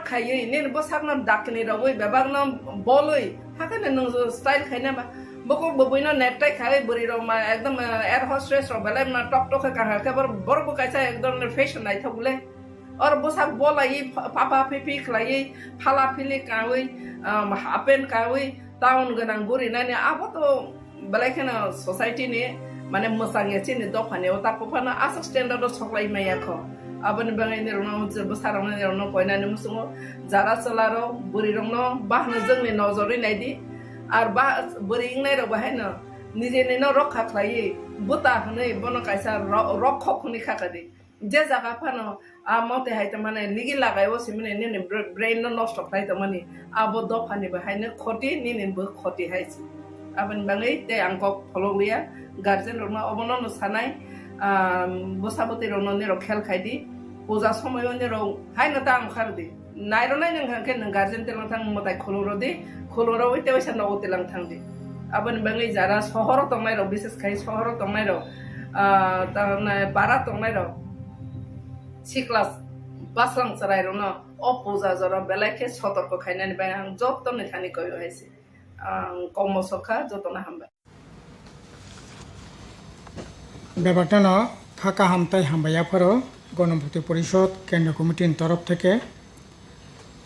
खायै नीन बसागना दाकनि रवै बेबागना बलै हाकने नों स्टाइल खायना बा बको बबैना नेकटाइ खाय बोरि र मा एकदम एयर होस्टेस र बेलाय ना टक टक का के बर बकायसा एकदम फैशन नाइ थबले और बसाग बोलाई पापा पिपि खलाई फाला फिलि कावै हापेन कावै टाउन गनां बुरि नानि आबो तो बेलायखना सोसाइटी नि माने मोसांगे चिनि दफाने ओ तापफाना आसा standard सकलाई मायाखो abon bangai ni rono besarang ni rono koina ni musungo jara celaro buri rono bahna jengni nojori naidi ar ba buri ingnai ro bahai nije ni no rokha khlai buta hne bono kaisa rokhok ni khakadi je jaga phano amote haita mane nigi lagai o simne ni brain no nষ্ট khai ta mani abo dofani bahai ne khoti ni bo khoti haisi abon bangai te angko followiya guardian rono obono no sanai বসাবতী রননি রক্ষাল খাইদি পূজা সময় Nero high না তাং খারদি নাইরো নাই নং খাকে নং guardian তেলাং থাং মতাই খলুরদি খলুরো ওইতে ওইসা নও তেলাং থাংদি আবন বাঙাই যারা শহর তংনাইরো বিশেষ খাই শহর তংনাইরো পাড়া তংনাইরো সিক্লাস বাসলাং চরাইরো ন অ পূজা জরা বেলাইকে সতর্ক খাইনানি বাই আং যত নিখানি কই হইছে কমসখা যতনা হামবা ব্যাপারটা না খাকা হামতাই হামবাইয়াফারো গণভূতি পরিষদ কেন্দ্র কমিটির তরফ থেকে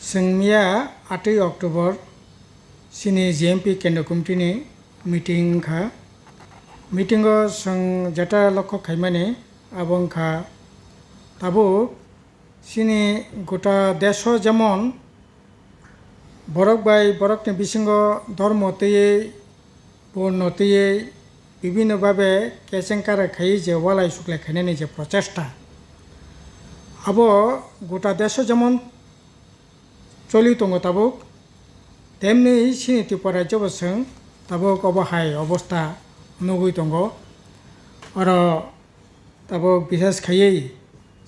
जोंनिया 8 अक्ट'बर सिनि जिएमपि केंद्र कमिटिनि मिटिं खा मिटिंगो जों जेटा लक्ष्य खाइमाने आबं खा ताबो सिनि गोटा देश जेमन बरक बाय बरकनि बिसिंगो धर्म तयै बर्ण तयै বিভিন্নভাবে কেচেংকারে খাই যে ওয়ালাই শুক্লে খাইনানি যে প্রচেষ্টা আবো গোটা দেশ যেমন চলি দङ তাবুক তেমনি सिनि त्रिपुरा रायजोबोजों ताबुक अबहाय अबस्था नुगै दङ आरो ताबुक बिसेस खायै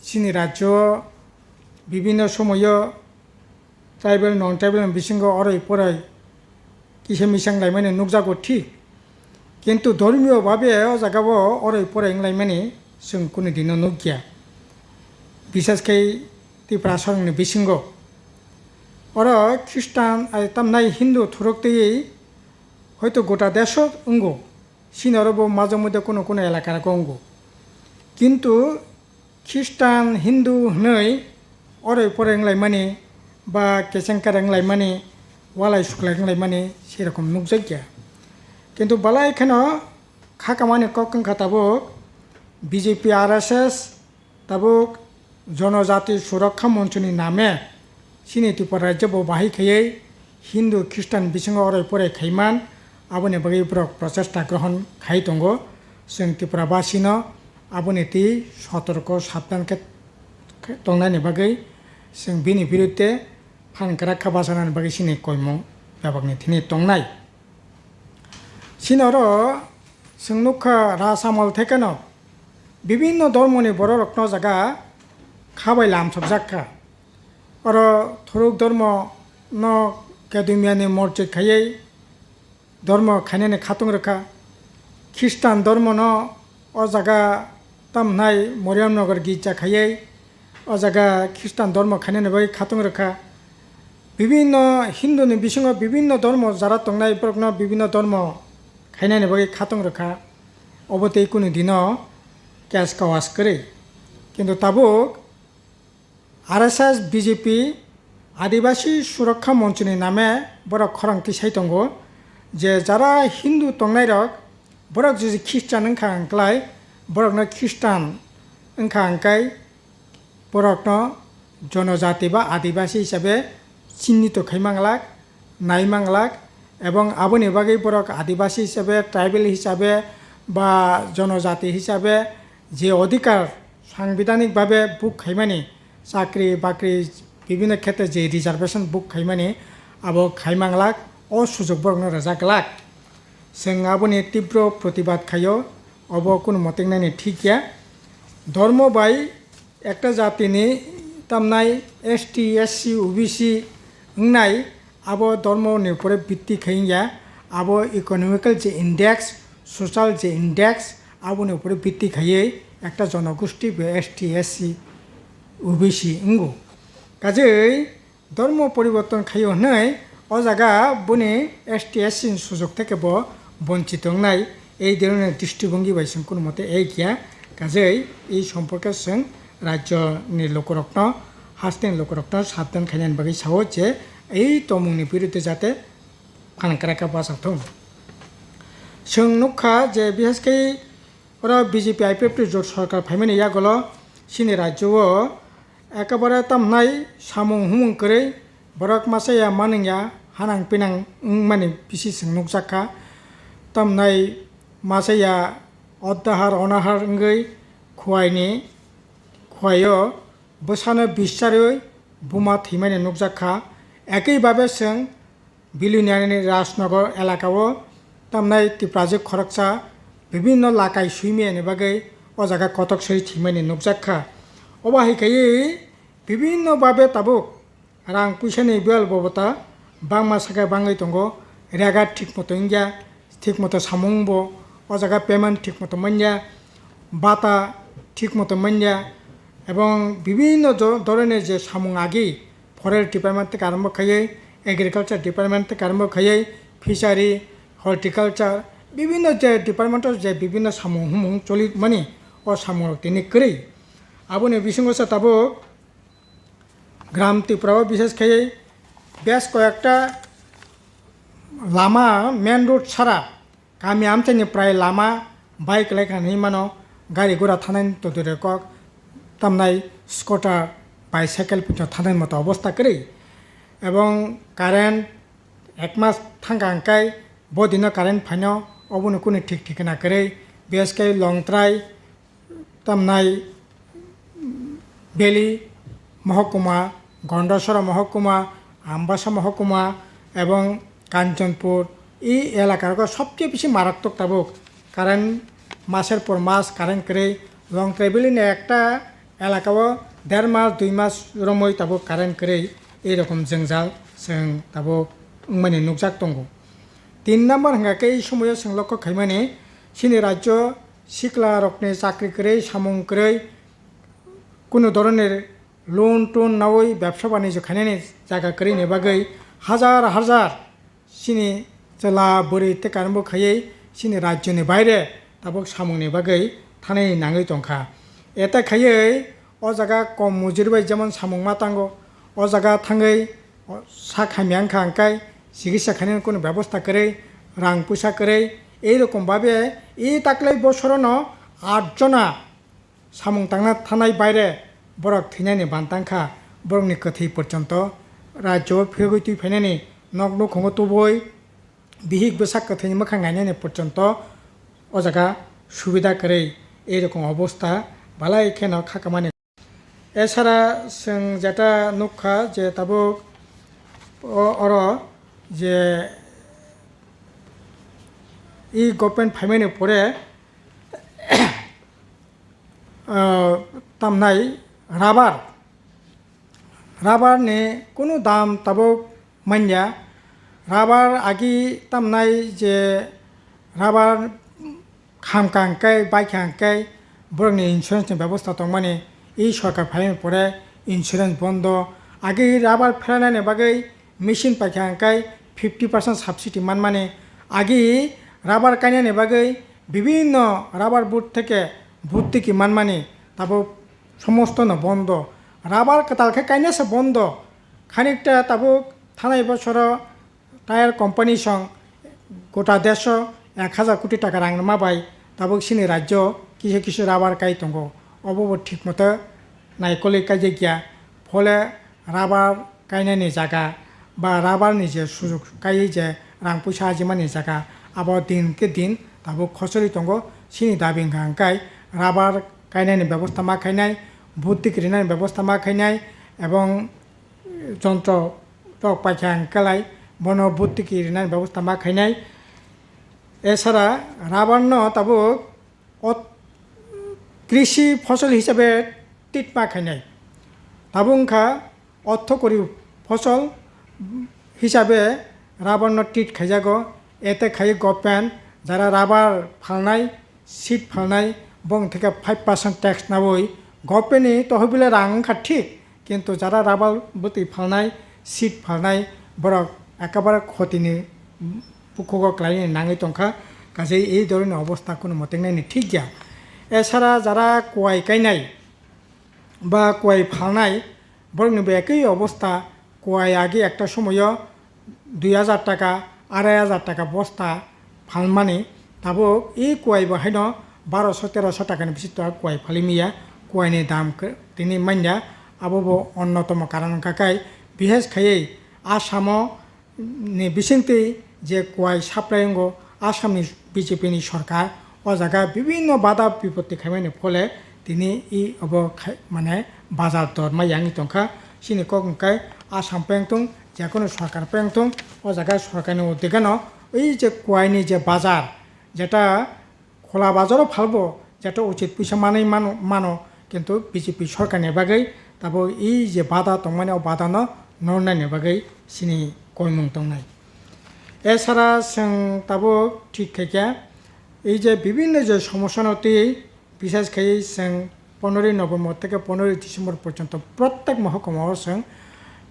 सिनि राज्य বিভিন্ন সময় ট্রাইবেল নন ট্রাইবেল বিসিঙ্গ অरै পरै কিসে মিসাং লাইমানে নুকজাगो ঠিক কিন্তু ধর্মীয়ভাবে ও জায়গাবো অरै পरै লাইমানে जों কোনো দিনও নুকিয়া বিশেষকৈ ত্রিপুরা सरंनि বিসিঙ্গ ওরা খ্রিস্টান আর তামনাই হিন্দু থুরকতেই হয়তো গোটা দেশ অঙ্গো সিনারবো মাঝে মধ্যে কোনো কোনো এলাকার অঙ্গ কিন্তু খ্রিস্টান হিন্দু হनै অरै পरै লাইমানে বা কেচেংকার লাইমানে ওয়ালাই শুক্লাই লাইমানে সেরকম নুকজাগিয়া কিন্তু বালা এখানে খাকামানি ককংখা তাবুক বিজেপি আরএসএস তাবুক জনজাতি সুরক্ষা মঞ্চনি নামে सिनि त्रिपुरा राज्योबो बाहायखायै हिंदू ख्रिस्टान बिथिङाव अरै परै खायमान आबोनि बागै ब्रक प्रचेष्टा ग्रहण खाय दङ जों त्रिपुराबासिनो आबोनि ति सतर्क साबधानखे दंनायनि बागै जों बिनि बिरुद्धे फानग्रा खाबासानानि बागै सिनि कयमं बेबागनि थिनि दंनाय सिनरो जों नुखा रासामल थेकेनो বিভিন্ন ধর্মনি বড় রত্ন জায়গা খাবাই লামসবজাক্কা और थुरुक धर्म न केदुमियानि मस्जिद खायै धर्म खायनानि खाtung रखा ख्रिस्टान धर्म न ओ जागा तामनाय मरियमनगर गिर्जा खायै ओ जागा ख्रिस्टान धर्म खायनानि बै खाtung रखा বিভিন্ন हिंदुनि बिथिङाव বিভিন্ন धर्म जारा दंनाय बरकनो বিভিন্ন धर्म खायनानि बै खाtung रखा अबते कुनु दिनो केस कावास करे किन्तु ताबुक आरएसएस बीजेपी आदिवासी सुरक्षा मंचनि नामे बरक खरंथि साय दङ जे जारा हिंदू दंनायरक बरक जुदि ख्रिस्टान ओंखा आंख्लाय बरकनो ख्रिस्टान ओंखा आंखाय बरकनो जनजाति बा आदिवासी हिसाबै चिन्हित खायमांलाक नायमांलाक एवं आबोनि बागै बरक आदिवासी हिसाबै ट्राइबेल हिसाबै बा जनजाति हिसाबै जे अधिकार साংবিধানিক भावे बुक खायमानि চাকরি বাকরি বিভিন্ন ক্ষেত্রে যে রিজার্ভেশন বুক খাইমানি আবো খাইমাংলাক ও সুযোগ বরং রাজাগলাক जों आबोनि तीव्र प्रतिबाद खायो अब কোনো মতে নাইনি ঠিক গিয়া ধর্ম বাই একটা জাতিनि তামনাই एसटी एससी ओबीसी নাই আবো ধর্মनि উপরে ভিত্তি খাইয়া আবো ইকোনমিক্যাল যে ইন্ডেক্স সোশ্যাল যে ইন্ডেক্স আবोनि উপরে ভিত্তি খাইয়ে একটা জনগোষ্ঠী एसटी एससी ओबीसी Ungo কাজেই ধর্ম পরিবর্তন খাইও নাই ও জায়গা বনে ST SC সুযোগ থেকে বঞ্চিত নাই এই ধরনের দৃষ্টিভঙ্গি বাইসং কোনো মতে এই গিয়া কাজেই এই সম্পর্কে जों রাজ্যনি লোকরত্ন হাস্তেন লোকরত্ন সাবধান খাইনান বাকি সাহো যে এই তমুংনি বিরুদ্ধে যাতে ফানকারাকা বাসাথং जों नुखा जे बिहेसकै ওরা BJP IPF জোট সরকার ফাইমেনি ইয়াগলো সিনি রাজ্য একেবারে তামনাই সামুং হুমুং করে বরক মাসাইয়া মানিয়া হানাং পিনাং মানে বিসি जों नुकजाखा তামনাই মাসাইয়া অদ্দাহার অনাহার গৈ খোয়াইনি খোয়াইও বসানো বিশ্বারই বুমা থিমাইনি नुकजाखा একইভাবে जों বিলুনিয়ানি রাজনগর এলাকাও তামনাই ত্রিপুরাজি খরকসা বিভিন্ন লাকাই সুইমিয়ানি বাগৈ ও জায়গা কতক সই থিমাইনি नुकजाखा অবাহিকাयै বিভিন্নভাবে তাবুক রাং পয়সানি বেল ববতা বাংমা সাকা বাঙাই দंगो রেগা ঠিক মতো ইংগা ঠিক মতো সামুংবো ও জায়গা পেমেন্ট ঠিক মতো মান্যা বাতা ঠিক মতো মান্যা এবং বিভিন্ন ধরনের যে সামুং আগি ফরেস্ট ডিপার্টমেন্ট থেকে আরম্ভ খাইয়ে এগ্রিকালচার ডিপার্টমেন্ট থেকে আরম্ভ খাইয়ে ফিশারি হর্টিকালচার বিভিন্ন যে ডিপার্টমেন্টের যে বিভিন্ন সামুং হুমুং চলি মানে ও সামুং তিনি করেই আবুনি বিসঙ্গসা তাবো গ্রাম ত্রিপুরাও বিশেষ খাইয়ে বেশ কয়েকটা লামা মেন রোড ছাড়া গামি আমচাইনি প্রায় লামা বাইক লাইখানি মানো গাড়ি ঘোড়া থানাय তো দূরে কক তামনাই স্কুটার বাইসাইকেল পিছনে থানায় মতো অবস্থা করে এবং কারেন্ট এক মাস থাঙ্গাঙ্কাই বদিন কারেন্ট ফাইনো অবনো কোনো ঠিক ঠিকানা করে বেশকাই লংত্রাই তামনাই বেলি মহকুমা গন্ডাসরা মহকুমা আমবাসা মহকুমা এবং কাঞ্চনপুর এই এলাকার সবচেয়ে বেশি মারাত্মক তাবুক কারেন্ট মাসের পর মাস কারেন্ট করে লং ট্রাভেলিং একটা এলাকাও 1.5 মাস 2 মাস রমই তাবুক কারেন্ট করে এইরকম জঞ্জাল जों তাবুক মানে नुकजाक दंगो 3 নম্বর হাঙ্গাকে এই সময় जों লক্ষ্য খাইমানে সিনি রাজ্য সিকলা রকনে চাকরি করে সামুং করে কোনো ধরনের লোন টোন নাওই ব্যবসা বাণিজ্য খাইনানি জায়গা করে নেবাগৈ হাজার হাজার সিনি জেলা বরি থেকে আরম্ভ খাইয়ে সিনি রাজ্যनि বাইরে তাবুক সামুংनि বাগৈ থানাय নাঙै দंखा এটা খাইয়ে ও জায়গা কম মজুরিবাই যেমন সামুং মাতাঙ্গো ও জায়গা থাঙै सा খামিয়াং খাঙ্কাই চিকিৎসা খাইনানি কোনো ব্যবস্থা করে রাং পয়সা করে এইরকমভাবে এই তাকলাই বছরনো 8 জনা সামুং তাंना থানায় বাইরে বরক থিনানি বান্তাংখা বরকনি কথি পর্যন্ত রাজ্য ফেগৈ ফাইনানি নক নক খঙ্গ তুবই বিহিক বসাক কথিনি মখাং গাইনানি পর্যন্ত ও জায়গা সুবিধা করে এইরকম অবস্থা বালাই কেন খাকামানি এছাড়া जों যেটা नुखा যে তাবো অর যে এই গভর্নমেন্ট ফাইমানি পরে তামনাই রাবারনি কোনো দাম তাবুক মান্যা রাবার আগি তামনাই যে রাবার খামকাঙ্কাই বাইখাঙ্কাই বরংনি ইন্স্যুরেন্সनि ব্যবস্থা দं মানে এই সরকার ফাইনানি পরে ইন্স্যুরেন্স বন্ধ আগে রাবার ফেরানানি বাগৈ মেশিন পাইখাঙ্কাই 50% সাবসিডি মানে আগে রাবার কাইনানি বাগৈ বিভিন্ন রাবার বুট থেকে ভর্তুকি মানে তাবো সমস্ত ন বন্ধ রাবার কাতালকে কাইনাসে বন্ধ খানিকটা তাবো থানায় বছর টায়ার কোম্পানি সং গোটা দেশ 1000 কোটি টাকা রাং মাবাই তাবো সিনি রাজ্য কিসে কিসে রাবার কাই দंगो অবব ঠিক মতো নাইকলি কাজে গিয়া ফলে রাবার কাইনানি জায়গা বা রাবারনি যে সুযোগ কাই যে রাং পয়সা আজিমানি জায়গা আবার দিনকে দিন তাবো খসরি दंगो সিনি দাবি হাঙ্কাই রাবার কাইনানি ব্যবস্থা মা খাইনাই ভর্তুকি ঋণের ব্যবস্থা মা খাইনাই এবং যন্ত্র টক পাইখা হাঙ্কালাই বন ভর্তুকি ঋণের ব্যবস্থা মা খাইনাই এছাড়া রাবার ন তাবো কৃষি ফসল হিসাবে টিট মা খাইনাই তাবুংখা অর্থকরী ফসল হিসাবে রাবার ন টিট খাইজাগো এতে খাই গভর্নমেন্ট যারা রাবার ফালনাই সিট ফালনাই বং থেকে 5% ট্যাক্স নাবই গভর্নমেন্টনি তহবিলে রাং খা ঠিক কিন্তু যারা রাবার বতি ফালনাই সিট फालनाय बरक एकेबारे ক্ষতিनि পুকুক ক্লাইনি নাঙি তংখা কাজে এই ধরনের অবস্থা কোনো মতে নাইনি ঠিক গিয়া এছাড়া যারা কোয়াই গাইনাই বা কোয়াই ফালনাই বরংনিবো একই অবস্থা কোয়াই আগে একটা সময় 2000 টাকা 2500 টাকা বস্তা ফালমানি তাবো এই কোয়াই বাহাইন 1200-1300 টাকাनि বেশি তো কোয়াই ফালিমিয়া কোয়াইনি দাম তিনি মাইনা আবো অন্যতম কারণ কাকাই বিশেষ খাইয়ে आसामाव नि बिसिंति जे कोवाई साप्लायंगो आसामनि बिजेपिनि सरकार ओ जागा विभिन्न बाधा विपत्ति खायमानि फले तिनि इ अब माने बाजार दर मायांगि तंखा सिनि कगंकाय आसाम पेंगतुं जेकोनो सरकार पेंगतुं ओ जागा सरकारनि उद्देगानो ओइ जे कोवाइनि जे बाजार जेटा खोला बाजाराव फालबो जेटा उचित पैसा मानो किन्तु बिजेपि सरकारनि बागै ताबो इ जे बाधा तंमाने बाधानो नरनायनि बागै सिनि कयमुं दंनाय এছাড়া जों ताबो ठीक खायखा এই যে বিভিন্ন যে সমস্যানতি বিশেষ খাই जों 15 নভেম্বর থেকে 15 ডিসেম্বর পর্যন্ত প্রত্যেক মহকুমাও जों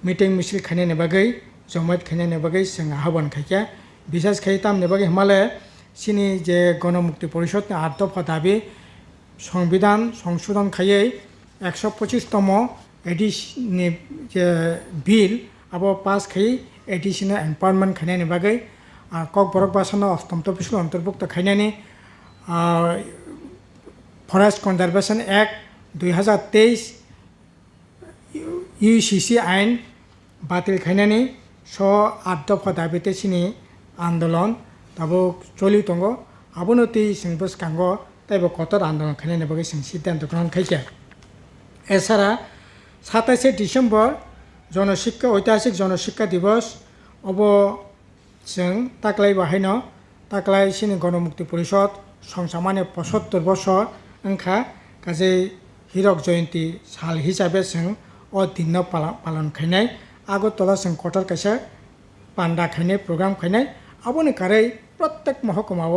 মিটিং মিছিল খাইনাयनि बागै जमायत खाइनायनि बागै जों आह्वान खायखा বিশেষ खाय तामनि बागै हिमालय सिनि जे गणमुक्ति परिषदनि 8 दफा दाबि संविधान संशोधन खायै 125तम एडिशननि जे बिल अब पास खाई एडिशनल एम्पावरमेंट खायनायनि बागै Kokborok बासानो 8 तफसिल अंतर्भुक्त खायनायनि forest conservation act 2023 UCC आइन बातिल खायनायनि 8 दफा दाबिते सिनि आंदोलन ताबो चलि दंगो आबोनो ति जोंबो सिगाङाव ताइबो कतर आंदोलन खायनायनि बागै जों सिद्धांत ग्रहण खायखा एछाड़ा 27 डिसेम्बर जनशिक्षा ऐतिहासिक जनशिक्षा दिवस अब जों ताकलाय बाहायनो ताकलाय सिनि गणमुक्ति परिषद संसामानि 75 बছর ओंखा गासै हिरक जयन्ती साल हिसाबै जों अ दिन पालन खायनाय आगरतला जों कटार कायसा पान्डा खायनाय प्रग्राम खायनाय आबोनि कारै प्रत्येक महकुमाव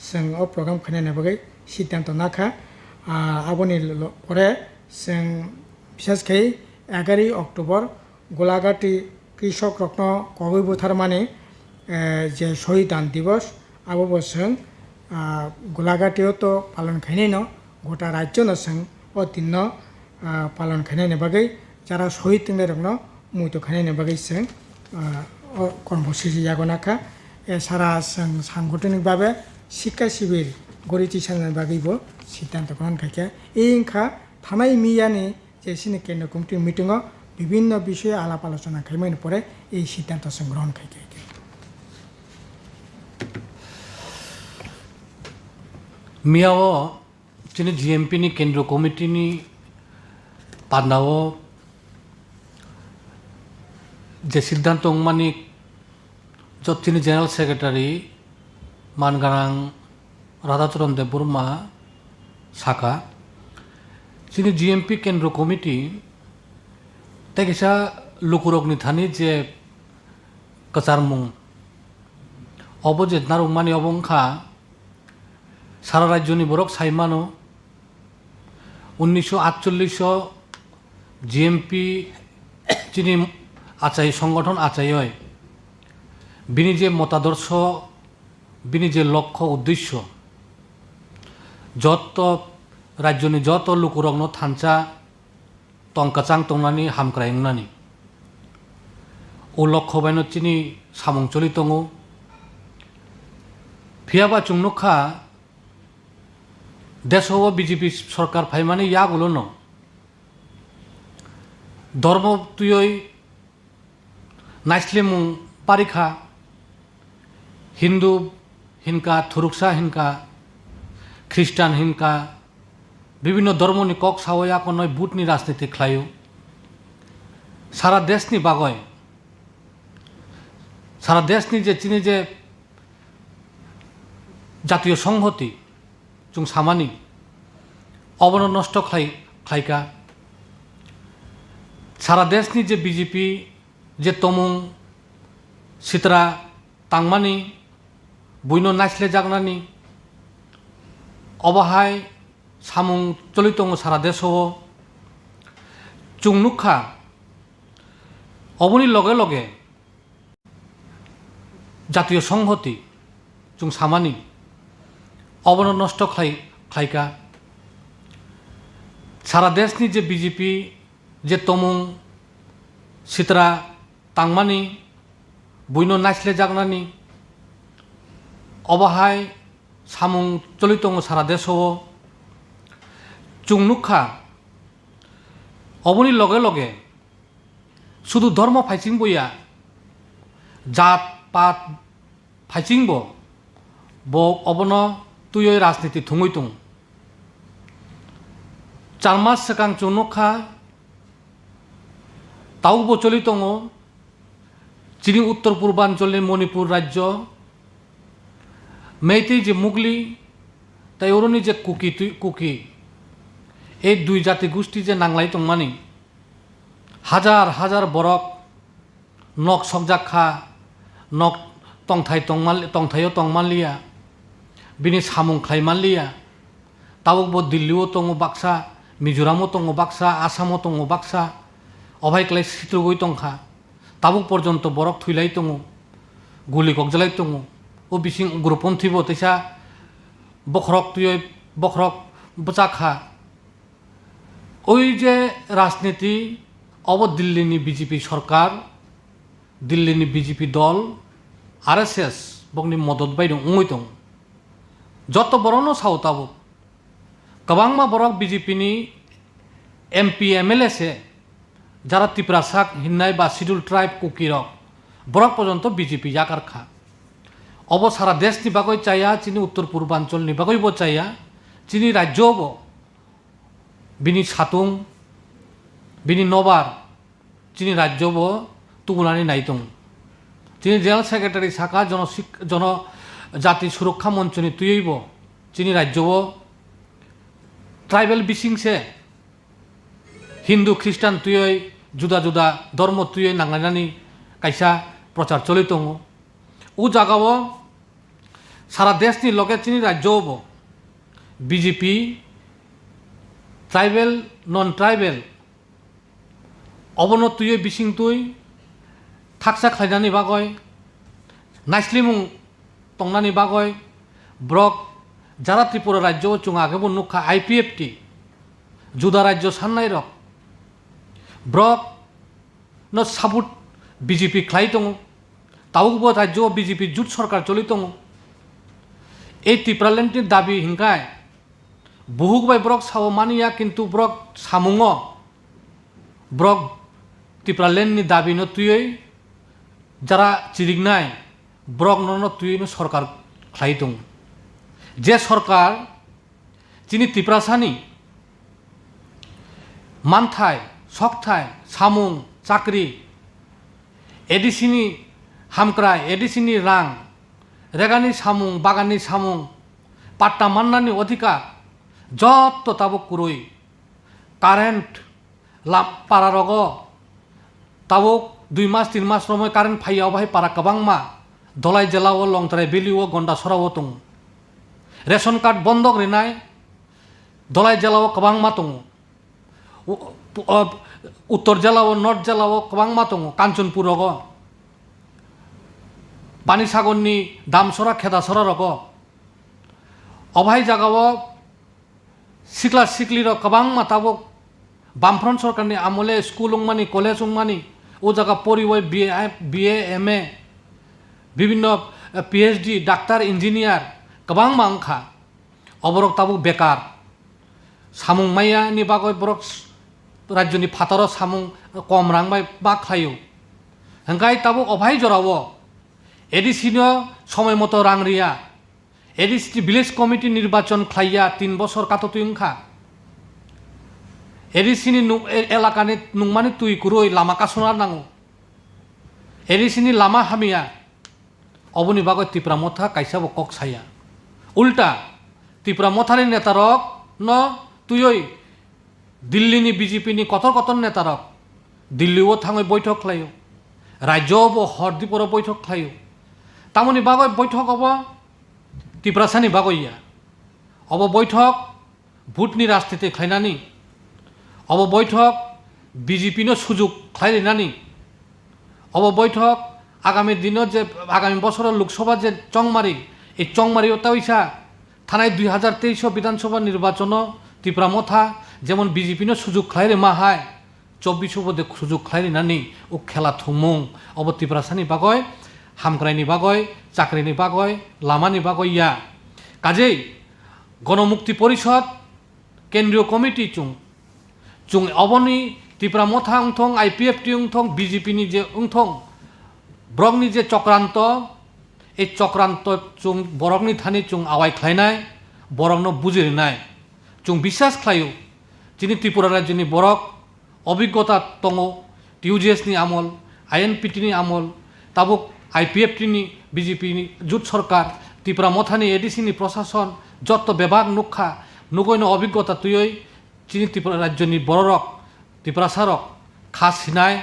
जों अ प्रग्राम खायनायनि बागै सिद्धांत नाखा आबोनि परे जों बिसेसकै 11 अक्ट'बर गोलाघाटी कृषक रत्न गगৈ बुथारमानि जे शहीदान दिवस आबो जों गोलाघाटीयाव तो पालन खायनाय न गोटा राज्यनो जों अ दिन पालन खायनायनि बागै যারা শহীদ তিনরকনো মুইতো খায়নাयनि बागै जों কর্মসূচি जागोनाखा এছাড়া जों সাংগঠনিকভাবে শিক্ষা শিবির গড়ি थिसाननि बागैबो सिद्धांत ग्रहण खायखा इनखा थानाय मियानि जे सिनि केन्द्र कमिटि मिटिङाव বিভিন্ন বিষয়ে আলাপ আলোচনা খাইমাইনি পরে এই সিদ্ধান্ত जों গ্রহণ খাইখা मियाव चिनि जीएमपी नि केन्द्र कमिटि नि पान्डाव जे सिद्धांत मानि जतिनि जेनेरेल सेक्रेटारि मानगारां राधाचरण देव बर्मा साका चिनि जीएमपी केन्द्र कमिटि तेकिसा लुकुरकनि थानि जे कचारमुं अब जे नारुंमानि अबंखा सारा राज्यनि बरक साइमानो 1948 जीएमपी चिनि आचाय संगठन आचाय बिनि जे मतादर्श बिनि जे लक्ष्य उद्देश्य जत राज्यनि जत लुकुरकनो थानचा तंकाचां तंनानि हामक्रायंनानि ओ लक्ष्य बायनो चिनि सामुं चलि दङो फियाबा चुंनुखा देशव बीजेपी सरकार फाइमानि यागुलो न धर्म तुयै नाइस्लिमुं पारिखा हिंदू हिनका थुरुकसा हिनका ख्रिस्टान हिनका विभिन्न धर्मनि कक सावया कनय बुटनि राजनीति खायो सारा देशनि बागय सारा देशनि जे चिनि जे जातीय संहति जों सामानि अबनो नष्ट खायका सारा देशनि जे बीजेपी जे तमुं सित्रा तांमानि बुइनो नाइस्ले जागनानि अबाहाय सामुं चलि दङ सारा देशव चुंनुखा অবনি লগে লগে জাতীয় সংহতি जों सामानि अबनो नष्ट खायका सारा देशनि जे बीजेपी जे तमुं सित्रा तांमानि बुइनो नाइसले जागनानि अबाहाय सामुं चलितङ सारा देशआव जों नुखा अबनि लगे लगे शुधु धर्म फाइचिंबया जात पात फाइचिंब bo obono tuyo राजनीति थुङै दं 4 मास सिगां जों नुखा तावबो चलि दङ चिनि उत्तर पूर्वांचलनि मणिपुर राज्य मेइतेइ जे मुगली ताइरनि जे कुकी এই দুই জাতি গোষ্ঠী যে নাংলাই দंमानि হাজার হাজার বরক নক सकजाखा नक तंथायो तंमालिया बिनि सामुं खायमालिया तावबो दिल्लीआव दङ बाक्सा मिजोरामाव दङ बाक्सा आसामाव दङ बाक्सा अभायक्लाय सित्रगै दंखा ताबुक पर्यन्त बरक थैलाय दङ गुलि गगजालाय दङ ओ बिसिं उग्रपन्थीबो तैसा बखरक तुय बखरक बजाखा ओइ जे राजनीति अब दिल्लीनि बीजेपी सरकार दिल्लीनि बीजेपी दल आरएसएस बंनि मदद बायदों उङै दं जत बरनो साउताबो गोबांमा बरक बीजेपीनि एमपी एमएलए से যারা त्रिपुरा साक हिन्नाय बा शिड्यूल ट्राइब कुकीरक बरक पर्यन्त बीजेपी याकारखा अब सारा देशनि बागै चाया चिनि उत्तर पूर्वांचलनि बागैबो चाया चिनि राज्यआवबो बिनि सातुं बिनि नबार चिनि राज्यआवबो तुगुनानै नायदों चिनि जेनेरेल सेक्रेटारि साका जन जाति सुरक्षा मंचनि तुयैबो चिनि राज्यआव ट्राइबल बिसिंसे हिंदू ख्रिस्टान तुयै जुदा जुदा धर्म तुयै नांलायनानै कायसा प्रचार चलि दङ उ जागाव सारा देशनि लगे चिनि राज्यआवबो बीजेपी ट्राइबल नन ट्राइबल अबनो तुयै बिसिं तुय थाक्सा खायनानै बागय नाइस्लिमुं तंनानै बागय ब्रक जारा त्रिपुरा राज्यआव जों आगेबो नुखा आईपीएफटी जुदा राज्य साननाय रक ब्रक न साबुत बीजेपी खाय दङ तावबो राज्यआव बीजेपी जुट सरकार चलि दङ এই ত্রিপুরাল্যান্ডनि दाबि हिंखाय बहुबाय ब्रक साव मानिया किन्तु ब्रक सामुङ ब्रक ত্রিপুরাল্যান্ডनि दाबि न तुयै যারা চিরিগনাय ब्रक न तुयै सरकार खाय दङ जे सरकार चिनि त्रिपुरासानि मानथाय सकथाय सामुं चाकरी एडिसिनि हामक्राय एडिसिनि रां रेगानि सामुं बागाननि सामुं पाट्टा माननानि अधिकार जत ताबो कुरुय कारेन्ट पारा रग ताबो 2 मास 3 मास रमै कारेन्ट फाइयाव बाहाय पारा गोबांमा दलाय जेलाव लंथराय बेलिव गंडा सराव दङ रेशन कार्ड बंदक रिनाय दलाय जेलाव गोबांमा दङ उत्तर जेलाव नर्थ जेलाव गोबांमा दङ काঞ্চনपुरग पानीसागरनि दामसरा खेदासरा रग अभाय जागाव सिख्ला सिख्लिर गोबांमा ताबो बामफ्रन्ट सरकारनि आमले स्कुल उंमानि कलेज उंमानि ओ जागा परिवय बीए एमए विभिन्न पीएचडी डाक्टर इंजिनियर गोबांमा अंखा अबरक ताबो बेकार सामुं माइयानि बागै बरक राज्यनि फातार सामुं कम रांबाय बा खायो हंगाय ताबो अभाय जराव एडिसिनो समय मतो रां रिया एडिसि विलेज कमिटी निर्वाचन खाइया 3 बছর कातुइंखा एडिसिनि एलाकानि नुंमानि तुइ कुरुय लामा कासना नांगौ एडिसिनि लामा हामिया अबनि बागै त्रिपुरा मथा कायसाबो कक साया उल्टा त्रिपुरा मथानि नेतारक न तुयै दिल्लीनि बीजेपीनि कतर कतर नेतारक दिल्लीआव थाङै बैठक खालायो राज्यआवबो हरदीपुराव बैठक खालायो तामनि बागै बैठक अब त्रिपुरासानि बागैया अब बैठक भुटनि राजनीति खालायनानै अब बैठक बीजेपीनो सुजुग खालायनानै বৈঠক আগামী দিনত যে আগামী বছরের লোকসভা যে চংমারি এই চংমারি ওটা হইসা থানায় 2023 বিধানসভা নির্বাচন ত্রিপুরা মথা যেমন বিজেপিনো সুযোগ খাইরে মাহায় 24 উপদে সুযোগ খাইরে নানি ও খেলা থুমুং ত্রিপুরা সানি বাগয় হামক্রাইনি বাগয় চাকরিনি বাগয় লামানি বাগয় ইয়া কাজেই গণমুক্তি পরিষদ কেন্দ্রীয় কমিটি চুং অবনি ত্রিপুরা মথা উংথং IPFT উংথং বিজেপিনি যে উংথং ব্রকনি যে চক্রান্ত এই চক্রান্ত চুং বরকনি থানি চুং আওয়াই খাইনায় বরকনো বুজিরিনায় চুং বিশ্বাস খাইও যিনি ত্রিপুরা রাজ্যনি বরক অভিজ্ঞতা দङ TUGSनि আমল INPTनि আমল তাবুক IPFTनि বিজেপিनि জোট সরকার ত্রিপুরা মথানি ADCनि প্রশাসন যত বিভাগ নুখা নুগৈনো অভিজ্ঞতা তুই যিনি ত্রিপুরা রাজ্যনি বড়রক ত্রিপুরা সারক খাস হিনায়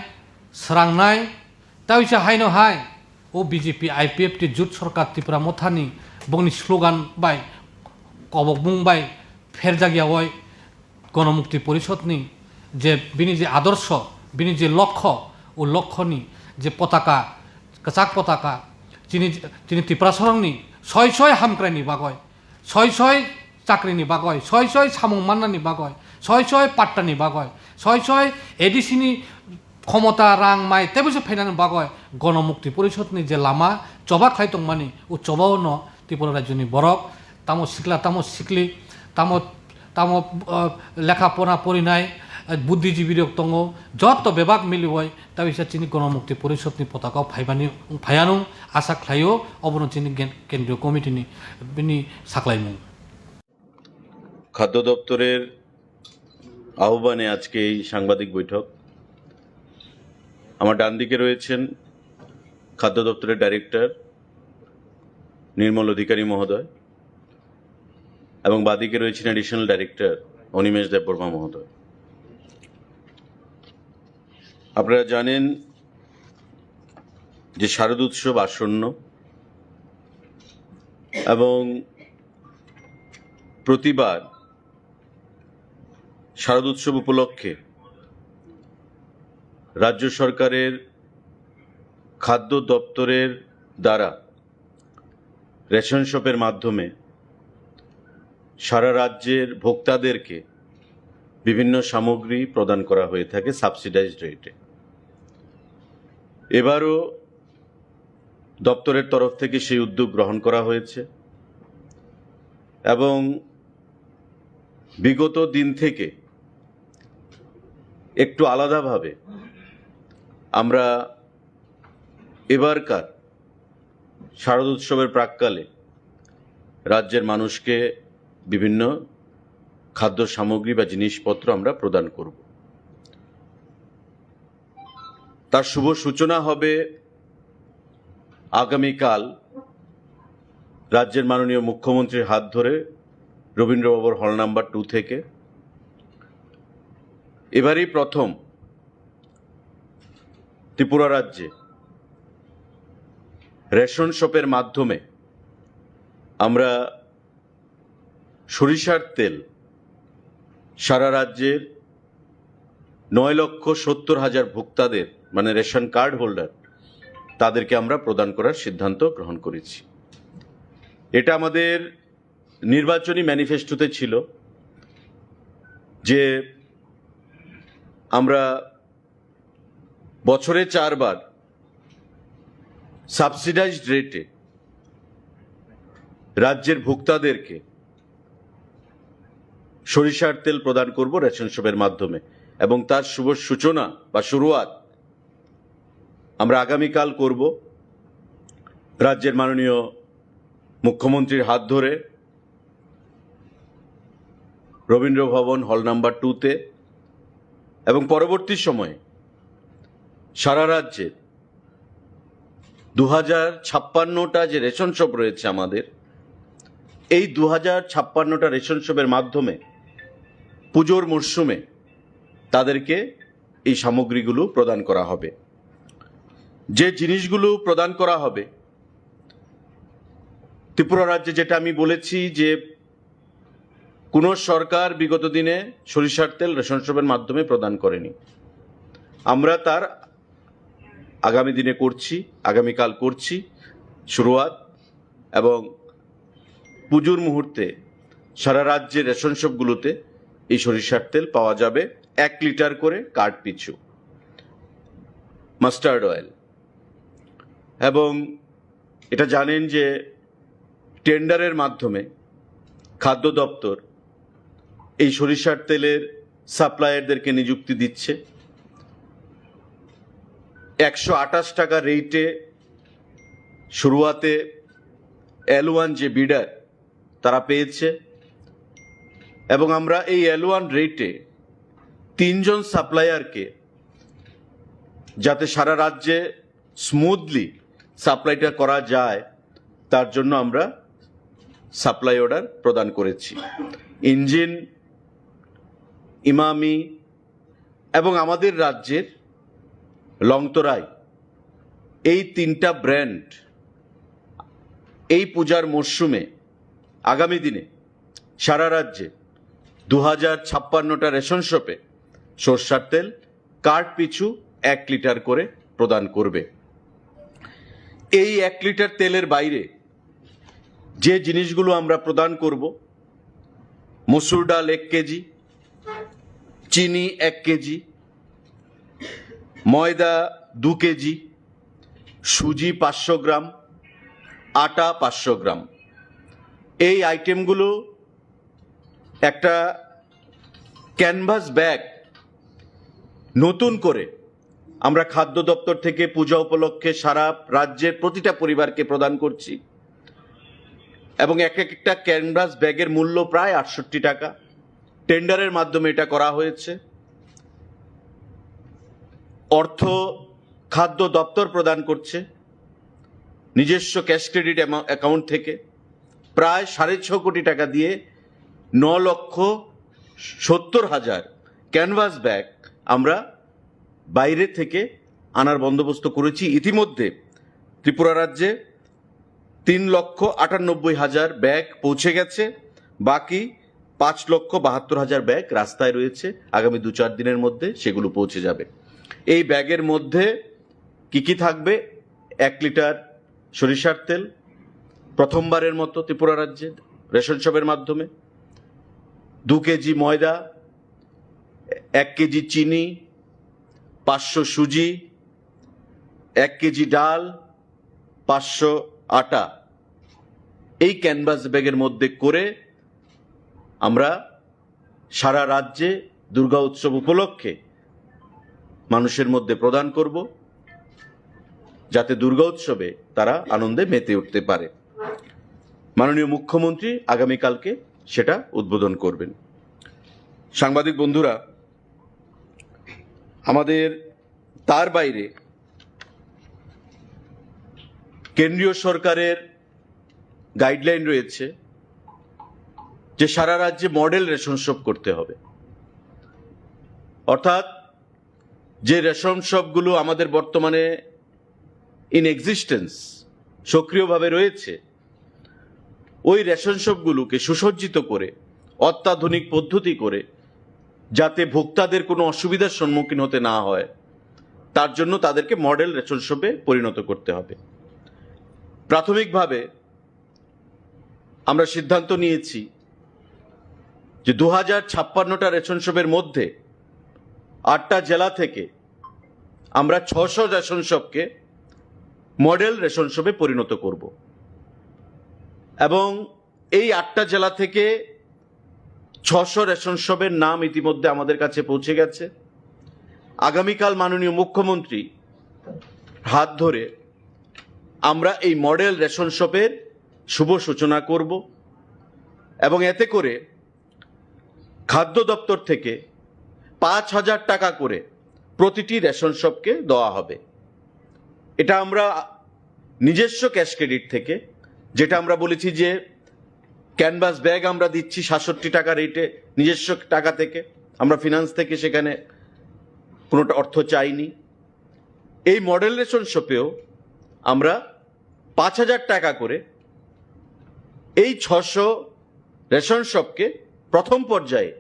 স্রাংনায় তাইসা হাইনো হাই ও বিজেপি IPFT জোট সরকার ত্রিপুরা মথানি বংনি স্লোগান বাই কবক বুংবাই ফেরজাগিয়া হয় গণমুক্তি পরিষদনি যে বিনি যে আদর্শ বিনি যে লক্ষ্য ও লক্ষ্যনি যে পতাকা কাচাক পতাকা যিনি ত্রিপুরা সরংনি ছয় হামক্রাইনি বাগয় ছয় চাকরিনি বাগয় ছয় সামুং মান্নানি বাগয় ছয় পাট্টানি বাগয় ছয় ADCनि ক্ষমতা রাং মাই তেবসে ফাইনানি বাগয় গণমুক্তি পরিষদনি যে লামা চবা খাই দংমানি ও চবাও ন ত্রিপুরা রাজ্যনি বরক তামো সিকলা তামো সিকলি তামো লেখাপড়া পড়িনায় বুদ্ধিজীবী দङ যত বিভাগ মিলিবই তাইসা চিনি গণমুক্তি পরিষদনি পতাকা ফায়ানো আশা খাইও অবনো চিনি কেন্দ্রীয় কমিটিনি বিনি সাকলাইমু খাদ্য দপ্তরের আহ্বানে আজকে এই সাংবাদিক বৈঠক। আমার ডান দিকে রয়েছেন খাদ্য দপ্তরের ডাইরেক্টর নির্মল অধিকারী মহোদয় এবং বাদিকে রয়েছেন অ্যাডিশনাল ডাইরেক্টর অনিমেষ দেববর্মা মহোদয়। আপনারা জানেন যে শারদ উৎসব আসন্ন এবং প্রতিবার শারদ উৎসব উপলক্ষে রাজ্য সরকারের খাদ্য দপ্তরের দ্বারা রেশন শপের মাধ্যমে সারা রাজ্যের ভোক্তাদেরকে বিভিন্ন সামগ্রী প্রদান করা হয়ে থাকে সাবসিডাইজড রেটে। এবারও দপ্তরের তরফ থেকে সেই উদ্যোগ গ্রহণ করা হয়েছে এবং বিগত দিন থেকে একটু আলাদাভাবে আমরা এবারকার শারদ উৎসবের প্রাক্কালে রাজ্যের মানুষকে বিভিন্ন খাদ্য সামগ্রী বা জিনিসপত্র আমরা প্রদান করব। তার শুভ সূচনা হবে আগামীকাল রাজ্যের মাননীয় মুখ্যমন্ত্রীর হাত ধরে রবীন্দ্রভবন হল নাম্বার 2 থেকে। এবারই প্রথম ত্রিপুরা রাজ্যে রেশন শপের মাধ্যমে আমরা সরিষার তেল সারা রাজ্যের 9,70,000 ভোক্তাদের মানে রেশন কার্ড হোল্ডার তাদেরকে আমরা প্রদান করার সিদ্ধান্ত গ্রহণ করেছি। এটা আমাদের নির্বাচনী ম্যানিফেস্টোতে ছিল যে আমরা বছরে 4 বার সাবসিডাইজড রেটে রাজ্যের ভোক্তাদেরকে সরিষার তেল প্রদান করব রেশন শপের মাধ্যমে এবং তার শুভ সূচনা বা শুরুয়াত আমরা আগামীকাল করব রাজ্যের মাননীয় মুখ্যমন্ত্রীর হাত ধরে রবীন্দ্রভবন হল নাম্বার 2-তে এবং পরবর্তী সময়ে সারা রাজ্যে 2056টা যে রেশন শপ রয়েছে আমাদের, এই 2056টা রেশন শপের মাধ্যমে পুজোর মরশুমে তাদেরকে এই সামগ্রীগুলো প্রদান করা হবে। যে জিনিসগুলো প্রদান করা হবে ত্রিপুরা রাজ্যে, যেটা আমি বলেছি যে কোনো সরকার বিগত দিনে সরিষার তেল রেশন শপের মাধ্যমে প্রদান করেনি, আমরা তার আগামী দিনে করছি, আগামীকাল করছি শুরুয়াত, এবং পুজোর মুহূর্তে সারা রাজ্যের রেশন শপগুলোতে এই সরিষার তেল পাওয়া যাবে 1 লিটার করে কার্ড পিছু। মাস্টার্ড অয়েল, এবং এটা জানেন যে টেন্ডারের মাধ্যমে খাদ্য দপ্তর এই সরিষার তেলের সাপ্লায়ারদেরকে নিযুক্তি দিচ্ছে। 128 টাকা রেটে শুরুয়াতে L1 যে বিডার তারা পেয়েছে, এবং আমরা এই L1 রেটে 3 জন সাপ্লায়ারকে, যাতে সারা রাজ্যে স্মুথলি সাপ্লাইটা করা যায় তার জন্য আমরা সাপ্লাই অর্ডার প্রদান করেছি। ইঞ্জিন, ইমামি এবং আমাদের রাজ্যের লংতরাই, এই 3টা ব্র্যান্ড এই পূজার মরশুমে আগামী দিনে সারা রাজ্যে 2056টা রেশন শপে সরষার তেল কার্ড পিছু 1 লিটার করে প্রদান করবে। এই 1 লিটার তেলের বাইরে যে জিনিসগুলো আমরা প্রদান করব, মসুর ডাল 1 কেজি, চিনি 1 কেজি, ময়দা 2 কেজি, সুজি 500 গ্রাম, আটা 500 গ্রাম, এই আইটেমগুলো একটা ক্যানভাস ব্যাগ নতুন করে আমরা খাদ্য দপ্তর থেকে পূজা উপলক্ষে সারা রাজ্যের প্রতিটা পরিবারকে প্রদান করছি, এবং একটা ক্যানভাস ব্যাগের মূল্য প্রায় 68 টাকা। টেন্ডারের মাধ্যমে এটা করা হয়েছে। অর্থ খাদ্য দপ্তর প্রদান করছে নিজস্ব ক্যাশ ক্রেডিট অ্যাকাউন্ট থেকে। প্রায় 6.5 কোটি টাকা দিয়ে 9,70,000 ক্যানভাস ব্যাগ আমরা বাইরে থেকে আনার বন্দোবস্ত করেছি। ইতিমধ্যে ত্রিপুরা রাজ্যে 3,98,000 ব্যাগ পৌঁছে গেছে, বাকি 5,72,000 ব্যাগ রাস্তায় রয়েছে। আগামী 2-4 দিনের মধ্যে সেগুলো পৌঁছে যাবে। এই ব্যাগের মধ্যে কি থাকবে? 1 লিটার সরিষার তেল, প্রথমবারের মতো ত্রিপুরা রাজ্যে রেশন শপের মাধ্যমে 2 কেজি ময়দা, 1 কেজি চিনি, 500 সুজি, 1 কেজি ডাল, 500 আটা, এই ক্যানভাস ব্যাগের মধ্যে করে আমরা সারা রাজ্যে দুর্গা উৎসব উপলক্ষে মানুষের মধ্যে প্রদান করব, যাতে দুর্গা উৎসবে তারা আনন্দে মেতে উঠতে পারে। মাননীয় মুখ্যমন্ত্রী আগামীকালকে সেটা উদ্বোধন করবেন। সাংবাদিক বন্ধুরা, আমাদের তার বাইরে কেন্দ্রীয় সরকারের গাইডলাইন রয়েছে যে সারা রাজ্যে মডেল রেশন শপ করতে হবে। অর্থাৎ যে রেশন শপগুলো আমাদের বর্তমানে ইন এক্সিস্টেন্স, সক্রিয়ভাবে রয়েছে, ওই রেশন শপগুলোকে সুসজ্জিত করে, অত্যাধুনিক পদ্ধতি করে, যাতে ভোক্তাদের কোনো অসুবিধার সম্মুখীন হতে না হয়, তার জন্য তাদেরকে মডেল রেশন শপে পরিণত করতে হবে। প্রাথমিকভাবে আমরা সিদ্ধান্ত নিয়েছি যে 2056টা রেশন শপের মধ্যে 8টা জেলা থেকে আমরা 600 রেশন শপকে মডেল রেশন শপে পরিণত করব, এবং এই 8টা জেলা থেকে 600 রেশন শপের নাম ইতিমধ্যে আমাদের কাছে পৌঁছে গেছে। আগামীকাল মাননীয় মুখ্যমন্ত্রী হাত ধরে আমরা এই মডেল রেশন শপের শুভ সূচনা করব, এবং এতে করে খাদ্য দপ্তর থেকে 5,000 টাকা করে প্রতিটি রেশন শপকে দেওয়া হবে। এটা আমরা নিজস্ব ক্যাশ ক্রেডিট থেকে, যেটা আমরা বলেছি যে ক্যানভাস ব্যাগ আমরা দিচ্ছি 67 টাকা রেটে নিজস্ব টাকা থেকে, আমরা ফিনান্স থেকে সেখানে কোনোটা অর্থ চাইনি। এই মডেল রেশন শপেও আমরা 5,000 টাকা করে এই 600 রেশন শপকে প্রথম পর্যায়ে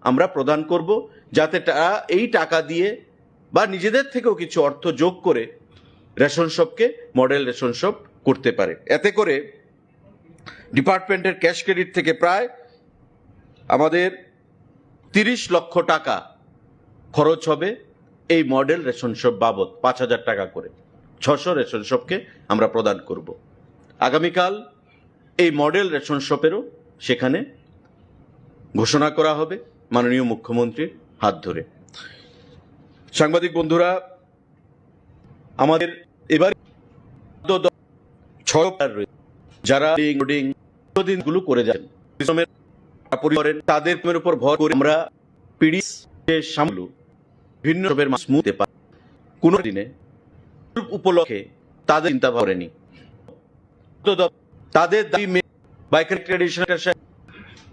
আমরা প্রদান করব, যাতে তারা এই টাকা দিয়ে বা নিজেদের থেকেও কিছু অর্থ যোগ করে রেশন শপকে মডেল রেশন শপ করতে পারে। এতে করে ডিপার্টমেন্টের ক্যাশ ক্রেডিট থেকে প্রায় আমাদের 30 লক্ষ টাকা খরচ হবে এই মডেল রেশন শপ বাবদ। 5,000 টাকা করে 600 রেশন শপকে আমরা প্রদান করব। আগামীকাল এই মডেল রেশন শপেরও সেখানে ঘোষণা করা হবে মাননীয় মুখ্যমন্ত্রীর হাত ধরে। সাংবাদিক বন্ধুরা, আমাদের এবার 6 রয়েছে যারা দিনগুলো করে যাচ্ছেন, পরিবারের তাদের উপর ভর করে আমরা পিড়িতে সামল ভিন্ন স্মুথ কোনো দিনে উপলক্ষে তাদের চিন্তা করেনি। তাদের দাবি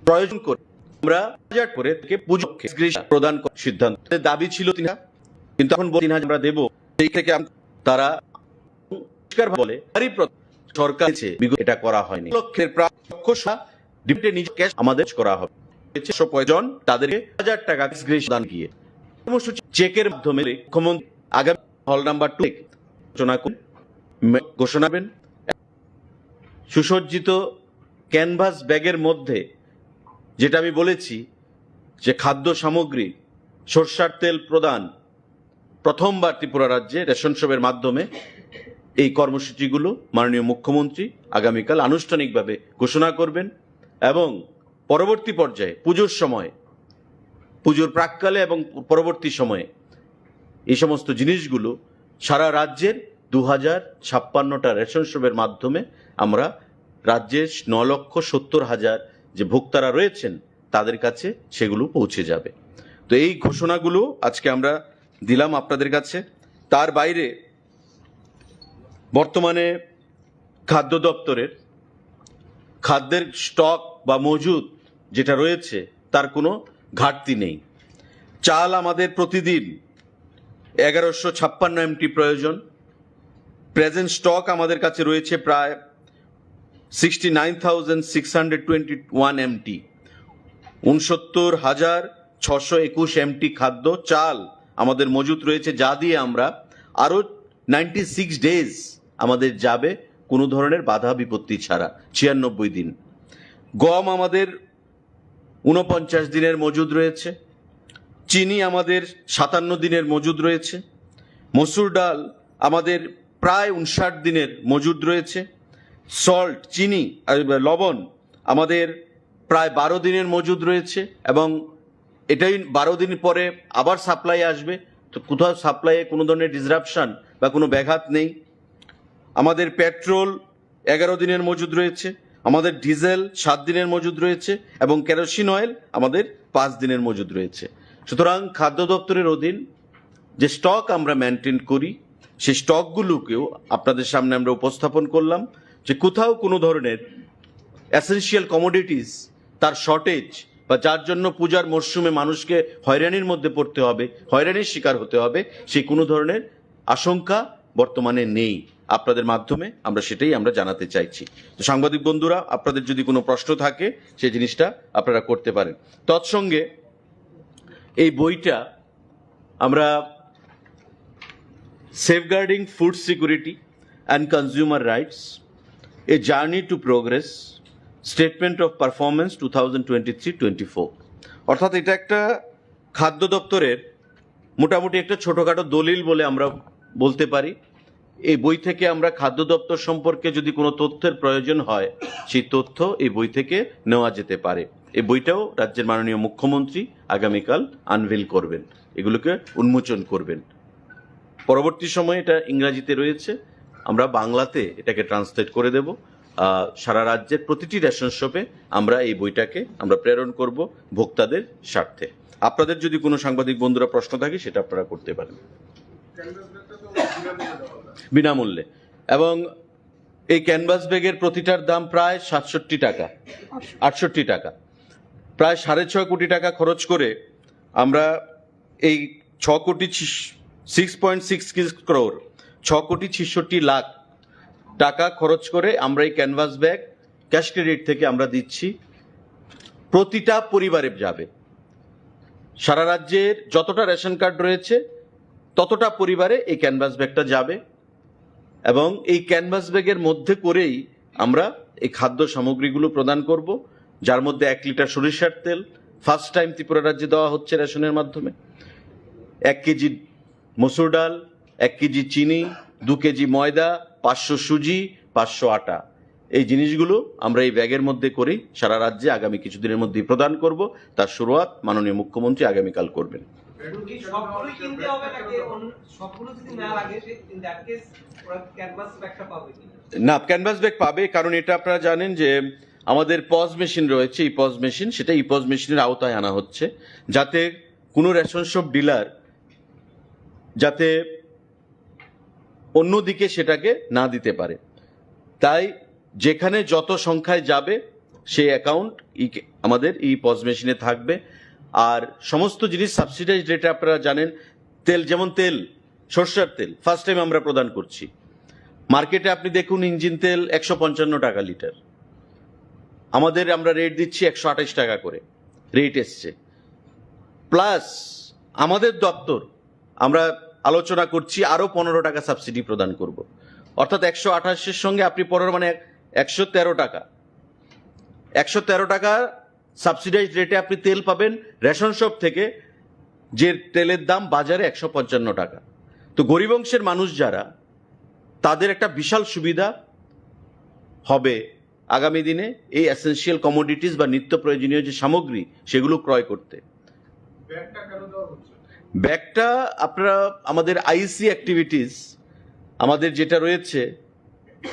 প্রয়োজন করে আমরা করে থেকে পুজো প্রদান করার সিদ্ধান্ত। দাবি ছিল 3,000, কিন্তু এখন 3,000 আমরা দেবো। সেই থেকে তারা বলে সরকার এটা করা হয়নি। লক্ষের প্রায় আমাদের করা হবে প্রয়োজন তাদেরকে 1,000 টাকা দান গিয়ে কর্মসূচি চেকের মাধ্যমে মুখ্যমন্ত্রী আগামী হল নাম্বার 2 ঘোষণা করবেন। সুসজ্জিত ক্যানভাস ব্যাগের মধ্যে যেটা আমি বলেছি যে খাদ্য সামগ্রী, সরষার তেল প্রদান প্রথমবার ত্রিপুরা রাজ্যে রেশন শপের মাধ্যমে এই কর্মসূচিগুলো মাননীয় মুখ্যমন্ত্রী আগামীকাল আনুষ্ঠানিকভাবে ঘোষণা করবেন এবং পরবর্তী পর্যায়ে পুজোর সময়, পুজোর প্রাককালে এবং পরবর্তী সময়ে এই সমস্ত জিনিসগুলো সারা রাজ্যের 2,056টা রেশন শপের মাধ্যমে আমরা রাজ্যের 9,70,000 যে ভোক্তারা রয়েছেন তাদের কাছে সেগুলো পৌঁছে যাবে। তো এই ঘোষণাগুলো আজকে আমরা দিলাম আপনাদের কাছে। তার বাইরে বর্তমানে খাদ্য দপ্তরের খাদ্যের স্টক বা মজুদ যেটা রয়েছে তার কোনো ঘাটতি নেই। চাল আমাদের প্রতিদিন 1,156 MT প্রয়োজন। প্রেজেন্ট স্টক আমাদের কাছে রয়েছে প্রায় 69,621 MT। 69,621 MT খাদ্য চাল আমাদের মজুদ রয়েছে, যা দিয়ে আমরা আরও 96 ডেজ আমাদের যাবে কোনো ধরনের বাধা বিপত্তি ছাড়া, 96 দিন। গম আমাদের 49 দিনের মজুদ রয়েছে। চিনি আমাদের 57 দিনের মজুদ রয়েছে। মসুর ডাল আমাদের প্রায় 59 দিনের মজুদ রয়েছে। সল্ট, চিনি, লবণ আমাদের প্রায় 12 দিনের মজুদ রয়েছে এবং এটাই 12 দিন পরে আবার সাপ্লাই আসবে। তো কোথাও সাপ্লাইয়ে কোনো ধরনের ডিসরাপশন বা কোনো ব্যাঘাত নেই। আমাদের পেট্রোল 11 দিনের মজুদ রয়েছে। আমাদের ডিজেল 7 দিনের মজুদ রয়েছে এবং কেরোসিন অয়েল আমাদের 5 দিনের মজুদ রয়েছে। সুতরাং খাদ্য দপ্তরের অধীন যে স্টক আমরা মেনটেন করি সেই স্টকগুলোকেও আপনাদের সামনে আমরা উপস্থাপন করলাম যে কোথাও কোনো ধরনের এসেনশিয়াল কমোডিটিস তার শর্টেজ বা যার জন্য পূজার মরশুমে মানুষকে হয়রানির মধ্যে পড়তে হবে, হয়রানির শিকার হতে হবে, সেই কোনো ধরনের আশঙ্কা বর্তমানে নেই। আপনাদের মাধ্যমে আমরা সেটাই আমরা জানাতে চাইছি। তো সাংবাদিক বন্ধুরা, আপনাদের যদি কোনো প্রশ্ন থাকে সেই জিনিসটা আপনারা করতে পারেন। তৎসঙ্গে এই বইটা আমরা safeguarding food security and consumer rights, a journey to progress, statement of performance 2023-24, অর্থাৎ এটা একটা খাদ্য দপ্তরের মোটামুটি একটা ছোটোখাটো দলিল বলে আমরা বলতে পারি। এই বই থেকে আমরা খাদ্য দপ্তর সম্পর্কে যদি কোনো তথ্যের প্রয়োজন হয় সেই তথ্য এই বই থেকে নেওয়া যেতে পারে। এই বইটাও রাজ্যের মাননীয় মুখ্যমন্ত্রী আগামীকাল আনভেল করবেন, এগুলোকে উন্মোচন করবেন। পরবর্তী সময়ে এটা ইংরাজিতে রয়েছে, আমরা বাংলাতে এটাকে ট্রান্সলেট করে দেব। সারা রাজ্যের প্রতিটি রেশন শপে আমরা এই বইটাকে আমরা প্রেরণ করব ভোক্তাদের স্বার্থে। আপনাদের যদি কোনো সাংবাদিক বন্ধুরা প্রশ্ন থাকে সেটা আপনারা করতে পারেন বিনামূল্যে। এবং এই ক্যানভাস ব্যাগের প্রতিটার দাম প্রায় 67 টাকা, 68 টাকা, প্রায় 6.5 কোটি টাকা খরচ করে আমরা এই 6.66 crore 6,66 লাখ টাকা খরচ করে আমরা এই ক্যানভাস ব্যাগ ক্যাশ ক্রেডিট থেকে আমরা দিচ্ছি। প্রতিটা পরিবারে যাবে, সারা রাজ্যের যতটা রেশন কার্ড রয়েছে ততটা পরিবারে এই ক্যানভাস ব্যাগটা যাবে। এবং এই ক্যানভাস ব্যাগের মধ্যে করেই আমরা এই খাদ্য সামগ্রীগুলো প্রদান করব, যার মধ্যে 1 লিটার সরিষার তেল ফার্স্ট টাইম ত্রিপুরা রাজ্যে দেওয়া হচ্ছে রেশনের মাধ্যমে, 1 কেজি মসুর ডাল, 1 কেজি চিনি, 2 কেজি ময়দা, 500 সুজি, 500 আটা। এই জিনিসগুলো আমরা এই ব্যাগের মধ্যে করেই সারা রাজ্যে আগামী কিছুদিনের মধ্যেই প্রদান করব। তার শুরুয়াত মাননীয় মুখ্যমন্ত্রী আগামীকাল করবেন। না, ক্যানভাস ব্যাগ পাবে, কারণ এটা আপনারা জানেন যে আমাদের পজ মেশিন রয়েছে, এই পজ মেশিন, সেটা এই পজ মেশিনের আওতায় আনা হচ্ছে, যাতে কোনো রেশন শপ ডিলার যাতে অন্যদিকে সেটাকে না দিতে পারে। তাই যেখানে যত সংখ্যায় যাবে সেই অ্যাকাউন্ট আমাদের এই পজ মেশিনে থাকবে। আর সমস্ত জিনিস সাবসিডাইজ রেটে আপনারা জানেন, তেল যেমন তেল, সরষের তেল ফার্স্ট টাইম আমরা প্রদান করছি। মার্কেটে আপনি দেখুন ইঞ্জিন তেল 155 টাকা লিটার, আমাদের আমরা রেট দিচ্ছি 128 টাকা করে রেট এসছে। প্লাস আমাদের দপ্তর আমরা আলোচনা করছি আরো 15 টাকা সাবসিডি প্রদান করব, অর্থাৎ 128-এর সঙ্গে আপনি 15 মানে 113 টাকা, 113 টাকা সাবসিডাইজ রেটে আপনি তেল পাবেন রেশন শপ থেকে, যে তেলের দাম বাজারে 155 টাকা। তো গরিব অংশের মানুষ যারা, তাদের একটা বিশাল সুবিধা হবে আগামী দিনে এই এসেনশিয়াল কমোডিটিস বা নিত্য প্রয়োজনীয় যে সামগ্রী সেগুলো ক্রয় করতে। ব্যাগটা আপনারা আমাদের আইসি অ্যাক্টিভিটিস আমাদের যেটা রয়েছে,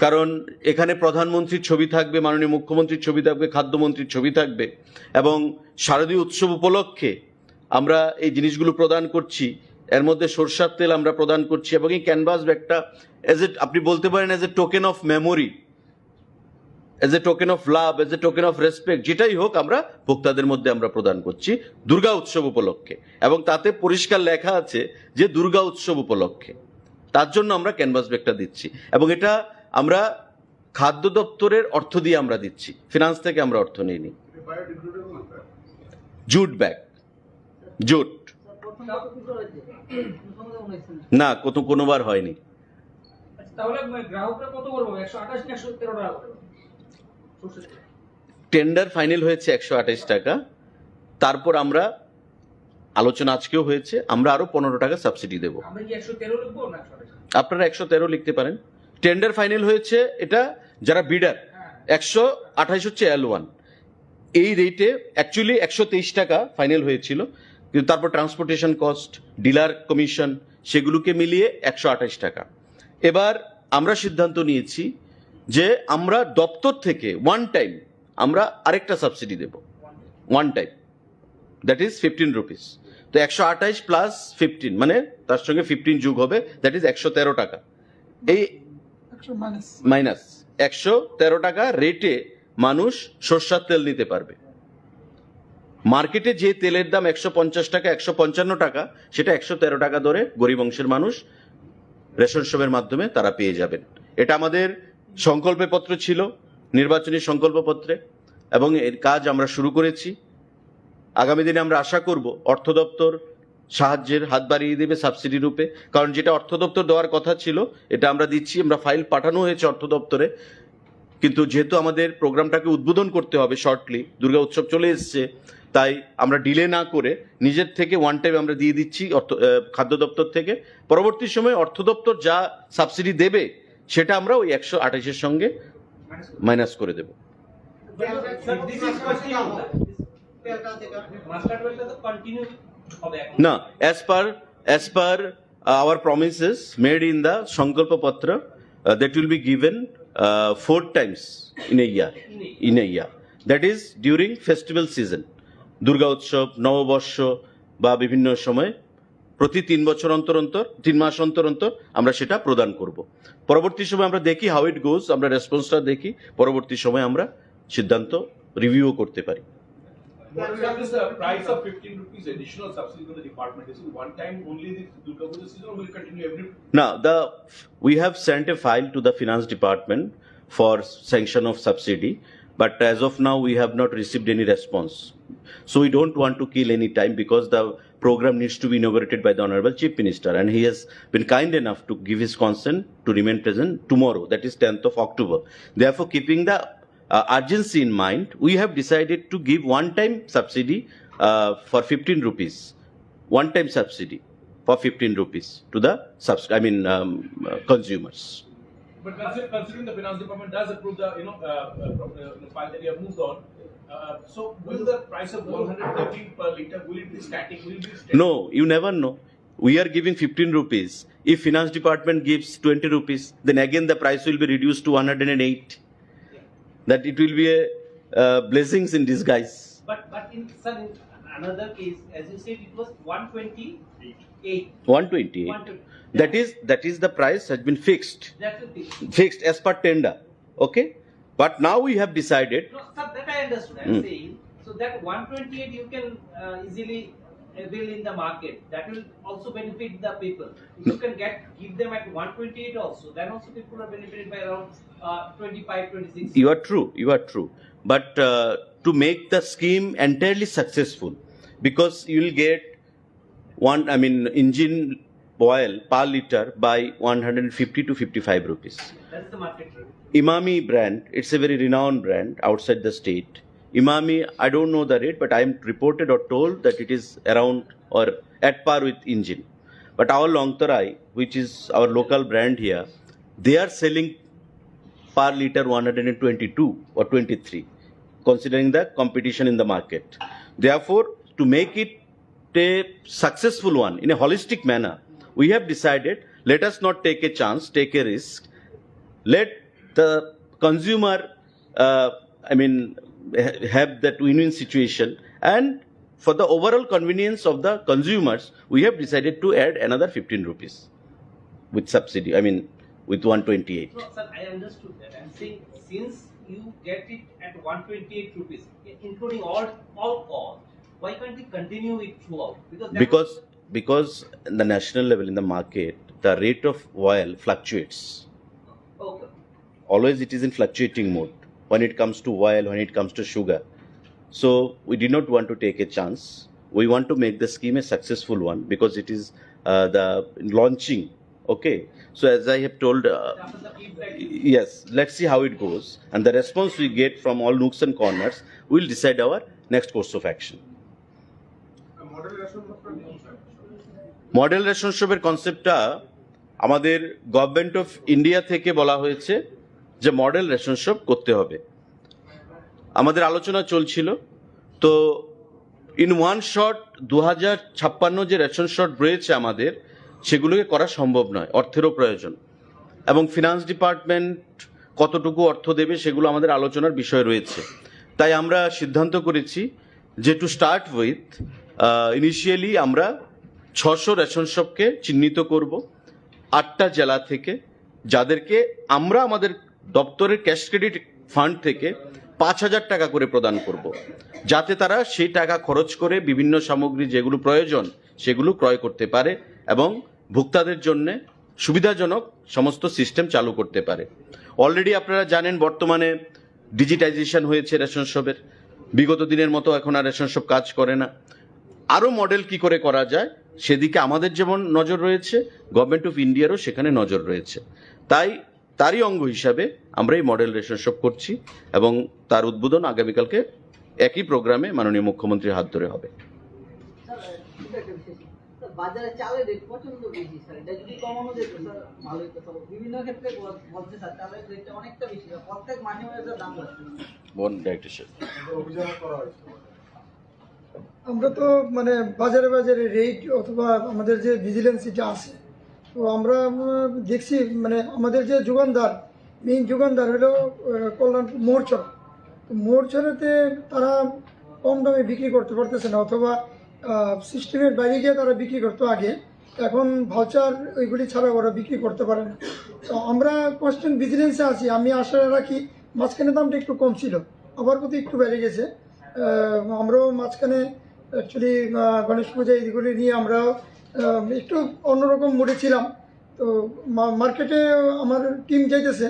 কারণ এখানে প্রধানমন্ত্রীর ছবি থাকবে, মাননীয় মুখ্যমন্ত্রীর ছবি থাকবে, খাদ্যমন্ত্রীর ছবি থাকবে, এবং শারদীয় উৎসব উপলক্ষে আমরা এই জিনিসগুলো প্রদান করছি। এর মধ্যে সরষার তেল আমরা প্রদান করছি, এবং এই ক্যানভাস ব্যাগটা আপনি বলতে পারেন as a token of memory, as a token of love, as a token of respect, যেটাই হোক আমরা ভোক্তাদের মধ্যে আমরা প্রদান করছি দুর্গা উৎসব উপলক্ষে। এবং তাতে পরিষ্কার লেখা আছে যে দুর্গা উৎসব উপলক্ষে, তার জন্য আমরা ক্যানভাস ব্যাগটা দিচ্ছি। এবং এটা আমরা খাদ্য দপ্তরের অর্থ দিয়ে আমরা দিচ্ছি, ফিনান্স থেকে আমরা অর্থ নিইনি। জুট ব্যাগ, জুট না, কোনোবার হয়নি। টেন্ডার ফাইনাল হয়েছে 128 টাকা, তারপর আমরা আলোচনা আজকেও হয়েছে, আমরা আরো 15 টাকা সাবসিডি দেব। আপনারা 113 লিখতে পারেন। টেন্ডার ফাইনাল হয়েছে, এটা যারা বিডার 128 হচ্ছে L1, এই রেটে অ্যাকচুয়ালি 123 টাকা ফাইনাল হয়েছিল, কিন্তু তারপর ট্রান্সপোর্টেশন কস্ট, ডিলার কমিশন, সেগুলোকে মিলিয়ে 128 টাকা। এবার আমরা সিদ্ধান্ত নিয়েছি যে আমরা দপ্তর থেকে ওয়ান টাইম আমরা আরেকটা সাবসিডি দেব, one time, that is 15 rupees. তো 128 প্লাস 15 মানে তার সঙ্গে 15 যোগ হবে, দ্যাট ইজ 113 টাকা। এই মাইনাস 113 টাকা রেটে মানুষ সরষার তেল নিতে পারবে। মার্কেটে যে তেলের দাম 150 টাকা, 155 টাকা, সেটা 113 টাকা ধরে গরিব অংশের মানুষ রেশন শপের মাধ্যমে তারা পেয়ে যাবেন। এটা আমাদের সংকল্প পত্র ছিল, নির্বাচনী সংকল্পপত্রে, এবং এর কাজ আমরা শুরু করেছি। আগামী দিনে আমরা আশা করব অর্থ দপ্তর সাহায্যের হাত বাড়িয়ে দেবে সাবসিডি রূপে, কারণ যেটা অর্থ দপ্তর দেওয়ার কথা ছিল এটা আমরা দিচ্ছি। আমরা ফাইল পাঠানো হয়েছে অর্থ দপ্তরে, কিন্তু যেহেতু আমাদের প্রোগ্রামটাকে উদ্বোধন করতে হবে শর্টলি, দুর্গা উৎসব চলে এসছে, তাই আমরা ডিলে না করে নিজের থেকে ওয়ান টাইম আমরা দিয়ে দিচ্ছি খাদ্য দপ্তর থেকে। পরবর্তী সময়ে অর্থ দপ্তর যা সাবসিডি দেবে সেটা আমরা ওই 128-এর সঙ্গে মাইনাস করে দেব। না, as per our promises made in the Sankalpa Patra, that will be given 4 times in a year. That is during festival season, Durga উৎসব, নববর্ষ বা বিভিন্ন সময় প্রতি 3 বছর অন্তর 3 মাস অন্তর আমরা সেটা প্রদান করব। পরবর্তী সময় আমরা দেখি হাউ ইট গোজ, আমরা রেসপন্সটা দেখি, পরবর্তী সময় আমরা সিদ্ধান্ত রিভিউ করতে পারি। What is the price of 15 rupees additional subsidy to the department? Is it one time only this Durga Puja season, or will it continue every? Now, we have sent a file to the finance department for sanction of subsidy, but as of now we have not received any response. So we don't want to kill any time, because the program needs to be inaugurated by the Honorable Chief Minister, and he has been kind enough to give his consent to remain present tomorrow, that is 10th of October. Therefore, keeping the urgency in mind, we have decided to give one-time subsidy for 15 rupees, one-time subsidy for 15 rupees to the consumers. But considering the finance department does approve the file that you have moved on, so will the price of 113 per liter, will it be static? Will it be static? No, you never know. We are giving 15 rupees. If finance department gives 20 rupees, then again the price will be reduced to 108. That it will be a blessings in disguise. But in another case, as you said, it was 128. 128. That is the price has been fixed. That's the thing. Fixed as per tender. Okay? But now we have decided. No, sir, that I understood. I'm saying, so that 128 you can easily avail in the market. That will also benefit the people. If you can give them at 128 also, then also people are benefited by around 25, 26. You are true. But to make the scheme entirely successful, because you will get engine oil per liter by 150 to 55 rupees. That's the market rate. Imami brand, it's a very renowned brand outside the state. Imami, I don't know the rate, but I am reported or told that it is around or at par with engine. But our Longtarai, which is our local brand here, they are selling per liter 122 or 23, considering the competition in the market. Therefore, to make it a successful one in a holistic manner, we have decided, let us not take a chance, take a risk. Let the consumer, have that win-win situation, and for the overall convenience of the consumers, we have decided to add another 15 rupees with subsidy, with 128. No, sir, I understood that. I'm saying, since you get it at 128 rupees, including all costs, why can't we continue it throughout? Because in the national level in the market, the rate of oil fluctuates. Okay. Always it is in fluctuating mode when it comes to oil, when it comes to sugar. So we did not want to take a chance. We want to make the scheme a successful one because it is the launching. Okay. So as I have told, yes, let's see how it goes. And the response we get from all nooks and corners will decide our next course of action. Model ration শপের কনসেপ্টটা আমাদের government of India থেকে বলা হয়েছে যে model ration shop করতে হবে। আমাদের আলোচনা চলছিল, তো ইন ওয়ান শট 2056 যে রেশন শট রয়েছে আমাদের, সেগুলোকে করা সম্ভব নয়, অর্থেরও প্রয়োজন, এবং ফিনান্স ডিপার্টমেন্ট কতটুকু অর্থ দেবে সেগুলো আমাদের আলোচনার বিষয় রয়েছে। তাই আমরা সিদ্ধান্ত করেছি যে টু স্টার্ট উইথ ইনিশিয়ালি আমরা 600 রেশন শপকে চিহ্নিত করব 8টা জেলা থেকে, যাদেরকে আমরা আমাদের দপ্তরের ক্যাশ ক্রেডিট ফান্ড থেকে 5,000 টাকা করে প্রদান করব, যাতে তারা সেই টাকা খরচ করে বিভিন্ন সামগ্রী যেগুলো প্রয়োজন সেগুলো ক্রয় করতে পারে এবং ভোক্তাদের জন্য সুবিধাজনক সমস্ত সিস্টেম চালু করতে পারে। অলরেডি আপনারা জানেন বর্তমানে ডিজিটাইজেশন হয়েছে রেশন শপের, বিগত দিনের মতো এখন আর রেশন শপ কাজ করে না। আরও মডেল কি করে করা যায় সেদিকে আমাদের যেমন নজর রয়েছে, গভর্নমেন্ট অফ ইন্ডিয়ারও সেখানে নজর রয়েছে। তাই তারই অঙ্গ হিসাবে আমরা এই মডেল রেশন শপ করছি এবং তার উদ্বোধন আগামীকালকে একই প্রোগ্রামে মাননীয় মুখ্যমন্ত্রীর হাত ধরে হবে। বাজারে চালের রেট প্রচন্ড বেশি স্যার, এটা যদি কমানো যেত স্যার ভালো হতো। তো বিভিন্ন ক্ষেত্রে বলছে স্যার চালের রেটটা অনেকটা বেশি, প্রত্যেক মাসে মাসে দাম বাড়ছে। আমরা তো বাজারে বাজারে রেট অথবা আমাদের যে ভিজিলেন্স এটা আছে, তো আমরা দেখছি আমাদের যে যোগানদার, মেইন যোগানদার হলো কল্যাণপুর মোড়চর। তো মোড়চরেতে তারা কম দামে বিক্রি করতে পারতেছে না, অথবা সিস্টেমের বাইরে গিয়ে তারা বিক্রি করতো আগে, এখন ভাউচার ওইগুলি ছাড়া ওরা বিক্রি করতে পারে না। তো আমরা কনস্ট্যান্ট ভিজিলেন্সে আছি। আমি আশা রাখি, মাঝখানে দামটা একটু কম ছিল, আবার কত একটু বেড়ে গেছে। আমরাও মাঝখানে অ্যাকচুয়ালি গণেশ পূজা এইগুলি নিয়ে আমরা একটু অন্যরকম মোডে ছিলাম। তো মার্কেটে আমার টিম যাইতেছে,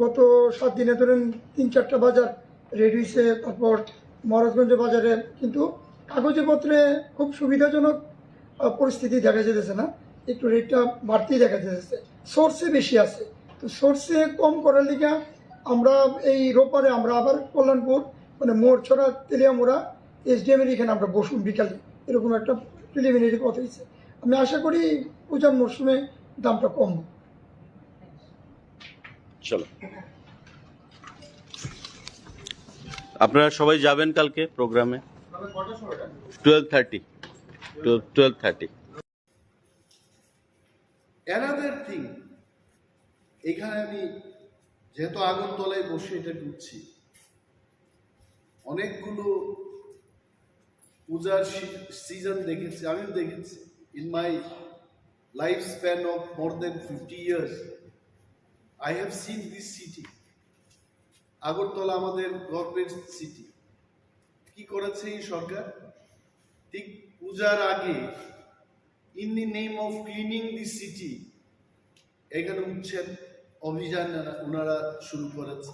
গত 7 দিনে ধরেন 3-4টা বাজার রেডি হয়েছে, তারপর মহারাজগঞ্জ বাজারে, কিন্তু কাগজে পত্রে খুব সুবিধাজনক পরিস্থিতি দেখা যেতেছে না, একটু রেটটা বাড়তেই দেখা যেতেছে। সোর্সে বেশি আছে, তো সোর্সে কম করার লিগে আমরা এই রোববারে আমরা আবার কল্যাণপুর মানে মোড়ছড়া তেলিয়ামোড়া SDM এর এখানে আমরা বসুন বিকালে, এরকম একটা প্রিলিমিনারি কথা হয়েছে। আমি আশা করি পূজার মরশুমে দামটা কম। চলো, আপনারা সবাই যাবেন কালকে প্রোগ্রামে 12:30। অ্যানাদার থিং, এখানে আমি যেহেতু আগরতলায় বসে এটা ঢুকছি, অনেকগুলো পূজার সিজন দেখেছি, আমিও দেখেছি। In my life span of more than 50 years I have seen this city. Agartala আমাদের গর্বের সিটি। কি করেছে এই সরকার? ঠিক পূজার আগে in the name of cleaning the city এখানে উচ্ছেদ অভিযান ওনারা শুরু করেছে।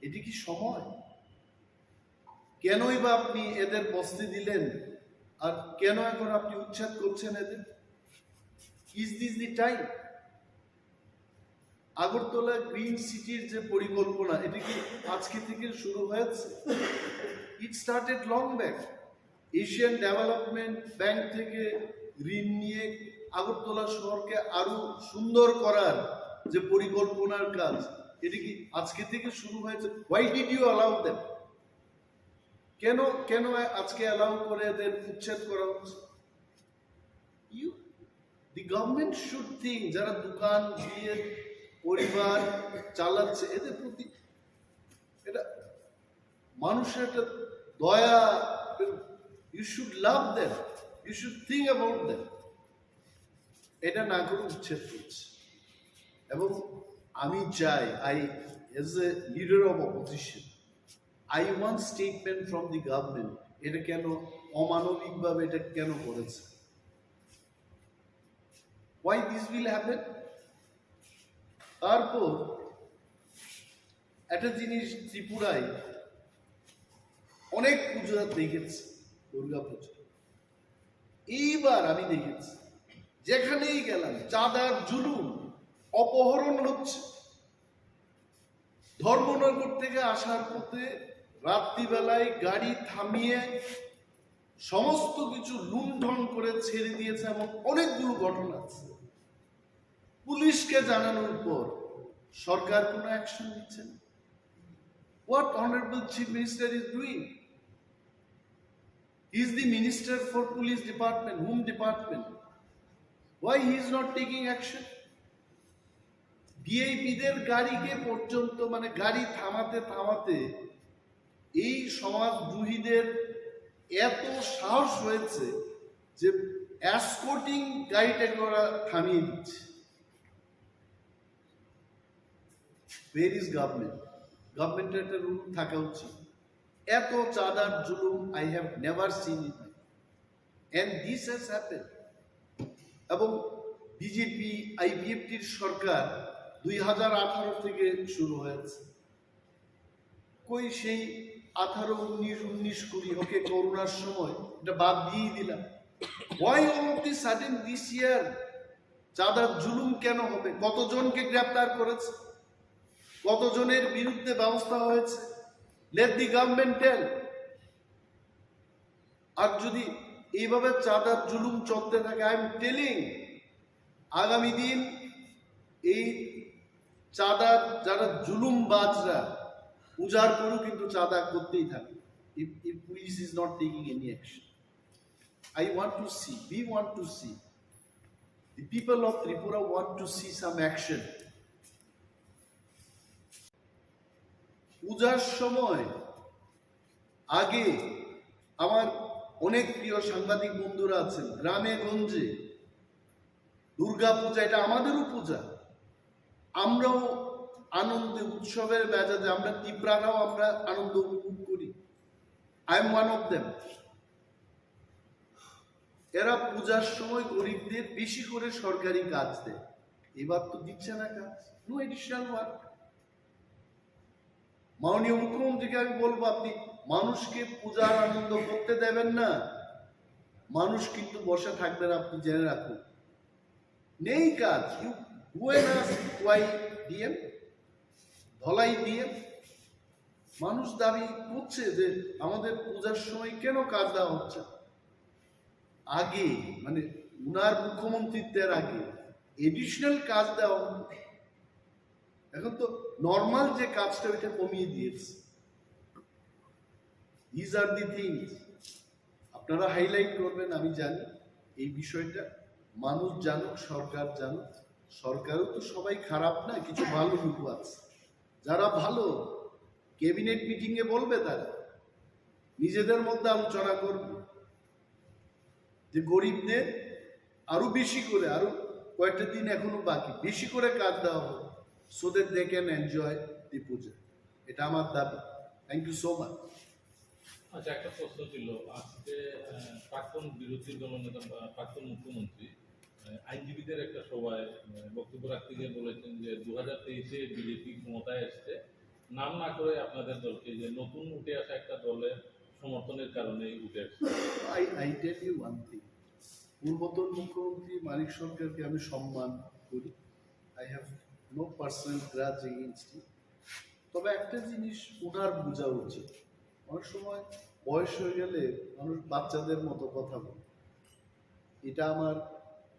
এটি কি সময়? কেনই বা আপনি এদের বসতে দিলেন, আর কেন এখন আপনি উচ্ছেদ করছেন এদের? Is this the time? Agartala green সিটির যে পরিকল্পনা, এটা কি আজকে থেকে শুরু হয়েছে? It started long back. Asian development bank থেকে ঋণ নিয়ে আগরতলা শহরকে আরো সুন্দর করার যে পরিকল্পনার কাজ, এটা কি আজকে থেকে শুরু হয়েছে? Why did you allow them? কেন কেন আজকে অ্যালাউ করে এদের উচ্ছেদ করা হচ্ছে? দি গভর্নমেন্ট শুড থিঙ্ক, যারা দোকান দিয়ে পরিবার চালাচ্ছে, এদের প্রতি এটা মানুষের একটা দয়া, you should love them, you should think about them. এটা না করে উচ্ছেদ করছে। এবং আমি চাই, as a leader of opposition, I want statement from the government. এটা কেন অমানবিকভাবে এটা কেন করেছে? Why this will happen? তারপর একটা জিনিস, ত্রিপুরায় অনেক পূজা দেখেছি, দুর্গা পূজা। এইবার আমি দেখেছি যেখানেই গেলাম চাঁদার জুলুম, অপহরণ হচ্ছে। ধর্মনগর থেকে আসার পথে রাত্রিবেলায় গাড়ি থামিয়ে সমস্ত কিছু লুণ্ঠন করে ছেড়ে দিয়েছে, এমন অনেকগুলো ঘটনা আছে। পুলিশকে জানানোর পর সরকার কোনো অ্যাকশন নিচ্ছে না। What Honorable Chief Minister is doing? He is the Minister for Police Department. Whom department? Why he is not taking action? ভিআইপিদের গাড়িকে পর্যন্ত মানে গাড়ি থামাতে থামাতে এই সমাজদ্রোহীদের এত সাহস হয়েছে যে এসকর্টিং গাড়িটাকে ওরা থামিয়ে দিচ্ছে। Where is government? গভর্নমেন্টের একটা রুল থাকা উচিত। এত চাঁদার জুলুম I have never seen it, and this has happened. এবং বিজেপি IPFটির সরকার 2018 থেকে শুরু হয়েছে। কই সেই 18, 19, 20 ওকে করোনার সময় এটা বাদ দিয়েই দিলাম। Why all of this sudden this year? চাঁদার জুলুম কেন হবে? কতজনকে গ্রেপ্তার করেছে? কতজনের বিরুদ্ধে ব্যবস্থা হয়েছে? Let the government tell. আর যদি এইভাবে চাঁদার জুলুম চলতে থাকে, I am telling, আগামী দিন এই চাঁদার যারা জুলুমবাজরা উজাড় করুক, কিন্তু চাঁদা করতেই থাকে। If police is not taking any action, I want to see, we want to see, the people of Tripura want to see some action. পূজার সময় আগে আমার অনেক প্রিয় সাংবাদিক বন্ধুরা আছেন, গ্রামে গঞ্জে দুর্গা পূজা এটা আমাদেরও পূজা, আমরাও আনন্দে উৎসবের মেজাজে আমরা ত্রিপুরারাও আমরা আনন্দ উপভোগ করি। I am one of them. এরা পূজার সময় গরিবদের বেশি করে সরকারি কাজ দেয়, এবার তো দিচ্ছে না কাজ, নো এডিশনাল ওয়ার্ক। মাননীয় মুখ্যমন্ত্রীকে আমি বলবো, আপনি মানুষকে পূজার আনন্দ করতে দেবেন না, মানুষ কিন্তু বসে থাকবে না, আপনি জেনে রাখুন। নেই কাজ। ইউ বুয়েনাস ওয়াই ডিএম, ধলাই ডিএম। মানুষ দাবি করছে যে আমাদের পূজার সময় কেন কাজ দেওয়া হচ্ছে। আগে মানে উনার মুখ্যমন্ত্রীত্বের আগে এডিশনাল কাজ দেওয়া হতো। এখন তো নর্মাল যে কাজটা ওইটা কমিয়ে দিয়েছে। দিজ আর দি থিংস আপনারা হাইলাইট করবেন, আমি জানি এই বিষয়টা মানুষ জানুক, সরকার জানুক। সরকারও তো সবাই খারাপ না, কিছু ভালো লোক আছে যারা ভালো। ক্যাবিনেট মিটিং এ বলবে, তারা নিজেদের মধ্যে আলোচনা করবে যে গরিবদের আরো বেশি করে, আরো কয়েকটা দিন এখনো বাকি, বেশি করে কাজ দেওয়া হবে, so that they can enjoy the puja. এটা আমার দাবি। Thank you so much. আচ্ছা, একটা প্রশ্ন ছিল। আজকে প্রাক্তন বিরোধী দলনেতা প্রাক্তন মুখ্যমন্ত্রী আইনজীবীদের একটা সভায় বক্তব্য রাখতে গিয়ে বলেছেন যে 2023-এ বিজেপি ক্ষমতায় এসছে, নাম না করে আপনাদের দলকে, যে নতুন উঠে আসা একটা দলের সমর্থনের কারণে উঠে আসছে। I tell you one thing, পূর্বতন মুখ্যমন্ত্রী মানিক সরকারকে আমি সম্মান করি। I have no personal grudge against him. তবে একটা জিনিস ওনার বোঝা উচিত, অনেক সময় বয়স হয়ে গেলে মানুষ বাচ্চাদের মতো কথা বলে। এটা আমার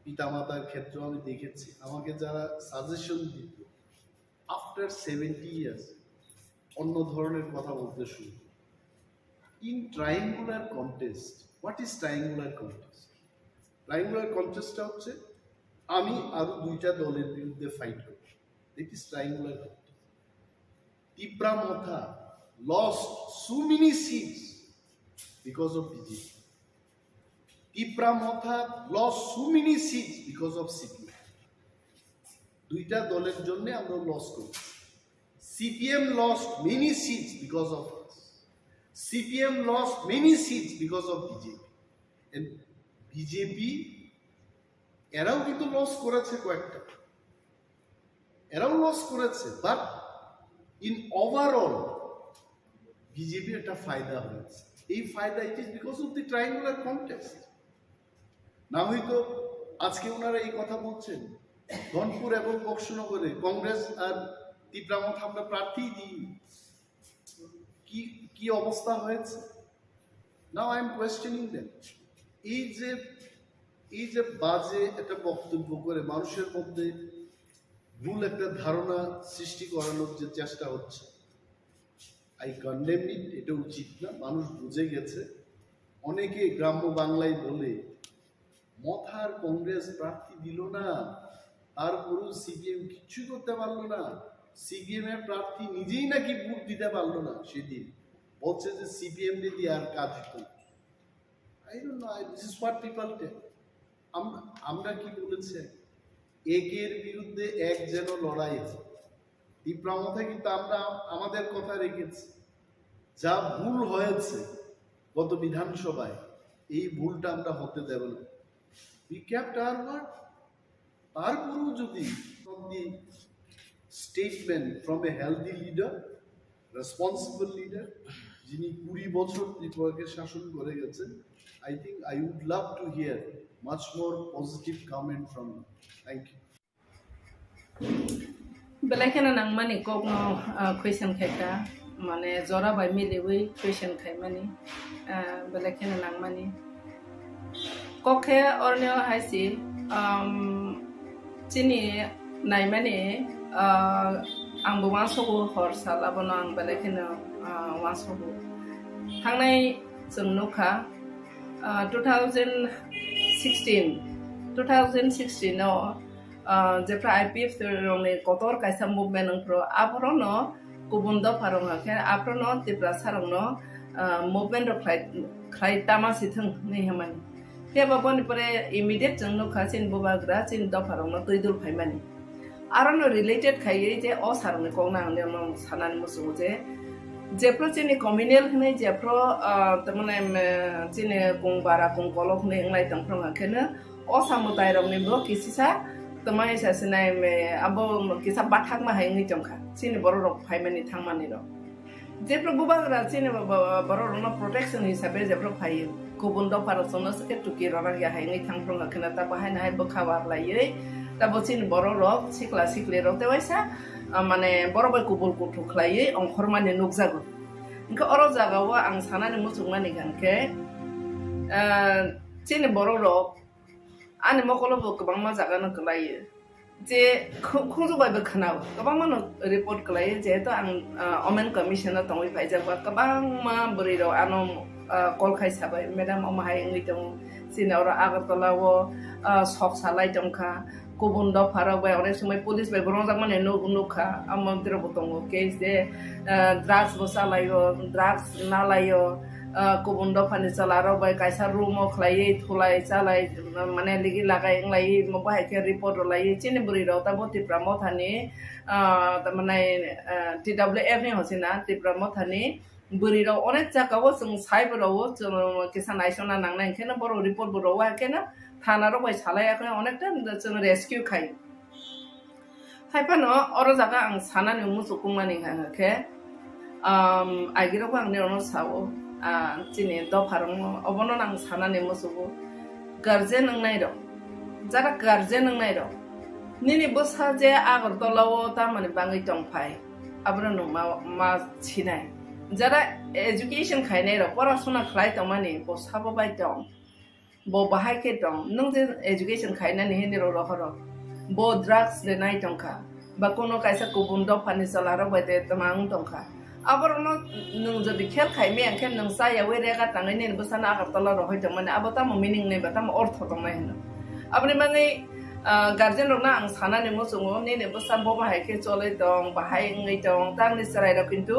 পিতামাতার ক্ষেত্রেও আমি দেখেছি। আমাকে যারা সাজেশন দিত আফটার 70 ইয়ার্স অন্য ধরনের কথা বলতে শুরু। In triangular contest, what is triangular contest? Triangular কন্টেস্টটা হচ্ছে আমি আরো দুইটা দলের বিরুদ্ধে ফাইট করি। It is triangular contest. Tripura Motha lost so many seats because of BJP. Tipra Motha lost so many seats because of CPM. দুইটা দলের জন্য আমরা লস করি। CPM lost many seats because of us. CPM lost many seats because of BJP. And BJP এরাও কিন্তু loss করেছে কয়েকটা, এরাও লস করেছে, বাট ইন ওভারঅল বিজেপি একটা ফায়দা হয়েছে। এই ফায়দা it is because of the triangular contest. না হয়তো আজকে ওনারা এই কথা বলছেন ধনপুর এবং বক্সনগরে কংগ্রেস আর ত্রিপুরামথ আমরা প্রার্থী দিই, কি অবস্থা হয়েছে। Now I am questioning them. এই যে বাজে একটা বক্তব্য করে মানুষের মধ্যে ভুল একটা ধারণা সৃষ্টি করানোর যে চেষ্টা হচ্ছে, আই কন্ডেম ইট। এটা উচিত না। মানুষ বুঝে গেছে। অনেকে গ্রাম্য বাংলায় বলে মথার কংগ্রেস প্রার্থী দিল না, তারপরেও সিপিএম কিচ্ছু করতে পারলো না। সিপিএম এর প্রার্থী নিজেই নাকি ভোট দিতে পারলো না। সেদিন বলছে যে সিপিএম দিয়ে আর কাজ হতো। I don't know, this is what people tell. আমরা কি বলেছি, একের বিরুদ্ধে এক যেন লড়াই হয়। ত্রিপুরামথা কিন্তু আমরা আমাদের কথা রেখেছি। যা ভুল হয়েছে গত বিধানসভায়, এই ভুলটা আমরা হতে দেব না। We kept our word. তারপরেও যদি statement from a healthy leader, responsible leader, যিনি 20 বছর ত্রিপুরাকে শাসন করে গেছেন, I think I would love to hear much more positive comment from you. Thank you. Belakena nang mani kok no question khaika mane jora bai milewi question khai mani belakena nang mani kokhe orneo haisi chini nai mani ang bo wansogo hor sala bono ang belakena wansogo hangnai jeng nokha 2016 no Jofra IPF रंगनि Qatar कायसा movement नंफ्रो आफरोनो गुबुन दफारं हाखे आफरोनो तिब्रा सारंनो movement खाय तामासि थों नै हमानि तेबा बनि परे immediate जों नखा चिन बबाग्रा चिन दफारंनो तैदुल फायमानि आरोनो related खायै जे अ सारंनि कोंना हने सानानि मुसु जे जेफ्रो चिनि कम्युनियल हनै जेफ्रो तमने चिनि कुंबारा कुंकलक नै इंलाय तंफ्रं हाखेनो अ समुदाय रंनि बो किसिसा तमाय सासनाय मे आबो किसा बाथाक मा हायनि जमखा सिनि बररक फायमानि थांमानि र जेफ्रो बुबाग्रा सिनि बररनो प्रोटेक्शन हिसाबै जेफ्रो फायो गुबुन दावफोरावसोनो सके टुकि रना याहाय थांफ्रंगा खोना ता बाहायनाय बखावार लायै ता बसिन बर' रक सिख्ला सिख्लि रक तेवाइसा माने बर' बाय गुबुल गुथु खलायै अंखर माने नुकजागो इनखो अर जागाव आं सानानै मुसुक माने गानखे चिनि बर' रक आनि मखलबो गोबां मा जागानो खलायो जे खुंजुबायबो खोनाबो गोबां मानो रिपर्ट खलायो जेहेतु आं अमेन कमिशनार दंयै फायजाबा गोबां मा बोरै र आनो कल खायसाबाय मेडाम अमाहाय ओंगै दं सिनावरा आगरतलावो सक सालाय दंखा गुबुन दावफाराव बाय अनेक समय पुलिस बाय बरंजाक माने नुखा आमन्त्रिबो दङ केस दे ड्राग्स बो सालायो ड्राग्स नालायो गुबुन दावफानि चलाराव बाय कायसा रुमो खलायै थुलाय चालाय माने लिगि लागाय लाय बाहायके रिपर्ट लायो चिनि बुरि रावता बतिप्रा मथानि माने TWF नि हसिना तिप्रा मथानि बुरि राव अनेक जागावो जों साइबरावो जों किसान नायसना नांनाय ओंखायनो बर' रिपर्ट बराव आकेना थानाराव बाय सालायाखै अनेकटा जों रेस्किउ खाय खायफानो अर जागा आं सानानै मुसुकुमानि हांखे आइगिरावबो आंनि अनो सावो चिनि दावफारं अबनो आं सानानै मुसुकु गार्जेन नंनाय र जारा गार्जेन नंनाय र निनि बोसा जे आगरतलाव ता माने बाङै दंफाय आब्रा नो मा छिनाय जारा एजुकेशन खायनाय र परासुना खलाय तमानि बसाबो बाय दं bo bahai ke dong nung je education khaina ni ni ro horo bo drugs le nai tongkha ba kono kaisa kubun do phani salara ba de tamang tongkha abar no nung jodi khel khai me angkhen nung sa ya we re ga tangai ne busana agar tala ro hoi tamane abata mo meaning ne ba tam ortho tong nai hno abni mangai guardian ro na ang sana ni mo sungo ne ne busam bo bahai ke chole dong bahai ngai dong tang ni sarai ro kintu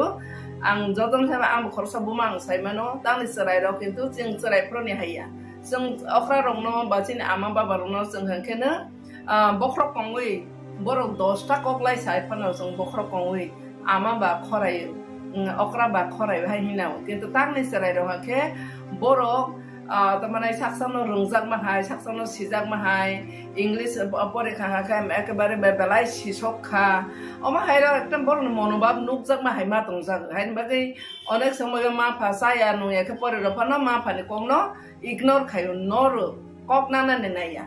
ang jodon sama ang khorsa buma ang sai mano tang ni sarai ro kintu jing sarai pro ni haya जों अख्रा रंनो बाचिन आमा बाबा रंनो जों हंखेनो बख्र कंगै बर 10टा ककलाय साइफानो जों बख्र कंगै आमा बा खरायो अख्रा बा खराय हाय हिनाव किन्तु तांनि सराय रंखे बर तमाने साखसानो रंजाक माहाय साखसानो सिजाक माहाय इंग्लिश परीक्षा हाखाय एकेबारे बेलाय सिसखा अमा हायरा एकदम बर मनोभाब नुकजाक माहाय मा दंजाक हायन बागै अनेक समय मा फासाया नु एके परिरफानो मा फानि कंनो इग्नोर खायो नोर ककनाना ने नाया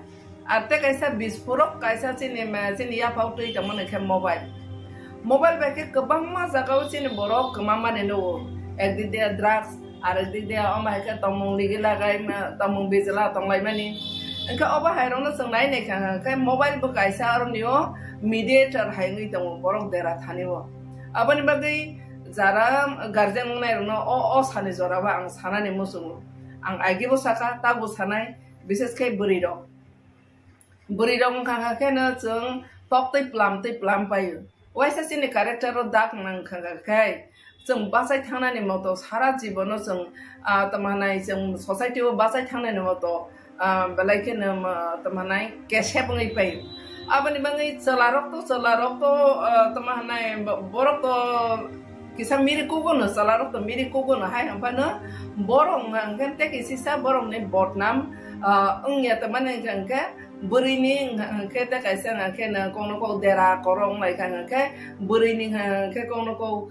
आते कैसा बिस्फोरक कैसा चिनि या फाउटै तमने खे मोबाइल बाके गोबां मा जागाव चिनि बरक गोमा माने नो एकदिक दे ड्राग्स आरो एकदिक दे अमा के तमंग लिगि लागाय तमंग बेजला तंगलाय मानि एका अबा हायरनो जों नाय ने खाय मोबाइल बो कैसा आरो नियो मीडिएटर हायङै दङ बरक देरा थानिवो आबानि बागै जारा गार्जेन नायरनो अ सानि जराबा आं सानानि मुसुङो आं आइगिबो साखा ताबो सानाय विशेष के बुरि रं खाखाखेनो जों तक्तै प्लाम पायो वैसा सिनि कैरेक्टर दाग नां खाखाखाय जों बासाय थांनानै मतो सारा जीवनो जों तमानाय जों सोसाइटियाव बासाय थांनानै मतो बेलायखेनो तमानाय केसेबङै पायो आबानि बाङै चलारक तो तमानाय बरक तो किसा मिरि कोगोनो चलारक तो मिरि कोगोनो हाय हमफानो borong ngangken tek isisa borong ne botnam ungya tamane ngangke burini ngangke ta kaisa ngangke na kono ko dera korong lai ngangke burini ngangke kono ko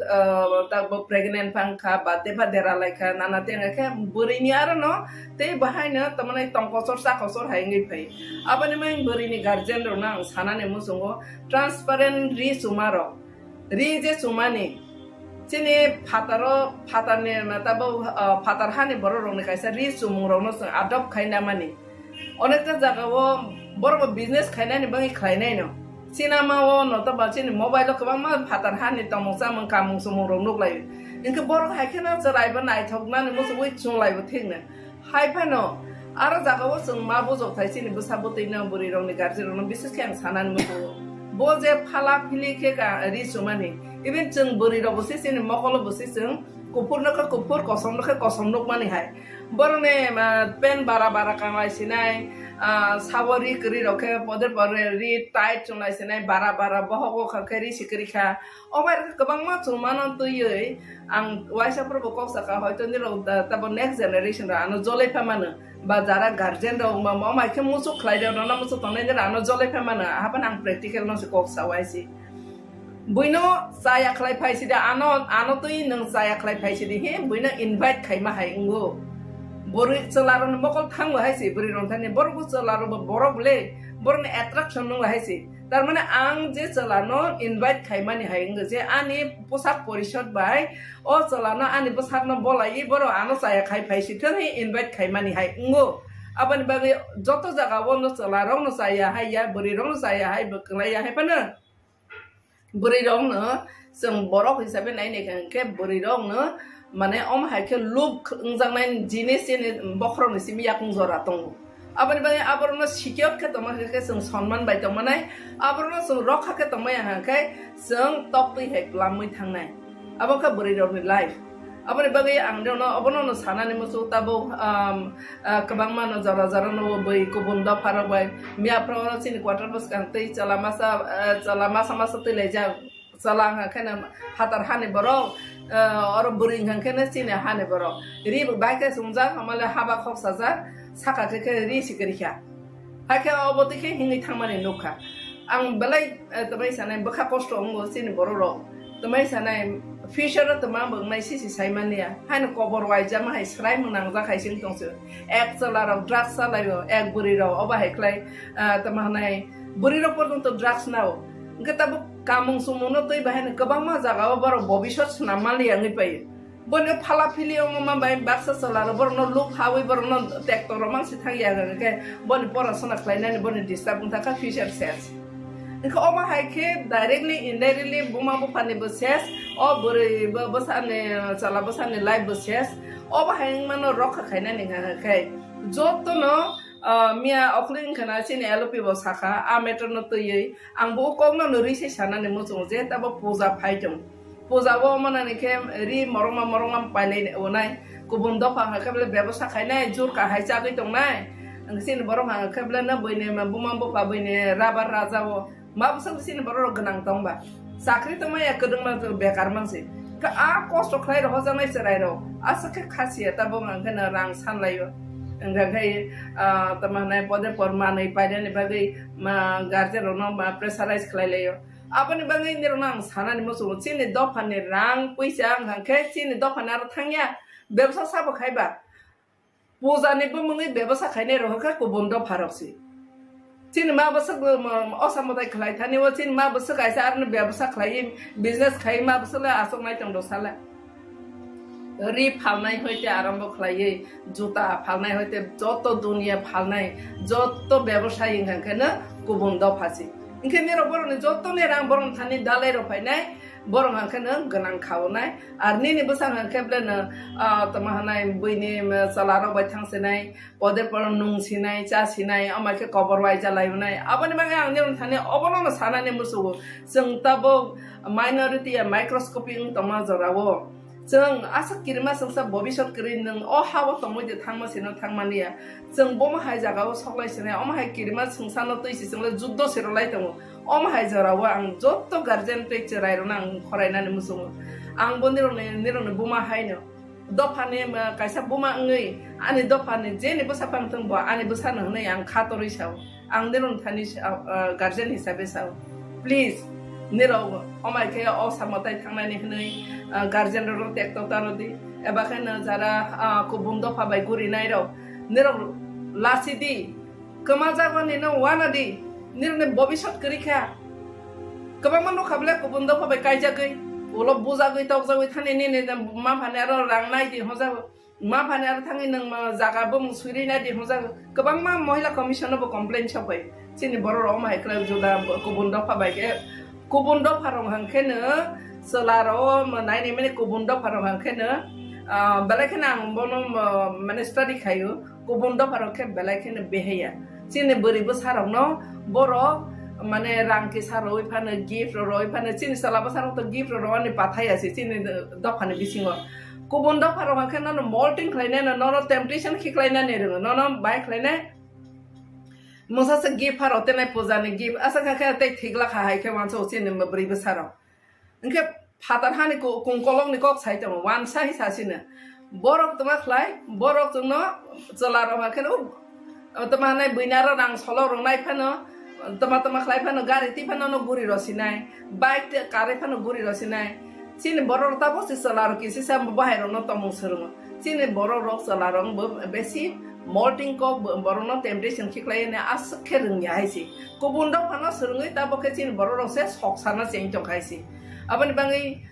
ta pregnant pangka bate ba dera lai ka nana te ngangke burini arano te bahai na tamane tongkosor sa kosor haingi pai abani mai burini guardian ro na sanane musungo transparent Richumarok ri je sumani चिनि फातारनि माताबो फातार हानि बर रंनि कायसा रिचुमुंरावनो जों आदब खायना मानि अनेकटा जागावो बर business खायनानि बाङै खायनाय न सिनेमावो नतबा चिनि मोबाइलाव गोबां मा फातार हानि तमसा मं कामुं सुमुंराव नुगलायो इनके बर हायखेना जरायबो नायथगनानै मोसो बै चुंलायबो थेंनो हायफानो आरो जागावो जों मा बजबथाय चिनि बोसाबोतैनो बुरि रंनि गार्जेननो बिसेस के आं सानानै मोसो बो जे फाला फिलि के रिचुमानि even जों बोरि र बसे सिनि मकल बसे जों कुपुरनखो कुपुर कसमनखो कसमनक मानि हाय बरने पेन बारा कांलाय सिनाय सावरी करि रखे पदर परे रि टाइट चुनाय सिनाय बारा बहगो खखरि सिकरिखा ओबार गोबां मा चुमानो तुयै आं वाइसाफोर बकसका हयतो नि तब नेक्स्ट जनरेशन रा आनो जलेफा मानो बा जारा गार्जेन रो मा माइखे मुसु खलायदो न मुसु तनै नि आनो जलेफा मानो हाबन आं प्रेक्टिकल न सकसा वाइसि बुइनो साया खलाय फाइसि दा आनो तुई नों साया खलाय फाइसि दि हे बुइनो इनभाइट खायमा हाय उंगो bori celaro no bokol thang hai si bori ron thani bor bu celaro borok le bor ne attraction no hai si tar mane ang je celano invite khaimani hai ng je ani posak porishod bai o celano ani posak no bolai boro ano saya khai phai si thani invite khaimani hai ngo abani bagi joto jaga wo no celaro no saya hai ya bori rong no saya hai beklai ya hai pana bori rong no seng borok hisabe nai ne kan ke bori rong no mane om hai ke look ungjang nai jinis ni bokhro ni simi yakung jora tong abani bagi aborno sikyot ke toma ke seng sonman bai toma nai aborno seng rokha ke toma ya kai seng tokti he lamui thangnai aboka bori rong ni life abani bagi ang no abono no sana ni musu tabo kabang mano jara jara no bai ko bunda phara bai mia pro sin quarter bus kan tei chala masa tele ja salang kana hatar hane borok or buring kana sin hane borok ri bai ka sumja hamale haba khok saja saka ke ri sikrikha hake oboti ke hingi thangmani nokha ang belai tabai sanai bakha kosto ngo sin bororo tamai sanai future tama bangnai sisi saimania haino kobor wai jama hai srai munang ja khaising tongse ek salarok drugs salayo ek buriro oba heklai tama nai buriro portonto drugs nao ngetabu kamung sumuno toi bahane kabama jaga baro bobishot namali angi pai bono phala phili ma bai baksa salaro borno look hawi borno tektor mang si thang ya ke boni porasona khlainani boni disturb thaka future sense Iko oma haike directly indirectly buma bu pani boses o buri bosane chala bosane live boses oba haing mano rokha khaina ni kai joto no mia offering kana chini LP bosakha a metro no toyi angbu kongno no ri se sana ni musu je tabo puja phaitum puja bo mana ni ke ri moroma paile onai kubun do pha kable ব্যবসা khaina jur ka haicha goi tongnai angsin borom ha kable na boine ma buma bo pa boine rabar raja bo ma busang sin boro ganang tongba sakri to maya kedeng ma bekar mangse ka a kosto khlai ro janai serai ro asake khasiya ta bo ngana rang sanlayo ngai tamanai pode pormanai paidani bagai ma garje ro no ma pressurize khlai leyo apani bagai ni ro nang sana ni mosu chini dofani rang puisa ang khe chini dofana ro thangya ব্যবসা sabo khaiba puja ni bo mungi ব্যবসা khaine ro ka ko bondo pharoksi Chin ma basak osamodai khlai thani wo chin ma basak aisa arne ব্যবসা khlai business khai ma basala asok nai tong do sala ri phalnai hoite arambho khlai juta phalnai hoite joto dunia phalnai joto ব্যবসায়ী ingkana kubun do phasi ingkane ro boroni joto ne rang boron thani dalai ro phainai borong angkana ganang khawnai arni ni basang angkeblen tamahanai buini salaro bai thangsenai pode por nungsinai chasinai amake koborwai jalaiunai abani bangai angni thani obono sanani musu sengtabo minority microscopy tama Jorao जों आसा किरमा संसा भविष्यत करि नों अ हाबो तमोदे थांमासिनो थांमानिया जों बम हाय जागाव सगलायसने अम हाय किरमा संसानो तैसि जोंले जुद्ध सेरलाय दङ अम हाय जराव आं जत्त गार्जेन टेक्चर रायरना आं फरायनानै मुसुङ आं बनिरने बुमा हायनो दफाने कायसा बुमा ngै आनि दफाने जेने बसापां थंब आनि बसानो नै आं खातरै साव आं निरन थानि गार्जेन हिसाबै Sao please Niro, omai ke o samotai thangmani hnoi guardian ro tekto tanodi eba khana jara kubum do phabai guri nai ro niro lasidi kama jagoni no wanadi nirne bobishot korikha kabang no khable kubum do phabai kai jagai olo buja goi tok jagoi thani ni ma phane ro rang nai di hoja ma phane ar thangi nang jaga bo musuri nai di hoja kabang ma mohila commission bo complaint chapai chini boro ro omai kra juda kubum do phabai ke Kubundo parong hangkene selaro menai ni mene kubundo parong hangkene belakena bono minister di kayu kubundo parong ke belakena beheya sini beri besar no boro mane rangki saroi pane gift roi pane sini salaba sarong to gift roi ni pathaya si sini dopane bisingo kubundo parong hangkene no molting klaina no temptation khiklaina ne no bike klaina Musa se give par otene pozane give asa ka te thigla kha hai ke wanso sin me bri besaro inke phatar hani ko kongkolong ni kok sai tong wan sai sa sin borok tuma khlai borok tungno chalaro ma khen tuma nai buinara rang solo rong nai phano tuma khlai phano gari ti phano no guri rosinai bike te kare phano guri rosinai chini borok tabo si salaro kisi sam bahero no tomong serungo chini borok salarong besi malting ko borono temptation khiklai ne askhe rungya haisi kubunda phana serungai tabo ke chini borok se soksana cheng chong haisi abani bangai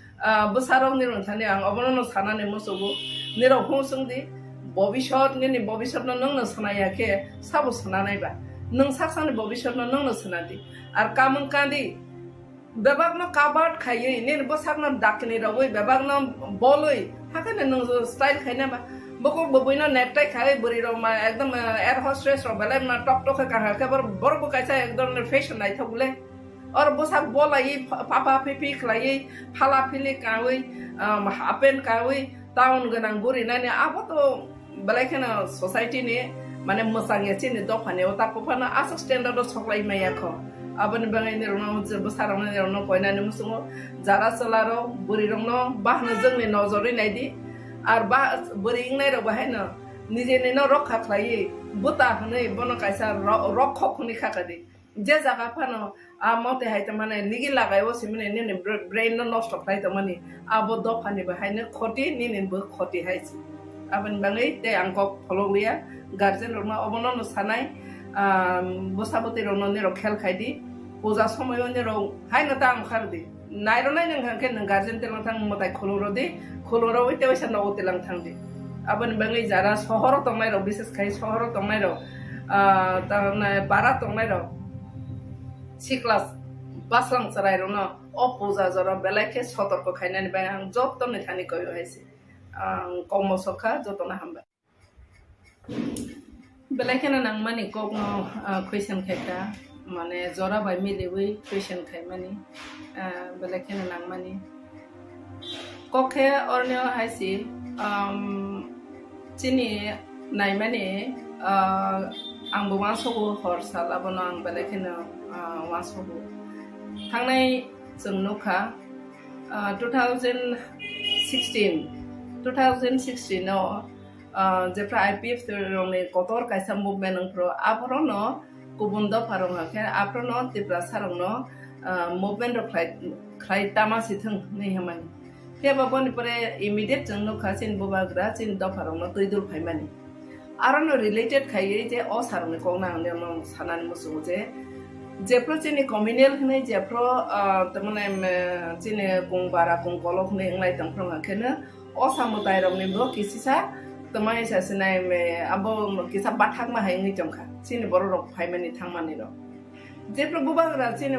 busarong nirong thane ang abono no sana ne musugo niro hosungdi bobishot ne bobishot no nang sanaya ke sabu sananai ba nang saksani bobishot no nang sanadi ar kamung kandi bebak no kabat khaye ne bosak no dakni roi bebak no boloi hakane nang style khaina ba boko boboi no necktie khaye buri ro ma ekdom air hostess ro belai na tok tok ka ka bor bo kaisa ekdom fashion nai thogule और बोसाक बोलाई पापा पिपी खलाई फाला फिली कावे happen कावे town गनां गुरी नाने आबो तो बलाइखना society ने माने मसांगे चिनि दफाने ओता कोफाना आस स्टैंडर्ड सकलाई मायाखो आबन बंगाइ ने रनो बोसारनो ने रनो कोइनाने मुसुमो जारा चलारो बुरी रनो बाहनो जोंनि नजरै नायदि आर बा बुरी इंनाय रो बाहायनो निजेने न रखा खलाई बुता हनै बनो काइसा रखख खुनि खाकादि जे जागा फानो मते हाइते माने निगि लागायो सिमने ने ब्रेन न नष्ट खाइते माने आबो दफानि बाहायनो खति निनिबो खति हाइसि आबन बाङै ते आंको फलोविया गार्जेन रनो अबनो न सानाय बसाबति रनो ने खेल खाइदि पूजा समय ने रो हाइनो ता अंखारदि नायरो नाय नों खाके नों गार्जेन ते लांथां मताय खलुरदि खलुरो वइते वैसा न ओते लांथांदि आबन बाङै जारा सहर तंनाय रो विशेष खाइ सहर तंनाय रो ता बारा तंनाय रो सिक्लास बासलां सरायरो न अपूजा जरा बेलाखे सतर्क खाइनानि बाय आं जतन थानि कयो हाइसे कमसखा जतन हामबा बेलाखे नां मानि कक न क्वेश्चन खायका माने जरा बाय मिलेवै क्वेश्चन खाय मानि बेलाखे नां मानि कखे अरनियो हाइसि चिनि नाय मानि आंबो वासबो हरसालाबो न आं बेलाखे वासबो थांनाय जोंनुखा 2016 आव जेफ्रा आईपीएफ रंनि कतर कायसा मुभमेन्ट नंफ्रो आफरनो गुबुन दफारं हाखे आफरनो त्रिपुरा सारंनो मुभमेन्ट खाय तामासि थों नै हमानि तेबा बनि परे इमिडिएट जोंनुखा चिन बुबाग्रा चिन दफारंनो दैदुल फायमानि आरनो रिलेटेड खायै जे अ सारंनि कोंना आंनो सानानि मुसुगो जे जेफ्रो चिनि कम्युनियल हनै जेफ्रो तमने चिनि गंबारा गंगलक हनै इंलाय तंफ्रो हाखेनो अ सामुदाय रंनि बो किसिसा तमाय सासनाय आबो किसा बाथाक मा हायनि जंखा चिनि बर रक फायमानि थांमानि र जेफ्रो बुबाग्रा चिनि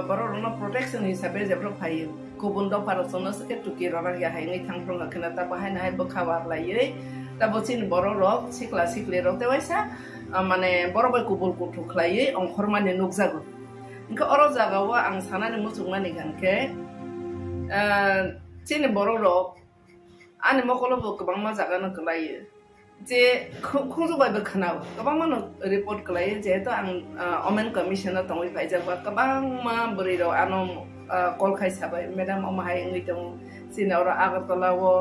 बर रंनो प्रोटेक्शन हिसाबै जेफ्रो फायो गुबुन दफारसनो सके टुकि रराया हायनि थांफ्रो हाखेनो ता बाहायना हाय बखावार लायै ता बचिन बर रक सिक्ला सिक्ले रते वाइसा माने बरबाय कुबुल कुथुख्लायै अंखरमानि नुकजागो इनका अर जागावा आं सानानि मुसुगमानि गानके चिनि बर रक आनि मखलबो गोबां मा जागानो गलायो जे खुजुबायबो खोनाव गोबां मा रिपर्ट गलायो जेहेतु आं अमेन कमिशनार तंगै फायजाबा गोबां मा बोरै र आनो कल खायसाबाय मेडाम अमाहाय ngैदों चिनावर आगरतलावो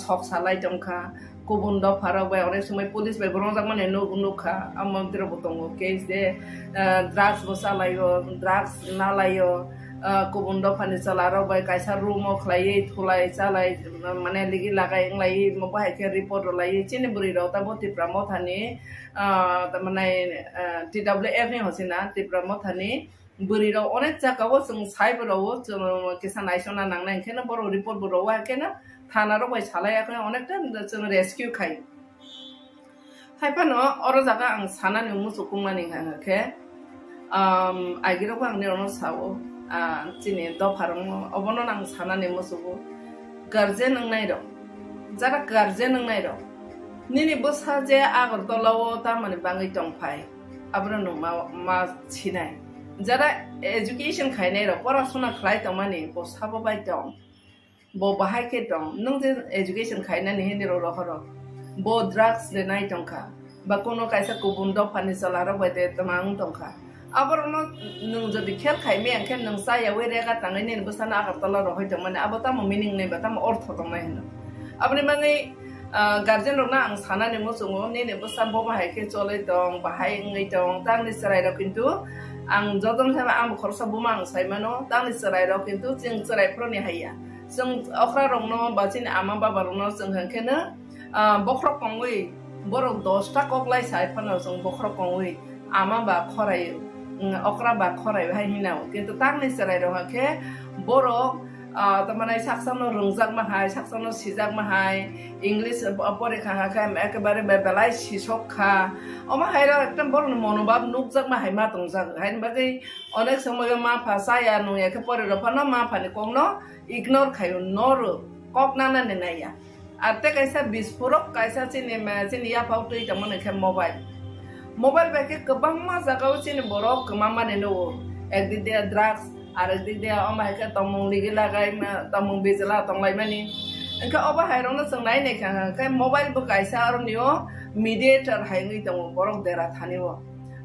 सक सालाय दंखा गुबुन दफाराव बाय अनेक समय पुलिस बाय बरंजाक माने नुखा आमद्रबो दङ केस दे ड्राग्स बो सालायो ड्राग्स नालायो गुबुन दफानि चलाराव बाय कायसा रुम खलायै थुलाय चालाय माने लिगि लागाय इंलाय मबाहायके रिपोर्ट लायै चिनि बुरि राव ता बतिप्रा मथानि माने टीडब्ल्यूएफ नि हसिना त्रिपुरा मथानि बुरि राव अनेक जागाव जों साइबराव जों किसान आइसना नांनाय केनो बर रिपोर्ट बराव केनो थानारो बाय सालायाखै अनेकटा जों रेस्किउ खाय खायफानो अर जागा आं सानानि मुसुकुमानि हाखे आइगिराव आं नेरनो सावो चिनि दफारं अबनो आं सानानि मुसुकु गार्जेन नंनाय र जारा गार्जेन नंनाय र निनि बसा जे आगरतलाव ता माने बाङै दंफाय आब्रो न मा छिनाय जारा एजुकेशन खायनाय र परासुना खाय तमानि बसाबो बाय दं बो बाहायके दं नों जे एजुकेशन खायनानि हिनेरो रहर बो ड्राग्स दे नाय दंखा बा कोनो कायसा गुबुन दफानि चलारो बायदे तमां दंखा आबरनो नों जदि खेल खायमे आंखे नों साया वेरेगा ताङै ने बसाना आगरतला रहै दं माने आबो ताम मिनिं नै बाताम अर्थ दं नाय हनो आबनि माङै गार्जेन रना आं सानानि मुसुङो ने बसा बो बाहायके चलै दं बाहाय ngै दं तांनि सराय र किन्तु आं जदन थाबा आं खरसा बुमा आं सायमानो तांनि सराय र किन्तु जों सरायफ्रनि हाया जों अख्रा रंनो बाचिन आमा बाबा रंनो जों हंखेनो बख्र कंगै बर 10टा ककलाय साइफानो जों बख्र कंगै आमा बा खराय अख्रा बा खराय भाई हिनाव किन्तु तांनि सराय रंखे बर तमाने साक्सानो रंजाक माहाय साक्सानो सिजाक माहाय इंग्लिश परीक्षा हाखाय एकेबारे बेलाय सिसखा अमा हायरा एकदम बर मनोभाब नुकजाक माहाय मा तंजाक हायन बागै अनेक समय मा फासाया नु एके परिरफानो मा फानि कोंनो इग्नोर खायो नोर ककनाना ने नाया आते कैसा बिस्फोरक कैसा चिनि या फाउटै तमने के मोबाइल बाके गोबां मा जागाव चिनि बर कमा माने नो एकदिदे ड्राग्स आरो दिदे अमायके तमंग लिगि लागाय तमंग बिजला तंलाय मानि इनका अबा हायरनो जों नायनाय खाय मोबाइल बो कैसा आरनियो मीडिएटर हायनि दङ बरक देरा थानियो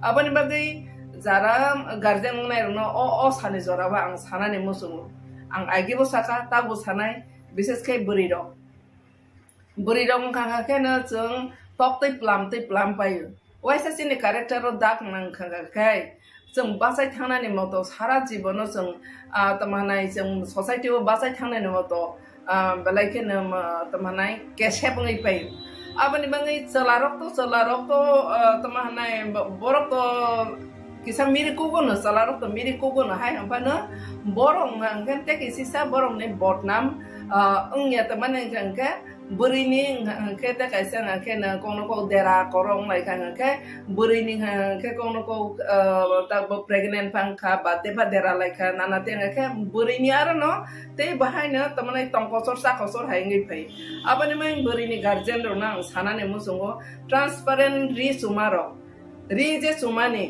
आबानि बागै जारा गार्जेन नायरनो अ सानि जराबा आं सानानि मुसुङो आं आगिबो साका ताबो सानाय बिसेसकै बुरि दं खाखाखेनो जों तक्तै प्लाम पायो वाइसा चिनि क्यारेक्टार दाग नांखाखाय जों बासाय थांनानै मतो सारा जीवन जों तमानाय जों सोसाइटियाव बासाय थांनानै मतो बेलायखेनो तमानाय केसेबङै पायो आबानि बाङै चलारक तो तमानाय बरक तो किसा मिरि कुगोनो चलारक तो मिरि कुगोनो हाय हमफानो बरं हांगेन ते किसिसा बरंनि बदनाम अंगिया तमाने हांगे बुरिनि हांखे ते कैसा हांखे न कोनो को देरा करं लाइक हांखे बुरिनि हांखे कोनो को तब प्रेग्नेंट फांखा बाते फा देरा लाइक नाना ते हांखे बुरिनि आरो न ते बाहायनो तमाने तंकसर साखसर हायङै फै आबानि मै बुरिनि गार्जियन रना आं सानाने मुसुङो ट्रान्सपारेंट रिचुमारक रि जे सुमानि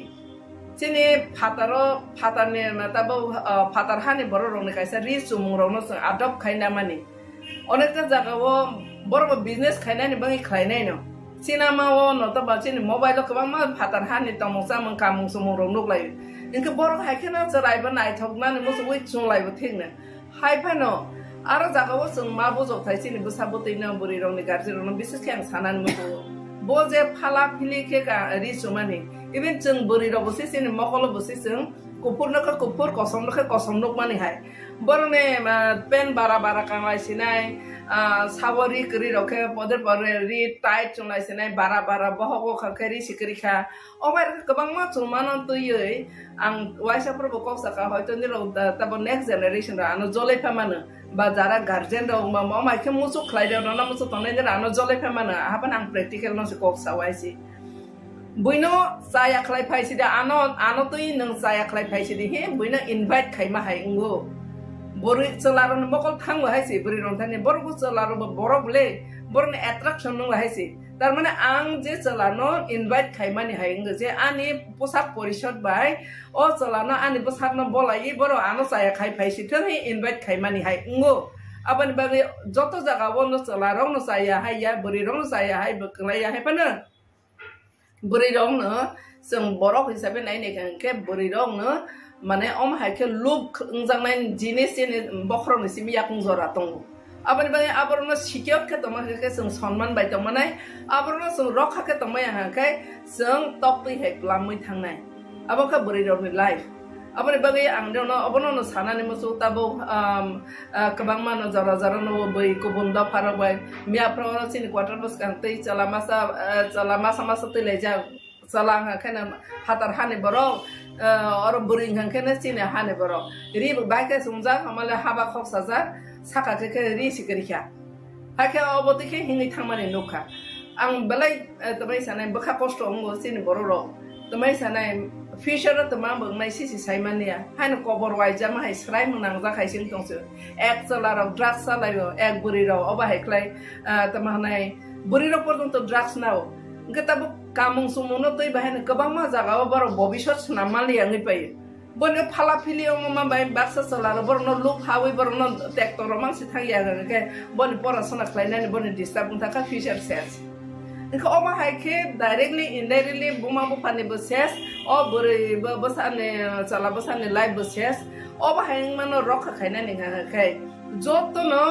चिनि फातारनि तब फातार हानि बर रंनि कैसा रिचुमुं रंनो जों आदब खायना मानि अनेकटा जागाव बरबो बिजनेस खायनानि बङै खायनाय न सिनेमाव नतबा चिनि मोबाइल गोबां मा फातार हानि तमसा मन कामुं सुमुं रंनो लायो इनके बर हायखेना जरायबो नायथगनानि मुसु बै सुंलायबो थिगनो हायफानो आरो जागाव जों मा बजौथाय चिनि बोसाबोतैनो बुरि रंनि गार्जि रंनो बिसेसकै आं सानानि मुसु बोजे फाला फिलिके रिचुमानि इभेन जों बुरि रबोसे चिनि मकल बोसे जों कुपुरनोखो कुपुर कसमनोख मानि हाय बरने पेन बारा कांलाय सिनाय सावरी करी रखे पदर परे रि टाइट चुंलाय सिनाय बारा बहगो खखरी सिकरिखा ओबार गोबां मा चुमानो तुयै आं वाइसाफोरबो कक्साका हयतो निरो तब नेक्स्ट जेनेरेशन रा आनो जलेफा मानो बा जारा गार्जियन रा मा माइखे मुसु खलायदो ना मुसु तंनाय रा आनो जलेफा मानो हाबन आं प्रेक्टिकल नसे कक्सा वाइसि बुइनो साया खलाय फाइसि दा आनो तुई नों साया खलाय फाइसि दि हे बुइनो इनभाइट खायमा हाय उंगो बोरै चलारन मकल थांबो हायसि बोरै रंथानि बरबो चलारो बरबले बरने एट्राक्शन नंग हायसि तारमाने आं जे चलानो इनभाइट खायमानि हायंगो जे आनि पोशाक परिषद बाय ओ चलानो आनि पोशाकनो बोलायि बर आनो साया खाय फाइसि थै इनभाइट खायमानि हाय उंगो आबानि बागै जतो जागाव न चलारो न साया हाया बोरै रंग साया हाय बकलाया हायपानो बोरै रंनो जों बरक हिसाबै नायनाय के बोरै रंनो माने अम हायके लुक उंजांनाय जिनिस बख्रनि सिम याकुं जरा दङ आबानि बागै आबरनो सिकियत के तमाके जों सन्मान बाय तमाने आबरनो जों रखा के तमाय हाखाय जों तक्ति हे प्लामै थांनाय आबका बोरै रंनि लाइफ आबानि बागै आं देनो अबनो सानानि मुसु ताबो गोबां मानो जरा नो बै गुबुन दफारबाय मियाफ्राव सिनि क्वार्टर बस कांतै चलामासा तैलायजा चलांगा खाना हातार हानि बरो और बुरिं हांखेना चिने हानि बरो रि बाइके सुंजा हमले हाबा खक्साजा साकाके रि सिकरिखा हाके अबतिखे हिङै थांमानि नुखा आं बेलाय तमाय सानाय बखा कष्ट अंगो चिनि बरो रो तमाय सानाय फिउचार तमा बंनाय सिसि साइमानिया हानो कबर वाइजा माहाय स्राय मुनां जाखायसिन दंसो एक चलार ड्राग्स सालायो एक बुरि रो अबाहायख्लाय तमानाय बुरि रो पर्यन्त ड्राग्स नाव गताबो कामुं सुमुनो तै बाहायनो गोबां मा जागाव बर भबिष्यत नामालि आङै पायो बने फाला फिलियो मा बाय बाक्सा चलारो बरनो लुक हावै बरनो ट्रेक्टर मानसि थांया के बने परासना खालायनानै बने डिस्टार्ब थाका फिउचार सेस इनका अमा हायके डाइरेक्टली इनडाइरेक्टली बुमा बुफानि बसेस अ बोरै बसाने चला बसाने लाइफ बसेस अबा हायं मानो रखा खायनानै हाखाय जतनो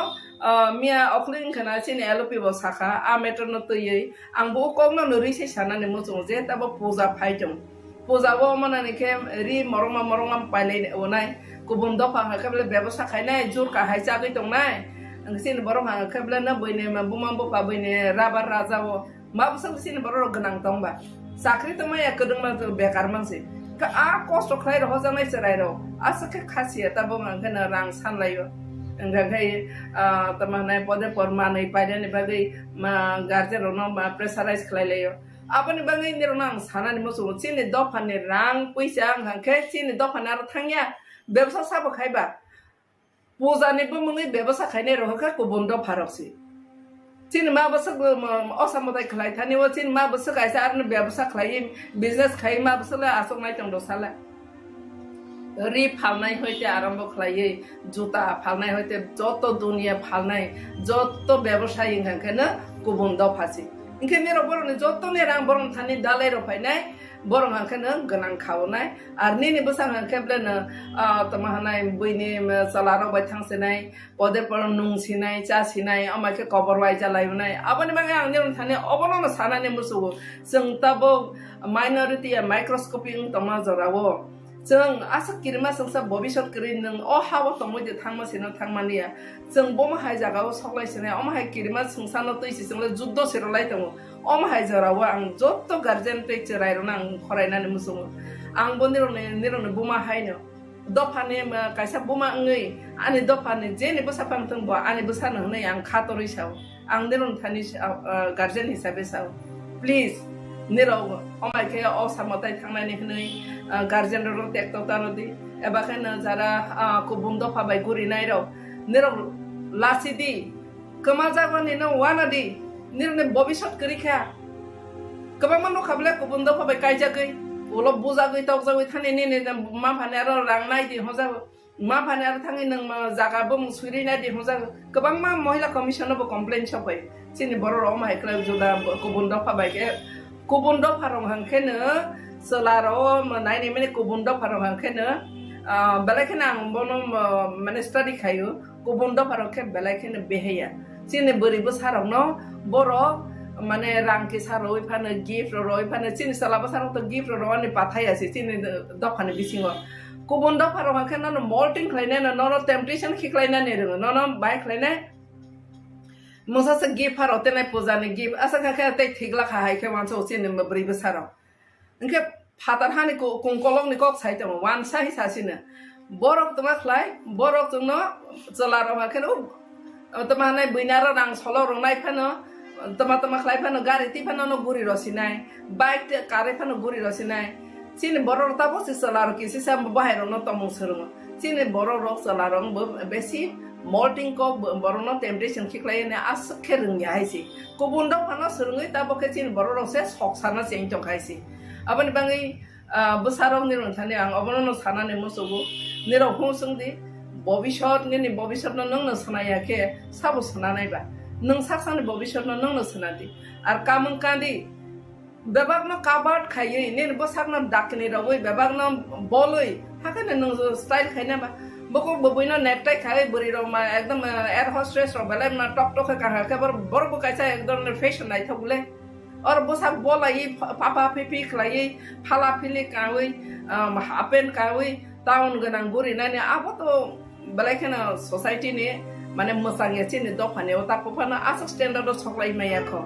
मिया अखलिं खाना चिनि एलपि बो साखा आमेटर न तयै आंबो कमनो नरिसे सानानै मुसुं जे तब पूजा फाइजों पूजा वो मानानि के रि मरमा पाइले ओनाय गुबुन दफा हाखैब्ला बेबस्था खायनाय जुर काहाय जागै दंनाय सिन बर' हाखैब्ला ना बयने बुमा बफा बयने राबार राजाव मा बसं सिन बर' गोनां दंबा साख्रि तो मैं कदम बेकार मानसि आ कष्ट खाय रह जानाय सराय रह आसके खासिया तब गन रां सानलायो ओंखाय तमाने पदे परमानै पायदानि बागै गार्जेन रनो प्रेसाराइज खालायलायो आपनि बागै निरना आं सानानि मोसौ चिनि दफानि रां पैसा आं हांखे चिनि दफानि आरो थांया व्यवसा साबो खायबा पूजानिबो मुङै व्यवसा खायनाय रहखा गुबुन दफारसि चिन मा बस असामदाय खालाय थानि व चिन मा बस गायसा आरो व्यवसा खालाय बिजनेस खाय मा बसला आसंनाय दं दसाला रि फालनाय हयते आरम्भ खालाय जुता फालनाय हयते जत दुनिया फालनाय जत व्यवसाय इंखानो गुबुन दफासि इंखे नेरो बरनि जतने रां बरन थानि दालाय रफायनाय बरं हांखानो गोनां खावनाय आरो निनि बसां हांखेब्लेनो तमाहानाय बयनि सलाराव बाय थांसिनाय पदे पर नुंसिनाय चासिनाय अमाके कबर वाय जालायनाय आबनि मागे आं निरन थानि अबननो सानाने मुसु जों ताबो माइनरिटी माइक्रोस्कोपी तमा जरावो जों आसा किरमा संसा भबिष्यत करि नों अ हाव तमोदे थांमासिनो थांमानिया जों बमहाय जागाव सगलायसिनाय अमहाय किरमा संसानो तैसि जोंले जुद्ध सिरलाय दङ अमहाय जराव आं जत्त गार्जेन टेक्चर आइरन आं फरायनानै मुसुङो आं निरन बमहायनो दफाने कायसा बमा ngै आनि दफाने जेने बसाफां थंबो आनि बसानो हनै आं खातरै साव आं निरन थानि गार्जेन हिसाबै साव प्लिज निराव अमायके असामताय थांनानै हनै गार्जेन रो टेक्ट तानदि एबा खान जारा गुबुन दफा बाय गुरिनाय राव निराव लासिदि कमा जागोनि न वानादि निरने भबिष्यत करिखा गोबां मानो खाबले गुबुन दफा बाय कायजागै उल बुजागै तगजागै थानि निने मा फाने आरो रांनाय दि हजा मा फाने आरो थाङै नों जागाबो मुसुरिनाय दि हजा गोबां मा महिला कमिशनबो कमप्लेन सफाय सिनि बर' अमाय क्लाब जुदा गुबुन दफा बायके गुबुन दफारं हांखेनो सोलारो नायनि माने गुबुन दफारं हांखेनो बेलायखेनो आं बनो माने स्टाडि खायो गुबुन दफारं खे बेलायखेनो बेहेया चिनि बोरैबो सारावनो बर' माने रांके सारो इफानो गिफ्ट रो इफानो चिनि सलाबो सारो तो गिफ्ट रो अनि पाथायासि चिनि दफानि बिसिङो गुबुन दफारं हांखेनो मल्टिं खालायनाय न टेम्पटेशन खिख्लायनानै रोङो न बाय खालायनाय मोसासे गिफ्ट हारो तेनाय पूजानि गिफ्ट आसा खाखे ते थिगला खाहायखे वानसो चिनि बोरैबो साराव इनके फादार हानि कुंकलंनि कक साइतम वानसा हिसासिनो बरक तमा खलाय बरक जोंनो जलारो हाखेनो तमाने बैनारो रां सलो रंनाय फानो तमा खलाय फानो गारि ति फानो गुरि रसिनाय बाइक कारे फानो गुरि रसिनाय चिनि बरर ताबो सलारो किसि साम बाहेर न तमु सरङो चिनि बरर रक सलारो बेसी मल्टिं को बरनो टेम्पटेशन खिख्लायने आसखे रोंया हायसि गुबुन दं फानो सरङै ताबो के चिनि बरर से सकसाना सें जंखायसि abani bangai besarong ni rontani ang abono sanane mosogo niro hosungdi bobishot ni bobishot no nang sanaya ke sabo sananai ba nang saksani bobishot no nang sanadi ar kamung kandi bebak no kabat khaye ni bosak no dakni rawoi bebak no boloi hakane nang style khaina ba boko boboino necktie khaye buri ro ma ekdom air hostess ro belai na tok tok ka ka bor bo kaisa ekdom fashion nai thogule और बोसाक बोलाई पापा पिपी खलाई फाला फिली कावई happen कावई town गनां गुरि नाने आबो तो बलायखेना society ने माने मोसांगे चिनि दफाने ओता पफाना आसक स्टैंडर्ड सकलाई मायाखो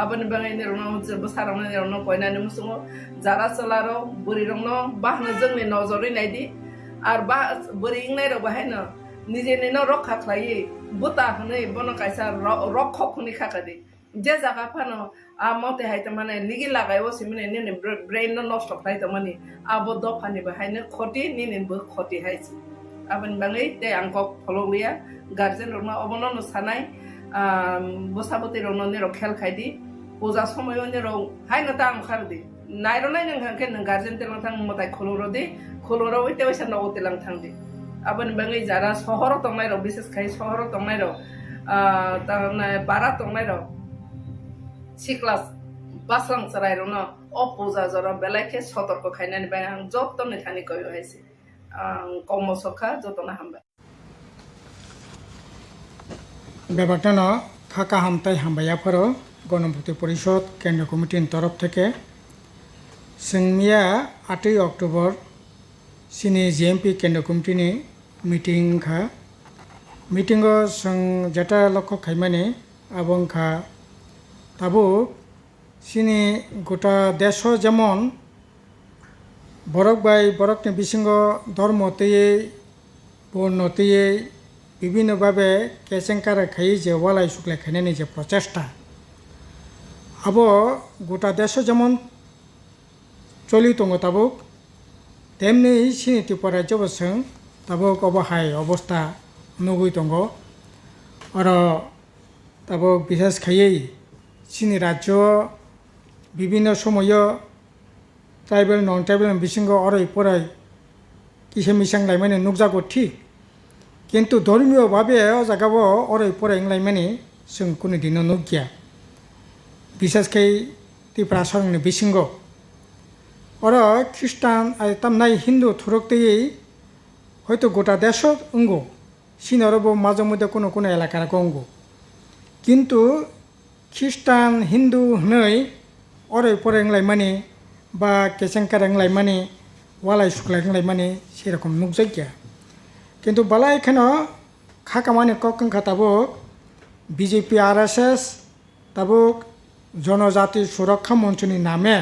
आबनि बाङै ने रनो बोसाराव ने रनो कोइनाने मुसुङो जारा चलारो बुरि रंनो बाहनो जोंनि नजरै नायदि आर बा बुरि इंनाय रो बाहायनो निजेने न रखा खलाई बुता हनै बनो कायसा रखख खुनि खाकादि जे जागा फानो मते हायत माने निगि लागायो सिमने ने ब्रेन न नष्ट खायत माने आबो दफानि बाहायनो खति निनिबो खति हायसि आबन बाङै ते आंको फलोलिया गार्जेन रनो अबनो न सानाय बसाबते रनो ने खेल खायदि पूजा समय ने रो हायनो ता आंखारदि नायरो नाय नों हांखे नों गार्जेन ते थां मताय खलुरदि खलुरो इते वैसा न ओते लां थांदि आबन बाङै जारा सहर तंनाय रो विशेष खाय सहर तंनाय रो ता बारा तंनाय रो सिक्लास बासलां सराय रनो अपूजा जरा बेलायखे सतर्क खायनानि बाय आं जत्तने थानि कयो हायसि कमसखा जतना हामबाय ব্যাপারটা না ফাঁকা হামতাই হামবাইয়াফোরও গণভোক্তা পরিষদ কেন্দ্রীয় কমিটির তরফ থেকে जोंनिया 8 अक्ट'बर सिनि जिएमपि केन्द्र कमिटिनि মিটিং খা মিটিংও जों যেটা লক্ষ্য খাইমানি আবং খা তাবো সিনি গোটা দেশ যেমন বরক বাই বরকনি বিসঙ্গ ধর্ম তৈয়ে বর্ণ তৈয়ে বিভিন্নভাবে কেসেংকার খাই যে ওয়ালাই শুক্লাই খাইনানি যে প্রচেষ্টা আবো গোটা দেশ যেমন চলি দङ তাবুক তেমনি सिनि त्रिपुरा राज्यों ताबुक अबहाय अवस्था नुगुई दङ आरो ताबुक बिसेस खायै सिनि राज्य বিভিন্ন সময় ট্রাইবেল নন ট্রাইবেল বিসঙ্গ অরই পরাই কিসে মিসাং লাইমানে নুকজাগো ঠিক কিন্তু ধর্মীয়ভাবে ও জায়গাবো অরই পরাই লাইমানে जों কোনো দিনও নুকিয়া বিশেষকৈ ত্রিপুরা सरंनि বিসঙ্গ और ख्रिस्टान तमनाई हिंदू थुरकतेई हयतो गोटा देश उंगो सिनरबो माझे मध्य कोनो कोनो एलाकार उंगो किन्तु ख्रिस्टान हिंदू हनै अरै परेंलाय माने बा केसेंकारेंलाय माने वालाय सुक्लायलाय माने सेरकम नुकजायगिया किन्तु बाला एखानो खाकामाने ककंखा ताबुक बीजेपी आरएसएस ताबुक जनजाति सुरक्षा मंचनि नामे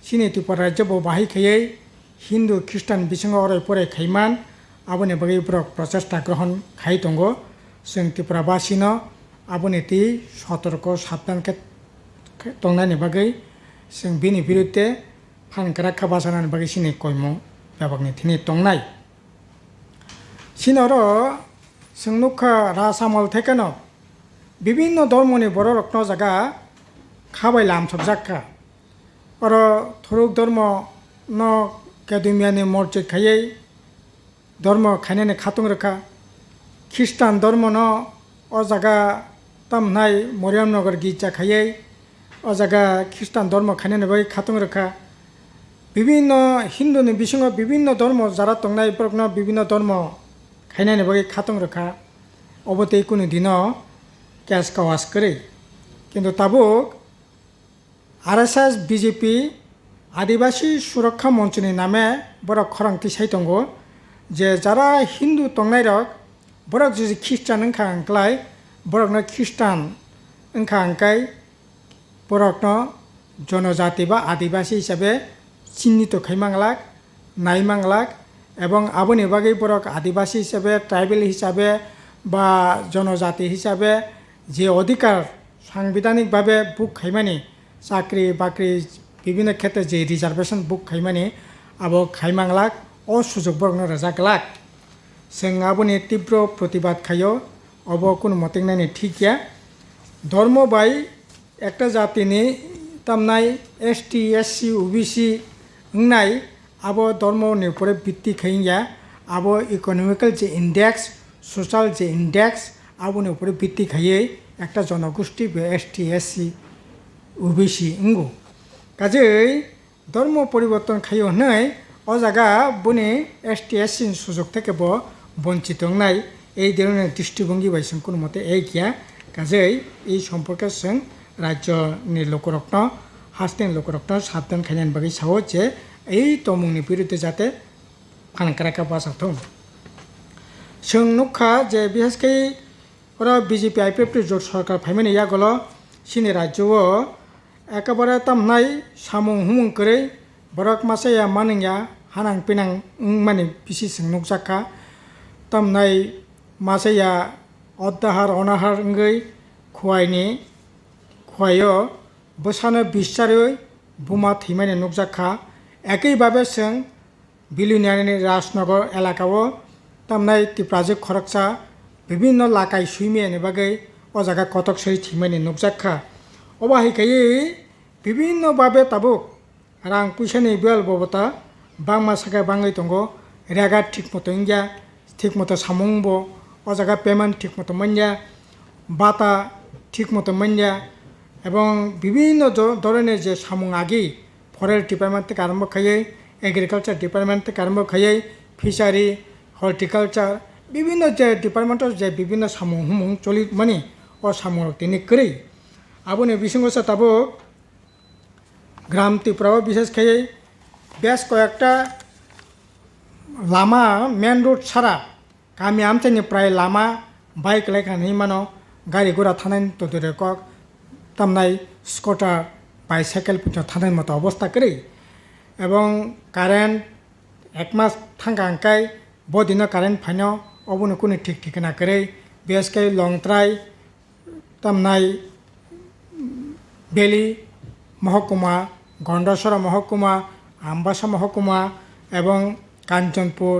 सिनि त्रिपुरा राज्य बाहाय खायै हिंदू ख्रिस्टान बिसंग अराय पराय खायमान आबोनि बागै ब्रक प्रचेष्टा ग्रहण खाय दङ जों त्रिपुराबासिनो आबोनि ति सतर्क साबधान दंनायनि बागै जों बिनि बिरुद्धे फानग्रा खाबासानानि बागै सिनि कयमं बेबागनि थिनि दंनाय सिनर जों नुखा रासामल थेकेनो विभिन्न धर्मनि बर रत्न जागा खाबाय लामसबजाखा और थुरुक धर्म न केदुमियानि मस्जिद खायै धर्म खायनानि खातुं रखा ख्रिस्टान धर्म न अ जागा तमनाय मरियमनगर गिर्जा खायै अ जागा ख्रिस्टान धर्म खायनानि बागै खातुं रखा विभिन्न हिंदुनि बिसंग विभिन्न धर्म जारा दंनाय बरकन विभिन्न धर्म खायनानि बागै खातुं रखा अबते कुनु दिन केस कावास करे किन्तु ताबुक आरएसएस बीजेपी आदिवासी सुरक्षा मंचनि नामे बरक खरंथि साय दङ जे जारा हिंदू दंनाय रक बरक जुदि ख्रिस्टान ओंखा अंख्लाय बरकनो ख्रिस्टान ओंखा अंखाय बरकनो जनजाति बा आदिवासी हिसाबै चिन्हित खायमांलाक नायमांलाक एवं आबोनि बागै बरक आदिवासी हिसाबै ट्राइबेल हिसाबै बा जनजाति हिसाबै जे अधिकार साংবিধানিক भावे बुक खायमानि चाकरी बाकरी विभिन्न क्षेत्र जे रिजार्वेशन बुक खायमानि आबो खायमांलाक अ सुजुग बरकनो रजागलाक जों आबोनि तीव्र प्रतिबाद खायो अब कोनो मतेंनायनि ठीक गैया धर्म बाय एकटा जातिनि तामनाय एसटी एससी ओबीसी होननाय आबो धर्मनि उपरे भित्ति खायिया आबो इकोनॉमिकल जे इंडेक्स सोशल जे इंडेक्स आबोनि उपरे भित्ति खायै एकटा जनगोष्ठी बे एसटी एससी ओबीसी उंगो काजै धर्म परिवर्तन खायो हनै अ जागा बनि एसटी एससी सुजुग थेकेबो बंचित हंनाय এই ধরনের দৃষ্টিভঙ্গি বাই जों কোনো মতে এই গিয়া কাজেই এই সম্পর্কে जों রাজ্যनि লোকরত্ন हास्टेन लोकरत्न साबधान खायनायनि बागै सावो जे এই तमुंनि बिरुद्धे जाहाथे फानग्राखा बासाथों जों नुखा जे बिसेसकै ওরা বিজেপি आईपीएफ জোট সরকার ফাইমানি ইয়াগল सिनि राज्योआव एकेबारे तामनाय सामुं हुमुं करे बरक मासाया मानिया हानां पिनां माने बिसि जों नुकजाखा तामनाय मासाया अदाहार अनाहार ओंगै खुवायनि खुवायो बसानो बिसारै बुमा थैमानि नुकजाखा एकैभावे जों बिलुनियानि राजनगर एलाकाव तामनाय त्रिपुराजो खरकसा विभिन्न लाकाय सुइमियानि बागै अ जागा कटक सै थैमानि नुकजाखा अबाहिखायै विभिन्न भावे ताबुक रां पैसानि बेल बबता बांमा सागा बाङै दङ रेगा ठीक मतो इंगिया ठीक मतो सामुंबो अ जागा पेमेंट ठीक मतो मोनया बाता ठीक मतो मोनया এবং বিভিন্ন ধরনের যে সামুং আগি ফরেস্ট ডিপার্টমেন্ট থেকে আরম্ভ খাইয়ে এগ্রিকালচার ডিপার্টমেন্ট থেকে আরম্ভ খাইয়ে ফিশারি হর্টিকালচার বিভিন্ন যে ডিপার্টমেন্টের যে বিভিন্ন সামুং হুমুং চলি মানে ও সামুং তিনি করেই আবনে বিসঙ্গসা তাবো গ্রাম ত্রিপুরাও বিশেষ খাইয়ে বেশ কয়েকটা লামা মেন রোড ছাড়া गामि आमचानिफ्राय लामा बाइक लायखानै मानो गारि घोड़ा थानाय तदुरे कक तामनाय स्कुटार बाइसाइकेल पिछन थानाय मत अवस्था करी এবং কারেন্ট এক মাস থাঙ্গা আঙ্কাই বদিন কারেন্ট ফাইন অবনো কোনো ঠিক ঠিকানা করে বেসকাই লংত্রাই তামনাই বেলি মহকুমা গন্ডাসরা মহকুমা আমবাসা মহকুমা এবং কাঞ্চনপুর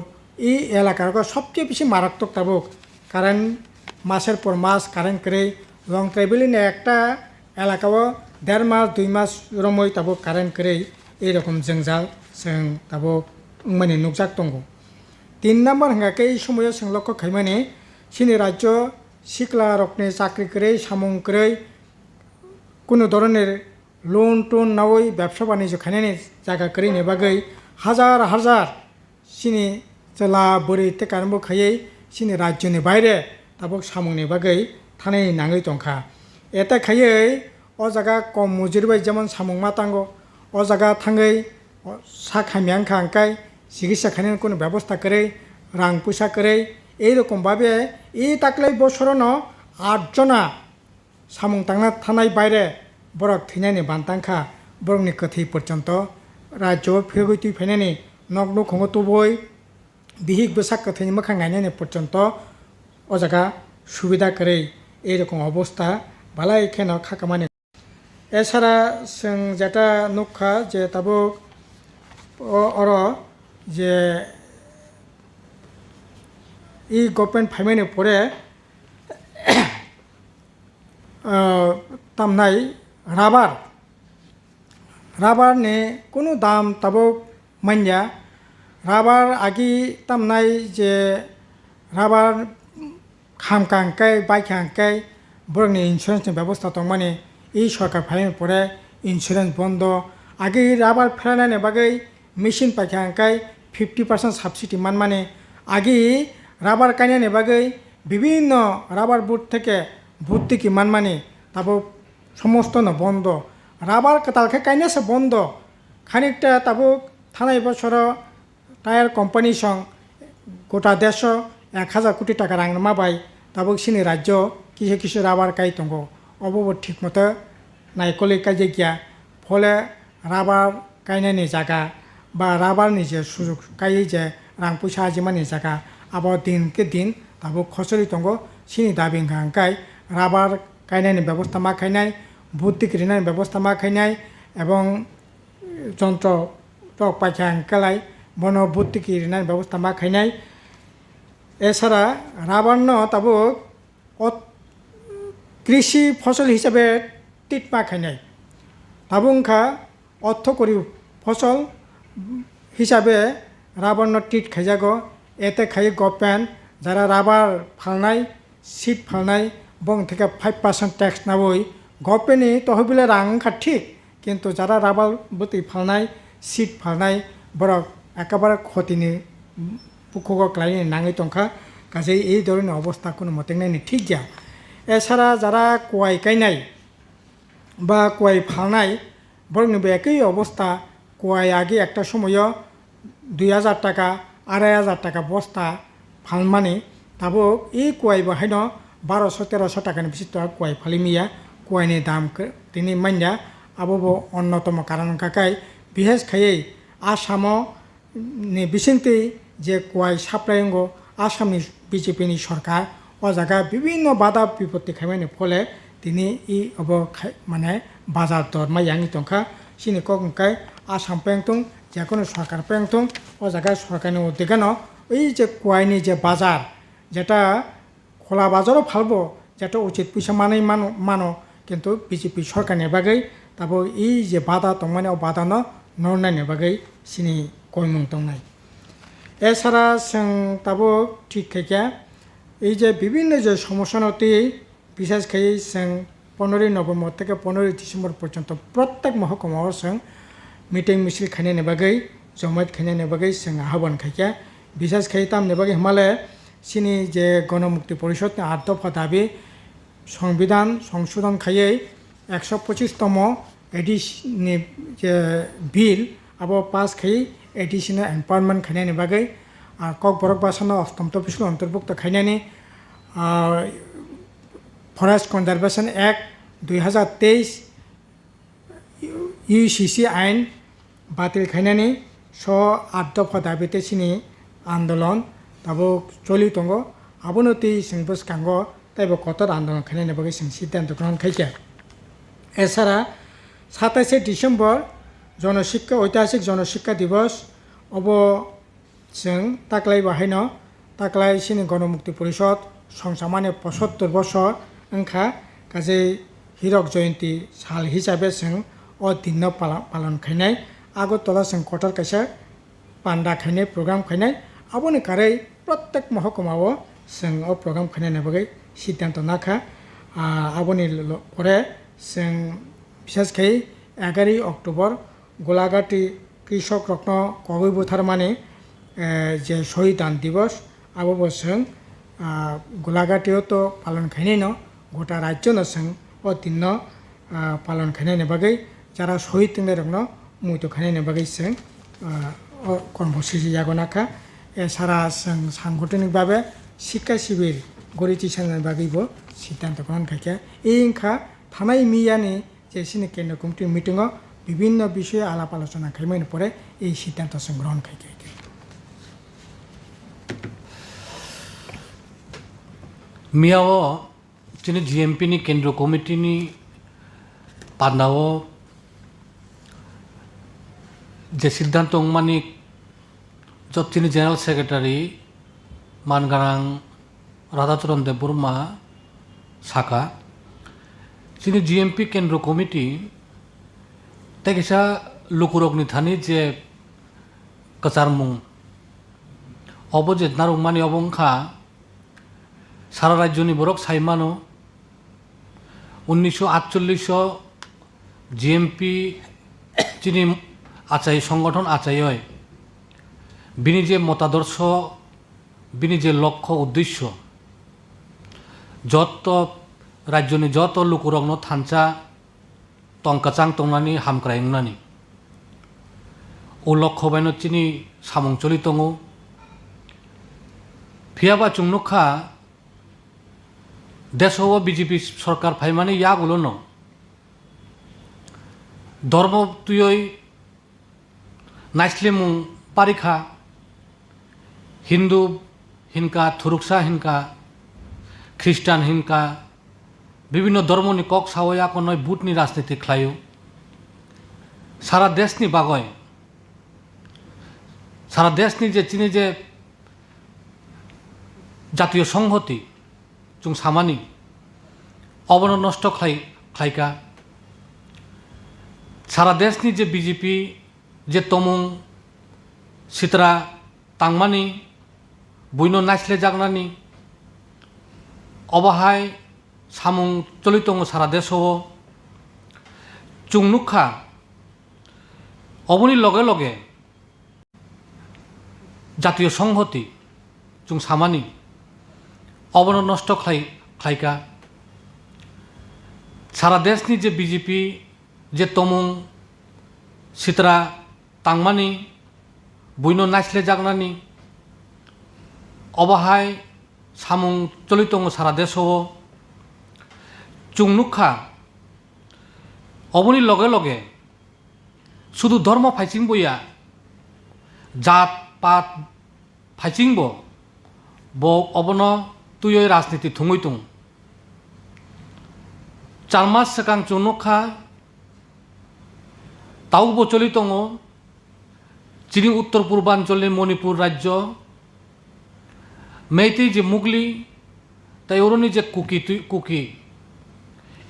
এই এলাকার সবচেয়ে বেশি মারাত্মক তাবুক কারেন্ট মাসের পর মাস কারেন্ট করে লংত্রাই বেলিনে একটা এলাকাও 1.5 মাস 2 মাস রমই তাবুক কারেন্ট করে এইরকম জঞ্জাল जों दाबो माने नुकजाक दङ 3 नाम्बार हंगाके এই সময় जों लक्ष्य खायमाने सिनि राज्य सिक्ला रकने চাকরি করে সামুং করে কোনো ধরনের লোন টোন নাওই ব্যবসা বাণিজ্য খাইনানি জায়গা করে নেবাগৈ হাজার হাজার সিনি জেলা বরিতে কারণ খাইयै সিনি রাজ্যनि বাইরে दाबो সামুংनि বাগै थानाय नाङै दंखा এটা খাইयै অ জায়গা কম মজুরিবাই যেমন সামুং মাতাঙ্গো অ জায়গা থাঙ্গै সাখামিয়াংখা আঙ্কাই চিকিৎসা খাইনানি কোনো ব্যবস্থা করে রাং পয়সা করে এইরকমভাবে এই তাকলাই বছরনো 8 জনা সামুং তাंना थानाय বাইরে বরক থিনানি বান্তাংখা বরকনি কথি পর্যন্ত রাজ্য ফেগৈতি ফেনানি নগ্ন খঙ্গতবই বিহিক বসাক কথিনি মখাং গাইনানি পর্যন্ত ও জায়গা সুবিধা করে এইরকম অবস্থা বালাই কেন খাকামানি এছাড়া जों যেটা নুখা যে তাবো অর যে এই গভর্নমেন্ট ফাইমানি পরে তামনাই রাবারনি কোনো দাম তাবো মানিয়া রাবার আগি তামনাই যে রাবার খামকাঙ্কাই বাইকাঙ্কাই বরংনি ইন্স্যুরেন্সনি ব্যবস্থা দं মানে এই সরকার ফাইমানি পরে ইন্স্যুরেন্স বন্ধ আগে রাবার ফেলানানি বাগै মেশিন পাইকাঙ্কাই 50% সাবসিডি মানে আগে রাবার কাইনানি বাগै বিভিন্ন রাবার বোর্ড থেকে ভর্তুকি মানে তাবো সমস্ত ন বন্ধ রাবার কাতালকে কাইনাসে বন্ধ খানিকটা তাবো থানায় বছর টায়ার কোম্পানি সং গোটা দেশ 1000 কোটি টাকা রাং মাবাই তাবো সিনি রাজ্য কিছু কিছু রাবার কাই দङ অবব ঠিক মতো নাইকলি কাজে গিয়া ফলে রাবার কাইনানি জায়গা বা রাবারনি যে সুযোগ কাই যে রাং পয়সা আজিমানি জায়গা আবার দিনকে দিন তাবো খসরি দङ সিনি দাবি হাঙ্কাই রাবার কাইনানি ব্যবস্থা মা খাইনাই ভর্তুকি ঋণের ব্যবস্থা মা খাইনাই এবং যন্ত্র টক পাইখা হাঙ্কালাই বন ভর্তুকি ঋণের ব্যবস্থা মা খাইনাই এছাড়া রাবার তাবো কৃষি ফসল হিসাবে টিট মা খাইনাই তাবুংখা অর্থকরী ফসল হিসাবে রাবার টিট খাইজাগো এতে খাই গভর্নমেন্ট যারা রাবার ফালনাই সিট ফালনাই বং থেকে 5% ট্যাক্স নাবই গভর্নমেন্টনি তহবিলে রাংখা ঠিক কিন্তু যারা রাবার বতি ফালনাই সিট ফালনাই বরক একেবারে ক্ষতিনি পুকুক ক্লাইনি নাঙै দंखा কাজে এই ধরনের অবস্থা কোনো মতে নাইনি ঠিক যা এছাড়া যারা কোয়াই কাইনাই বা কোয়াই ফালনাই বরংনিবো একই অবস্থা কোয়াই আগে একটা সময় 2000 টাকা 2500 টাকা বস্তা ফালমানি তাবো এই কোয়াই বাহাইন 1200-1300 টাকানি বেশি কোয়াই ফালিমিয়া কোয়াইনি দাম তিনি মাইয়া আবো অন্যতম কারণ কাকাই বিশেষ খাইयै আসামনি বিসিন্তি যে কোয়াই সাপ্লাইঙ্গ আসামনি বিজেপিনি সরকার ও জায়গা বিভিন্ন বাধা বিপত্তি খাইমানি ফলে তিনি ই অব মানে বাজার দর মাইয়াঙি দंखा সিনি কংকাই আসাম পেংতং যে কোনো সরকার পেংতং ও জায়গায় সরকারনি উদ্যোগেন এই যে কোয়াইনি যে বাজার যেটা খোলা বাজারও ফালবো যেটা উচিত পয়সা মানো কিন্তু বিজেপি সরকারনি বাগै তাবো এই যে বাধা দं মানে বাধা নরনাইনি বাগै সিনি কইমুং দंनाय এছাড়া जों তাবো ঠিক থেকে এই যে বিভিন্ন যে সমস্যা নতি বিশেষ করে जों 15 নভেম্বর থেকে 15 ডিসেম্বর পর্যন্ত প্রত্যেক মহকুমাও जों মিটিং মিছিল খাইনানি বাগै জমায়েত খাইনানি বাগै जों আহ্বান খাইয়া বিশেষ করে তামনি বাগै হিমালয় সিনি যে গণমুক্তি পরিষদ 8 দফা দাবি সংবিধান সংশোধন খাইयै 125তম এডিশন যে বিল আবো পাস খাই এডিশনাল এম্পাওয়ারমেন্ট খাইনানি বাগै kokborok basano অষ্টম তফসিল অন্তর্ভুক্ত খাইনানি ফরেস্ট কনজারভেশন অ্যাক্ট 2023 ইউসিসি আইন বাতিল খাইনানি স 8 দফা দাবিতে সিনি আন্দোলন তাবো চলি দङ আবনো তি সিংবস কাঙ্গ তাইবো কতর আন্দোলন খাইনানি বাকি সিং সিদ্ধান্ত গ্রহণ খাইছে এছাড়া 27 ডিসেম্বর জনশিক্ষা ঐতিহাসিক জনশিক্ষা দিবস অব जों ताक्लाय बाहायनो ताक्लाय सिनि गणमुक्ति परिषद संसामानि 75 बছর ओंखा गासै हिरक जयन्ती साल हिसाबै जों अ दिन पालन खायनाय आगरतला जों कटार कायसा पान्डा खायनाय प्रग्राम खायनाय आबोनि कारै प्रत्येक महकुमाव जों अ प्रग्राम खायनायनि बागै सिद्धान्त नाखा आबोनि परे जों बिसेसकै 11 अक्ट'बर गलाघाटी कृषक रत्न कवि बुथारमानि যে শহীদান দিবস আবো বসং গোলাঘাটিও তো পালন খাইনাই ন গোটা রাজ্য নসং ও দিন পালন খাইনাইনি বাগৈ যারা শহীদ তিনলে রং মুইতো খাইনাইনি বাগৈ जों কর্মসূচি জাগনাখা এছাড়া जों সাংগঠনিকভাবে শিক্ষা শিবির গড়ি তিসানের বাগৈবো সিদ্ধান্ত গ্রহণ খাইছে এই ইংখা থানাই মিয়ানি যে সিনি কেন্দ্র কমিটির মিটিংও বিভিন্ন বিষয়ে আলাপ আলোচনা খাইমাইনি পরে এই সিদ্ধান্ত जों গ্রহণ খাইছে मियाओ चिनि जीएमपी नि केंद्र कमिटी नि पान्डाओ जे सिद्धांत अंगमानि जब चिनि जनरल सेक्रेटारि मानगारां राधाचरण देबबर्मा साका चिनि जीएमपी केंद्र कमिटी तेकिसा लुकुरकनि थानि जे कचारमुं अबजे नारुंमानि अबंखा सारा राज्यनि बरक साइमानो 1948 जीएमपी चिनि आचाय संगठन आचाय बिनि जे मतादर्श बिनि जे लक्ष्य उद्देश्य जत राज्यनि जत लुकुरगनो थानचा तंकाचां तंनानि हामक्रायंनानि ओ लक्ष्य बायनो चिनि सामुं चलि दङ फियाबा चुंनुखा देशो बीजेपी सरकार फाइमाने यागुलो न धर्म तुयै नाइस्लेमु पारिखा हिंदू हिनका थुरुक्सा हिनका ख्रिस्टान हिनका विभिन्न धर्मनि कक सावया कनय बुटनि राजनीति खायो सारा देशनि बागय सारा देशनि जे चिनि जे जातीय संहति जों सामानि अबनो नष्ट खायका सारा देशनि जे बीजेपी जे तमुं सित्रा तांमानि बुइनो नाइस्ले जागनानि अबाहाय सामुं चलि दङ सारा देशआव चुंनुखा अबनि लगे लगे जातीय संहति जों सामानि अबनो नष्ट खायका सारा देशनि जे बीजेपी जे तमुं सित्रा तांमानि बुइनो नाइस्ले जागनानि अबाहाय सामुं चलि दङ सारा देशआव चुंनुखा अबनि लगे लगे शुधु धर्म फाइचिंबया जात पात फाइचिंब ब अबनो तुयै राजनीति थुङै दं 4 मास सिगां चुंनुखा तावबो चलि दङ चिनि उत्तर पूर्वांचलनि मणिपुर राज्य मेइतेइ जे मुगली ताइरनि जे कुकी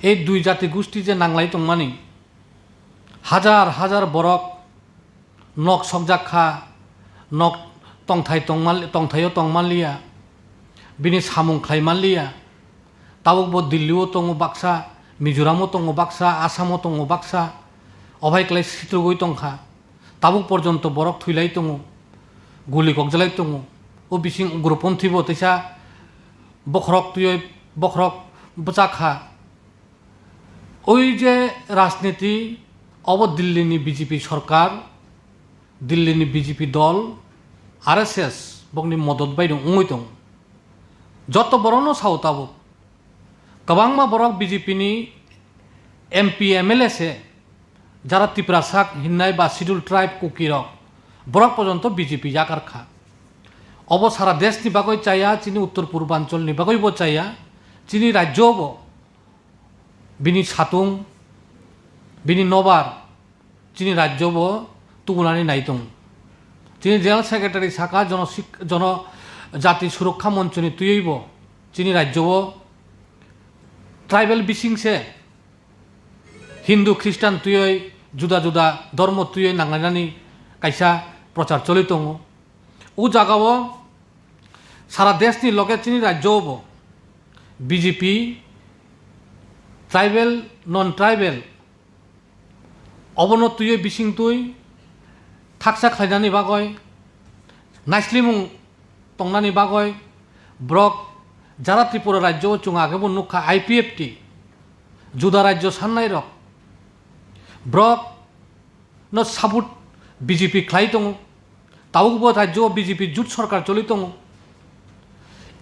এই দুই জাতি গোষ্ঠী যে নাংলাই দंमानि হাজার হাজার বরক নক সকজাখা নক তংথাইও তংমাनलिया बिनि सामुं खायमानलिया तावबो दिल्लीआव दङ बाक्सा मिजोरामाव दङ बाक्सा आसामाव दङ बाक्सा अभायक्लाय सित्रगै दंखा ताबुक पर्यन्त बरक थैलाय दङ गुलि गगजालाय दङ ओ बिसिं उग्रपन्थीबो तैसा बखरक तुयै बखरक बजाखा ওই যে রাজনীতি অব দিল্লিনি বিজেপি সরকার দিল্লিনি বিজেপি দল RSS bokni modot bai dong ungoi tong joto borono sao tabuk kabangma borok BJP ni MP MLA se jara Tripura sak hinnai ba schedule tribe কুকিরক borok পর্যন্ত BJP jakar kha obo sara desh ni bagoi chaya chini uttor purbanchol ni bagoi bo chaya chini rajyo bo bini satung bini nobar chini rajyo bo tugulani naitong chini general secretary শাখা জনজাতি সুরক্ষা মঞ্চ ni tuyoi bo chini rajyo bo tribal বিসিংসে হিন্দু খ্রিস্টান tuyoi juda juda ধর্ম tuyoi nanglainani kaisa প্রচার চলি দङ ও জায়গাও সারা দেশনি লগে চিনি রাজ্যব BJP ট্রাইবেল নন ট্রাইবেল অবনত তুই বিসিং তুই থাকসা খাইনানি বাগয় নাইসলিমুং টংনানি বাগয় ব্রক যারা ত্রিপুরা রাজ্য চুং আগেব নুখা IPFT जुदा राज्य सान्नाय रक ब्रक न साबुत BJP खाई दङ तावुबो राज्य BJP जुट सरकार चलि दङ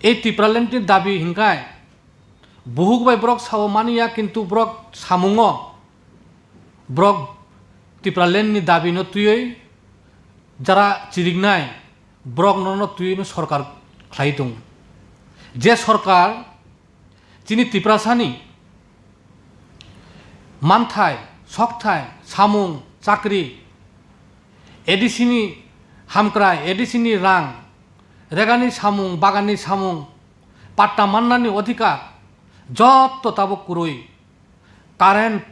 এই ত্রিপুরাল্যান্ডनि दाबी हिंखाय बहुबाय ब्रक साव मानिया किन्तु ब्रक सामुंगो ब्रक ত্রিপুরাল্যান্ডनि दाबी न तुयै যারা চিরিগনাय ब्रक न तुयै न सरकार खाई दङ जे सरकार चिनि ত্রিপুরাसानि मानथाय सकथाय सामुं चाकरी एडिसिनि हामक्राय एडिसिनि रां रेगानि सामुं बागाननि सामुं पाट्टा मान्नानि अधिकार जत्त ताबो कुरुई कारेन्ट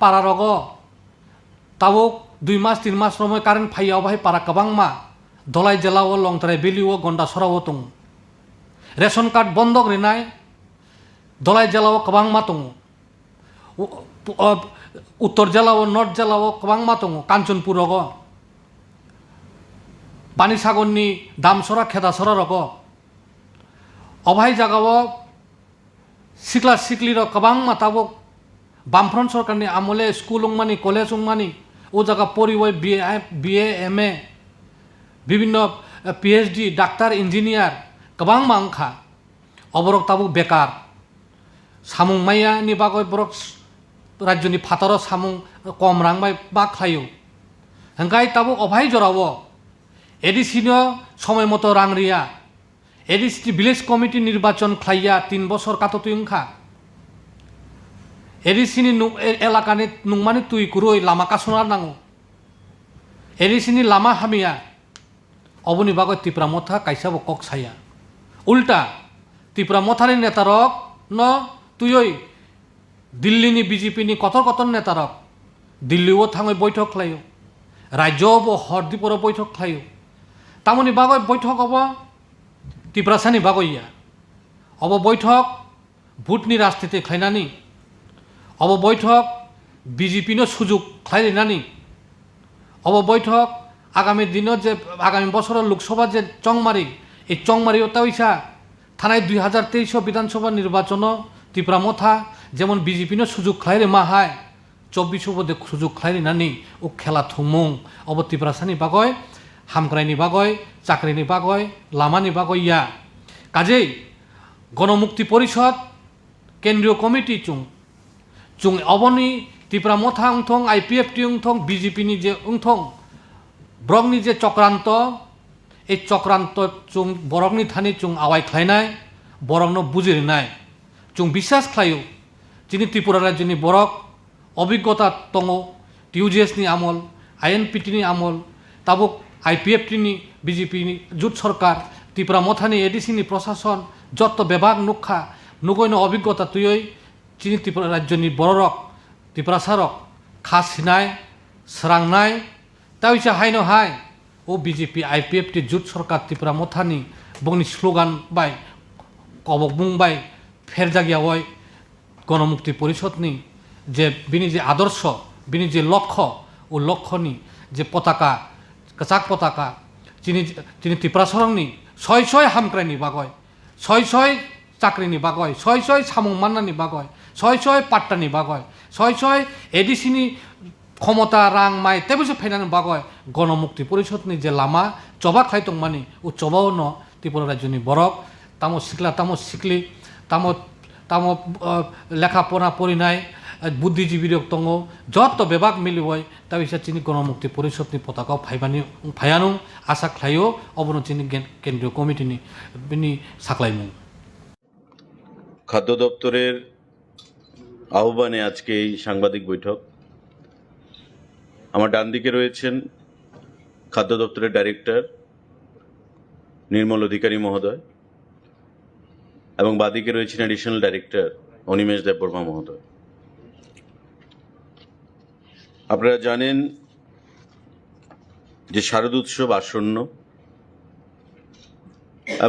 पारारग ताबो 2 मास 3 मास समय कारेन्ट फाइयाव बाहाय पारा कबांमा दलाय जेलाव लंथराय बेलिव गन्दा सराव दङ रेशन कार्ड बंदक रिनाय दलाय जेलाव कबांमा दङ उत्तर जिल्लाव नर्थ जिल्लाव कबांमा दङ काञ्चनपुरग पानीसागरनि दामसरा खेदासरारग अभाय जागाव सिख्ला सिख्लिर कबांमा ताबो बामफ्रन्ट सरकारनि आमले स्कुल उंमानि कलेज उंमानि ओ जागा परिवय BA MA विभिन्न PhD डाक्टर इंजिनियर कबांमा अंखा अबरक ताबो बेकार सामुं माइयानि बागै बरक राज्यनि फातार सामुं कम रांबाय बा खायो हंगाय ताबो अभाय जराव एडिसिनो समय मतो रां रिया एडिसि विलेज कमिटी निर्वाचन खाइया 3 बছর कातुंखा एडिसिनि एलाकानि नुंमानि तुइ कुरुय लामा कासना नांगौ एडिसिनि लामा हामिया अबनि बागै त्रिपुरा मथा काइसाबो कक साया उल्टा त्रिपुरा मथानि नेतारक न तुयै दिल्लीनि BJP नि कतर कतर नेतारक दिल्लीव थाङै बैठक खालायो राज्यआवबो हरदीपुराव बैठक खालायो तामनि बागै बैठक अब त्रिपुरासानि बागैया अब बैठक भुटनि राजनीति खालायनानै अब बैठक BJP नो सुजुग खालायनानै अब बैठक आगामी दिनत जे आगामी बছৰৰ लोकसभा जे चंगमारी এই चंगमारियाव तावैसा थानाय 2023 विधानसभा निर्वाचन त्रिपुरा मथा जेमन BJP नो सुजुग खालायरे माहाय 24 बदे सुजुग खालायनानै ओ खेला थुमुं अब त्रिपुरासानि बागै हामग्रायनि बागै चाकरिनि बागै लामानि बागै या काजै गणमुक्ति परिषद केन्द्रीय कमिटी चुं अबनि त्रिपुरा मथा उंथं IPFT उंथं BJP नि जे उंथं ब्रकनि जे चक्रांत এই চক্রান্ত চুং বরকনি থানি চুং আওয়াই খাইনায় বরকনো বুজিরিনায় চুং বিশ্বাস খাইও যিনি ত্রিপুরা রাজ্যনি বরক অভিজ্ঞতা দङ TUGSनि আমল INPTनि আমল ताबुक IPFTनि BJPनि जुट सरकार त्रिपुरा मथानि एडिसिनि प्रशासन जत्त विभाग नुखा नुगैनो अभिज्ञता तुयै যিনি त्रिपुरा राज्यनि बररक त्रिपुरा सारक खासिनाय स्रांनाय तावैसा हायनो हाय ओ BJP IPFT जुट सरकार त्रिपुरा मथानि बंनि स्लोगान बाय कबक बुंबाय फेरजागियावय गणमुक्ति परिषदनि जे बिनि जे आदर्श बिनि जे लक्ष्य ओ लक्ष्यनि जे पताका कचाक पताका যিনি त्रिपुरा सरंनि सय हामक्रायनि बागय सय चाकरिनि बागय सय सामुं मान्नानि बागय सय पाट्टानि बागय सय एडिसिनि क्षमता रां माइ तेबोसो फाइनानि बागय गणमुक्ति परिषदनि जे लामा চবা খাই তংমানি ও চবাও ন ত্রিপুরা রাজ্যনি বরক তামো শিখলা তামো শিখলি তামো তামো লেখাপড়া পড়িনাই বুদ্ধিজীবী দङ যত বেবাক মিলিবय दा बिसा चिनि गणमुक्ति परिषदनि पताकाव फायानु आसा खालायो अबनो चिनि केन्द्रीय कमिटिनि बिनि साख्लायमु খাদ্য দপ্তরের আহ্বানে আজকে এই সাংবাদিক বৈঠক। আমার ডান দিকে রয়েছেন খাদ্য দপ্তরের ডাইরেক্টর নির্মল অধিকারী মহোদয় এবং বাদিকে রয়েছেন অ্যাডিশনাল ডাইরেক্টর অনিমেষ দেববর্মা মহোদয়। আপনারা জানেন যে শারদ উৎসব আসন্ন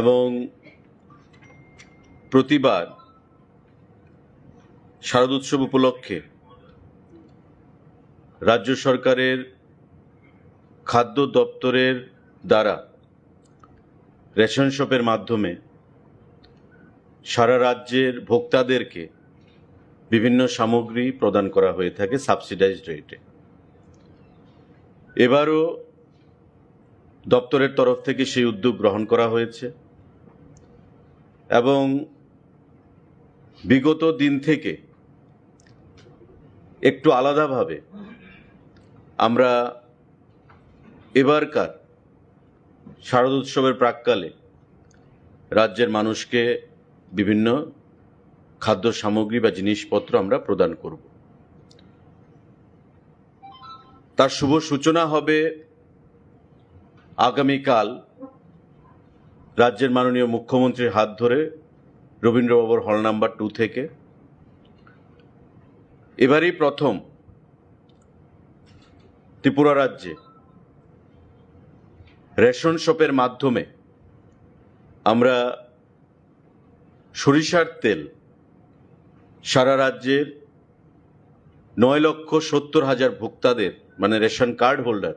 এবং প্রতিবার শারদ উৎসব উপলক্ষে রাজ্য সরকারের খাদ্য দপ্তরের দ্বারা রেশন শপের মাধ্যমে সারা রাজ্যের ভোক্তাদেরকে বিভিন্ন সামগ্রী প্রদান করা হয়ে থাকে সাবসিডাইজড রেটে। এবারও দপ্তরের তরফ থেকে সেই উদ্যোগ গ্রহণ করা হয়েছে এবং বিগত দিন থেকে একটু আলাদাভাবে আমরা এবারকার শারদ উৎসবের প্রাক্কালে রাজ্যের মানুষকে বিভিন্ন খাদ্য সামগ্রী বা জিনিসপত্র আমরা প্রদান করব। তার শুভ সূচনা হবে আগামীকাল রাজ্যের মাননীয় মুখ্যমন্ত্রীর হাত ধরে রবীন্দ্রভবন হল নাম্বার 2 থেকে। এবারই প্রথম ত্রিপুরা রাজ্যে রেশন শপের মাধ্যমে আমরা সরিষার তেল সারা রাজ্যের 9,70,000 ভোক্তাদের মানে রেশন কার্ড হোল্ডার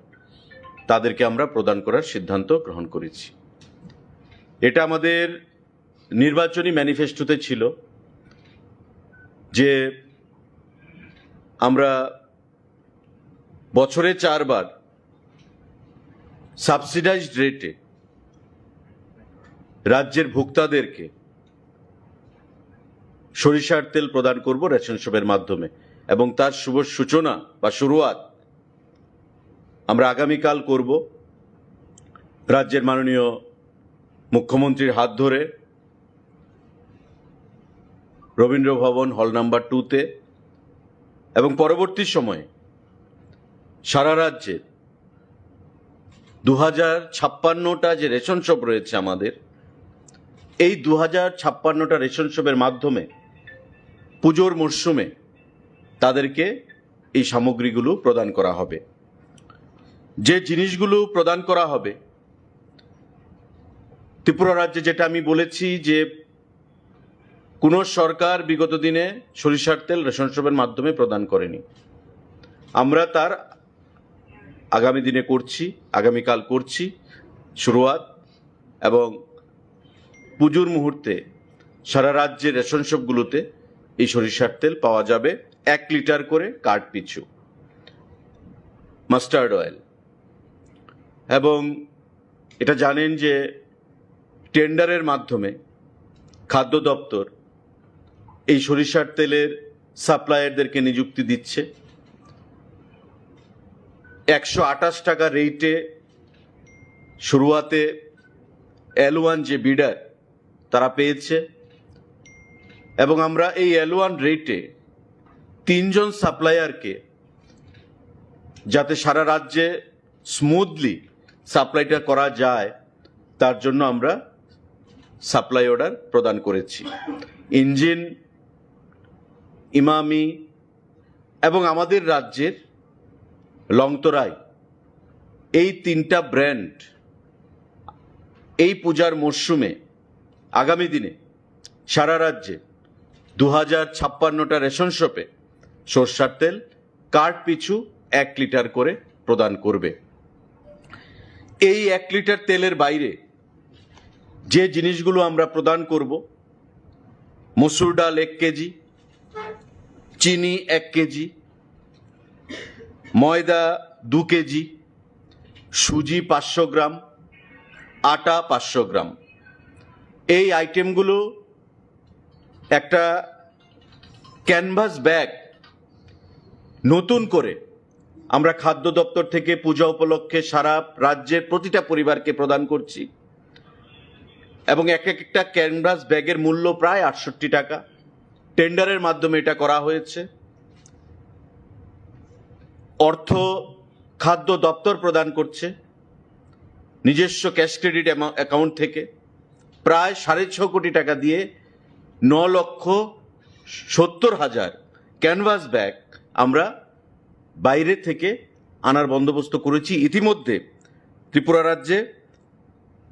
তাদেরকে আমরা প্রদান করার সিদ্ধান্ত গ্রহণ করেছি। এটা আমাদের নির্বাচনী ম্যানিফেস্টোতে ছিল যে আমরা বছরে 4 বার সাবসিডাইজড রেটে রাজ্যের ভোক্তাদেরকে সরিষার তেল প্রদান করব রেশন শপের মাধ্যমে এবং তার শুভ সূচনা বা শুরুয়াত আমরা আগামীকাল করব রাজ্যের মাননীয় মুখ্যমন্ত্রীর হাত ধরে রবীন্দ্রভবন হল নাম্বার 2-তে এবং পরবর্তী সময়ে সারা রাজ্যে 2056টা যে রেশন শপ রয়েছে আমাদের, এই 2056টা রেশন শপের মাধ্যমে পুজোর মরশুমে তাদেরকে এই সামগ্রীগুলো প্রদান করা হবে। যে জিনিসগুলো প্রদান করা হবে ত্রিপুরা রাজ্যে, যেটা আমি বলেছি যে কোনো সরকার বিগত দিনে সরিষার তেল রেশন শপের মাধ্যমে প্রদান করেনি, আমরা তার আগামী দিনে করছি, আগামীকাল করছি শুরুয়াত এবং পুজোর মুহূর্তে সারা রাজ্যের রেশন শপগুলোতে এই সরিষার তেল পাওয়া যাবে 1 লিটার করে কার্ড পিছু। মাস্টার্ড অয়েল এবং এটা জানেন যে টেন্ডারের মাধ্যমে খাদ্য দপ্তর এই সরিষার তেলের সাপ্লায়ারদেরকে নিযুক্তি দিচ্ছে। 128 টাকা রেটে শুরুয়াতে L1 যে বিডার তারা পেয়েছে এবং আমরা এই L1 রেটে 3 জন সাপ্লায়ারকে, যাতে সারা রাজ্যে স্মুথলি সাপ্লাইটা করা যায় তার জন্য আমরা সাপ্লাই অর্ডার প্রদান করেছি। ইঞ্জিন, ইমামি এবং আমাদের রাজ্যের লংতরাই, এই 3টা ব্র্যান্ড এই পূজার মরশুমে আগামী দিনে সারা রাজ্যে 2056টা রেশন শপে সরষার তেল কার্ড পিছু 1 লিটার করে প্রদান করবে। এই 1 লিটার তেলের বাইরে যে জিনিসগুলো আমরা প্রদান করব, মসুর ডাল 1 কেজি, চিনি 1 কেজি, ময়দা 2 কেজি, সুজি 500 গ্রাম, আটা 500 গ্রাম। এই আইটেমগুলো একটা ক্যানভাস ব্যাগ নতুন করে আমরা খাদ্য দপ্তর থেকে পূজা উপলক্ষে সারা রাজ্যের প্রতিটা পরিবারকে প্রদান করছি এবং এক একটা ক্যানভাস ব্যাগের মূল্য প্রায় 68 টাকা। টেন্ডারের মাধ্যমে এটা করা হয়েছে। অর্থ খাদ্য দপ্তর প্রদান করছে নিজস্ব ক্যাশ ক্রেডিট অ্যাকাউন্ট থেকে প্রায় 6.5 কোটি টাকা দিয়ে 9,70,000 ক্যানভাস ব্যাগ আমরা বাইরে থেকে আনার বন্দোবস্ত করেছি। ইতিমধ্যে ত্রিপুরা রাজ্যে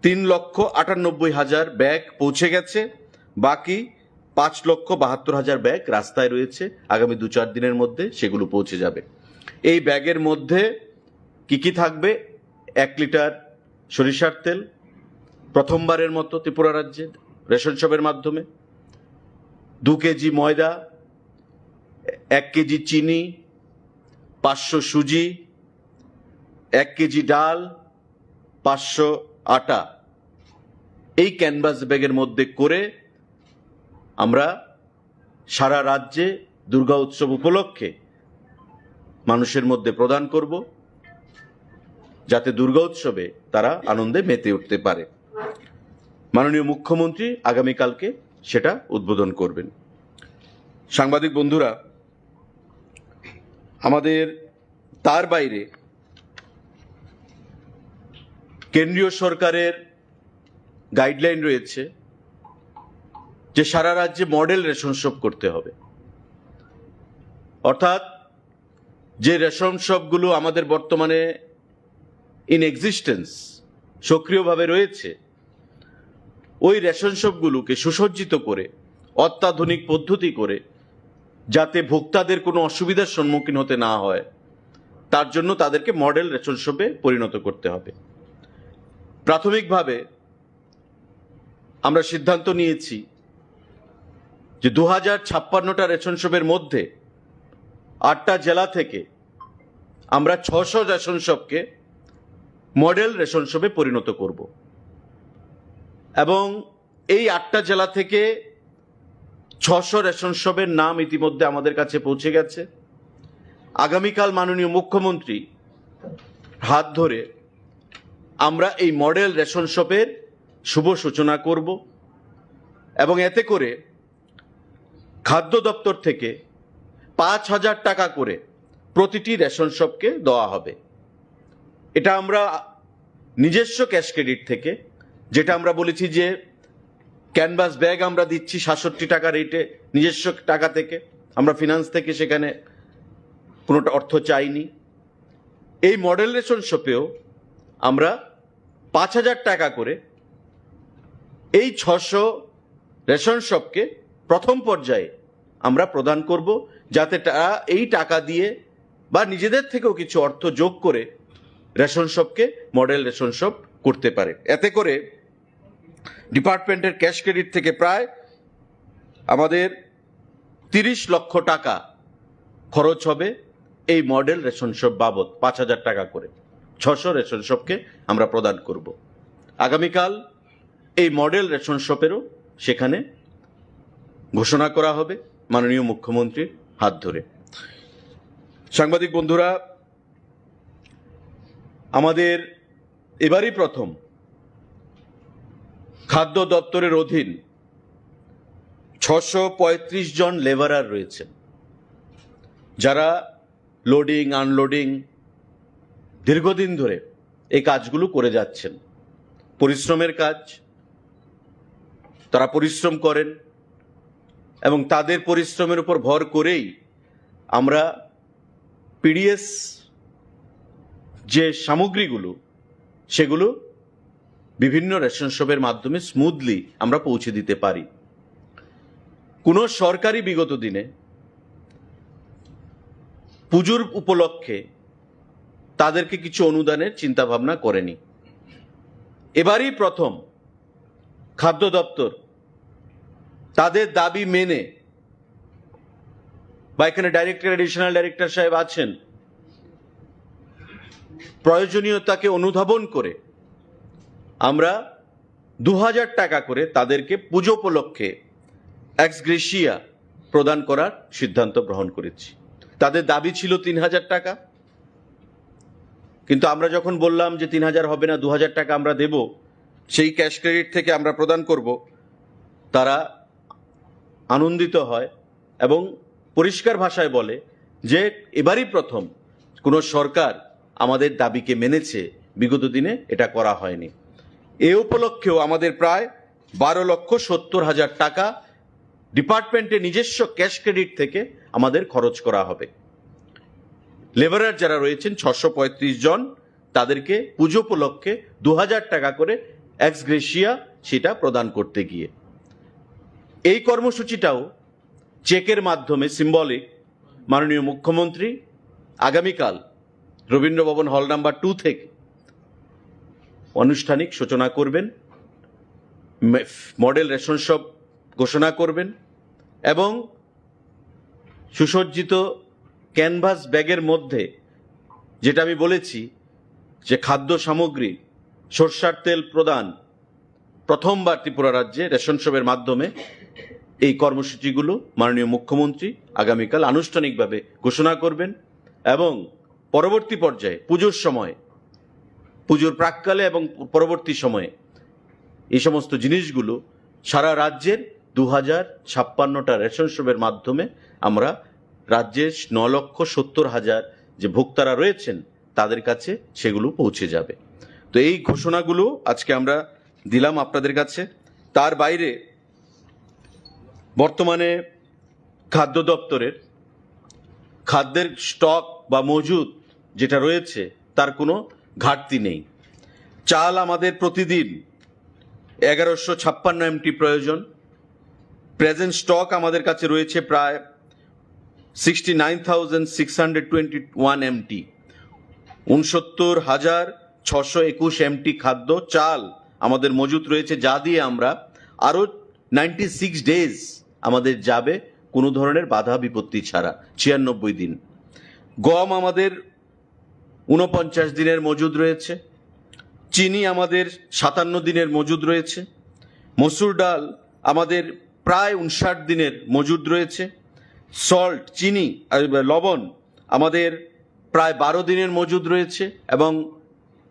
3,98,000 ব্যাগ পৌঁছে গেছে, বাকি 5,72,000 ব্যাগ রাস্তায় রয়েছে। আগামী 2-4 দিনের মধ্যে সেগুলো পৌঁছে যাবে। এই ব্যাগের মধ্যে কি কি থাকবে? 1 লিটার সরিষার তেল, প্রথমবারের মতো ত্রিপুরা রাজ্যে রেশন শপের মাধ্যমে, 2 কেজি ময়দা, 1 কেজি চিনি, 500 সুজি, 1 কেজি ডাল, 500 আটা। এই ক্যানভাস ব্যাগের মধ্যে করে আমরা সারা রাজ্যে দুর্গা উৎসব উপলক্ষে মানুষের মধ্যে প্রদান করব, যাতে দুর্গা উৎসবে তারা আনন্দে মেতে উঠতে পারে। মাননীয় মুখ্যমন্ত্রী আগামীকালকে সেটা উদ্বোধন করবেন। সাংবাদিক বন্ধুরা, আমাদের তার বাইরে কেন্দ্রীয় সরকারের গাইডলাইন রয়েছে যে সারা রাজ্যে মডেল রেশন শপ করতে হবে। অর্থাৎ যে রেশন শপগুলো আমাদের বর্তমানে ইন এক্সিস্টেন্স সক্রিয়ভাবে রয়েছে, ওই রেশন শপগুলোকে সুসজ্জিত করে অত্যাধুনিক পদ্ধতি করে যাতে ভোক্তাদের কোনো অসুবিধার সম্মুখীন হতে না হয়, তার জন্য তাদেরকে মডেল রেশন শপে পরিণত করতে হবে। প্রাথমিকভাবে আমরা সিদ্ধান্ত নিয়েছি যে 2056টা রেশন শপের মধ্যে 8টা জেলা থেকে আমরা 600 রেশন শপকে মডেল রেশন শপে পরিণত করব এবং এই 8টা জেলা থেকে 600 রেশন শপের নাম ইতিমধ্যে আমাদের কাছে পৌঁছে গেছে। আগামীকাল মাননীয় মুখ্যমন্ত্রী হাত ধরে আমরা এই মডেল রেশন শপের শুভ সূচনা করব এবং এতে করে খাদ্য দপ্তর থেকে 5,000 টাকা করে প্রতিটি রেশন শপকে দেওয়া হবে। এটা আমরা নিজস্ব ক্যাশ ক্রেডিট থেকে, যেটা আমরা বলেছি যে ক্যানভাস ব্যাগ আমরা দিচ্ছি 67 টাকা রেটে নিজস্ব টাকা থেকে, আমরা ফিনান্স থেকে সেখানে কোনোটা অর্থ চাইনি। এই মডেল রেশন শপেও আমরা 5,000 টাকা করে এই 600 রেশন শপকে প্রথম পর্যায়ে আমরা প্রদান করব, যাতে তারা এই টাকা দিয়ে বা নিজেদের থেকেও কিছু অর্থ যোগ করে রেশন শপকে মডেল রেশন শপ করতে পারে। এতে করে ডিপার্টমেন্টের ক্যাশ ক্রেডিট থেকে প্রায় আমাদের 30 লক্ষ টাকা খরচ হবে এই মডেল রেশন শপ বাবদ। 5,000 টাকা করে 600 রেশন শপকে আমরা প্রদান করব। আগামীকাল এই মডেল রেশন শপেরও সেখানে ঘোষণা করা হবে মাননীয় মুখ্যমন্ত্রীর হাত ধরে। সাংবাদিক বন্ধুরা, আমাদের এবারই প্রথম খাদ্য দপ্তরের অধীন 635 জন লেবারার রয়েছেন, যারা লোডিং আনলোডিং দীর্ঘদিন ধরে এই কাজগুলো করে যাচ্ছেন। পরিশ্রমের কাজ, তারা পরিশ্রম করেন এবং তাদের পরিশ্রমের উপর ভর করেই আমরা পিডিএস যে সামগ্রীগুলো সেগুলো বিভিন্ন রেশন শপের মাধ্যমে স্মুথলি আমরা পৌঁছে দিতে পারি। কোনো সরকারি বিগত দিনে পুজোর উপলক্ষে তাদেরকে কিছু অনুদানের চিন্তা ভাবনা করেনি। এবারই প্রথম খাদ্য দপ্তর তাদের দাবি মেনে, বা এখানে ডাইরেক্টর এডিশনাল ডাইরেক্টর সাহেব আছেন, প্রয়োজনীয়তাকে অনুধাবন করে আমরা 2000 টাকা করে তাদেরকে পুজো উপলক্ষে এক্স গ্রেসিয়া প্রদান করার সিদ্ধান্ত গ্রহণ করেছি। তাদের দাবি ছিল 3000 টাকা, কিন্তু আমরা যখন বললাম যে 3000 হবে না, 2000 টাকা আমরা দেব, সেই ক্যাশ ক্রেডিট থেকে আমরা প্রদান করব, তারা আনন্দিত হয় এবং পরিষ্কার ভাষায় বলে যে এবারই প্রথম কোনো সরকার আমাদের দাবিকে মেনেছে, বিগত দিনে এটা করা হয়নি। এ উপলক্ষেও আমাদের প্রায় 12,70,000 টাকা ডিপার্টমেন্টের নিজস্ব ক্যাশ ক্রেডিট থেকে আমাদের খরচ করা হবে। লেবারার যারা রয়েছেন 635 জন, তাদেরকে পুজো উপলক্ষে 2000 টাকা করে এক্স গ্রেসিয়া সেটা প্রদান করতে গিয়ে এই কর্মসূচিটাও চেকের মাধ্যমে সিম্বলিক মাননীয় মুখ্যমন্ত্রী আগামীকাল রবীন্দ্রভবন হল নাম্বার 2 থেকে আনুষ্ঠানিক সূচনা করবেন, মডেল রেশন শপ ঘোষণা করবেন এবং সুসজ্জিত ক্যানভাস ব্যাগের মধ্যে, যেটা আমি বলেছি যে খাদ্য সামগ্রী, সরষার তেল প্রদান প্রথমবার ত্রিপুরা রাজ্যে রেশন শপের মাধ্যমে, এই কর্মসূচিগুলো মাননীয় মুখ্যমন্ত্রী আগামীকাল আনুষ্ঠানিকভাবে ঘোষণা করবেন এবং পরবর্তী পর্যায়ে পুজোর সময়, পুজোর প্রাককালে এবং পরবর্তী সময়ে এই সমস্ত জিনিসগুলো সারা রাজ্যের 2056টা রেশন শপের মাধ্যমে আমরা রাজ্যের 9,70,000 যে ভোক্তারা রয়েছেন তাদের কাছে সেগুলো পৌঁছে যাবে। তো এই ঘোষণাগুলো আজকে আমরা দিলাম আপনাদের কাছে। তার বাইরে বর্তমানে খাদ্য দপ্তরের খাদ্যের স্টক বা মজুদ যেটা রয়েছে তার কোনো ঘাটতি নেই। চাল আমাদের প্রতিদিন 1156 MT প্রয়োজন। প্রেজেন্ট স্টক আমাদের কাছে রয়েছে প্রায় 69,621 MT। 69,621 MT খাদ্য চাল আমাদের মজুদ রয়েছে, যা দিয়ে আমরা আরও 96 ডেজ আমাদের যাবে কোনো ধরনের বাধা বিপত্তি ছাড়া, 96 দিন। গম আমাদের 49 দিনের মজুদ রয়েছে। চিনি আমাদের 57 দিনের মজুদ রয়েছে। মসুর ডাল আমাদের প্রায় 59 দিনের মজুদ রয়েছে। সল্ট, চিনি, লবণ আমাদের প্রায় 12 দিনের মজুদ রয়েছে এবং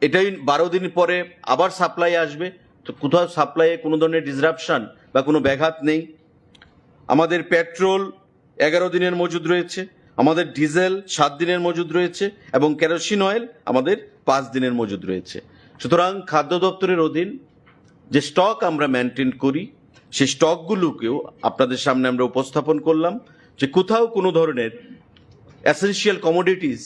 এটাই 12 দিন পরে আবার সাপ্লাই আসবে, তো কোথাও সাপ্লাইয়ে কোনো ধরনের ডিসরাপশন বা কোনো ব্যাঘাত নেই। আমাদের পেট্রোল 11 দিনের মজুদ রয়েছে, আমাদের ডিজেল 7 দিনের মজুদ রয়েছে এবং কেরোসিন অয়েল আমাদের 5 দিনের মজুদ রয়েছে। সুতরাং খাদ্য দপ্তরের অধীন যে স্টক আমরা মেনটেন করি, সেই স্টকগুলোকেও আপনাদের সামনে আমরা উপস্থাপন করলাম যে কোথাও কোনো ধরনের এসেনশিয়াল কমোডিটিস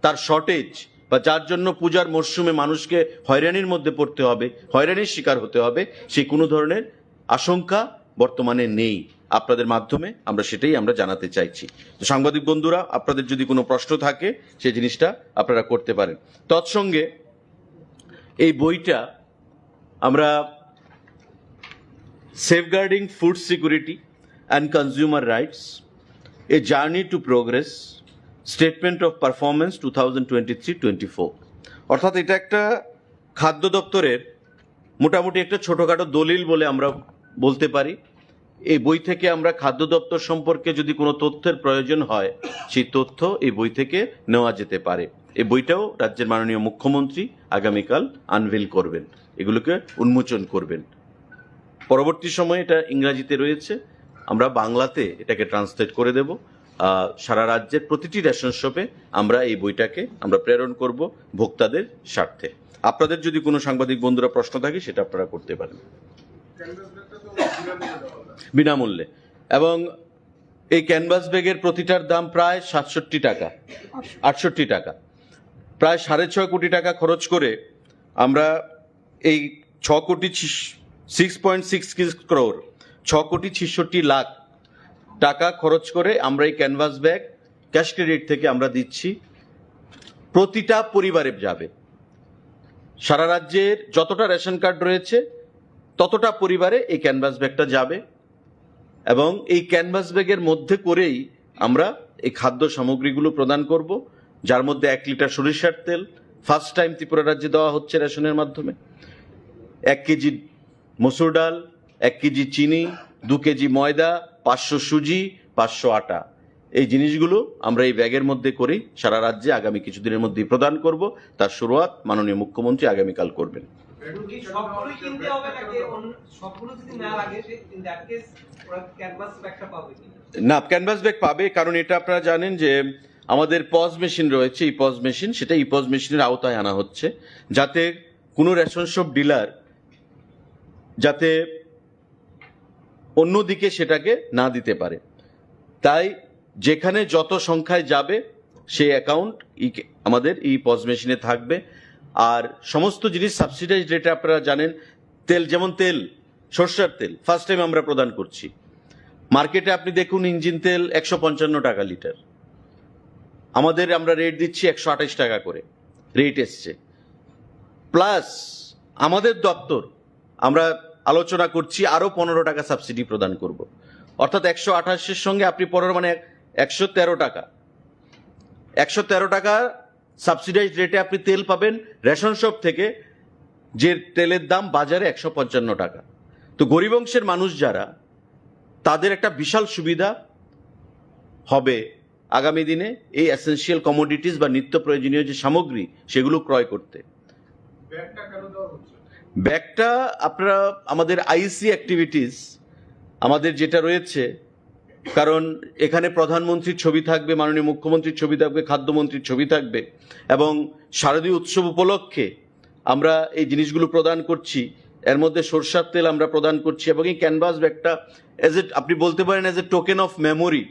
তার শর্টেজ বা যার জন্য পূজার মরশুমে মানুষকে হয়রানির মধ্যে পড়তে হবে, হয়রানির শিকার হতে হবে, সেই কোনো ধরনের আশঙ্কা বর্তমানে নেই। আপনাদের মাধ্যমে আমরা সেটাই আমরা জানাতে চাইছি। তো সাংবাদিক বন্ধুরা, আপনাদের যদি কোনো প্রশ্ন থাকে সেই জিনিসটা আপনারা করতে পারেন। তৎসঙ্গে এই বইটা আমরা safeguarding food security and consumer rights, a journey to progress, statement of performance 2023-24, অর্থাৎ এটা একটা খাদ্য দপ্তরের মোটামুটি একটা ছোটোখাটো দলিল বলে আমরা বলতে পারি। এই বই থেকে আমরা খাদ্য দপ্তর সম্পর্কে যদি কোনো তথ্যের প্রয়োজন হয়, সেই তথ্য এই বই থেকে নেওয়া যেতে পারে। এই বইটাও রাজ্যের মাননীয় মুখ্যমন্ত্রী আগামীকাল আনভেল করবেন, এগুলোকে উন্মোচন করবেন। পরবর্তী সময়ে এটা ইংরাজিতে রয়েছে, আমরা বাংলাতে এটাকে ট্রান্সলেট করে দেব। সারা রাজ্যের প্রতিটি রেশন শপে আমরা এই বইটাকে আমরা প্রেরণ করব ভোক্তাদের স্বার্থে। আপনাদের যদি কোনো সাংবাদিক বন্ধুরা প্রশ্ন থাকে সেটা আপনারা করতে পারেন বিনামূল্যে। এবং এই ক্যানভাস ব্যাগের প্রতিটার দাম প্রায় 67 টাকা, 68 টাকা, প্রায় 6.5 কোটি টাকা খরচ করে আমরা এই 6.66 crore 6,66 লাখ টাকা খরচ করে আমরা এই ক্যানভাস ব্যাগ ক্যাশ ক্রেডিট থেকে আমরা দিচ্ছি। প্রতিটা পরিবারে যাবে, সারা রাজ্যের যতটা রেশন কার্ড রয়েছে ততটা পরিবারে এই ক্যানভাস ব্যাগটা যাবে এবং এই ক্যানভাস ব্যাগের মধ্যে করেই আমরা এই খাদ্য সামগ্রীগুলো প্রদান করব, যার মধ্যে 1 লিটার সরিষার তেল ফার্স্ট টাইম ত্রিপুরা রাজ্যে দেওয়া হচ্ছে রেশনের মাধ্যমে। 1 কেজি মসুর ডাল, 1 কেজি চিনি, 2 কেজি ময়দা, 500 সুজি, 500 আটা। এই জিনিসগুলো আমরা এই ব্যাগের মধ্যে করেই সারা রাজ্যে আগামী কিছুদিনের মধ্যেই প্রদান করব। তার শুরুয়াত মাননীয় মুখ্যমন্ত্রী আগামীকাল করবেন। সবগুলোই কিনতে হবে নাকি সবগুলো যদি না লাগে ইন দ্যাট কেস ওরা ক্যানভাস ব্যাগটা পাবে কিনা? না, ক্যানভাস ব্যাগ পাবে, কারণ এটা আপনারা জানেন যে আমাদের পজ মেশিন রয়েছে, এই পজ মেশিন, সেটা এই পজ মেশিনের আওতায় আনা হচ্ছে, যাতে কোনো রেশন শপ ডিলার যাতে অন্যদিকে সেটাকে না দিতে পারে। তাই যেখানে যত সংখ্যায় যাবে সেই অ্যাকাউন্ট আমাদের এই পজ মেশিনে থাকবে। আর সমস্ত জিনিস সাবসিডাইজ রেটে আপনারা জানেন, তেল, যেমন তেল, সরষের তেল ফার্স্ট টাইম আমরা প্রদান করছি। মার্কেটে আপনি দেখুন ইঞ্জিন তেল 155 টাকা লিটার, আমাদের আমরা রেট দিচ্ছি 128 টাকা করে রেট এসছে। প্লাস আমাদের দপ্তর আমরা আলোচনা করছি আরও 15 টাকা সাবসিডি প্রদান করব, অর্থাৎ 128-এর সঙ্গে আপনি 15 মানে 113 টাকা, 113 টাকা সাবসিডাইজ রেটে আপনি তেল পাবেন রেশন শপ থেকে, যে তেলের দাম বাজারে 155 টাকা। তো গরিব অংশের মানুষ যারা, তাদের একটা বিশাল সুবিধা হবে আগামী দিনে এই এসেনশিয়াল কমোডিটিস বা নিত্য প্রয়োজনীয় যে সামগ্রী সেগুলো ক্রয় করতে। ব্যাগটা আপনারা আমাদের আইসি অ্যাক্টিভিটিস আমাদের যেটা রয়েছে, কারণ এখানে প্রধানমন্ত্রীর ছবি থাকবে, মাননীয় মুখ্যমন্ত্রীর ছবি থাকবে, খাদ্যমন্ত্রীর ছবি থাকবে, এবং শারদীয় উৎসব উপলক্ষে আমরা এই জিনিসগুলো প্রদান করছি। এর মধ্যে সরষের তেল আমরা প্রদান করছি, এবং এই ক্যানভাস ব্যাগটা আপনি বলতে পারেন as a token of memory,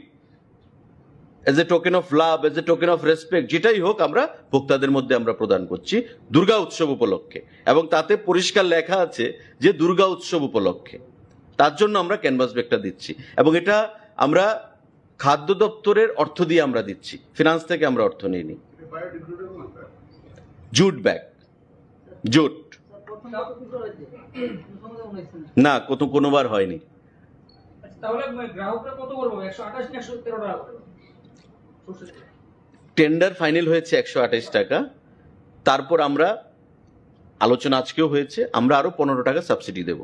as a token of love, as a token of respect, যেটাই হোক আমরা ভোক্তাদের মধ্যে আমরা প্রদান করছি দুর্গা উৎসব উপলক্ষে, এবং তাতে পরিষ্কার লেখা আছে যে দুর্গা উৎসব উপলক্ষে। তার জন্য আমরা ক্যানভাস ব্যাগটা দিচ্ছি, এবং এটা আমরা খাদ্য দপ্তরের অর্থ দিয়ে আমরা দিচ্ছি, ফিনান্স থেকে আমরা অর্থ নিইনি। জুট ব্যাগ, জুট না, কোনোবার হয়নি। টেন্ডার ফাইনাল হয়েছে 128 টাকা, তারপর আমরা আলোচনা আজকেও হয়েছে, আমরা আরো 15 টাকা সাবসিডি দেব।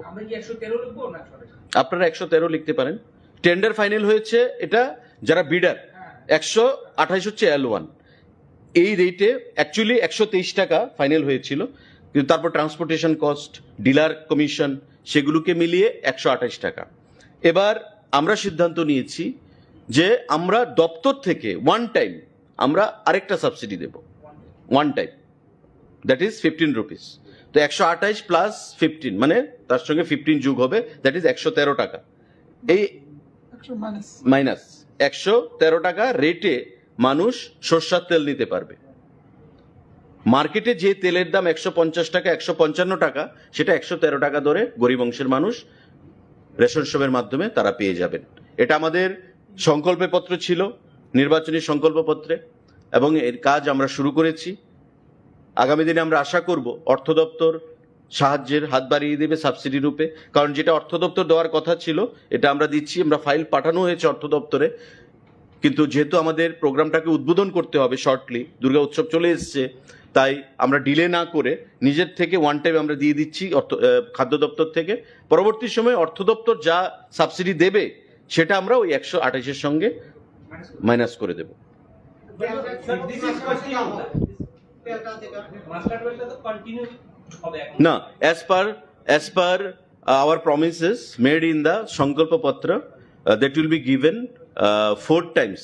আপনারা 113 লিখতে পারেন। টেন্ডার ফাইনাল হয়েছে, এটা যারা বিডার 128 হচ্ছে L1, এই রেটে অ্যাকচুয়ালি 123 টাকা ফাইনাল হয়েছিল, কিন্তু তারপর ট্রান্সপোর্টেশন কস্ট, ডিলার কমিশন, সেগুলোকে মিলিয়ে 128 টাকা। এবার আমরা সিদ্ধান্ত নিয়েছি যে আমরা দপ্তর থেকে ওয়ান টাইম আমরা আরেকটা সাবসিডি দেব, one time, that is 15 rupees. তো 128 প্লাস 15 মানে তার সঙ্গে 15 যোগ হবে, দ্যাট ইজ 113 টাকা। এই মাইনাস 113 টাকা রেটে মানুষ সরষের তেল নিতে পারবে। মার্কেটে যে তেলের দাম 150 টাকা, 155 টাকা, সেটা 113 টাকা ধরে গরিব অংশের মানুষ রেশন শপের মাধ্যমে তারা পেয়ে যাবেন। এটা আমাদের সংকল্প পত্র ছিল, নির্বাচনী সংকল্পপত্রে, এবং এর কাজ আমরা শুরু করেছি। আগামী দিনে আমরা আশা করব অর্থ দপ্তর সাহায্যের হাত বাড়িয়ে দেবে সাবসিডি রূপে, কারণ যেটা অর্থ দপ্তর দেওয়ার কথা ছিল এটা আমরা দিচ্ছি। আমরা ফাইল পাঠানো হয়েছে অর্থ দপ্তরে, কিন্তু যেহেতু আমাদের প্রোগ্রামটাকে উদ্বোধন করতে হবে শর্টলি, দুর্গা উৎসব চলে এসছে, তাই আমরা ডিলে না করে নিজের থেকে ওয়ান টাইম আমরা দিয়ে দিচ্ছি খাদ্য দপ্তর থেকে। পরবর্তী সময়ে অর্থ দপ্তর যা সাবসিডি দেবে সেটা আমরা ওই 128-এর সঙ্গে মাইনাস করে দেব। না, as per our promises made in the Sankalpa Patra, that will be given 4 times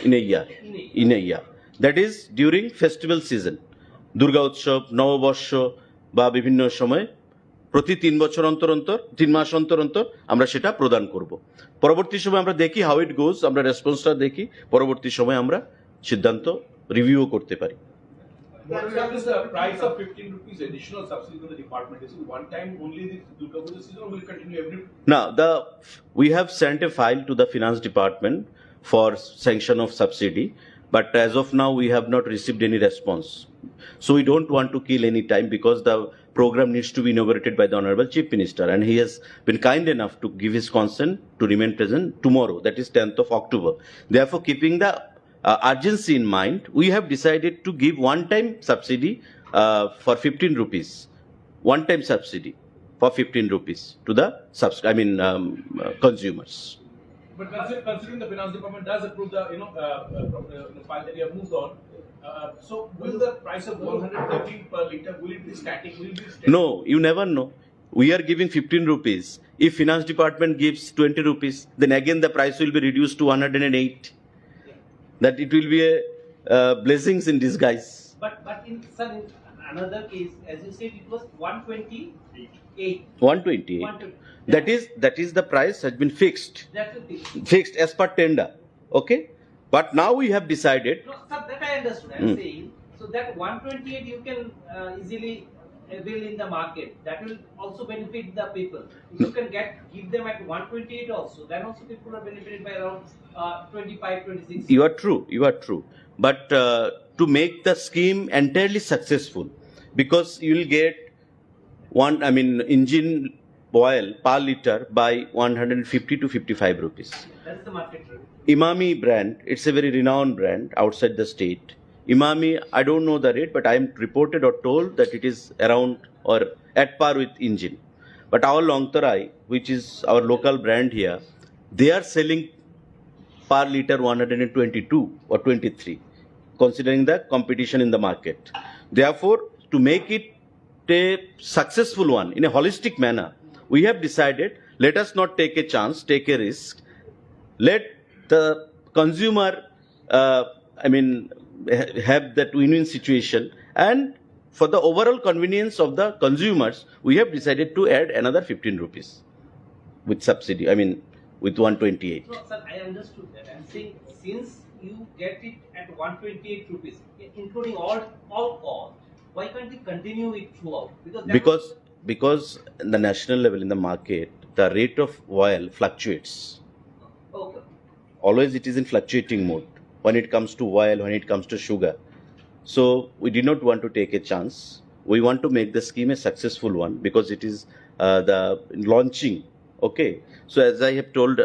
in a year. That is during festival season, Durga উৎসব, নববর্ষ বা বিভিন্ন সময় প্রতি 3 বছর অন্তর অন্তর, 3 মাস অন্তর অন্তর আমরা সেটা প্রদান করব। পরবর্তী সময় আমরা দেখি হাউ ইট গোজ, আমরা রেসপন্সটা দেখি, পরবর্তী সময় আমরা সিদ্ধান্ত রিভিউ করতে পারি। What is the price of 15 rupees additional subsidy to the department? Is it one time only this Durga Puja season, or will it continue every? Now, we have sent a file to the finance department for sanction of subsidy, but as of now we have not received any response. So we don't want to kill any time, because the program needs to be inaugurated by the Honorable Chief Minister, and he has been kind enough to give his consent to remain present tomorrow, that is 10th of October. Therefore, keeping the urgency in mind, we have decided to give one-time subsidy for 15 rupees, one-time subsidy for 15 rupees to the consumers. But considering the finance department does approve the file that you have moved on, so will the price of 130 per liter, will it be static? Will it be steady? No, you never know. We are giving 15 rupees. If finance department gives 20 rupees, then again the price will be reduced to 108. That it will be a blessings in disguise. But in another case, as you said, it was 128. 128. That is the price has been fixed. That will be. Fixed as per tender. Okay? But now we have decided. No, sir, that I understood. I'm saying, so that 128 you can easily avail in the market. That will also benefit the people. If you can give them at 128 also, then also people are benefited by around 25, 26. You are true. But to make the scheme entirely successful, because you will get engine oil per liter by 150 to 55 rupees. That's the market rate. Imami brand, it's a very renowned brand outside the state. Imami, I don't know the rate, but I am reported or told that it is around or at par with engine. But our Longtarai, which is our local brand here, they are selling per liter 122 or 23, considering the competition in the market. Therefore, to make it a successful one in a holistic manner, we have decided, let us not take a chance, take a risk. Let the consumer, have that win-win situation. And for the overall convenience of the consumers, we have decided to add another 15 rupees with subsidy, with 128. No, sir, I understood that. I'm saying, since you get it at 128 rupees, including all costs, why can't you continue it throughout? Because in the national level in the market, the rate of oil fluctuates. Okay. Always it is in fluctuating mode when it comes to oil, when it comes to sugar. So we did not want to take a chance. We want to make the scheme a successful one because it is the launching. Okay. So as I have told,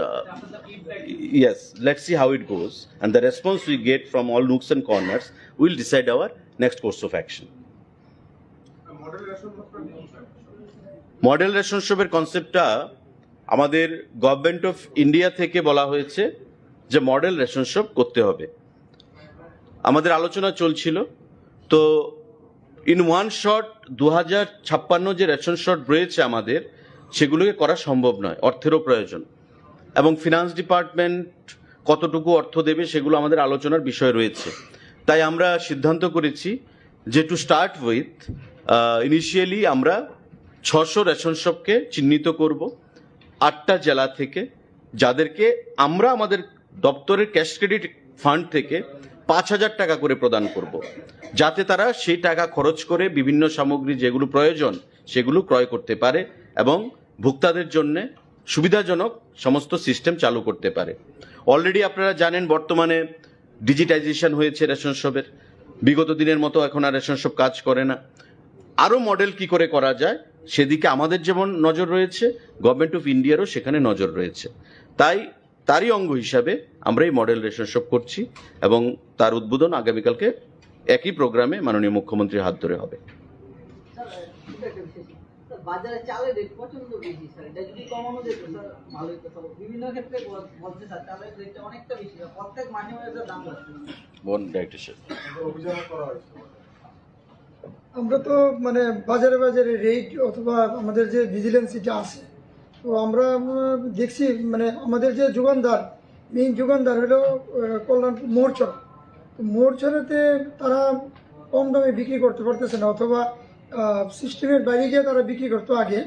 yes, let's see how it goes. And the response we get from all nooks and corners will decide our next course of action. Model ration শপের কনসেপ্টটা আমাদের government of India থেকে বলা হয়েছে যে model ration shop করতে হবে। আমাদের আলোচনা চলছিল, তো ইন ওয়ান শট 2056 যে রেশন শট রয়েছে আমাদের, সেগুলোকে করা সম্ভব নয়, অর্থেরও প্রয়োজন, এবং ফিনান্স ডিপার্টমেন্ট কতটুকু অর্থ দেবে সেগুলো আমাদের আলোচনার বিষয় রয়েছে। তাই আমরা সিদ্ধান্ত করেছি যে টু স্টার্ট উইথ ইনিশিয়ালি আমরা 600 রেশন শপকে চিহ্নিত করব 8টা জেলা থেকে, যাদেরকে আমরা আমাদের দপ্তরের ক্যাশ ক্রেডিট ফান্ড থেকে 5,000 টাকা করে প্রদান করব, যাতে তারা সেই টাকা খরচ করে বিভিন্ন সামগ্রী যেগুলো প্রয়োজন সেগুলো ক্রয় করতে পারে এবং ভোক্তাদের জন্য সুবিধাজনক সমস্ত সিস্টেম চালু করতে পারে। অলরেডি আপনারা জানেন বর্তমানে ডিজিটাইজেশন হয়েছে রেশন শপের, বিগত দিনের মতো এখন আর রেশন শপ কাজ করে না। আরও মডেল কি করে করা যায় সেদিকে আমাদের যেমন নজর রয়েছে, গভর্নমেন্ট অফ ইন্ডিয়ারও সেখানে নজর রয়েছে। তারই অঙ্গ হিসাবে আমরা এই মডেল রেশন শপ করছি এবং তার উদ্বোধন আগামীকালকে একই প্রোগ্রামে মাননীয় মুখ্যমন্ত্রীর হাত ধরে হবে। বাজারে চালের রেট প্রচন্ড বেশি স্যার, এটা যদি কমানো যেত স্যার ভালো হতো। স্যার বিভিন্ন ক্ষেত্রে বলছে স্যার চালের রেটটা অনেকটা বেশি, প্রত্যেক মাসে মাসে দাম বাড়ছে। আমরা তো বাজারে বাজারে রেট অথবা আমাদের যে ভিজিলেন্স এটা আছে, তো আমরা দেখছি আমাদের যে যোগানদার, মেইন যোগানদার হলো কল্যাণপুর মোড়চর। তো মোড়চরেতে তারা কম দামে বিক্রি করতে পারতেছে না, অথবা সিস্টেমের বাইরে গিয়ে তারা বিক্রি করতো আগে,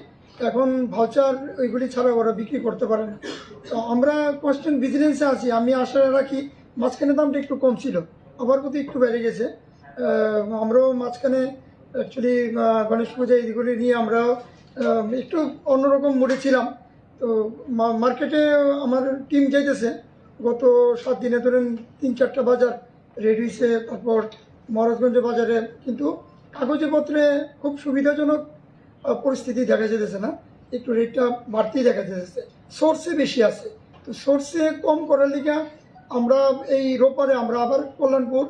এখন ভাউচার ওইগুলি ছাড়া ওরা বিক্রি করতে পারে না। তো আমরা কনস্ট্যান্ট ভিজিলেন্সে আছি। আমি আশা রাখি, মাঝখানে দামটা একটু কম ছিল, আবার প্রতি একটু বেড়ে গেছে। আমরাও মাঝখানে অ্যাকচুয়ালি গণেশ পূজা এইগুলি নিয়ে আমরা একটু অন্যরকম মোডে ছিলাম। তো মার্কেটে আমার টিম যাইতেছে, গত 7 দিনে ধরেন 3-4টা বাজার রেডি হয়েছে, তারপর মহারাজগঞ্জ বাজারে, কিন্তু কাগজে পত্রে খুব সুবিধাজনক পরিস্থিতি দেখা যেতেছে না, একটু রেটটা বাড়তেই দেখা যেতেছে। সোর্সে বেশি আছে, তো সোর্সে কম করার লিগে আমরা এই রোপারে আমরা আবার কল্যাণপুর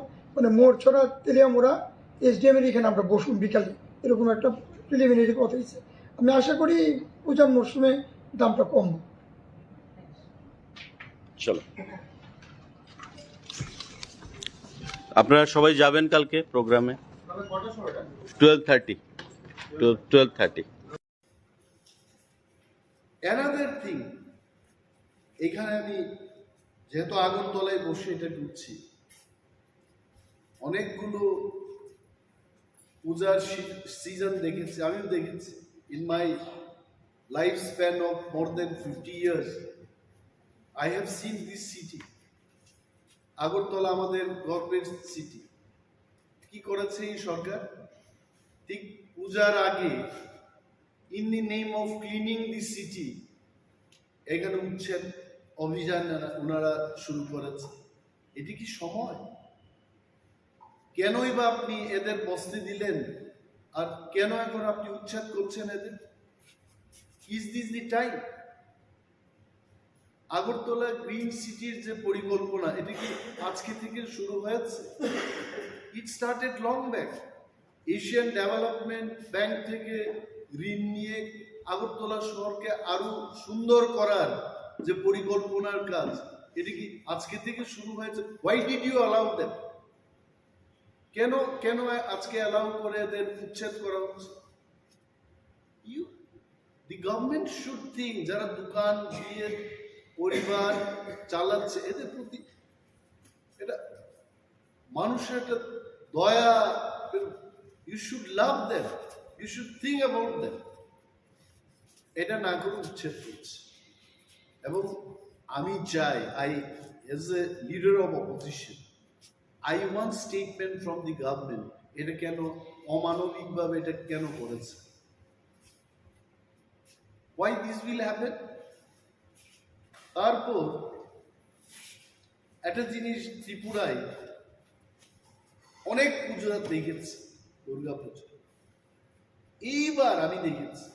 মোড়ছড়া তেলিয়ামোড়া SDM এর এখানে আমরা বসুন বিকালে, এরকম একটা প্রিলিমিনারি কথা হয়েছে। আমি আশা করি পূজার মরশুমে দামটা কম। চলো, আপনারা সবাই যাবেন কালকে প্রোগ্রামে 12:30 12:30। অ্যানাদার থিং, এখানে আমি যেহেতু আগরতলায় বসে এটা ঢুকছি, অনেকগুলো পূজার সিজন দেখেছি, আমিও দেখেছি। In my life span of more than 50 years I have seen this city. Agartala আমাদের গর্বের সিটি। কি করেছে এই সরকার? ঠিক পূজার আগে in the name of cleaning the city এখানে উচ্ছেদ অভিযান ওনারা শুরু করেছে। এটি কি সময়? কেনই বা আপনি এদের বসতে দিলেন, আর কেন এখন আপনি উচ্ছেদ করছেন এদের? Is this the time? Agartala green সিটির যে পরিকল্পনা, এটি কি আজকে থেকে শুরু হয়েছে? It started long back. Asian development bank থেকে ঋণ নিয়ে আগরতলা শহরকে আরো সুন্দর করার যে পরিকল্পনার কাজ, এটি কি আজকে থেকে শুরু হয়েছে? Why did you allow them? কেন আজকে অ্যালাউ করে এদের উচ্ছেদ করা হচ্ছে? দি গভর্নমেন্ট শুড থিঙ্ক, যারা দোকান দিয়ে পরিবার চালাচ্ছে, এদের প্রতি এটা মানুষের একটা দয়া, you should love them, you should think about them. এটা না করে উচ্ছেদ করছে। এবং আমি চাই, as a leader of opposition, I want statement from the government. এটা কেন অমানবিকভাবে এটা কেন করেছে? Why this will happen? তারপর একটা জিনিস, ত্রিপুরায় অনেক পুজো দেখেছি, দুর্গা পুজো। এইবার আমি দেখেছি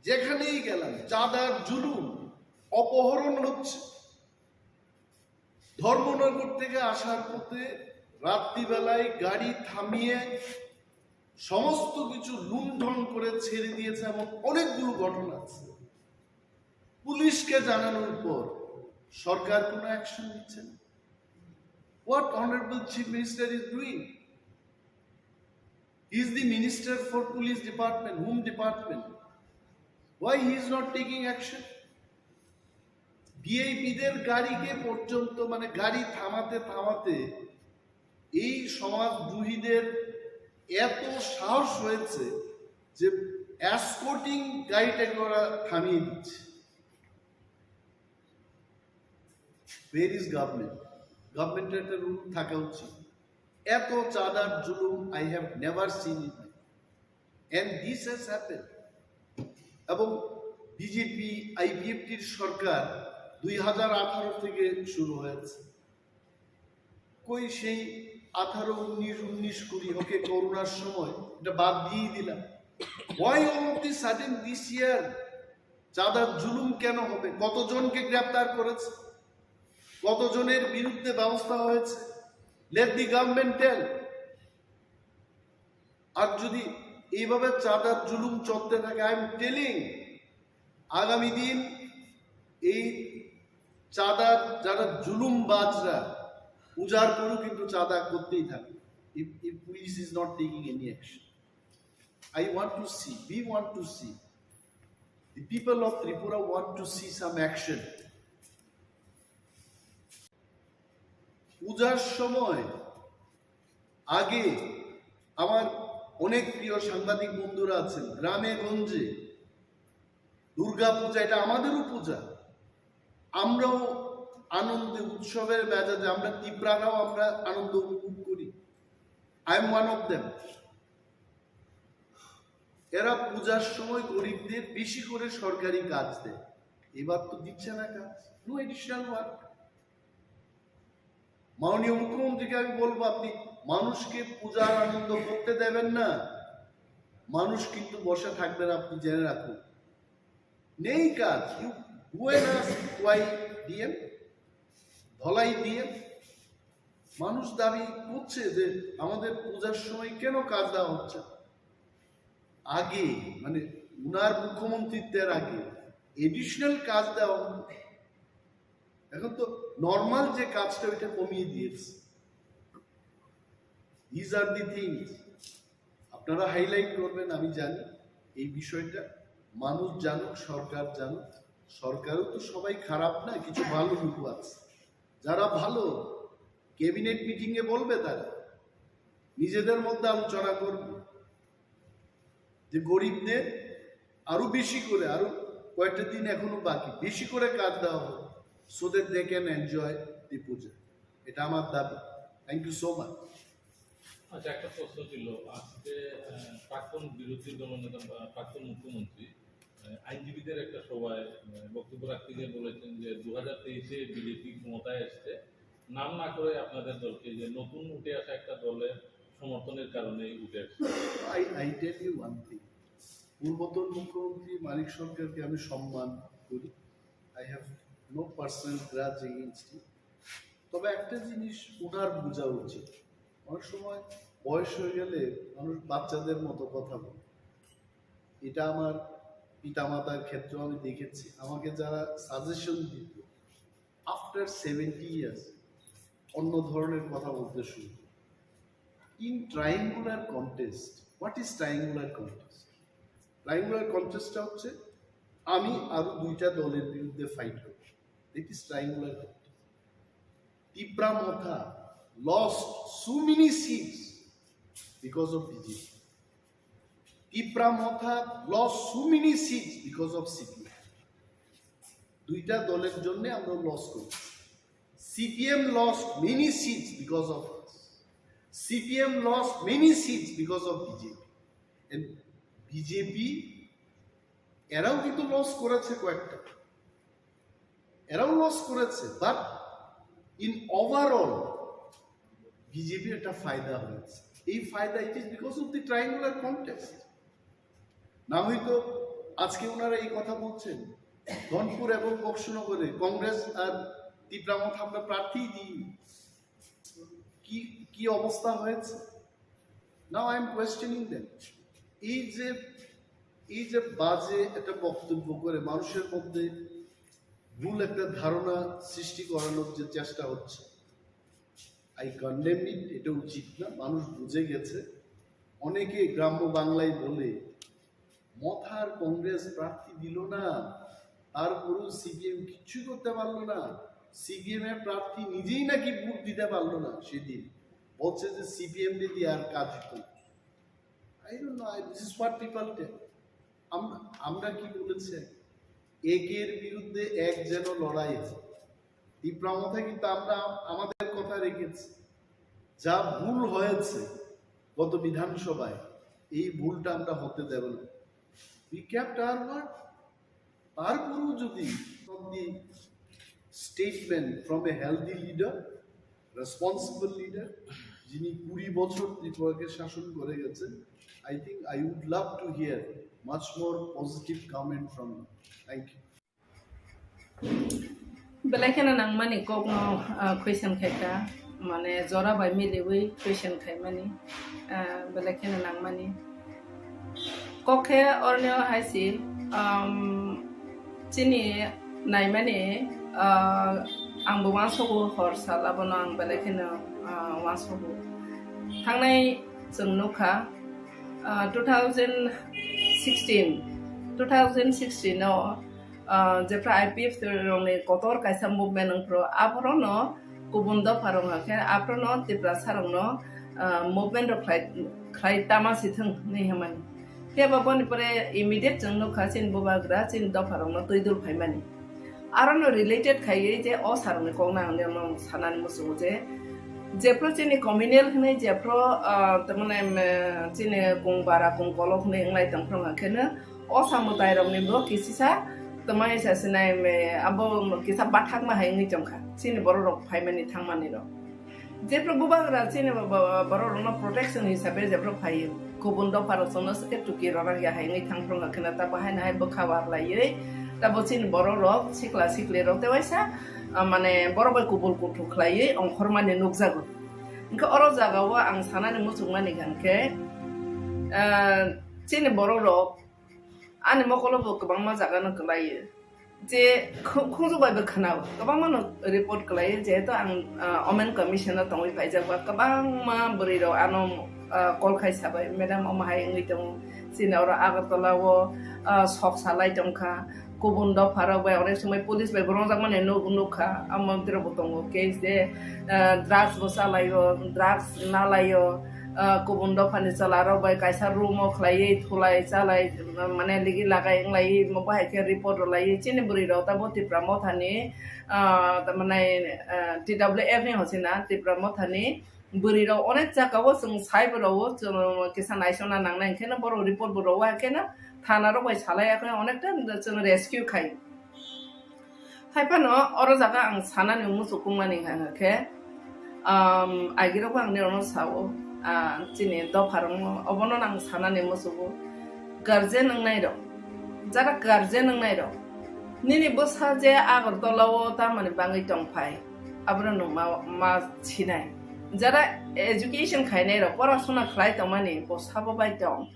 যেখানেই গেলাম চাঁদার জুলুম, অপহরণ হচ্ছে। ধর্মনগর থেকে আসার পথে রাত্রিবেলায় গাড়ি থামিয়ে সমস্ত কিছু লুণ্ঠন করে ছেড়ে দিয়েছে, এমন অনেকগুলো ঘটনা আছে। পুলিশকে জানানোর পর সরকার কোনো অ্যাকশন নিচ্ছে না। What Honorable Chief Minister is doing? He is the Minister for Police Department. Whom department? Why he is not taking action? ভিআইপিদের গাড়িকে পর্যন্ত, মানে গাড়ি থামাতে এই সমাজদ্রোহীদের এত সাহস হয়েছে যে এসকর্টিং গাড়িটাকে ওরা থামিয়ে দিচ্ছে। Where is government? গভর্নমেন্টের একটা রুল থাকা উচিত। এত চাঁদার জুলুম I have never seen it, and this has happened. এবং বিজেপি আইপিএফটির সরকার 2018 থেকে শুরু হয়েছে। কই সেই 18, 19, 19, 20, ওকে করোনার সময় এটা বাদ দিয়ে দিলাম। Why all of the sudden this year চাঁদার জুলুম কেন হবে? কতজনকে গ্রেফতার করেছে, কতজনের বিরুদ্ধে ব্যবস্থা হয়েছে? Let the government tell. আর যদি এইভাবে চাঁদার জুলুম চলতে থাকে, I am telling, আগামী দিন এই চাঁদার যারা জুলুমবাজরা উজাড় করে কিন্তু চাঁদা করতেই থাকে, if police is not taking any action. I want to see, we want to see, the people of Tripura want to see some action. পূজার সময় আগে আমার অনেক প্রিয় সাংবাদিক বন্ধুরা আছেন, গ্রামে গঞ্জে দুর্গা পূজা এটা আমাদেরও পূজা, আমরাও আনন্দে উৎসবের মেজাজে আমরা ত্রিপুরারাও আমরা আনন্দ উপভোগ করি। I am one of them. এরা পূজার সময় গরিবদের বেশি করে সরকারি কাজ দেয়, এবার তো দিচ্ছে না কাজ, নো এডিশনাল ওয়ার্ক। মাননীয় মুখ্যমন্ত্রীকে আমি বলবো, আপনি মানুষকে পূজার আনন্দ করতে দেবেন না, মানুষ কিন্তু বসে থাকবে না, আপনি জেনে রাখুন। নেই কাজ, ইউ বুয়েনাস ওয়াই ডিএম ধলাই দিয়ে মানুষ দাবি করছে যে আমাদের পূজার সময় কেন কাজ দেওয়া হচ্ছে। আগে মানে উনার মুখ্যমন্ত্রীত্বের আগে এডিশনাল কাজ দেওয়া হতো। এখন তো নর্মাল যে কাজটা ওইটা কমিয়ে দিয়েছে। দিজ আর দি থিংস আপনারা হাইলাইট করবেন, আমি জানি এই বিষয়টা মানুষ জানুক, সরকার জানুক। সরকারও তো সবাই খারাপ না, কিছু ভালো লোক আছে। যারা ভালো ক্যাবিনেট মিটিং এ বলবে, তারা নিজেদের মধ্যে আলোচনা করবে যে গরিবদের আরো বেশি করে, আরো কয়েকটা দিন এখনো বাকি, বেশি করে কাজ দেওয়া হবে, so that they can enjoy the puja. এটা আমার দাবি। Thank you so much. আচ্ছা, একটা প্রশ্ন ছিল। আজকে প্রাক্তন বিরোধী দলনেতা প্রাক্তন মুখ্যমন্ত্রী আইনজীবীদের একটা সভায় বক্তব্য রাখতে গিয়ে বলেছেন যে 2023-এ বিজেপি ক্ষমতায় এসছে, নাম না করে আপনাদের দলকে, যে নতুন উঠে আসা একটা দলের সমর্থনের কারণে উঠে আসছে। I tell you one thing, পূর্বতন মুখ্যমন্ত্রী মানিক সরকারকে আমি সম্মান করি। I have no personal grudge against him. তবে একটা জিনিস ওনার বোঝা উচিত, অনেক সময় বয়স হয়ে গেলে মানুষ বাচ্চাদের মতো কথা বলে। এটা আমার পিতামাতার ক্ষেত্রেও আমি দেখেছি। আমাকে যারা সাজেশন দিত, আফটার 70 ইয়ার্স অন্য ধরনের কথা বলতে শুরু। In triangular contest, what is triangular contest? Triangular কন্টেস্টটা হচ্ছে আমি আরো দুইটা দলের বিরুদ্ধে ফাইট করি। It is triangular contest. TRIPURA lost so many seats because of BJP. TRIPURA lost so many seats because of CPM. দুইটা দলের জন্য আমরা লস করেছি। CPM lost many seats because of us. CPM lost many seats because of BJP. And BJP এরাও কিন্তু loss করেছে কয়েকটা, এরাও লস করেছে, বাট ইন ওভারঅল বিজেপির একটা ফায়দা হয়েছে। এই ফায়দা it is because of the triangular contest. না হয়তো আজকে ওনারা এই কথা বলছেন ধনপুর এবং বক্সনগরে কংগ্রেস আর TRIPURA আমরা প্রার্থী দিই, কি অবস্থা হয়েছে। Now I am questioning them. এই যে বাজে একটা বক্তব্য করে মানুষের মধ্যে ভুল একটা ধারণা সৃষ্টি করানোর যে চেষ্টা হচ্ছে, আই কন্ডেম ইট। এটা উচিত না। মানুষ বুঝে গেছে। অনেকে গ্রাম্য বাংলায় বলে মথার কংগ্রেস প্রার্থী দিল না, তারপরেও CPM কিচ্ছু করতে পারলো না। CPM এর প্রার্থী নিজেই নাকি ভোট দিতে পারলো না। সেদিন বলছে যে CPM দিয়ে আর কাজ হতো না। I don't know, this is what people tell. আমরা কি বলেছে, একের বিরুদ্ধে এক যেন লড়াই আছে। TRIPURA কিন্তু আমরা আমাদের কথা রেখেছি। যা ভুল হয়েছে গত বিধানসভায়, এই ভুলটা আমরা হতে দেব না। We kept our word. তারপরেও যদি statement from a healthy leader, responsible leader, যিনি 20 বছর ত্রিপুরাকে শাসন করে গেছেন, I think I would love to hear much more positive comment from you. Thank you. Belakena nang mani kok no question khaika mane jora bai milewi question khai mani belakena nang mani kokhe ornyo haisi chini nai mani ang bo wansogo hor sala bono ang belakena wansogo thangnai jong nokha 2016 no Jofra IPF रंगनि Qatar कायसा movement नंफ्रो आफरोनो गुबुन दफारंग हाखे आफरोनो Tripura सारंनो movement खाय तामासिथों नै हमानि केबा बनि परे immediate जोंनो खासिन बुबाग्रा चिन दफारंनो तैदुल फायमानि आरोनो related खायै जे अ सारंनि कोंना आंनो सानानि मुसु जे जेफ्रो चिनि communion हनै जेफ्रो तमने चिनि गंबारा गंगलक नैंलाय दंफ्रं हाखेनो अ सामुदाय रंनि बो किसिसा तमाय सासनाय मे आबो किसा बाथाक मा हाय निजमखा सिनि बररक फायमानि थांमानि र जेफ्रो बुबाग्रा चिनि बररनो प्रोटेक्शन हिसाबै जेफ्रो फायो गुबुन दफारसनो सके टुकि रराया हाय नै थांफ्रं हाखेना ता बाहायना हाय बखावार लायै ता बचिनि बररक सिक्ला सिक्ले रते वाइसा माने बरबाय गुबुल गुथु खलायै अंखरमानि नुकजागो इनका अर जागाव आं सानानि मुसुमानि गानके चिनि बररक Ani mokolo kebang ma jaga no kelai je khungju bai berkenau kebang ma report kelai je to ang omen commissioner tongoi paijak ba kebang ma beri ro ano kol khai sabai madam omahai ngi tong sinora agartala wo sok salai tongkha kubun do phara bai ore sumai police bai borong jak mane no kha amam tiro botongo case de drugs bo salai yo drugs na lai yo kubun do phani chalaro bai kaisa room o khlai thulai chalai mane ligi lagai nglai mo bai ke report lai chini buri ro ta bo TRIPURA mo thani ta mane TWF ni hosina TRIPURA mo thani buri ro onek jaka bo sung sai bo ro kisan aisona nangnai kena boro report bo ro wa kena thana ro bai chalai akha onekta chung rescue khai haipano oro jaga ang sanani musukungmani ke agiro bang ne ono sawo chini do pharong obono nang sanani musugo garje nangnai ro jara garje nangnai ro nini bosa je agartalawo ta mane bangai tongphai abro no ma chinai jara education khainai ro porashona khlai tongmani bosabo bai tong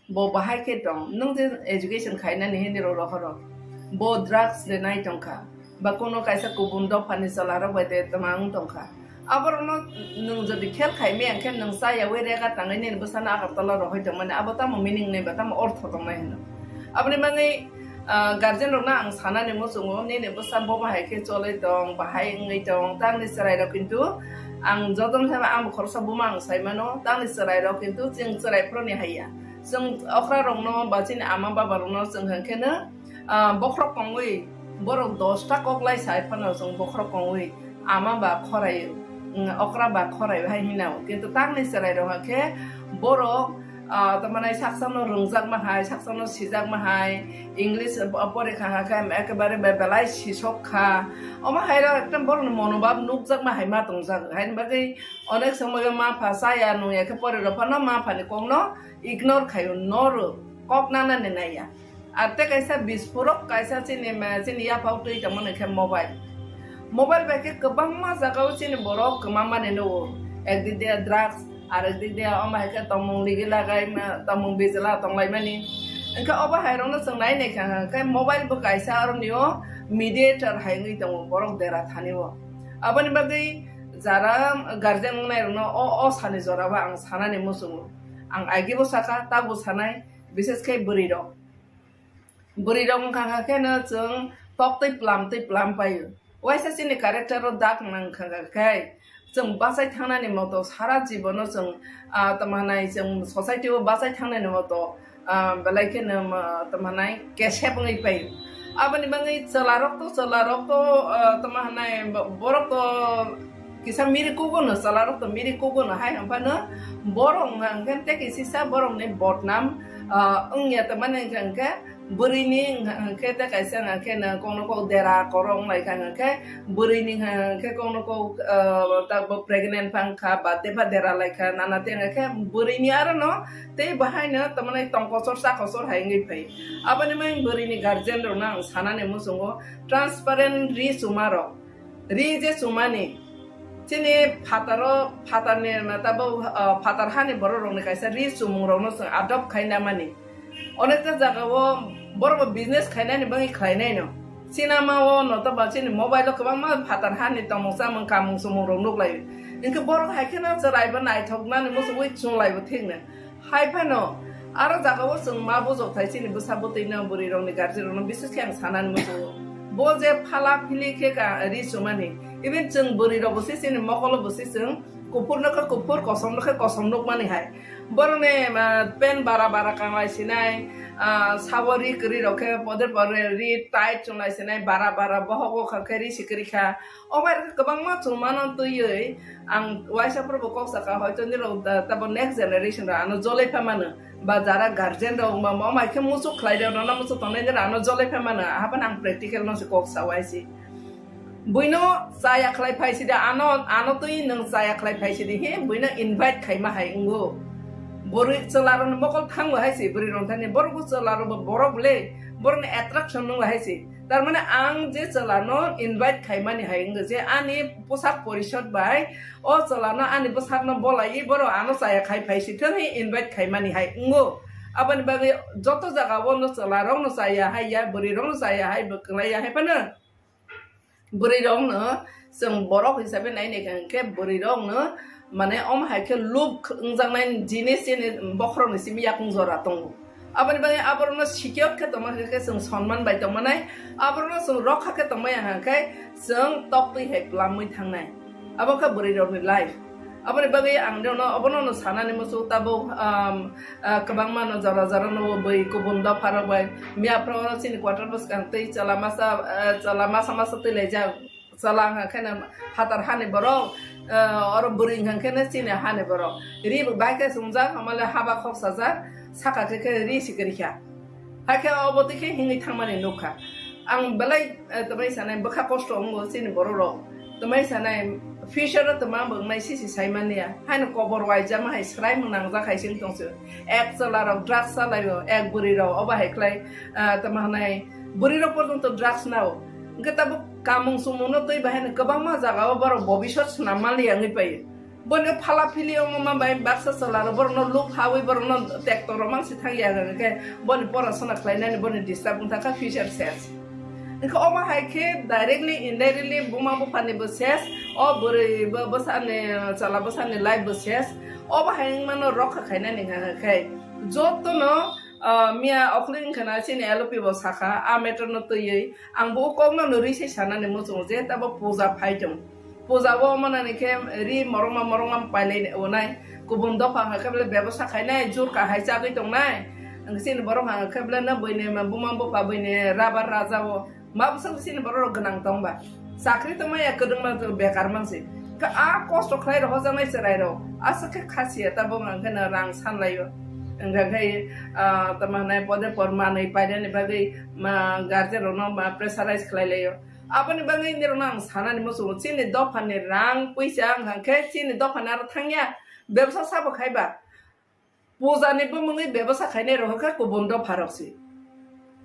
bo bahai ke tong nung je education khainani hindi ro horo bo drugs le nai tongkha ba kono kaisa kubun do phani chalaro bai de tamang tongkha abarno nung jodi khel khai me angkhen nung sa ya we rega tangai ne busana agartala ro hoito mane abata mo meaning ne bata mo ortho tongmai hino abni mangai guardian rok na ang sana ne mo sungo ne ne busan bo bahai ke chole dong bahai ngai dong tang ni sarai ro kintu ang jodon thaba ang khorsa buma ang saimano tang ni sarai ro kintu jing sarai pro ni haya jeng okra rong no bachin ama baba rong no jeng hankena bokrok kongwi borok 10 ta koklai sai phano jeng bokrok kongwi ama ba khorai okra ba khorai hai hinau kintu tang ni sarai ro ke borok tamanai saksano rungjak mahai saksano sijak mahai english pore kha kha ekebare belai sisok kha oma haira ekdam bor monobab nukjak mahai ma tongjak hain bagai onek samoy ma phasa ya nu ya ke pore ro phano ma phani kongno ignore khayo nor koknana ne naya ate kaisa bispurok kaisa chini ya pautui tamane khe mobile ba ke kebang ma jagao chini borok kemama ne no ekdide drugs arak dik dia oma heka tomong ligi lagai ma tomong bezala tonglai mani engka oba hairong no sengnai ne kha kai mobile bo kaisa arnio mediator haingi tong borok dera thaniwo abani bagai jara guardian nai no o sani joraba ang sanani musungu ang agi bo saka ta bo sanai bises kai buriro kha kha na chung tok tai plam payu waisa sini character ro dak nang kha kai जों बासाय थांनायनि मत सारा जीवन जों तमानाय जों society बासाय थांनायनि मत बेलायके तमानाय केसेब ngै पाय आबनि बङै चलारक तो तमानाय बरक तो किसा मिरि कुगुन चलारक तो मिरि कुगुन हाय हमफानो बरं ngन ते किसा बरं ने बदनाम अंगिया तमानाय गंके burini ke ta kaisa ke na kono ko dera korong lai kan ke burini ke kono ko ta pregnant pang kha ba dera lai kan nana te ke burini ara no te bahai na tamane tongkosor sa kosor hai ngi pai abani mai burini guardian ro na sana ne musungo transparent Richumarok ri je sumani chini phatane na ta bo phatar hani boro rong ne kaisa Richumung ro no adopt khaina mani onekta jagao boro business khainani bangi khainai no cinema o no ta bachini mobile ko bang ma phatar hani tamongsa mang kamung sumung rong nok lai inke boro haikena charai ba nai thokna ni mo sui chung lai bo thing ne hai phano aro jagao sung ma bo jok thai chini bu sabotei na buri rong ni garji rong bises khang sanan mo bo je phala phili ke ka Richumani even chung buri ro bo sini mokolo bo sing kupur no ka kupur kosom nok mani hai boro ne pen bara kanglai sinai sawari kri rokhe poder pore ri tight chunai sinai bara bohogo khakari sikri kha obar kabang ma chumano tuyei ang waisa pro bokok saka hoito ni ro tabo next generation ra ano jole phamana ba jara guardian ro ma ma ke musu khlai ro na musu tonai ni ano jole phamana hapan ang practical no se kok sawaisi buino saya khlai phaisi da ano tui nang saya khlai phaisi di he buino invite khai ma hai ungo bori chalaron mokol thang haisi bori ronthani borgo chalaro borok le borne attraction nung haisi tar mane ang je chalano invite khaimani haing je ani posak porishod bai o chalano ani posak no bolai boro ano saya khai phaisi thani invite khaimani hai ungo abani bagi joto jaga wono salarong no saya hai ya buri rong no saya hai beklaya hai pana buri rong no seng borok hisabe nai ne kan ke buri rong no mane om hai ke loop ungjang nai jinis ni bokhro ni simi yakung jora tongo abani bagi aborno sikyot ke toma ke seng sonman bai toma nai aborno seng rokha ke toma ya ke seng tokti hai plamui thangnai aboka buri rong ni life abani bagi ang dono abono no sanani musu tabo kabang mano jara jara no bai kubunda phara bai mia pro sin quarter bus kan tei chala masa masa tele ja salang khana hatar hane boro or buring han khana sin hane boro ri bai ke sumja hamala haba khok saja saka ke ri sikriya hake oboti ke hingi thangmani nokha ang belai tamai sanai bakha kosto ngo sin boro ro tamai sanai future tama bangnai sisi saimania haino kobor wai jama hai srai munang ja khaising tongsu ek salarok drugs salayo ek buriro oba heklai tama nai buriro portonto drugs nao ngetabu kamung sumuno toi bahen kabama jaga baro bobishot namali angi pai bono phala filio mama bai baksa salaro borno look hawi borno tektor mang sithang ya ke bon porasona klainani bon disturb untaka future ses Ika oma haike directly indirectly buma bupani boses o buri bosane chala bosane live boses oba haing mano rokha khaina ninga khai jotto no mia okling khana sini LP bosakha a meter no toyi angbo kongna no ri se sana ne mo je tabo puja phaitum puja bo mana ne ke ri moroma paile onai kubun do pha khable ব্যবসা khaina jur ka haicha goi tongnai angsin borong ha khable na boine buma bo pa boine rabar raja bo mabusang sini boro genang tongba sakri toma ya kedeng ma bekar mangsi ka a kosto khlai ro hojang nai serai ro asake khasiya ta bong ang kana rang sanlayo engga gai tama nai pode porma nai paide ni bagai ma garden ro no ma pressurize khlai leyo apani bagai ni ro nang sana ni musu sini dopane rang puisa ang ke sini dopana ro thangya ব্যবসা sabo khaiba puja ni bumungi ব্যবসা khaine ro ka ko bondo pharoksi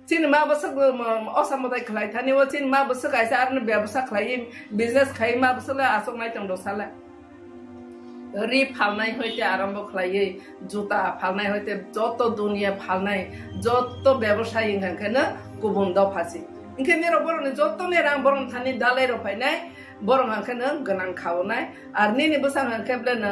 Chin ma basa osamodai khlai thani wo chin ma basa kaisa arne ব্যবসা khlai business khai ma basa la asok nai tong do sala ri phalnai hoite arambho khlai juta phalnai hoite joto dunia phalnai joto ব্যবসায়ী ingkana kubun do phasi ingkene ro borone joto ne rang boron thani dalai ro phainai borong angkana ganang khawnai arni ni basa angkeblen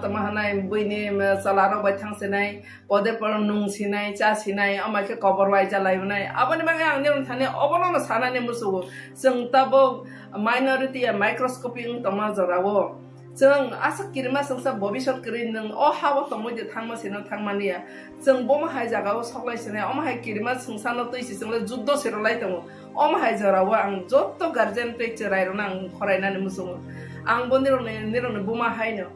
tamahanai buini salaro bai thangsenai pode por nung sinai cha sinai amake cover wai jalaiunai abani bangai angni thani obono sanani musu jeng tabo minority microscopy tama Jorao jeng asak kirma sangsa bobishot krin nang o hawa tongmoi thangma sino thangmania jeng bom hai jagao soklai sinai om hai kirma sangsa no toisi sangla juddo serolai tongo om hai Jorao ang jotto guardian picture rai ronang khorainani musu ang bonirone buma hai no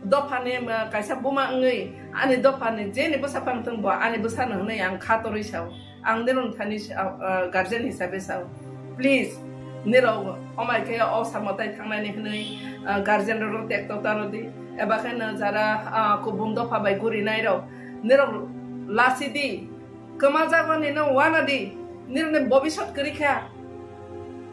dopane kaisa buma ngai ani dopane jeni basa pangtang bo ani basa nang nei ang khatori sao ang neron thani guardian hisabe sao please nero omai ke o samotai thangnani hnei guardian ro tekto tanodi eba khana jara kubum dopa bai guri nai ro nero lasidi kama jagoni no wanadi nirne bobishot kri kha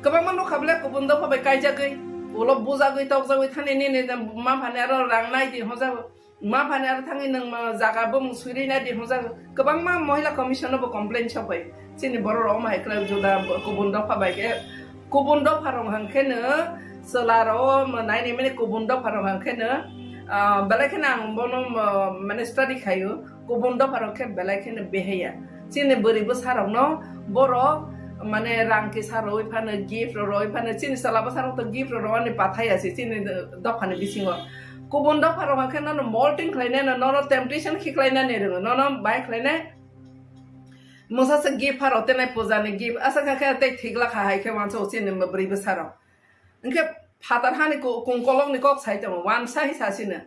kaba mano khable kubum dopa bai kaija gai ulo buja goi tok jagoi thani ne ma phane aro rang nai di hoja ma phane aro thangi nang jaga bum suri na di hoja kabang ma mohila commission bo complain chapai chini boro ro ma hekla joda kubun dopa bai ke kubun dopa rong hangkene selaro nai ni mene kubun dopa rong hangkene belakena ang bono mane study khayo kubun dopa rong ke belakena beheya chini bori bo sarong no boro mane rangki saroi phane gift roi phane chini salaba sarong to gift ro ani pathai ase chini dophane bisingo kubun dopa ro khana no molting khlaina no no temptation khiklaina ne ro no bai khlaina mosa se gift har otene pojane gift asa kha te thigla kha hai ke wancho chini bri besaro inke phatar hani ko kongkolong ni kok sai tong wan sai sasina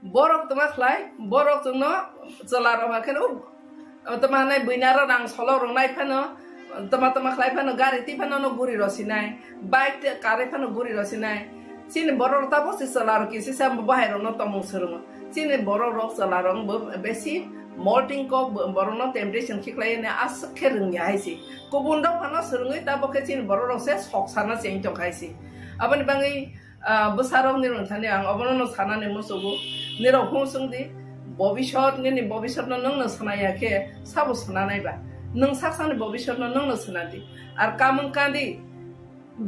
borok toma khlai borok tungno chalaro ha khano toma nai buinara rang solo rong nai phano tama khlai phano gari ti phano no guri rosinai bike te kare phano guri rosinai chini borok ta bosi chalaro ki sisa bahero no tomong serung chini borok rok chalaro besi molting ko borono temptation khiklai ne askhe rung ya haisi kubun do phano serungoi ta bokhe chini borok se soksana cheng to khaisi abani bangai besarong nirong thani ang obono no sana ne musugo niro hosungdi ভবিষ্যৎ নিনি ভবিষ্যৎ নংনো সানায়াকে সাবো সানানাইবা নং সাকসানি ভবিষ্যৎ নংনো সানাদি আর কামং কাদি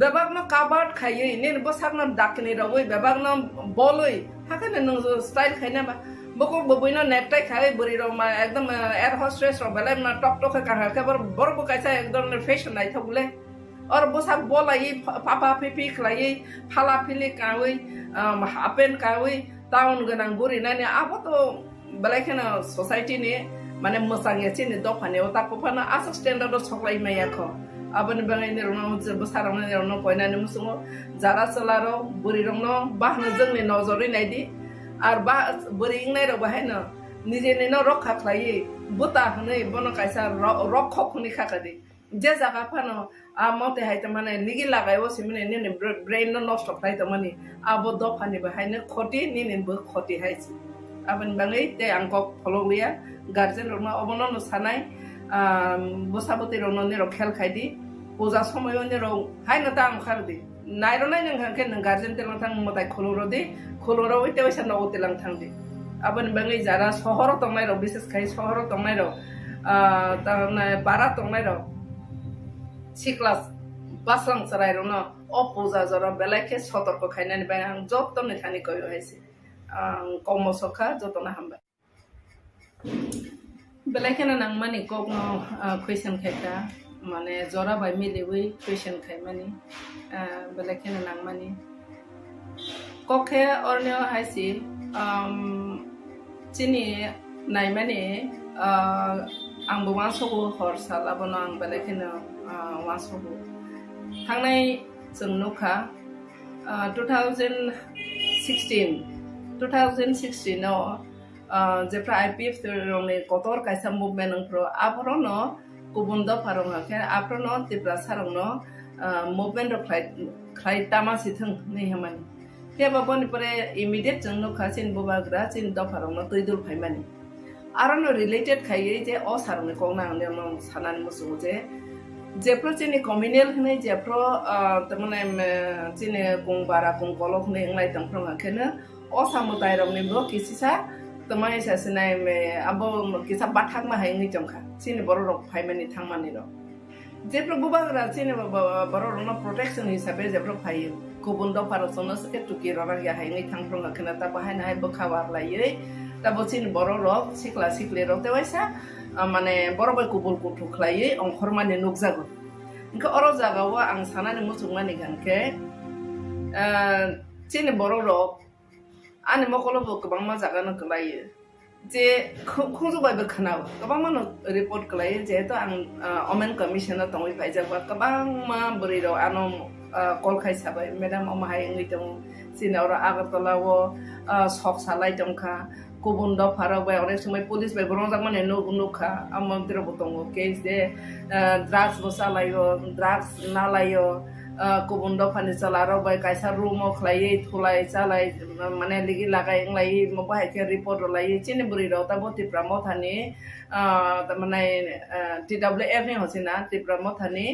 বেবাগনো covered খাইয়ে নিন বসাকনো ডাকনি রবই বেবাগনো বলই হাকানে নং style খাইনাবা বকো ববইনো নেকটাই খাই বরি রমা একদম এয়ার হোস্টেস র বেলাই না টক টক কাহা কেবর বড় বকাইছা একদম ফ্যাশন নাই থবলে और बसा बोलाई पापा पिपि खलाई फाला फिली कावै हापेन कावै टाउन गनां बुरि नानि आबो तो बलायखेना सोसाइटी नि माने मोसांगे चिनि दफाने ओता पफाना आस स्टैंडर्ड सकलाई मायाखो आबनि बाङैनि रनो बसारनो रनो कोइनानि मुसुङो जारा चलारो बुरि रनो बाहनो जोंनि नजरै नायदि आर बा बुरि इंनाय र बाहायनो निजेनि न रखा खलाई बुता हनै बनो कायसा रखखनि खाकादि जे जागा फानो मते हायत माने निगि लागायो सिमने निने ब्रेन न नष्ट खायत माने आबो दफानि बाहायनो खति निनेबो खति हायसि आबन बाङै ते आंको फलोलिया गार्जेन रनो अबनो न सानाय बसाबति रनो नि रखेल खायदि पूजा समय नि रो हायनो ता आंखारदि नायरो नाय नों खाके नों गार्जेन तेलं थां मताय खलुरदि खलुरो उते वैसा न उतेलां थांदि आबन बाङै जारा सहर तंनाय रो विशेष खाय सहर तंनाय रो ता पारा तंनाय रो सिक्लास बासलां सरायरो न अपूजा जरा बेलायखे सतर्क खायनानि बाय आं जतने खानि कयो हायसि कमसखा जतने हामबाय बेलायखेना नां मानि ककनो क्वेश्चन खायखा माने जरा बाय मिलिवै क्वेश्चन खाय मानि बेलायखेना नां मानि कखे अर्नियो हायसि चिनि नाय मानि आंबो वासबो हर सालाबनो आं बेलायखेना वासबो थांनाय जों नुखा 2016 आव जेफ्रा आईपीएफ रंनि कतर कायसा मुभमेन्ट नंफ्रो आफरनो गुबुन दफारं हाखे आफरनो त्रिपुरा सारंनो मुभमेन्ट खाय तामासि थों नै हमानि तेबा बनि परे इमिडिएट जों नुखा चिन बुबाग्रा चिन दफारंनो तैदुल फायमानि आरनो रिलेटेड खायै जे अ सारंनि कोंना आंने सानानि मुसुङो जे जेफ्रो चिनि कम्युनियल हनै जेफ्रो तमने चिनि गंबारा गंगलक नै इंलाय दंफ्रो हाखेनो अ सामुदाय रंनिबो किसिसा तमाय सासनाय आबो किसा बाथाक मा हायनि जंखा चिनि बर रक फायमानि थांमानि र जेफ्रो बुबाग्रा चिनि बर रंनो प्रोटेक्शन हिसाबै जेफ्रो फायो गुबुन दफारो सोनो सके टुकि ररा या हायनि थांफ्रो हाखेनो ता बाहायना हाय बखावार लायै ता बचिन बर रक सिखला सिखले रते वैसा माने बरबाय कुबुल कुथु खलायै अंखर माने नुकजागो इनका अर जागावा आं सानानि मुसुंमानि गांके चिनि बर रक आनि मखलबो गोबां मा जागानो खलायो जे खुंजुबायबो खोनाव गोबां मानो रिपर्ट खलायो जेहेतु आं अमेन कमिशनार तंगै फायजाबा गोबां मा बोरै र आनो कल खायसाबाय मेडाम अमाहाय ngैदों चिनाव आगरतलावो सक सालाय दंखा गुबुन दफाराव बाय अनेक समय पुलिस बाय बरंजाक माने नुखा आमद्रबो दङ केस दे ड्राग्स बसालायो ड्राग्स नालायो गुबुन दफानि चलाराव बाय कायसा रुम खलायै थुलाय चालाय माने लिगि लागाय इंलाय मबाहायके रिपोर्ट लायै चिनि बुरि रावता बतिप्रा मथानि तामाने टीडब्ल्यूएफ नि हसिना त्रिपुरा मथानि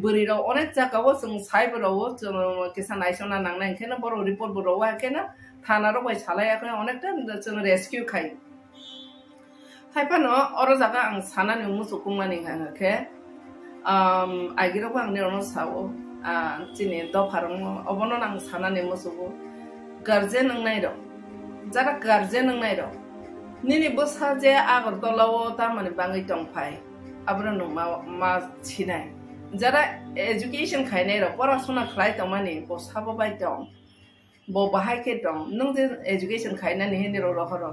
बुरि राव अनेक जागाव जों साइबराव जों किसा नायसना नांनाय ओंखायनो बर' रिपोर्ट बराव हाकेनो थानारो बाय सालायाखै अनेकटा जों रेस्किउ खाय खायफानो अर जागा आं सानानि मुसुकुमानि हाके आइगिरावबो आंनि अनो सावो चिनि दफारं अबनो आं सानानि मुसुबो गार्जेन नंनाय र जारा गार्जेन नंनाय र निनि बसा जे आगरतलाव ता माने बाङै दंफाय आब्रनो मा छिनाय जारा एजुकेशन खायनाय र परासुना खलाय तमानि बसाबो बाय दं bo bahai ke dong nung de education khaina ni ni ro horo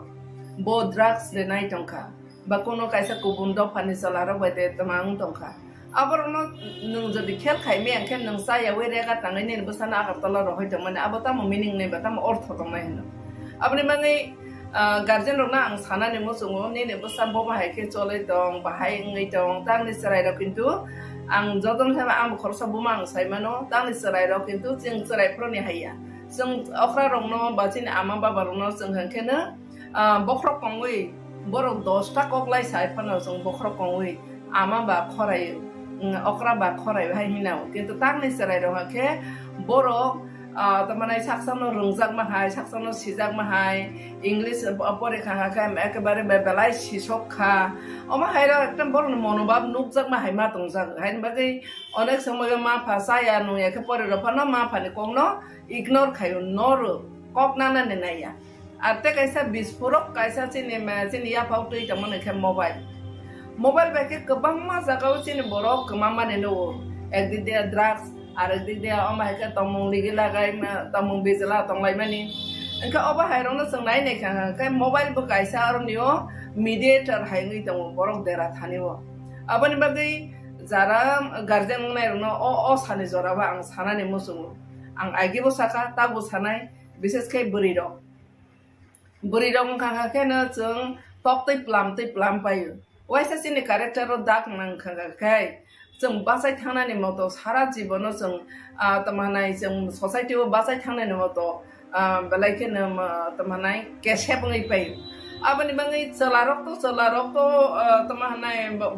bo drugs de nai tongkha ba kono kaisa kubun do pani salaro ba de tamang tongkha abar no nung jodi khel khai me angken nung sa ya we re ga tangai ni busana agar tala ro hoita mane abata mo meaning nei ba tam ortho tong nai no abni mangai guardian ro na ang sana ni mo sungo ni ne busam bo bahai ke chole dong bahai ngai dong tang ni sarai ro kintu ang jodon thaba am khorsa bumang sai mano tang ni sarai ro kintu jing sarai pro ni haya जों अख्रा रंनो बाजिन आमा बाबा रंनो जों हांखेनो बख्र कंगै बर 10टा कगलाय साइफानो जों बख्र कंगै आमा बा खराय अख्रा बा खराय हाय हिनाव किन्तु तांनि सराय रहाखे बर তারমানে সাকসানো রংজাক মাহাই সাকসানো সিজাক মাহাই ইংলিশ পরীক্ষা হাখাই একেবারে বেলায় শিশক খা অমা হাইরা একটা বড় মনোভাব নুকজাক মাহাই মা তংজাক হাইন বাকি অনেক সময় মা ফাসায়া নু একে পরে রফানো মা ফানি কমনো ইগনোর খাইও নর কক নানা নেনাইয়া আর তে কাইসা বিস্ফোরক কাইসা চিনি ইয়া ফাউ তুই তেমন একে মোবাইল ব্যাগে গোबां मा জায়গাও চিনি বড় গোमा মানে নো একদিক দিয়ে ড্রাগস আর একদিক দিয়ে অমাইকে তমং লিগে লাগাই তমং বেজলা তংলাই মানি এনকা অবা হাইরনো সংনাই নে খাই মোবাইল বো কাইসা আর নিও মিডিয়েটর হাইঙ্গি তং বড় দেরা থানিও আবানি বাগै যারা গার্জেন নাইরনো অ সানি জরাবা आं সানানি মুসুङो आं आइगेबो साखा ताबो सानाय बिसेस खाय बुरि रं खाखाखेनो जों तक्तै प्लाम पायो वाइसा सिनि क्यारेक्टार दाग नांखाखाय जों बासाय थांनानै मतो सारा जीवनो जों तमानाय जों सोसाइटियाव बासाय थांनानै मतो बेलायखेनो तमानाय केसेबङै पायो आबानि बाङै चलारक तो तमानाय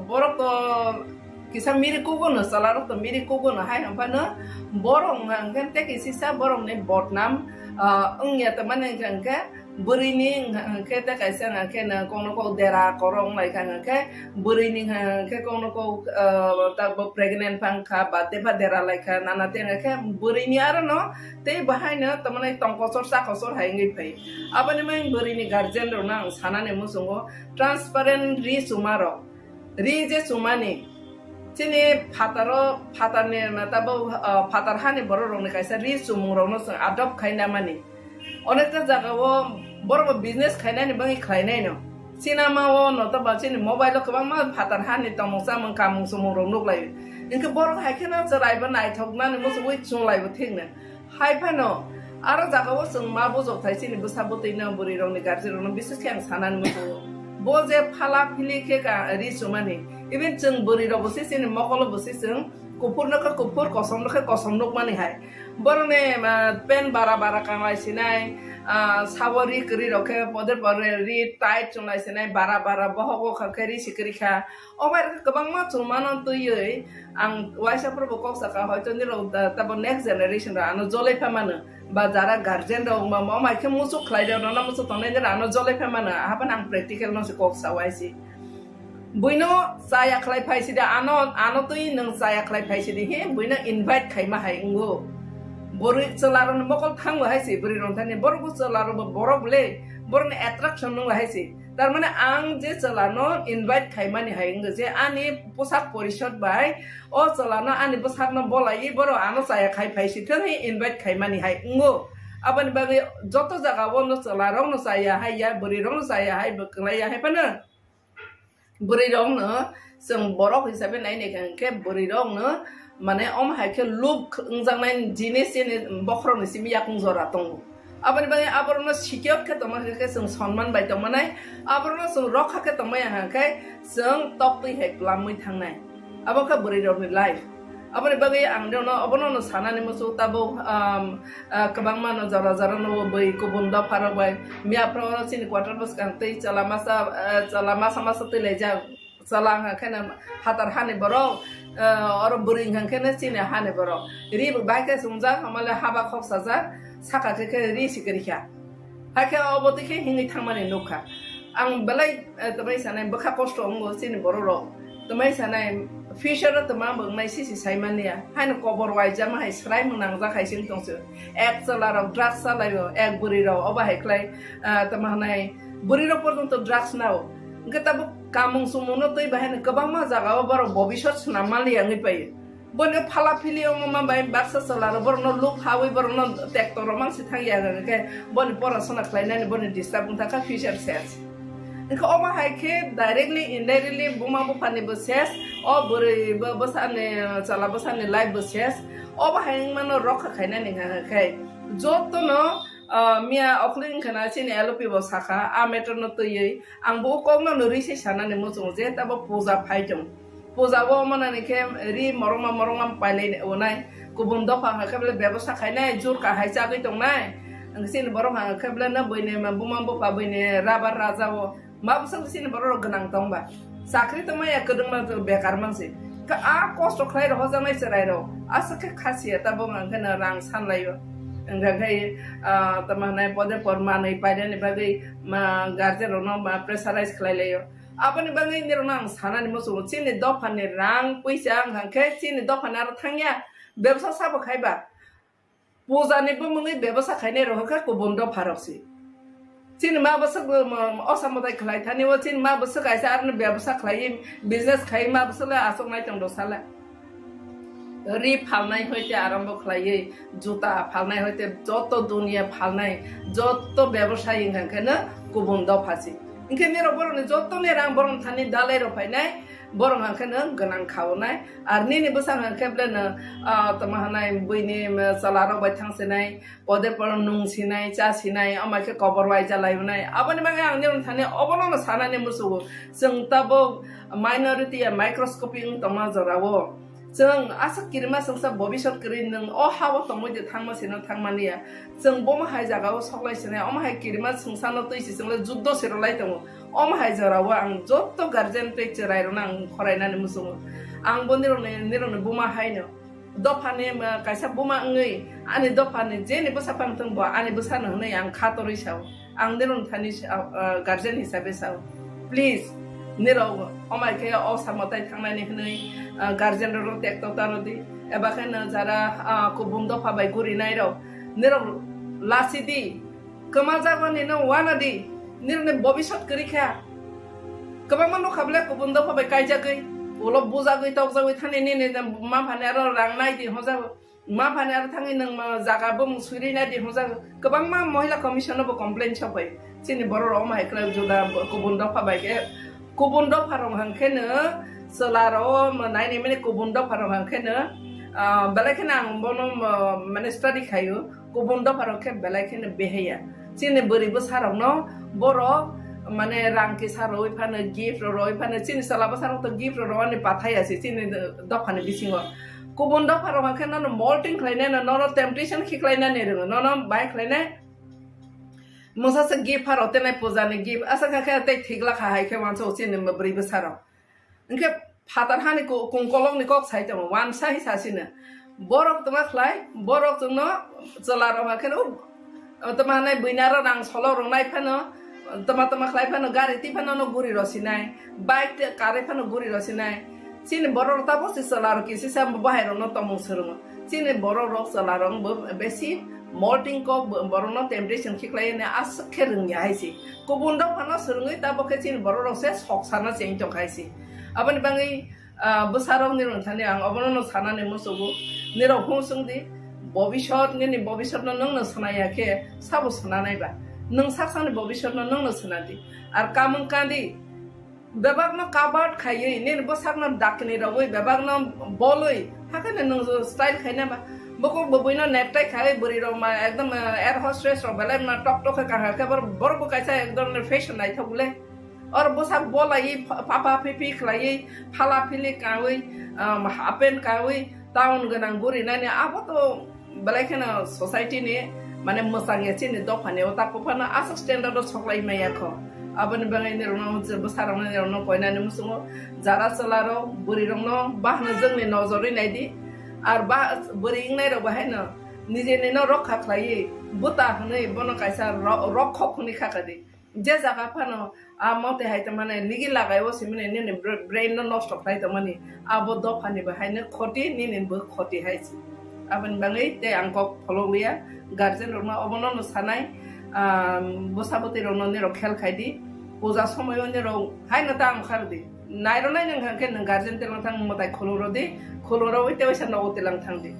बरक kisah mirip kugono salah roh mirip kugono hai ampana borong angkan tek isisa borong ne botnam engya teman angka berini kita kaisa angka na kono ko dera korong lai kan angka berini angka kono ko tak pregnant pangka bate ba dera lai kan nana te angka berini arano te bahai na teman ai tongkosor sakosor hai ngai pai apa ni main berini guardian ro nang sana ne musungo transparent Richumarok je sumani Sini fatarne matabo fatar hani boro rong kaisa Richumung rong no adopt khaina mani onekta jagao boro business khaina ni bangi khainai no cinema o no ta ba sini mobile ko bang ma fatar hani tamongsa mang kamung sumung rong nok lai inka boro haikena jarai ba nai thokna ni musu wi chung lai ba thingna hai phano aro jagao sung ma bojok thai sini busabo teina buri rong ni garje rong bises kyang sanan musu boje phala phili ke ka Richumani even जों बोरि रो बसे सिन मकल बसे जों कुपुर नख कुपुर कसम नख माने हाय बरने pen बारा कांगाय सिनाय सावरी करी रखे पदर पर रि टाइट चंगाय सिनाय बारा बहगो खखरि सिकरि खा ओबार गोबां मा चुमान तयै आं वाइसाफोर बकक साका हयतो नि रो तब नेक्स्ट जनरेशन रा आनो जलै फामानो बा जारा गार्जियन रो मा माइखे मुसु खलाइदो न मुसु तनै आनो जलै फामानो हाबन आं प्रेक्टिकल न कक सावाइसि Buino saya klay paisi da ano tu nang saya klay paisi di he buino invite kai mahai ungo bori celaro no mokol thangwa haisi bori rontani borbu celaro borok le borne attraction nang haisi tar mane ang je celano invite kai mani hai ungo je ani posak porishod bai o celano ani posak no bolai boro ano saya klay paisi thang he invite kai mani hai ungo abani bagi joto jaga wono celaro no saya hai ya bori rong saya hai beklai ya hai pana Buri rong no जों borok hisabe nai ne kan ke buri rong no mane om haike loop ungjang nai jinis ni bokhro ni simi yakung jora tong abani bani aborno sikyot ke toma ke जों sonman bai toma nai aborno जों rokha ke toma ya kai जों tokti he plamui thangnai aboka buri rong ni life abani bagi ang no abono no sanani musu tabo kabang mano jara no bai ko bunda parabai mia pro sin quarter bus kan tei chala masa tele ja salang kana hatar hani boro or buring han kana sin hani boro ri bai ke sumja hamale haba khok saja saka ke ri sikri kha hake oboti ke hingi thangmani nokha ang belai tabai sanai bakha kosto ngo sin boro ro tamai sanai Fisher tama bang sisi saimania haino kobor waija ma hai srai munang za khai sing tongsu ek salarok drugs salayo ek buriro oba heklai tama nai buriro portonto drugs nao ngata bu kamung sumuno toi bahen kabang ma jaga baro bobishot namali angi pai bone phala phili ma bai baksa salaro borno look hawi borno tektor mang sithang ya ke bone porasona klainani bone disturb untaka Fisher says Inka oma haike directly indirectly buma bu pani boses o buri bosane chala bosane live boses oba haing mano rokha khaina ninga khai joto no mia okling khana chini LP bosaka a meter no toyi ang bu kong no risi sana ne musung je tabo puja phaitum puja bo mana ne ke ri moroma paile onai kubun do pha khable ব্যবস্থা khaina jur ka haisa gi tongnai ang sin borong ha khable na boine ma buma bu pa boine rabar raja wo Mabusang sini baru genang tongba. Sakri tu maya kedeng tu bekar mangsi. Ke a kosto klay roh zaman serai roh. Asa ke khasiat abo mangkena rang san layo. ओंखाय तमाने पदे परमानै पाइदानि बागै गार्जेननो प्रेसाराइज खालायलायो आबानि बागै निरनो आं सानानि मोसौ चिनि दफानि रां पैसा आं हांखे चिनि दफानि आरो थांया व्यवसा साबो खायबा पूजानिबो मुङै व्यवसा खायनाय रहखा गुबुन दफारावसि चिनि मा बसो असामदाय खालायथानि व चिनि मा बसो गायसा आरो व्यवसा खालाय बिजनेस खाय मा बसोला आसंनाय दं दसाला रि फालनाय हयते आरम्भ खालायै जुता फालनाय हयते जत दुनिया फालनाय जत व्यवसाय इंखानो गुबुन दफासि इंखे नेरो बरनि जत ने रां बरन थानि दालाय रफायनाय बरं हांखानो गोनां खावनाय आर निनि बसां हांखेब्लेनो तमाहानाय बैनि सलारो बायथांसिनाय पदे पर नुंसिनाय चासिनाय अमाखे कबर वाय जालायनाय आबानि बागै आं नेरन थानि अबननो सानानि मुसु जों ताबो माइनरिटी माइक्रोस्कोपिंग तमा जरावो जों आसा किरमा संसा भबिष्यत करि नों अ हाव तमोदे थांमासिनो थांमानिया जों बमहाय जागाव सगलायसिनाय अमहाय किरमा संसानो तैसि जोंले जुद्ध सिरलाय दङ अमहाय जराव आं जत्त गार्जेन पेक्चर रायरन आं फरायनानै मुसुम आं बनिरनो बमहायनो दफानि कायसा बमा ngै आनि दफानि जेने बसाफांथों ब आनि बसानो हनै आं खातरै साव आं निरन थानि गार्जेन हिसाबै साव प्लिज निराव अमायखे असामताय थांनानै हनै गार्जेन रो टेक्टतानो दि एबाखेनो जारा गुबुन दफा बाय गुरिनाय राव निराव लासिदि कमा जागोनि न वाना दि निरने भबिष्यत करिखा गोबां मानो खाबले गुबुन दफा बाय कायजागै उलो बुजागै तावजागै थानि ने मा फाने आरो रांनाय दि हजा मा फाने आरो थाङि नों जागाबो मुसुरिनाय दि हजा गोबां मा महिला कमिशनबो कमप्लेन छाबाय चिनि बर अमायखला जुदा गुबुन दफा बायके गुबुन दफारं हांखेनो सोलारो नायनि माने गुबुन दफारं हांखेनो बेलायखेनो आं बनो माने स्टाडि खायो गुबुन दफारं खे बेलायखेनो बेहेया चिनि बोरैबो सारावनो बर माने रांखि सारoi फानो गिफ्ट रoi फानो चिनि सलाबो साराव तो गिफ्ट रवानि पाथायासि चिनि दफानि बिसिङो गुबुन दफारं हांखेनो मल्टिं खालायनाय न टेम्पटेशन खिख्लायनानै रोङो न बाय खालायनाय मोसासे गिफ्ट फारते नाय पूजानि गिफ्ट आसा खाखे तै थिगला खाहायखे वानसो चिनि ब्रै बोसाराव इनके फातार हानि कुंकलंनि कक साइतम वानसा हिसासिनो बरक तमा खलाय बरक जोंनो जलारो हाखेनो तमाने बैनारो रां सलो रंनाय फानो तमा खलाय फानो गारि ति फानो न गुरि रसिनाय बाइक कारे फानो गुरि रसिनाय चिनि बरर ताबो सलारो किसि साम बाहेर न तमु सरम चिनि बरर सलारो बेसी मल्टिं को बरनो टेम्पटेशन खिख्लायने आसखे रोंया हायसि गुबुन दफानो सोरङै ताबोखे चिनि बरर से सकसाना चेंज तखायसि आबानि बाङै बोसाराव निरन थानि आं अबननो सानानै मोसौबो निराव होसंदि भबिष्यत निनि भबिष्यत नोंनो सनायाखे साबो सनानायबा नों साखसानि भबिष्यत नोंनो सनादि आर कामन कांदि बेबागनो काबार्ड खायै निनि बोसागनो दाकनि रवै बेबागनो बलै हाखाने नों स्टाइल खायनाबा बको बबैनो नेकटाइ खाय बोरि रमा एकदम एयर होस्टेस रो बेले ना टक टक का खबर बरबो कायसा एकदम फैशन नाइ थगले और बोसाक बोलाई पापा पिपि खलायै फाला फिलि कावै हापेन कावै टाउन गनां गुरि नानि आबो तो बेलेखेना सोसाइटी नि माने मोसाङे चिनि दफाने ताको फाना आसा स्टैंडर्ड सकलाय मायाखो आबनि बाङै निरनो बोसारावनो निरनो कोइनानि मुसुङो जारा चलारो बुरि रंनो बाहनो जोंनि नजरै नायदि आर बा बुरि इंनाय र बाहायनो निजेनि न रखा खलायै बुता हनै बनो कायसा रखखनि खाकादि जे जागा फानो मते हायत माने लिगि लागायो सिमने निने ब्रेन नष्ट खायत माने आबो दफानि बाहायनो खति निनेबो खति हायसि आबन बाङै ते आंको फलोलिया गार्जेन रमा अबननो सानाय बोसाबते रनो नेरो खेल खायदि पूजा समयो नेरो हायनो ताम खारदि नायरो नाय नों हांखे नों गार्जेन तेलां थां मताय खलुरदि खलुरो उइते वैसा न उतेलां थांदि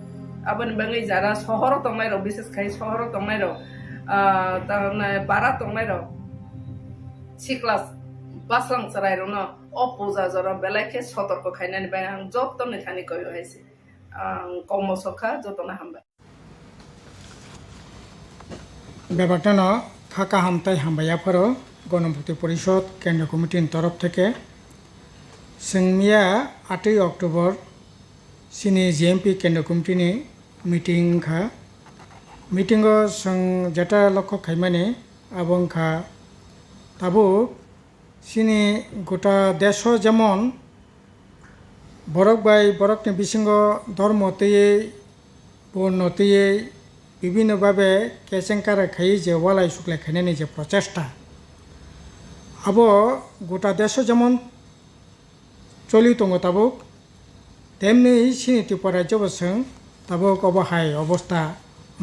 आबन बाङै जारा सहर तंनायरो विशेष खाय सहर तंनायरो ताना पारा तंनायरो सिक्लास बासलां सरायरोनो अ पूजा जरा बेलाखे सतर्क खायनानि बाय आं जत्तने थानि कयो हायसि कमसखा जतना हामबाय ব্যাপারটা না ফাঁকা হামতাই হামবাইয়াফারও গণপতি পরিষদ কেন্দ্র কমিটির তরফ থেকে जोंनिया 8 अक्ट'बर सिनि जिएमपि केन्द्र कमिटिनि मिटिं खा मिटिंगो जों जेटा लक्ष्य खायमानि आबं खा ताबो सिनि गोटा देश जेमन बरक बाय बरकनि बिसिंग धर्म तैयै बर्न तैयै বিভিন্নভাবে কেচেঙ্কার খাই যে ওয়ালাই শুক্লাই খাইনানি যে প্রচেষ্টা আবো গোটা দেশ যেমন চলি দङ তাবুক তেমনি सिनि त्रिपुरा राज्योबो जों ताबुक अबहाय अबस्था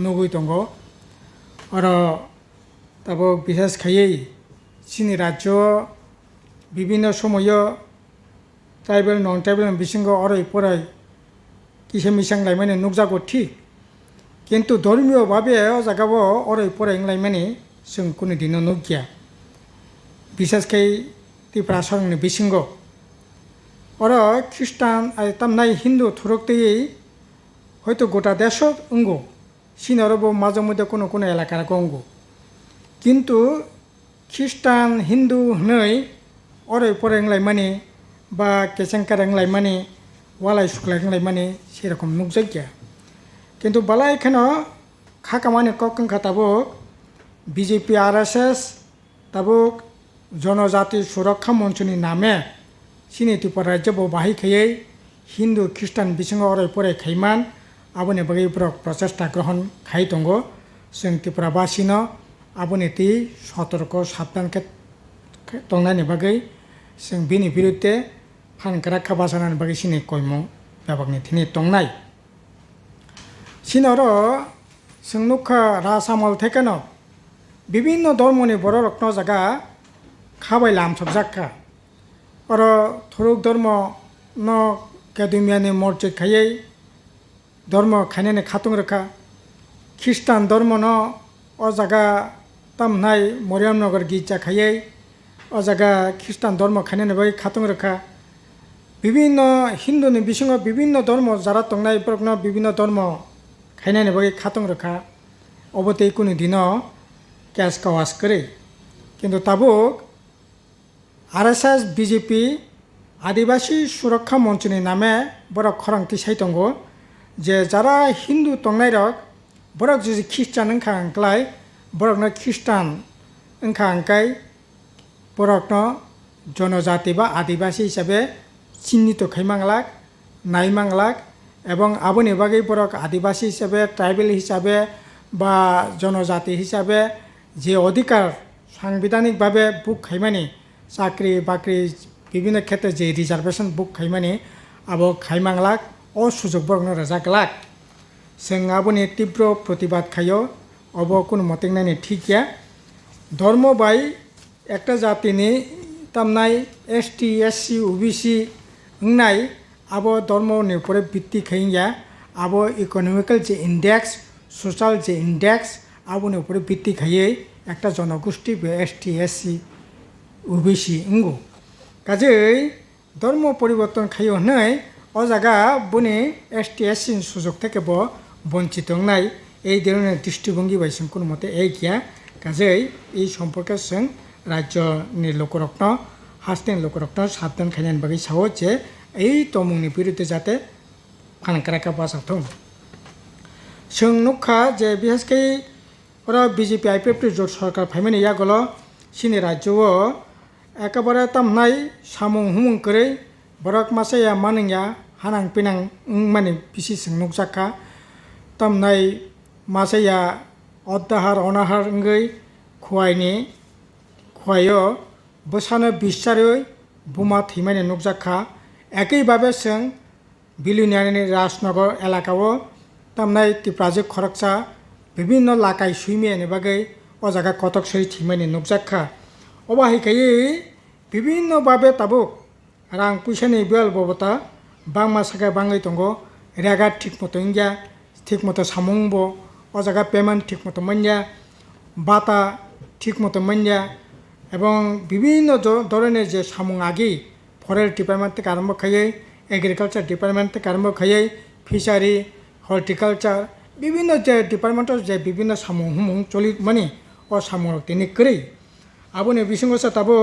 नुगुइ दङ आरो ताबुक बिसेस खायै सिनि राज्य বিভিন্ন সময় ট্রাইবেল নন ট্রাইবেল বিসঙ্গ অরই পরাই কিসে মিসাং লাইমানে নুকজাগো ঠিক কিন্তু ধর্মীয়ভাবে জায়গাবো অরই পরাই লাইমানে जों কোনো দিনও নুকিয়া বিশেষকৈ ত্রিপুরা सरंनि বিসঙ্গ और ख्रिस्टान तमनाय हिंदू थुरक्तई हयतो गोटा देश उंगो सिनारबो माजे मध्य कोनो कोनो एलाकार उंगो किन्तु ख्रिस्टान हिंदू हनै अरै परेंलाय माने बा केसेंकारेंलाय माने वालाय सुक्लायलाय माने सेरकम नुकजाया किन्तु बाला एखानो खाकामाने ककंखा ताबुक बीजेपी आरएसएस ताबुक जनजाति सुरक्षा मंचनि नामे सिनि त्रिपुरा राज्य बाहाय खायै हिंदू ख्रिस्टान बिसंग अराय पराय खायमान आबोनि बागै ब्रक प्रचेष्टा ग्रहण खाय दङ जों त्रिपुराबासिनो आबोनि ति सतर्क साबधान दंनायनि बागै जों बिनि बिरुद्धे फानग्रा खाबासानानि बागै सिनि कयमं बेबागनि थिनि दंनाय सिनारो जों नुखा रासामल थेकेनो विभिन्न धर्मनि बर' रत्न जागा खाबाय लामसबजाखा और थुरुक धर्म न केदुमियानि मस्जिद खायै धर्म खायनानि खातुं रखा ख्रिस्टान धर्म न अ जागा तमनाय मरियमनगर गिर्जा खायै अ जागा ख्रिस्टान धर्म खायनानि बागै खातुं रखा विभिन्न हिंदुनि बिसंग विभिन्न धर्म जारा दंनाय प्रग्न विभिन्न धर्म खायनानि बागै खातुं रखा अबते कुनु दिन केस कावास करे किन्तु ताबुक आरएसएस बीजेपी आदिवासी सुरक्षा मंचनि नामे बरक खरंथि साय दङ जे जारा हिंदू दंनाय रक बरक जुदि ख्रिस्टान ओंखा अंख्लाय बरकनो ख्रिस्टान ओंखा अंखाय बरकनो जनजाति बा आदिवासी हिसाबै चिन्हित खायमांलाक नायमांलाक एवं आबोनि बागै बरक आदिवासी हिसाबै ट्राइबेल हिसाबै बा जनजाति हिसाबै जे अधिकार साংবিধানিক भावे बुक खायमानि चाकरी बाकरी विभिन्न क्षेत्र जे रिजार्वेशन बुक खायमानि आबो खायमांलाक अ सुजुग बरगनो रजागलाक जों आबोनि तीव्र प्रतिबाद खायो अब कुन मतेंनानि ठीक गया धर्म बाय एकटा जातिनि तामनाय एसटी एससी ओबीसी होननाय आबो धर्मनि उपरे भित्ति खायिया आबो इकोनॉमिकल जे इंडेक्स सोशल जे इंडेक्स आबोनि उपरे भित्ति खायै एकटा जनगोष्ठी बे एसटी एससी ओबीसी उंगो काजै धर्म परिवर्तन खायो हनै अ जागा बुनि एसटी एससी सुजुग थेकेबो बंचित हंनाय এই ধরনের দৃষ্টিভঙ্গি বাই जों কোনো মতে এই গিয়া কাজै এই সম্পর্কে जों রাজ্যनि लोकरत्न हास्टेन लोकरत्न साबधान खायनायनि बागै सावो जे এই तमुंनि बिरुद्धे जाहाथे फानग्राखा बाजाथों जों नुखा जे बिहेसकै बीजेपी आईपीएफ जट सरकार फायमानि यागल सिनि राज्योआव एकेबारे तामनाय सामुं हुमुं करे बरक मासाया मानिया हानां पिनां माने बिसि जों नुकजाखा तामनाय मासाया अदाहार अनाहार ओंगै खुवायनि खुवायो बोसानो बिसारै बुमा थैमानि नुकजाखा एकैभावे जों बिलुनियानि राजनगर एलाकाव तामनाय त्रिपुराजो खरकसा विभिन्न लाकाय सुइमियानि बागै अ जागा कटक सै थैमानि नुकजाखा अबाहिखायै विभिन्न भावे ताबुक रां पैसानि बेल बबता बांमा सागा बाङै दङ रेगा ठीक मतो इंगिया ठीक मतो सामुंबो अ जागा पेमेंट ठीक मतो मोनिया बाता ठीक मतो मोनिया एवं विभिन्न धरনের যে সামুং আগি ফরেস্ট ডিপার্টমেন্ট থেকে আরম্ভ খাইয়ে এগ্রিকালচার ডিপার্টমেন্ট থেকে আরম্ভ খাইয়ে ফিশারি হর্টিকালচার বিভিন্ন যে ডিপার্টমেন্টের যে বিভিন্ন সামুং হুমুং চলি মানে ও সামুং তিনি করে আবুনি বিসঙ্গসা তাবো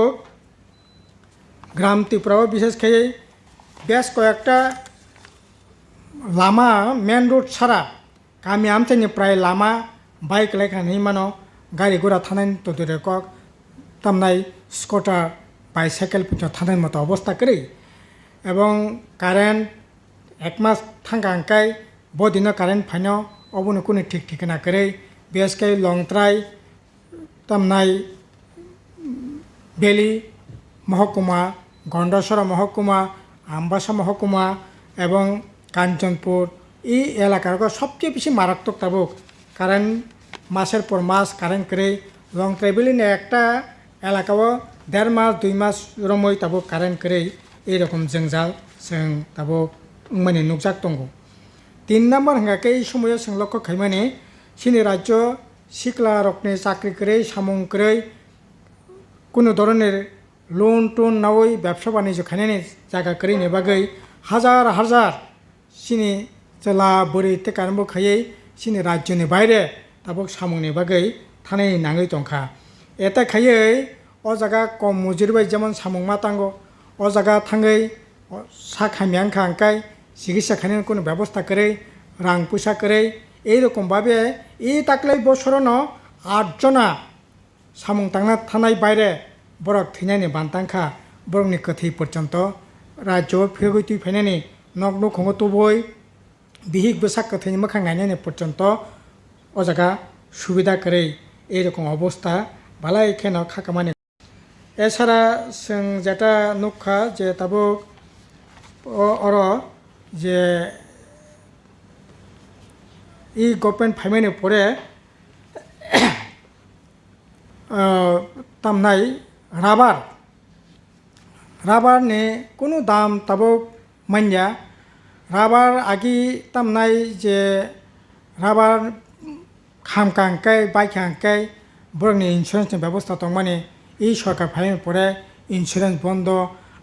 গ্রাম ত্রিপুরাও বিশেষ খাইয়ে বেশ কয়েকটা লামা মেন রোড ছাড়া গামি আমতেनि প্রায় লামা বাইক লেখানি মানো গাড়ি ঘোড়া থানাय তদুরে কক तामनाय स्कूटर बाइसाइकेल पिछन थानाय मत अवस्था करे एवं कारेन्ट एक मास थांगा अंकाय बदिनो कारेन्ट फाइनो অবনো কোনো ঠিক ঠিকানা করে বিএসকে লংত্রাই তামনাই বেলি মহকুমা গন্ডাসরা মহকুমা আমবাসা মহকুমা এবং কাঞ্চনপুর এই এলাকার সবচেয়ে বেশি মারাত্মক তাবুক কারেন্ট মাসের পর মাস কারেন্ট করে লংত্রাই বেলিনে একটা এলাকাও 1.5 মাস 2 মাস রমই তাবুক কারেন্ট করে এইরকম জঞ্জাল जों ताबो माने नुकजाक दंगो 3 नम्बर हंगाके এই সময় जों लक्ष्य खायमाने सिनि राज्य सिक्ला रकने चाकरी करे सामुं करे কোনো ধরনের লোন টোন নাওই ব্যবসা বাণিজ্য খাইনানি জায়গা করিনে বাগै হাজার হাজার সিনি জেলা বরিতে কারণ খাইयै सिनि राज्यनि বাইরে ताबो सामुंनि बागै थानाय नाङै दंखा এটা খাইयै अ जागा कम मुजिरबाय जेमन सामुं मातांगो अ जागा थाङै সাখামিয়াংখা আঙ্কাই চিকিৎসা খাইনার কোনো ব্যবস্থা করে রাং পয়সা করে এইরকমভাবে এই তাকলাই বছরনো 8 জনা সামুং তাংনা থানায় বাইরে বরক থৈনানি বান্তাংখা বরকনি কথি পর্যন্ত রাজ্য ফেগৈ তুই ফাইনানি নগ্ন খঙ্গ তুবই বিহিক বসাক কথিনি মোখাং নাইনানি পর্যন্ত ও জায়গা সুবিধা করে এইরকম অবস্থা বালাই এখানে খাকামানি এছাড়া जों যেটা নুখা যে তাবো অর যে এই গভর্নমেন্ট ফাইমানি পরে তামনাই রাবারনি কোনো দাম তাবো মানিয়া রাবার আগি তামনাই যে রাবার খামকাঙ্কাই বাইখাঙ্কাই বরংনি ইন্স্যুরেন্সনি ব্যবস্থা দं মানে এই সরকার ফাইমানি পরে ইন্স্যুরেন্স বন্ধ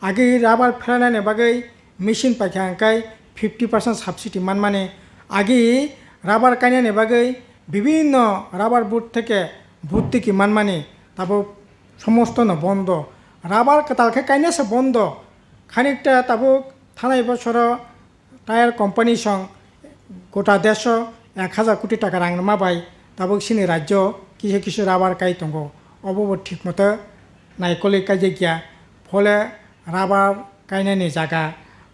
আগে রাবার ফেরানানি বাগै মেশিন পাইখাঙ্কাই 50% সাবসিডি মানে আগে রাবার কাইনানি বাগै বিভিন্ন রাবার বুট থেকে ভর্তুকি মানে তাবো সমস্ত ন বন্ধ রাবার কাতালকে কাইনাসে বন্ধ খানিকটা তাবো থানাই বছর টায়ার কোম্পানি সং গোটা দেশ 1000 কোটি টাকা রাং মাবাই তাবো সিনি রাজ্য কিছু কিছু রাবার কাই দंग অবব ঠিক মতো নাইকলি কাজে গিয়া ফলে রাবার কাইনানি জায়গা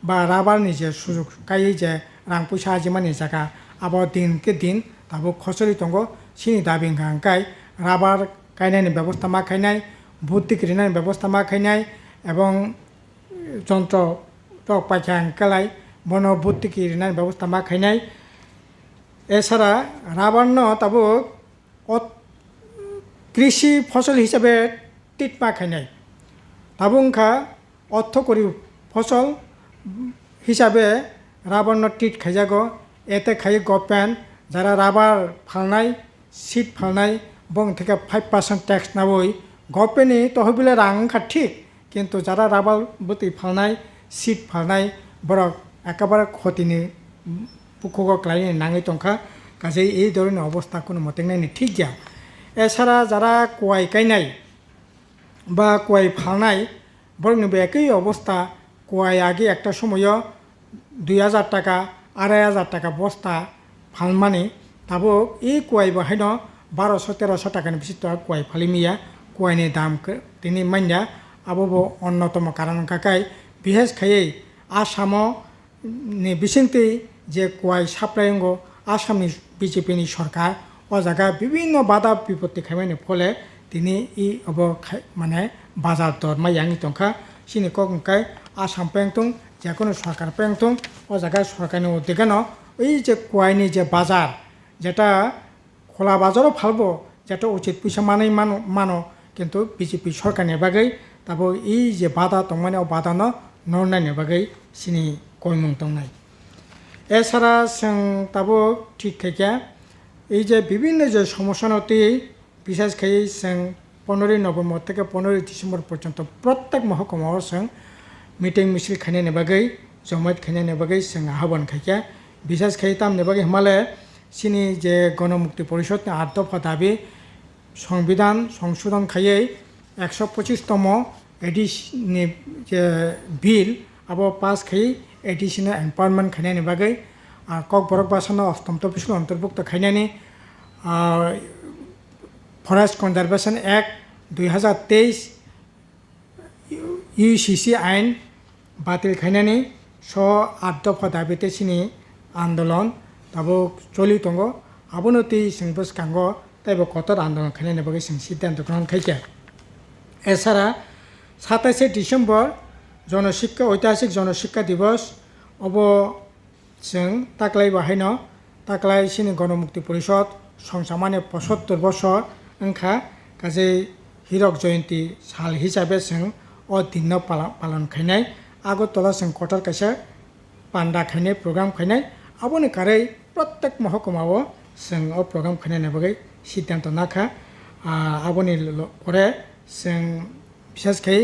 বা রাবারনি যে সুযোগ কাই যে রাং পয়সা आजिमानि জায়গা আবার দিনকে দিন তাবো খসরি দंग সিনি দাবি হাঙ্কাই রাবার কাইনানি ব্যবস্থা মা খাইনাই ভর্তুকি ঋণের ব্যবস্থা মা খাইনাই এবং যন্ত্র টক পাইখা হাঙ্কালাই বন ভর্তুকি ঋণের ব্যবস্থা মা খাইনাই এছাড়া রাবার ন তাবো কৃষি ফসল হিসাবে টিট মা খাইনাই তাবুংখা অর্থকরী ফসল হিসাবে রাবার ন টিট খাইজাগো এতে খাই গভর্নমেন্ট যারা রাবার ফালনাই সিট ফালনাই বং থেকে 5% ট্যাক্স নাবই গভর্নমেন্টনি তহবিলে রাংখা ঠিক কিন্তু যারা রাবার বুতি ফালনাই সিট ফালনাই বরক একেবারে ক্ষতিনি পুকুক ক্লাইনি নাঙै দंखा কাজে এই ধরনের অবস্থা কোনো মতে নাইনি ঠিক গিয়া এছাড়া যারা কোয়াই কাইনাই বা কোয়াই ফালনাই বরংনিবো একই অবস্থা কোয়াই আগে একটা সময় 2000 টাকা 2500 টাকা বস্তা ফালমানি তাবো এই কোয়াই বাহাইন 1200-1300 টাকাनि বেশি কোয়াই ফালিমিয়া কোয়াইনি দাম তিনি মাইনা আবো অন্যতম কারণ কাকাই বিশেষ খাইयै आसामनि बिसिंति जे कोयाई साप्लायंगो आसामनि बिजेपिनि सरकार ओ जायगा विभिन्न बाधा विपत्ति खायमानि फले तिनि इ अब माने बाजार दर मायांगि दंखा सिनि ककंकाय आसाम पेंगतुं जेकोनो सरकार पेंगतुं ओ जायगा सरकारनि उद्देगानो ओइ जे कोयाइनि जे बाजार जेटा खोला बाजाराव फालबो जेटा उचित पैसा मानो किन्तु बिजेपि सरकारनि बागै ताबो इ जे बाधा दं माने बाधानो नरनायनि बागै सिनि কইমুং দंनाय এছাড়া जों তাবো ঠিক থেকে এই যে বিভিন্ন যে সমস্যা নতি বিশেষ করে जों 15 নভেম্বর থেকে 15 ডিসেম্বর পর্যন্ত প্রত্যেক মহকুমাও जों মিটিং মিছিল খাইনাयनि বাগै জমায়েত খাইনাयनि বাগै जों আহ্বান খাইয়া বিশেষ করে তামनि বাগै হিমালয় সিনি যে গণমুক্তি পরিষদनि 8 দফা দাবি সংবিধান সংশোধন খাইयै 125তম এডিশনनि যে বিল अब पास खाई एडिशनल एम्पावरमेंट खाइनायनि बागै Kokborok बासानो 8ম तफसिल अंतर्भुक्त खाइनायनि forest conservation act 2023 UCC आइन बातिल खाइनायनि 8 दफा दाबिते सिनि आंदोलन दाबो चलि दंगो abono tei sing boskango taibo kotor andolon khainani bagui sing siddhanto grohon khaike এছাড়া 27শে ডিসেম্বর জনশিক্ষা ঐতিহাসিক জনশিক্ষা দিবস অব जों ताक्लाय बाहायनो ताक्लाय सिनि गणमुक्ति परिषद संसामाने 75 बছর ओंखा गासै हिरक जयन्ती साल हिसाबै जों अ दिन पालन खायनाय आगरतला जों कटार कायसा पान्डा खायनाय प्रग्राम खायनाय आबोनि कारै प्रत्येक महकुमाव जों अ प्रग्राम खायनायनि बागै सिद्धान्त नाखा आबोनि परे जों बिसेसकै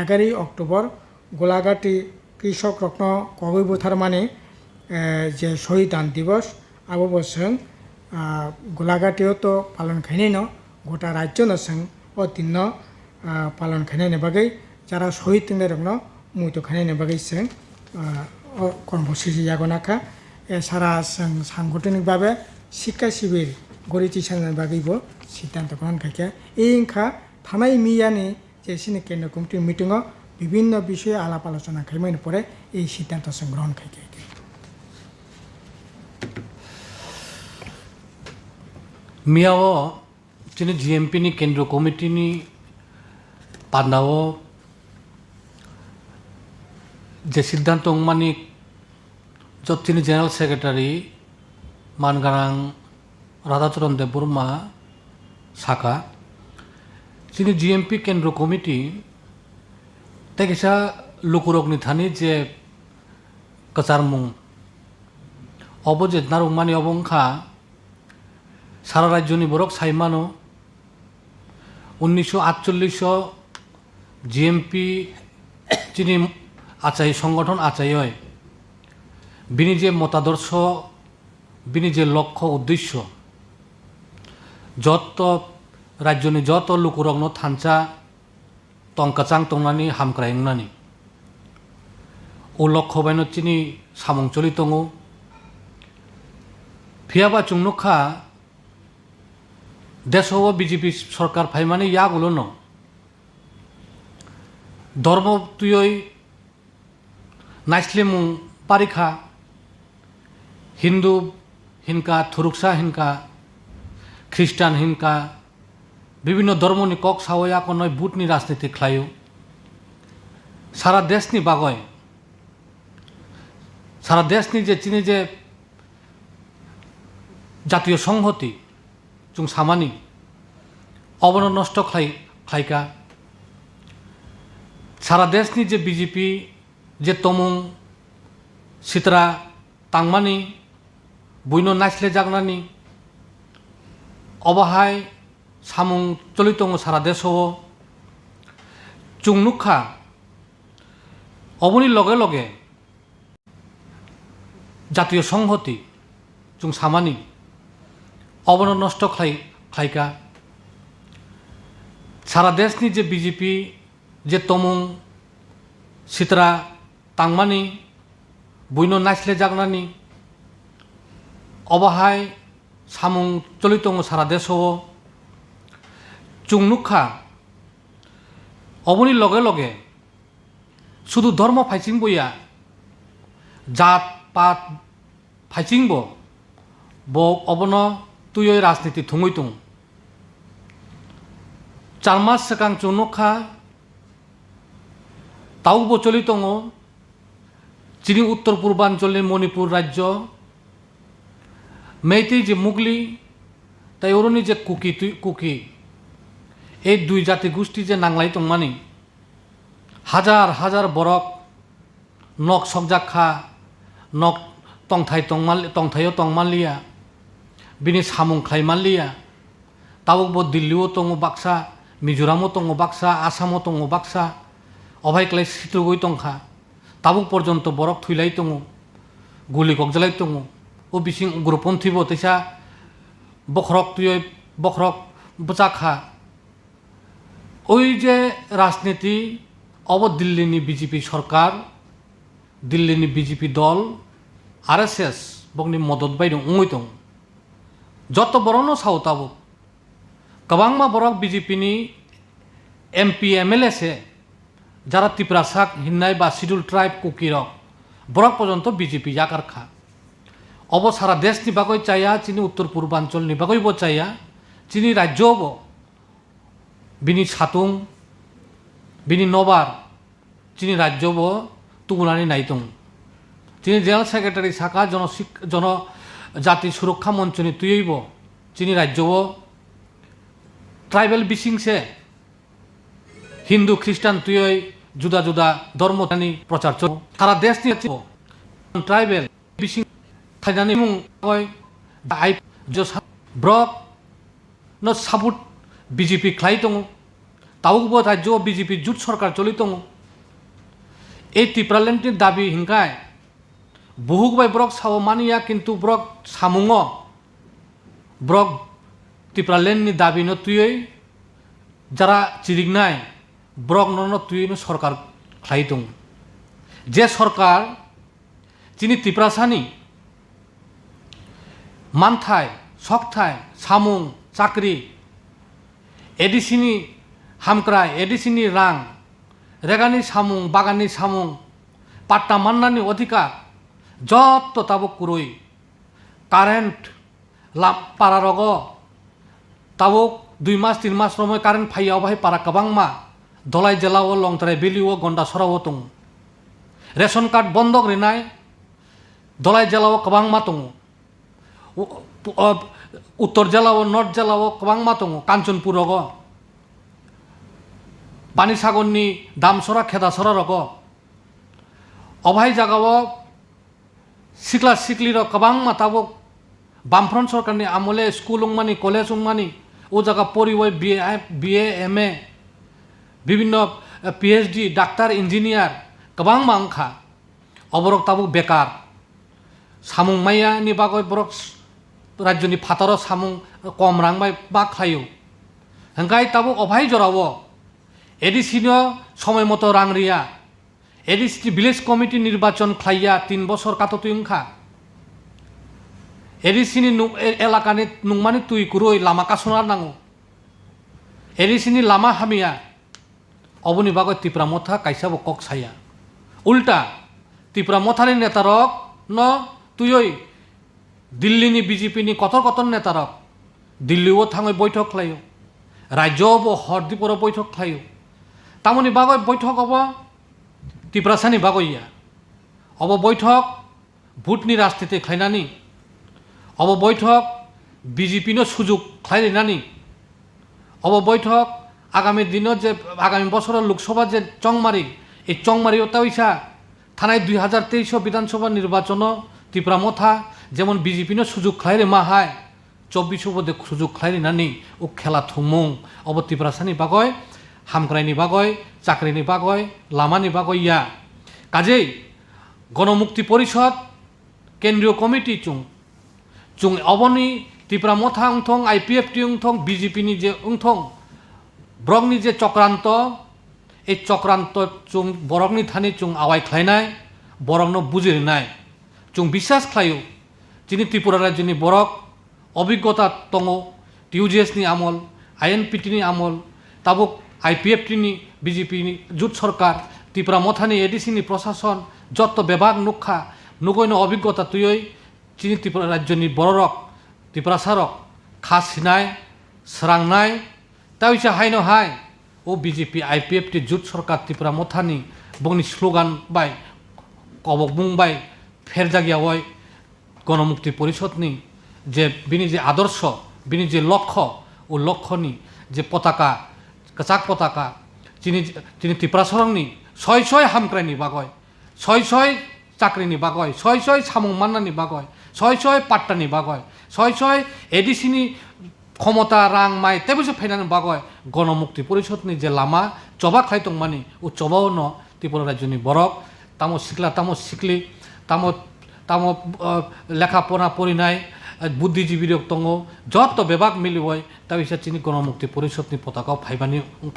11 अक्ट'बर गोलाघाटी कृषक रत्न कवि बुथारमानि जे शहीदान दिवस आबो जों गोलाघाटीयाव तो पालन खायनाय न गोटा राज्यनो जों अ दिन पालन खायनायनि बागै যারা শহীদ তিনরকনো মুইতো খায়নাयनि बागै जों কর্মসূচি জাগনাখা এছাড়া जों সাংগঠনিকভাবে শিক্ষা শিবির গড়ি তিসানের বাগैबो সিদ্ধান্ত গ্রহণ খাইকে এই ইনখা থানাই মিয়ানি যে সিনি কেন্দ্র কমিটির মিটিংও বিভিন্ন বিষয়ে আলাপ আলোচনা খাইমাইনি পরে এই সিদ্ধান্ত जों গ্রহণ খাইকে मियाओ चिनि जीएमपी नि केंद्र कमिटी नि पान्डाओ जे सिद्धांत अंगमानि जतिनि जेनेरेल सेक्रेटारि मानगारां राधाचरण देबबर्मा साका चिनि जीएमपी केंद्र कमिटी तेकिसा लुकुरकनि थानि जे कचारमुं अबजे नारुंमानि अबंखा सारा राज्यनि बरक साइमानो 1948 जीएमपी चिनि आचाई संगठन आचाई बिनि जे मतादर्श बिनि जे लक्ष्य उद्देश्य जत राज्यनि जत लुकुरगनो थानचा तंकाचां तंनानि हामक्रायंनानि ओ लक्ष्य बायनो चिनि सामुंचलि तंगो फियाबा चुंनुखा देशव बीजेपी सरकार फाइमाने यागुलो न धर्म तुयै नाइस्लेमु पारिखा हिंदू हिनका थुरुक्सा हिनका ख्रिस्टान हिनका विभिन्न धर्मनि कक सावया कनय बुटनि राजनीति खायो सारा देशनि बागय सारा देशनि जे चिनि जे जातीय संहति जों सामानि अबनो नष्ट खायका सारा देशनि जे बीजेपी जे तमुं सित्रा तांमानि बुइनो नाइस्ले जागनानि अबाहाय सामुं चलितंग सारा देशव चुंनुखा अबनि लगे लगे जातीय संहति जों सामानि अबनो नष्ट खायका सारा देशनि जे बीजेपी जे तमुं सित्रा तांमानि बुइनो नाइस्ले जागनानि अबाहाय सामुं चलितंग सारा देशव चुंनुखा अबनि लगे लगे शुधु धर्म फाइचिंबया जात पात फाइचिंब अबनो तुयै राजनीति थुङै दं 4 मास सिगां चुनुखा तावबो चलि दङ चिनि उत्तर पूर्वांचलनि मणिपुर राज्य मेइतेइ जे मुगली ताइरनि जे कुकी এই দুই জাতি গোষ্ঠী যে নাংলাই দंमानि হাজার হাজার বরক নক सकजाखा नक तंथायो तंमालिया बिनि सामुं खायमालिया तावबो दिल्लीयाव दङ बाक्सा मिजोरामाव दङ बाक्सा आसामाव दङ बाक्सा अभायक्लाय सिथुगै दंखा ताबु पर्यन्त बरक थैलाय दङ गुलि गगजालाय दङ ओ बिसिं उग्रपन्थीबो तैसा बखरक तुयै बखरक बजाखा ওই যে রাজনীতি অব দিল্লিনি বিজেপি সরকার দিল্লিনি বিজেপি দল আরএসএস বংনি মদত বাইদं उङै दं যত বড়নো সাউতাবো गोबांमा बरक বিজেপিনি এমপি এমএলএসে যারা ত্রিপুরা সাক হিন্নাই বা শিডিউল ট্রাইব কুকিরক বরক পর্যন্ত বিজেপি জাকারখা अब सारा देश नि बागै चाया चिनी उत्तर पूर्वांचल नि बागैबो चाया चिनी राज्यबो बिनि सातुं बिनि नबार चिनी राज्यबो तुगुनानै नायदों चिनी जेनेरेल सेक्रेटारि साका जनजाति सुरक्षा मंचनि तुयैबो चिनी राज्यबो ट्राइबल बिसिंसे हिंदू ख्रिस्टान तुयै जुदा जुदा धर्मनि प्रचार चल सारा देश नि ट्राइबल बिसिं थायनानै मुं आइ जो ब्रक न साबुत बीजेपी खाई दङ तावबो राज्य बीजेपी जुट सरकार चलि दङ এই ত্রিপুরাল্যান্ডनि दाबी हिंखाय बहुगबाय ब्रक साव मानिया किन्तु ब्रक सामुंग ब्रक ত্রিপুরাল্যান্ডनि दाबी न तुयै যারা চিরিগনাय ब्रक न तुयै न सरकार खाई दङ जे सरकार चिनी ত্রিপুরাसानि मानथाय सकथाय सामुं चाकरी एडिसिनि हामक्राय एडिसिनि रां रेगानि सामुं बागाननि सामुं पाट्टा मान्नानि अधिकार जत्त ताबो कुरुई कारेन्ट पारारग ताबो 2 मास 3 मास रमै कारेन्ट फाइयाव बाहाय पारा कबांमा दलाय जेलाव लंथराय बेलिव गन्दा सराव दङ रेशन कार्ड बन्दक रिनाय दलाय जेलाव कबांमा दङ उत्तर जेलाव नर्थ जेलाव कबांमा दङ काञ्चनपुरग बानिसागरनि दामसरा खेदासरा रग अभाय जागाव सिख्ला सिख्लिर कबांमा ताबो बामफ्रन्ट सरकारनि आमले स्कुल उंमानि कलेज उंमानि ओ जागा परिवय बीए एमए विभिन्न पीएचडी डाक्टर इंजिनियर कबांमा अंखा अबरक ताबो बेकार सामुं माइयानि बागै बरक राज्यनि फातार सामुं कम रांबाय बा खायो हंगाय ताबो अभाय जराव एडिसिनो समय मतो रां रिया एडिसि विलेज कमिटी निर्वाचन खाइया 3 बছর कातुंखा एडिसिनि एलाकानि नुंमानि तुई कुरुई लामा कासना नांगौ एडिसिनि लामा हामिया अबनि बागै त्रिपुरा मथा काइसाबो कक साया उल्टा त्रिपुरा मथानि नेतारक न तुयै दिल्लीनि बीजेपीनि कतर कतर नेतारक दिल्लीव थाङै बैठक खालायो राज्यआवबो हरदीपर बैठक खालायो तामनि बागै बैठक अब त्रिपुरासानि बागैया अब बैठक भुटनि राजनीति खालायनानै अब बैठक बीजेपीनो सुजुग खालायनानै अब बैठक आगामी दिनत जे आगामी बছर लोकसभा जे चंगमारी এই चंगमारियाव तावैसा थानाय 2023 विधानसभा निर्वाचन त्रिपुरा मथा जेमन बीजेपीनो सुजुग खालायरे माहाय 24 बदे सुजुग खालायनानै ओ खेला थुमुं अब त्रिपुरासानि बागै हामग्रायनि बागै चाकरिनि बागै लामानि बागै या काजै गणमुक्ति परिषद केंद्रीय कमिटी चुं अबनि त्रिपुरा मथा उंथं आईपीएफटी उंथं बीजेपीनि जे उंथं ब्रकनि जे चक्रांत এই চক্রান্ত চুং বরকনি থানি চুং আওয়াই খাইনায় বরকনো বুজিরিনায় চুং বিশ্বাস খাইও যিনি ত্রিপুরা রাজ্যনি বরক অভিজ্ঞতা দङ টিউজিএসনি আমল আইএনপিটিনি আমল তাবুক আইপিএফটিनि বিজেপিनि जुट सरकार त्रिपुरा मथानि एडिसिनि प्रशासन যত বিভাগ नुखा नुगैनो अभिज्ञता तुयै যিনি त्रिपुरा राज्यनि बररक त्रिपुरा सारक खासिनाय स्रांनाय तावैसा हायनो हाय ओ बीजेपी आईपीएफटी जुट सरकार त्रिपुरा मथानि बंनि स्लोगान बाय कबक बुंबाय फेरजागियावय गणमुक्ति परिषदनि जे बिनि जे आदर्श बिनि जे लक्ष्य ओ लक्ष्यनि जे पताका कचाक पताका যিনি त्रिपुरा सरंनि सय हामक्रायनि बागय सय चाकरिनि बागय सय सामुं मान्नानि बागय सय पाट्टानि बागय सय एडिसिनि क्षमता रां माइ तेबोसो फाइनानि बागय गणमुक्ति परिषदनि जे लामा चबा खायदों मानि ओ चबावनो त्रिपुरा राज्यनि बरक तामो सिख्ला तामो सिख्लि तामो लेखा पढ़ा पढ़िनाय बुद्धिजीवी दङ जत विभाग मिलिबय ताबिसा चिनि गणमुक्ति परिषदनि पताका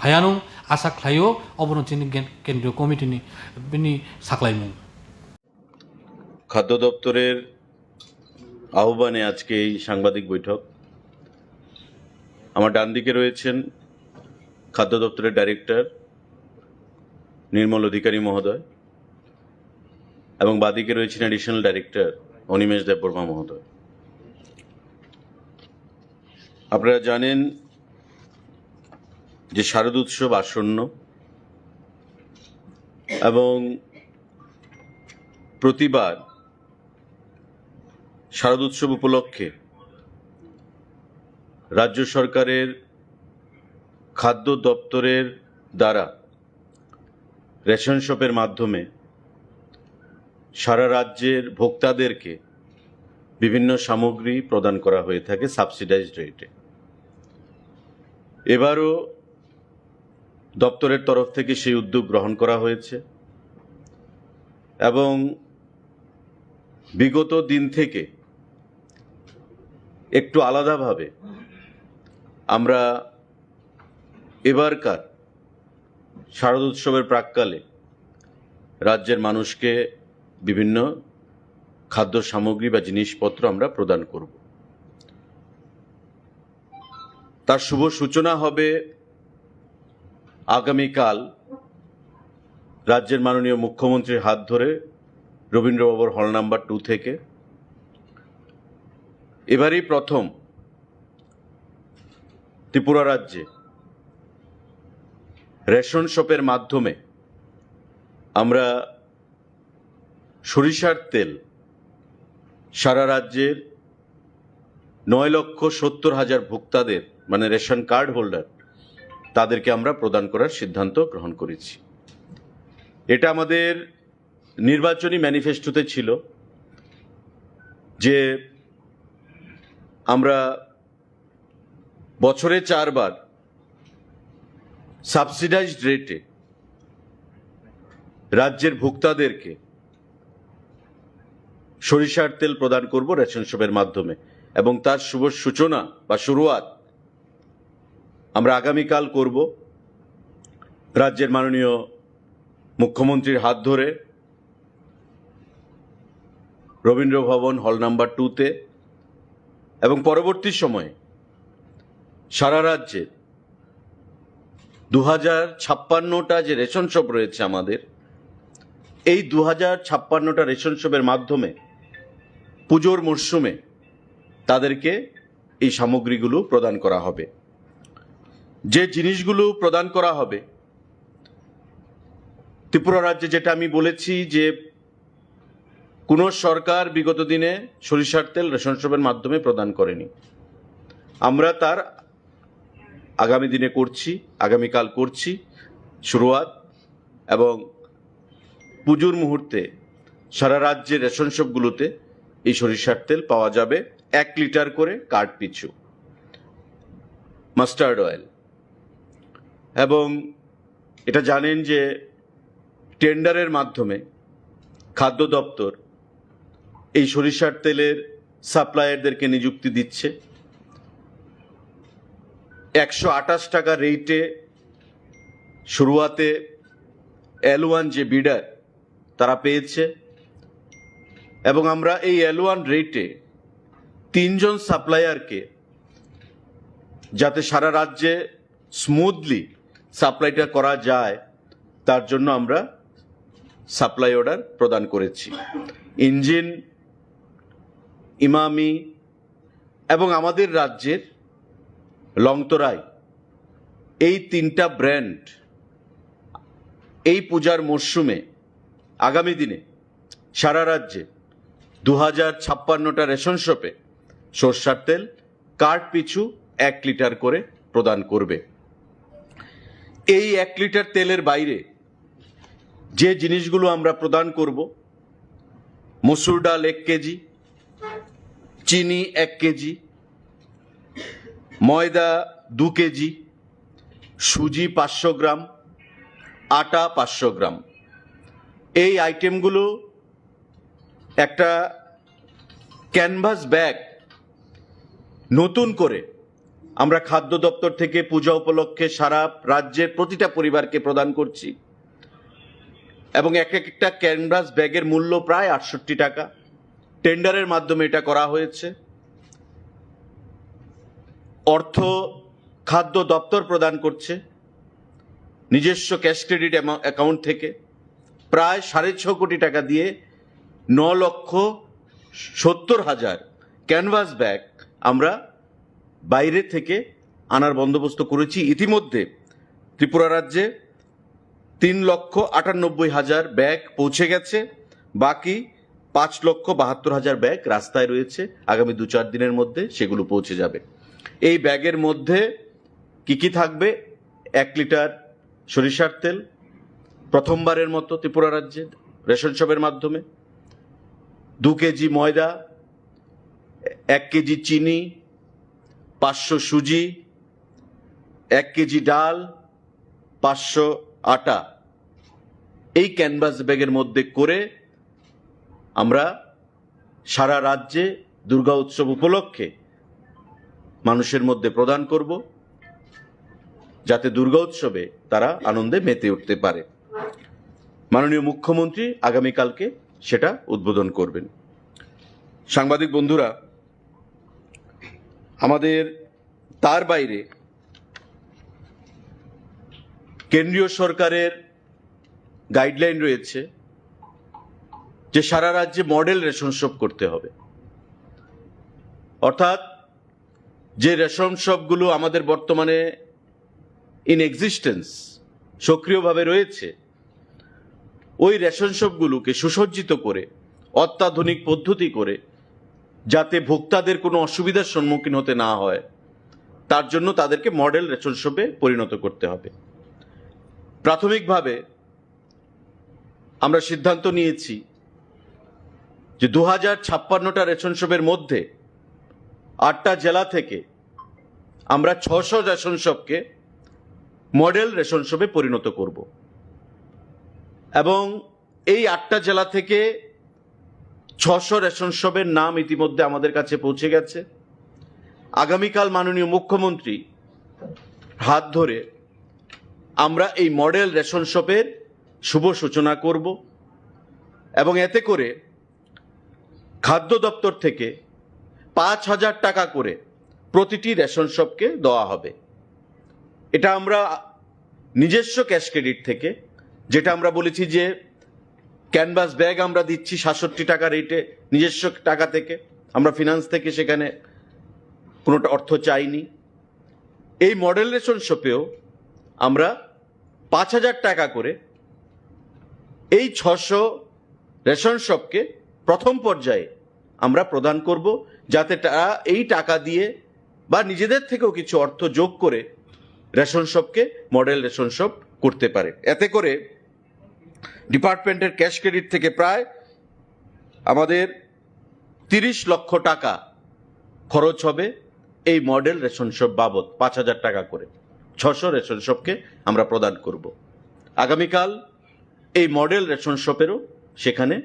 फायानु आशा खायो अबनो चिनि केंद्रीय कमिटिनि बिनि साख्लायमु খাদ্য দপ্তরের আহ্বানে আজকে এই সাংবাদিক বৈঠক আমার ডান দিকে রয়েছেন খাদ্য দপ্তরের ডাইরেক্টর নির্মল অধিকারী মহোদয় এবং বাদিকে রয়েছেন অ্যাডিশনাল ডাইরেক্টর অনিমেষ দেববর্মা মহোদয়। আপনারা জানেন যে শারদোৎসব আসন্ন এবং প্রতিবার শারদোৎসব উপলক্ষে রাজ্য সরকারের খাদ্য দপ্তরের দ্বারা রেশন শপের মাধ্যমে সারা রাজ্যের ভোক্তাদেরকে বিভিন্ন সামগ্রী প্রদান করা হয়ে থাকে সাবসিডাইজড রেটে। এবারও দপ্তরের তরফ থেকে সেই উদ্যোগ গ্রহণ করা হয়েছে এবং বিগত দিন থেকে একটু আলাদাভাবে আমরা এবারকার শারদোৎসবের প্রাক্কালে রাজ্যের মানুষকে বিভিন্ন খাদ্য সামগ্রী বা জিনিসপত্র আমরা প্রদান করব। তার শুভ সূচনা হবে আগামীকাল রাজ্যের মাননীয় মুখ্যমন্ত্রীর হাত ধরে রবীন্দ্রভবন হল নাম্বার 2 থেকে। এবারই প্রথম ত্রিপুরা রাজ্যে রেশন শপের মাধ্যমে আমরা সরিষার তেল সারা রাজ্যের 9,70,000 ভোক্তাদের মানে রেশন কার্ড হোল্ডার তাদেরকে আমরা প্রদান করার সিদ্ধান্ত গ্রহণ করেছি। এটা আমাদের নির্বাচনী ম্যানিফেস্টোতে ছিল যে আমরা বছরে 4 বার সাবসিডাইজড রেটে রাজ্যের ভোক্তাদেরকে সরিষার তেল প্রদান করব রেশন শপের মাধ্যমে এবং তার শুভ সূচনা বা শুরুয়াত আমরা আগামীকাল করব রাজ্যের মাননীয় মুখ্যমন্ত্রীর হাত ধরে রবীন্দ্রভবন হল নাম্বার 2-তে এবং পরবর্তী সময়ে সারা রাজ্যে 2056টা যে রেশন শপ রয়েছে আমাদের, এই 2056টা রেশন শপের মাধ্যমে পুজোর মরশুমে তাদেরকে এই সামগ্রীগুলো প্রদান করা হবে। যে জিনিসগুলো প্রদান করা হবে ত্রিপুরা রাজ্যে, যেটা আমি বলেছি যে কোন সরকার বিগত দিনে সরিষার তেল রেশন শপের মাধ্যমে প্রদান করেনি, আমরা তার আগামী দিনে করছি, আগামীকাল করছি শুরুয়াত এবং পুজোর মুহূর্তে সারা রাজ্যের রেশন শপগুলোতে এই সরিষার তেল পাওয়া যাবে 1 লিটার করে কার্ড পিছু। মাস্টার্ড অয়েল এবং এটা জানেন যে টেন্ডারের মাধ্যমে খাদ্য দপ্তর এই সরিষার তেলের সাপ্লায়ারদেরকে নিযুক্তি দিচ্ছে। 128 টাকা রেটে শুরুয়াতে L1 যে বিডার তারা পেয়েছে এবং আমরা এই L1 রেটে 3 জন সাপ্লায়ারকে, যাতে সারা রাজ্যে স্মুথলি সাপ্লাইটা করা যায় তার জন্য আমরা সাপ্লাই অর্ডার প্রদান করেছি। ইঞ্জিন, ইমামি এবং আমাদের রাজ্যের লংতরাই, এই 3টা ব্র্যান্ড এই পূজার মরশুমে আগামী দিনে সারা রাজ্যে 2056টা রেশন শপে সরষার তেল কার্ড পিছু 1 লিটার করে প্রদান করবে। এই 1 লিটার তেলের বাইরে যে জিনিসগুলো আমরা প্রদান করব, মসুর ডাল 1 কেজি, চিনি 1 কেজি, ময়দা 2 কেজি, সুজি 500 গ্রাম, আটা 500 গ্রাম। এই আইটেমগুলো একটা ক্যানভাস ব্যাগ নতুন করে আমরা খাদ্য দপ্তর থেকে পূজা উপলক্ষে সারা রাজ্যের প্রতিটা পরিবারকে প্রদান করছি এবং একটা ক্যানভাস ব্যাগের মূল্য প্রায় 68 টাকা। টেন্ডারের মাধ্যমে এটা করা হয়েছে। অর্থ খাদ্য দপ্তর প্রদান করছে নিজস্ব ক্যাশ ক্রেডিট অ্যাকাউন্ট থেকে প্রায় 6.5 কোটি টাকা দিয়ে 70,000 ক্যানভাস ব্যাগ আমরা বাইরে থেকে আনার বন্দোবস্ত করেছি। ইতিমধ্যে ত্রিপুরা রাজ্যে 3,98,000 ব্যাগ পৌঁছে গেছে, বাকি 5,72,000 ব্যাগ রাস্তায় রয়েছে। আগামী 2-4 দিনের মধ্যে সেগুলো পৌঁছে যাবে। এই ব্যাগের মধ্যে কি কি থাকবে? 1 লিটার সরিষার তেল, প্রথমবারের মতো ত্রিপুরা রাজ্যে রেশন শপের মাধ্যমে, 2 কেজি ময়দা, 1 কেজি চিনি, 500 সুজি, 1 কেজি ডাল, 500 আটা, এই ক্যানভাস ব্যাগের মধ্যে করে আমরা সারা রাজ্যে দুর্গা উৎসব উপলক্ষে মানুষের মধ্যে প্রদান করব, যাতে দুর্গা উৎসবে তারা আনন্দে মেতে উঠতে পারে। মাননীয় মুখ্যমন্ত্রী আগামীকালকে সেটা উদ্বোধন করবেন। সাংবাদিক বন্ধুরা, আমাদের তার বাইরে কেন্দ্রীয় সরকারের গাইডলাইন রয়েছে যে সারা রাজ্যে মডেল রেশন শপ করতে হবে। অর্থাৎ যে রেশন শপগুলো আমাদের বর্তমানে ইন এক্সিস্টেন্স সক্রিয়ভাবে রয়েছে, ওই রেশন শপগুলোকে সুসজ্জিত করে অত্যাধুনিক পদ্ধতি করে যাতে ভোক্তাদের কোনো অসুবিধার সম্মুখীন হতে না হয়, তার জন্য তাদেরকে মডেল রেশন শপে পরিণত করতে হবে। প্রাথমিকভাবে আমরা সিদ্ধান্ত নিয়েছি যে 2056টা রেশন শপের মধ্যে 8টা জেলা থেকে আমরা 600 রেশন শপকে মডেল রেশন শপে পরিণত করব এবং এই 8টা জেলা থেকে 600 রেশন শপের নাম ইতিমধ্যে আমাদের কাছে পৌঁছে গেছে। আগামীকাল মাননীয় মুখ্যমন্ত্রী হাত ধরে আমরা এই মডেল রেশন শপের শুভ সূচনা করব এবং এতে করে খাদ্য দপ্তর থেকে 5,000 টাকা করে প্রতিটি রেশন শপকে দেওয়া হবে। এটা আমরা নিজস্ব ক্যাশ ক্রেডিট থেকে, যেটা আমরা বলেছি যে ক্যানভাস ব্যাগ আমরা দিচ্ছি 67 টাকা রেটে নিজস্ব টাকা থেকে, আমরা ফিনান্স থেকে সেখানে কোনোটা অর্থ চাইনি। এই মডেল রেশন শপেও আমরা 5,000 টাকা করে এই 600 রেশন শপকে প্রথম পর্যায়ে আমরা প্রদান করব, যাতে তারা এই টাকা দিয়ে বা নিজেদের থেকেও কিছু অর্থ যোগ করে রেশন শপকে মডেল রেশন শপ করতে পারে। এতে করে ডিপার্টমেন্টের ক্যাশ ক্রেডিট থেকে প্রায় আমাদের 30 লক্ষ টাকা খরচ হবে এই মডেল রেশন শপ বাবদ। 5,000 টাকা করে 600 রেশন শপকে আমরা প্রদান করব। আগামীকাল এই মডেল রেশন শপেরও সেখানে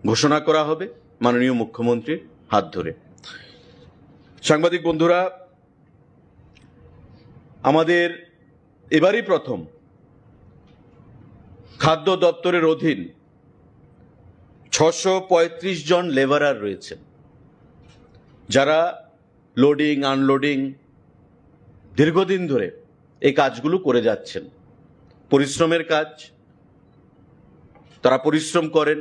ঘোষণা করা হবে মাননীয় মুখ্যমন্ত্রীর হাত ধরে। সাংবাদিক বন্ধুরা, আমাদের এবারই প্রথম খাদ্য দপ্তরের অধীন 635 জন লেবারার রয়েছেন, যারা লোডিং আনলোডিং দীর্ঘদিন ধরে এই কাজগুলো করে যাচ্ছেন। পরিশ্রমের কাজ, তারা পরিশ্রম করেন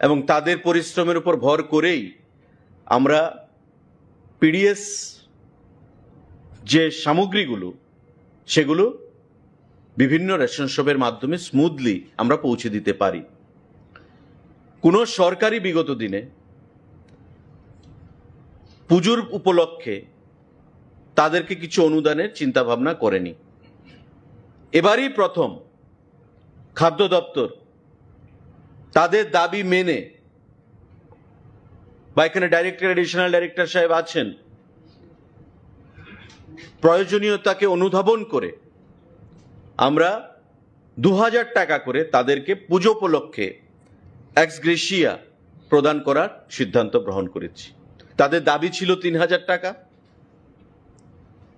এবং তাদের পরিশ্রমের উপর ভর করেই আমরা পিডিএস যে সামগ্রীগুলো সেগুলো বিভিন্ন রেশন শপের মাধ্যমে স্মুথলি আমরা পৌঁছে দিতে পারি। কোনো সরকারি বিগত দিনে পুজোর উপলক্ষে তাদেরকে কিছু অনুদানের চিন্তা ভাবনা করেনি। এবারই প্রথম খাদ্য দপ্তর তাদের দাবি মেনে, বা এখানে ডাইরেক্টর এডিশনাল ডাইরেক্টর সাহেব আছেন, প্রয়োজনীয়তাকে অনুধাবন করে আমরা 2,000 টাকা করে তাদেরকে পুজো উপলক্ষে এক্স গ্রেসিয়া প্রদান করার সিদ্ধান্ত গ্রহণ করেছি। তাদের দাবি ছিল 3,000 টাকা,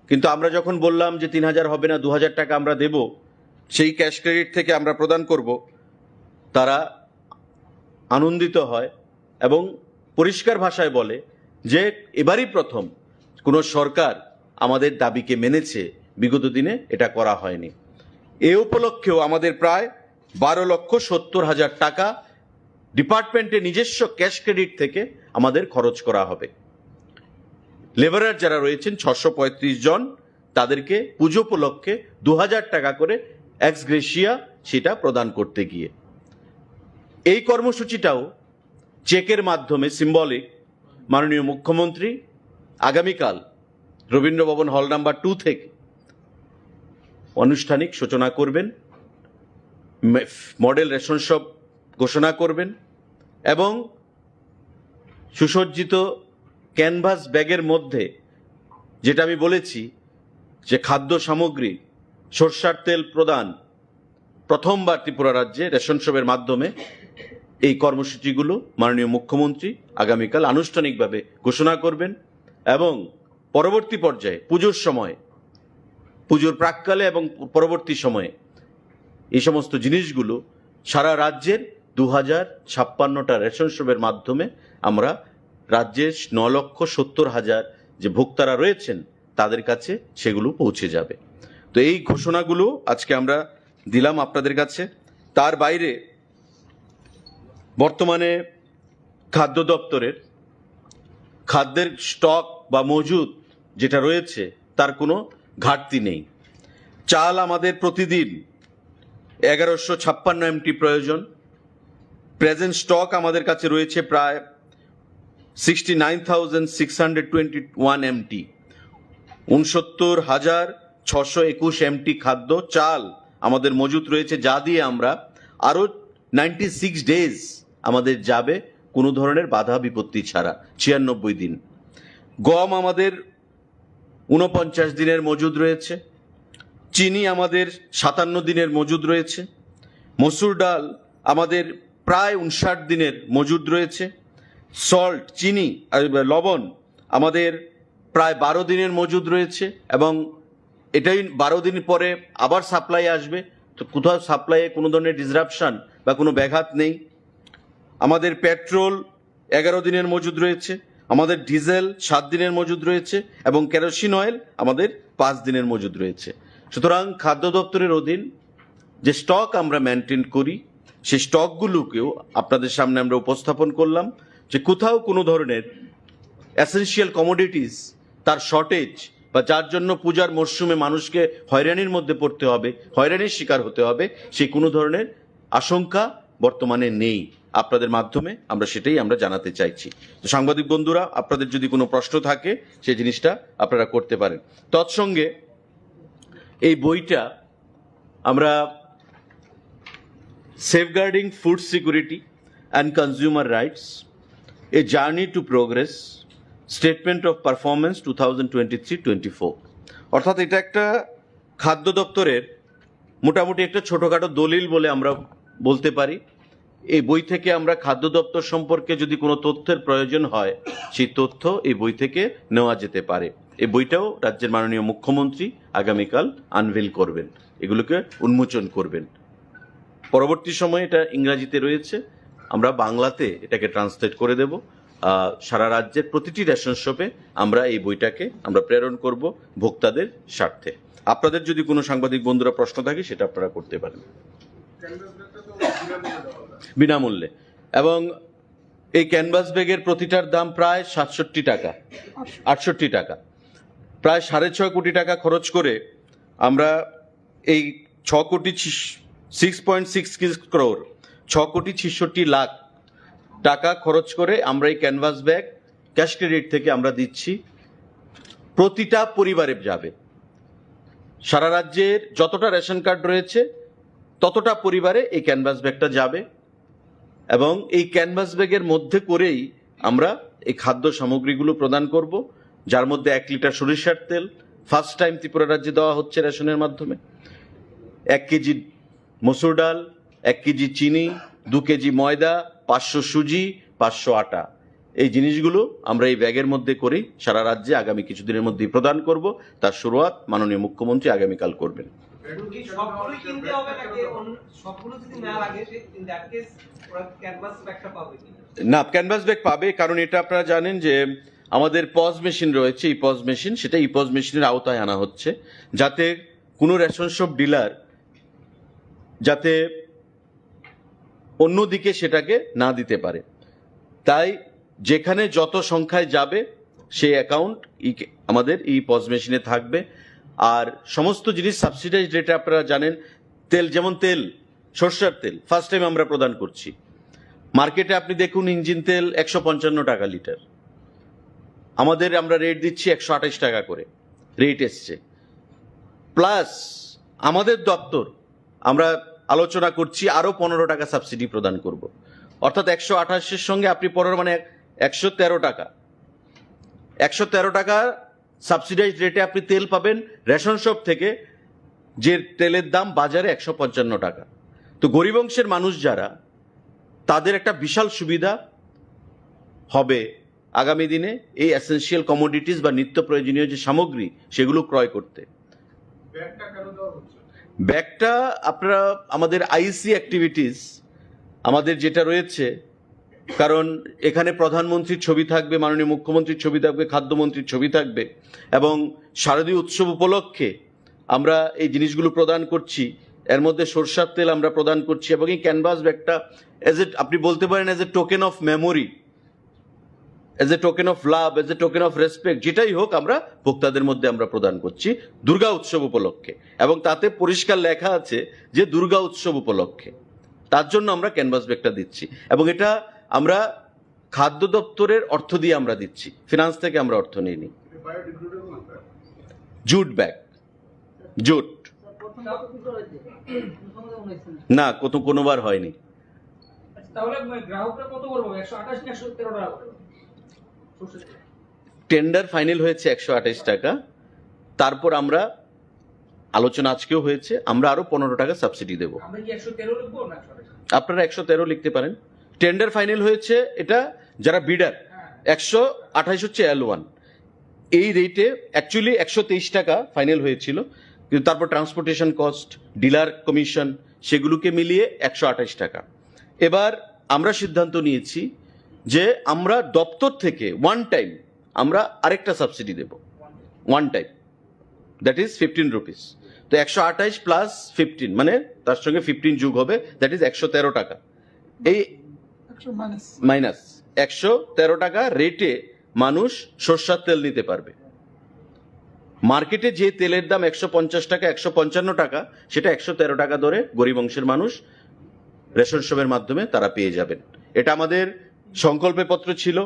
কিন্তু আমরা যখন বললাম যে 3,000 হবে না, 2,000 টাকা আমরা দেব, সেই ক্যাশ ক্রেডিট থেকে আমরা প্রদান করব, তারা আনন্দিত হয় এবং পরিষ্কার ভাষায় বলে যে এবারই প্রথম কোনো সরকার আমাদের দাবিকে মেনেছে, বিগত দিনে এটা করা হয়নি। এ উপলক্ষেও আমাদের প্রায় 12,70,000 টাকা ডিপার্টমেন্টের নিজস্ব ক্যাশ ক্রেডিট থেকে আমাদের খরচ করা হবে। লেবারার যারা রয়েছেন 635 জন, তাদেরকে পুজো উপলক্ষে 2000 টাকা করে এক্স গ্রেসিয়া সেটা প্রদান করতে গিয়ে এই কর্মসূচিটাও চেকের মাধ্যমে সিম্বলিক মাননীয় মুখ্যমন্ত্রী আগামীকাল রবীন্দ্র ভবন হল নাম্বার 2 থেকে আনুষ্ঠানিক সূচনা করবেন, মডেল রেশন শপ ঘোষণা করবেন এবং সুসজ্জিত ক্যানভাস ব্যাগের মধ্যে, যেটা আমি বলেছি যে খাদ্য সামগ্রী, সরষার তেল প্রদান প্রথমবার ত্রিপুরা রাজ্যে রেশন শপের মাধ্যমে, এই কর্মসূচিগুলো মাননীয় মুখ্যমন্ত্রী আগামীকাল আনুষ্ঠানিকভাবে ঘোষণা করবেন এবং পরবর্তী পর্যায়ে পুজোর সময়, পুজোর প্রাককালে এবং পরবর্তী সময়ে এই সমস্ত জিনিসগুলো সারা রাজ্যের 2056টা রেশন শপের মাধ্যমে আমরা রাজ্যের 9,70,000 যে ভোক্তারা রয়েছেন তাদের কাছে সেগুলো পৌঁছে যাবে। তো এই ঘোষণাগুলো আজকে আমরা দিলাম আপনাদের কাছে। তার বাইরে বর্তমানে খাদ্য দপ্তরের খাদ্যের স্টক বা মজুদ যেটা রয়েছে তার কোনো ঘাটতি নেই। চাল আমাদের প্রতিদিন 1156 এমটি প্রয়োজন। প্রেজেন্ট স্টক আমাদের কাছে রয়েছে প্রায় 69,621 এমটি। 69,621 এমটি খাদ্য চাল আমাদের মজুত রয়েছে, যা দিয়ে আমরা আরও 96 ডেজ আমাদের যাবে কোনো ধরনের বাধা বিপত্তি ছাড়া, 96 দিন। গম আমাদের 49 দিনের মজুদ রয়েছে। চিনি আমাদের 57 দিনের মজুদ রয়েছে। মসুর ডাল আমাদের প্রায় 59 দিনের মজুদ রয়েছে। সল্ট, চিনি আর লবণ আমাদের প্রায় 12 দিনের মজুদ রয়েছে এবং এটাই 12 দিন পরে আবার সাপ্লাই আসবে। তো কোথাও সাপ্লাইয়ে কোনো ধরনের ডিসরাপশন বা কোনো ব্যাঘাত নেই। আমাদের পেট্রোল 11 দিনের মজুদ রয়েছে। আমাদের ডিজেল 7 দিনের মজুদ রয়েছে এবং কেরোসিন অয়েল আমাদের 5 দিনের মজুদ রয়েছে। সুতরাং খাদ্য দপ্তরের অধীন যে স্টক আমরা মেনটেন করি সেই স্টকগুলোকেও আপনাদের সামনে আমরা উপস্থাপন করলাম যে কোথাও কোনো ধরনের এসেনশিয়াল কমোডিটিস তার শর্টেজ বা যার জন্য পূজার মরশুমে মানুষকে হয়রানির মধ্যে পড়তে হবে, হয়রানির শিকার হতে হবে, সেই কোনো ধরনের আশঙ্কা বর্তমানে নেই। আপনাদের মাধ্যমে আমরা সেটাই আমরা জানাতে চাইছি। তো সাংবাদিক বন্ধুরা, আপনাদের যদি কোনো প্রশ্ন থাকে সেই জিনিসটা আপনারা করতে পারেন। তৎসঙ্গে এই বইটা আমরা safeguarding food security and consumer rights, a journey to progress, statement of performance 2023-24, অর্থাৎ এটা একটা খাদ্য দপ্তরের মোটামুটি একটা ছোটোখাটো দলিল বলে আমরা বলতে পারি। এই বই থেকে আমরা খাদ্য দপ্তর সম্পর্কে যদি কোনো তথ্যের প্রয়োজন হয় সেই তথ্য এই বই থেকে নেওয়া যেতে পারে। এই বইটাও রাজ্যের মাননীয় মুখ্যমন্ত্রী আগামীকাল আনভেল করবেন, এগুলোকে উন্মোচন করবেন। পরবর্তী সময়ে এটা ইংরাজিতে রয়েছে, আমরা বাংলাতে এটাকে ট্রান্সলেট করে দেব। সারা রাজ্যের প্রতিটি রেশন শপে আমরা এই বইটাকে আমরা প্রেরণ করব ভোক্তাদের স্বার্থে। আপনাদের যদি কোনো সাংবাদিক বন্ধুরা প্রশ্ন থাকে সেটা আপনারা করতে পারেন বিনামূল্যে। এবং এই ক্যানভাস ব্যাগের প্রতিটার দাম প্রায় 67 টাকা, 68 টাকা, প্রায় 6.5 কোটি টাকা খরচ করে আমরা এই 6.66 crore 6,66 লাখ টাকা খরচ করে আমরা এই ক্যানভাস ব্যাগ ক্যাশ ক্রেডিট থেকে আমরা দিচ্ছি। প্রতিটা পরিবারে যাবে, সারা রাজ্যের যতটা রেশন কার্ড রয়েছে ততটা পরিবারে এই ক্যানভাস ব্যাগটা যাবে এবং এই ক্যানভাস ব্যাগের মধ্যে করেই আমরা এই খাদ্য সামগ্রীগুলো প্রদান করব, যার মধ্যে 1 লিটার সরিষার তেল ফার্স্ট টাইম ত্রিপুরা রাজ্যে দেওয়া হচ্ছে রেশনের মাধ্যমে, 1 কেজি মসুর ডাল, 1 কেজি চিনি, 2 কেজি ময়দা, 500 সুজি, 500 আটা। এই জিনিসগুলো আমরা এই ব্যাগের মধ্যে করেই সারা রাজ্যে আগামী কিছুদিনের মধ্যেই প্রদান করব। তার শুরুয়াত মাননীয় মুখ্যমন্ত্রী আগামীকাল করবেন। না, ক্যানভাস ব্যাগ পাবে, কারণ এটা আপনারা জানেন যে আমাদের পজ মেশিন রয়েছে, এই পজ মেশিন, সেটা এই পজ মেশিনের আওতায় আনা হচ্ছে, যাতে কোনো রেশন শপ ডিলার যাতে অন্যদিকে সেটাকে না দিতে পারে। তাই যেখানে যত সংখ্যায় যাবে সেই অ্যাকাউন্ট আমাদের এই পজ মেশিনে থাকবে। আর সমস্ত জিনিস সাবসিডাইজ রেটে আপনারা জানেন, তেল যেমন তেল, সরষের তেল ফার্স্ট টাইম আমরা প্রদান করছি। মার্কেটে আপনি দেখুন ইঞ্জিন তেল 155 টাকা লিটার, আমরা রেট দিচ্ছি 128 টাকা করে রেট এসছে। প্লাস আমাদের দপ্তর আমরা আলোচনা করছি আরো 15 টাকা সাবসিডি প্রদান করব, অর্থাৎ 128-এর সঙ্গে আপনি 15 মানে 113 টাকা, 113 টাকা সাবসিডাইজ রেটে আপনি তেল পাবেন রেশন শপ থেকে, যে তেলের দাম বাজারে 155 টাকা। তো গরিব অংশের মানুষ যারা, তাদের একটা বিশাল সুবিধা হবে আগামী দিনে এই এসেনশিয়াল কমোডিটিস বা নিত্য প্রয়োজনীয় যে সামগ্রী সেগুলো ক্রয় করতে। ব্যাগটা আপনারা আমাদের আইসি অ্যাক্টিভিটিস আমাদের যেটা রয়েছে, কারণ এখানে প্রধানমন্ত্রীর ছবি থাকবে, মাননীয় মুখ্যমন্ত্রীর ছবি থাকবে, খাদ্যমন্ত্রীর ছবি থাকবে, এবং শারদীয় উৎসব উপলক্ষে আমরা এই জিনিসগুলো প্রদান করছি। এর মধ্যে সরষের তেল আমরা প্রদান করছি, এবং এই ক্যানভাস ব্যাগটা আপনি বলতে পারেন as a token of memory, as a token of love, as a token of respect, যেটাই হোক আমরা ভোক্তাদের মধ্যে আমরা প্রদান করছি দুর্গা উৎসব উপলক্ষে। এবং তাতে পরিষ্কার লেখা আছে যে দুর্গা উৎসব উপলক্ষে, তার জন্য আমরা ক্যানভাস ব্যাগটা দিচ্ছি। এবং এটা আমরা খাদ্য দপ্তরের অর্থ দিয়ে আমরা দিচ্ছি, ফিনান্স থেকে আমরা অর্থ নিইনি। জুট ব্যাগ, জুট না, কোনোবার হয়নি। টেন্ডার ফাইনাল হয়েছে 128 টাকা, তারপর আমরা আলোচনা আজকেও হয়েছে, আমরা আরো 15 টাকা সাবসিডি দেবো। আপনারা 113 লিখতে পারেন। টেন্ডার ফাইনাল হয়েছে, এটা যারা বিডার 128 হচ্ছে L1, এই রেটে অ্যাকচুয়ালি 123 টাকা ফাইনাল হয়েছিল, কিন্তু তারপর ট্রান্সপোর্টেশন কস্ট, ডিলার কমিশন, সেগুলোকে মিলিয়ে 128 টাকা। এবার আমরা সিদ্ধান্ত নিয়েছি যে আমরা দপ্তর থেকে ওয়ান টাইম আমরা আরেকটা সাবসিডি দেব, one time, that is 15 rupees. তো 128 প্লাস 15 মানে তার সঙ্গে 15 যোগ হবে, দ্যাট ইজ 113 টাকা। এই মাইনাস 113 টাকা রেটে মানুষ সরষের তেল নিতে পারবে। মার্কেটে যে তেলের দাম 150 টাকা, 155 টাকা, সেটা 113 টাকা দরে গরিব অংশের মানুষ রেশন শপের মাধ্যমে তারা পেয়ে যাবেন। এটা আমাদের সংকল্প পত্র ছিল,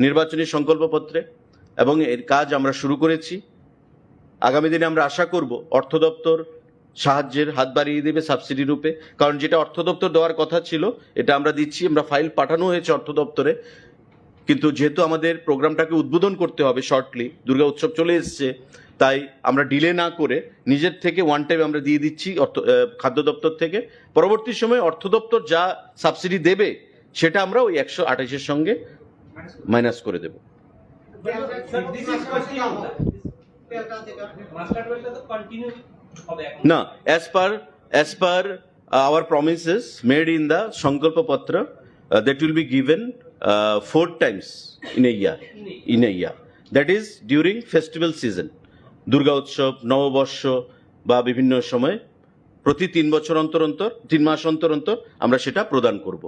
নির্বাচনী সংকল্প পত্রে, এবং এর কাজ আমরা শুরু করেছি। আগামী দিনে আমরা আশা করব অর্থ দপ্তর সাহায্যের হাত বাড়িয়ে দেবে সাবসিডি রূপে, কারণ যেটা অর্থ দপ্তর দেওয়ার কথা ছিল এটা আমরা দিচ্ছি। আমরা ফাইল পাঠানো হয়েছে অর্থ দপ্তরে, কিন্তু যেহেতু আমাদের প্রোগ্রামটাকে উদ্বোধন করতে হবে শর্টলি, দুর্গা উৎসব চলে এসছে, তাই আমরা ডিলে না করে নিজের থেকে ওয়ান টাইম আমরা দিয়ে দিচ্ছি খাদ্য দপ্তর থেকে। পরবর্তী সময়ে অর্থ দপ্তর যা সাবসিডি দেবে সেটা আমরা ওই 128-এর সঙ্গে মাইনাস করে দেব। না, as per our promises made in the Sankalpa Patra, that will be given 4 times in a year. That is during festival season, Durga উৎসব, নববর্ষ বা বিভিন্ন সময় প্রতি 3 বছর অন্তর 3 মাস অন্তর আমরা সেটা প্রদান করব।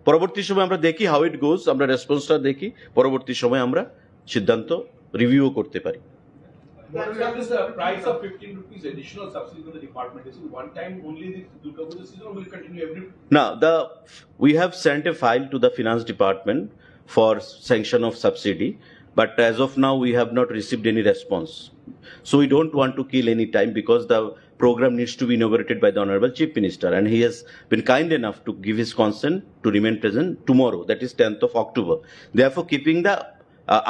পরবর্তী সময় আমরা দেখি হাউ ইট গোজ, আমরা রেসপন্সটা দেখি, পরবর্তী সময় আমরা সিদ্ধান্ত রিভিউ করতে পারি। What is the price of 15 rupees additional subsidy to the department? Is it one time only this Durga Puja season, or will it continue every? Now, we have sent a file to the finance department for sanction of subsidy, but as of now we have not received any response. So we don't want to kill any time, because the program needs to be inaugurated by the Honorable Chief Minister, and he has been kind enough to give his consent to remain present tomorrow, that is 10th of October. Therefore, keeping the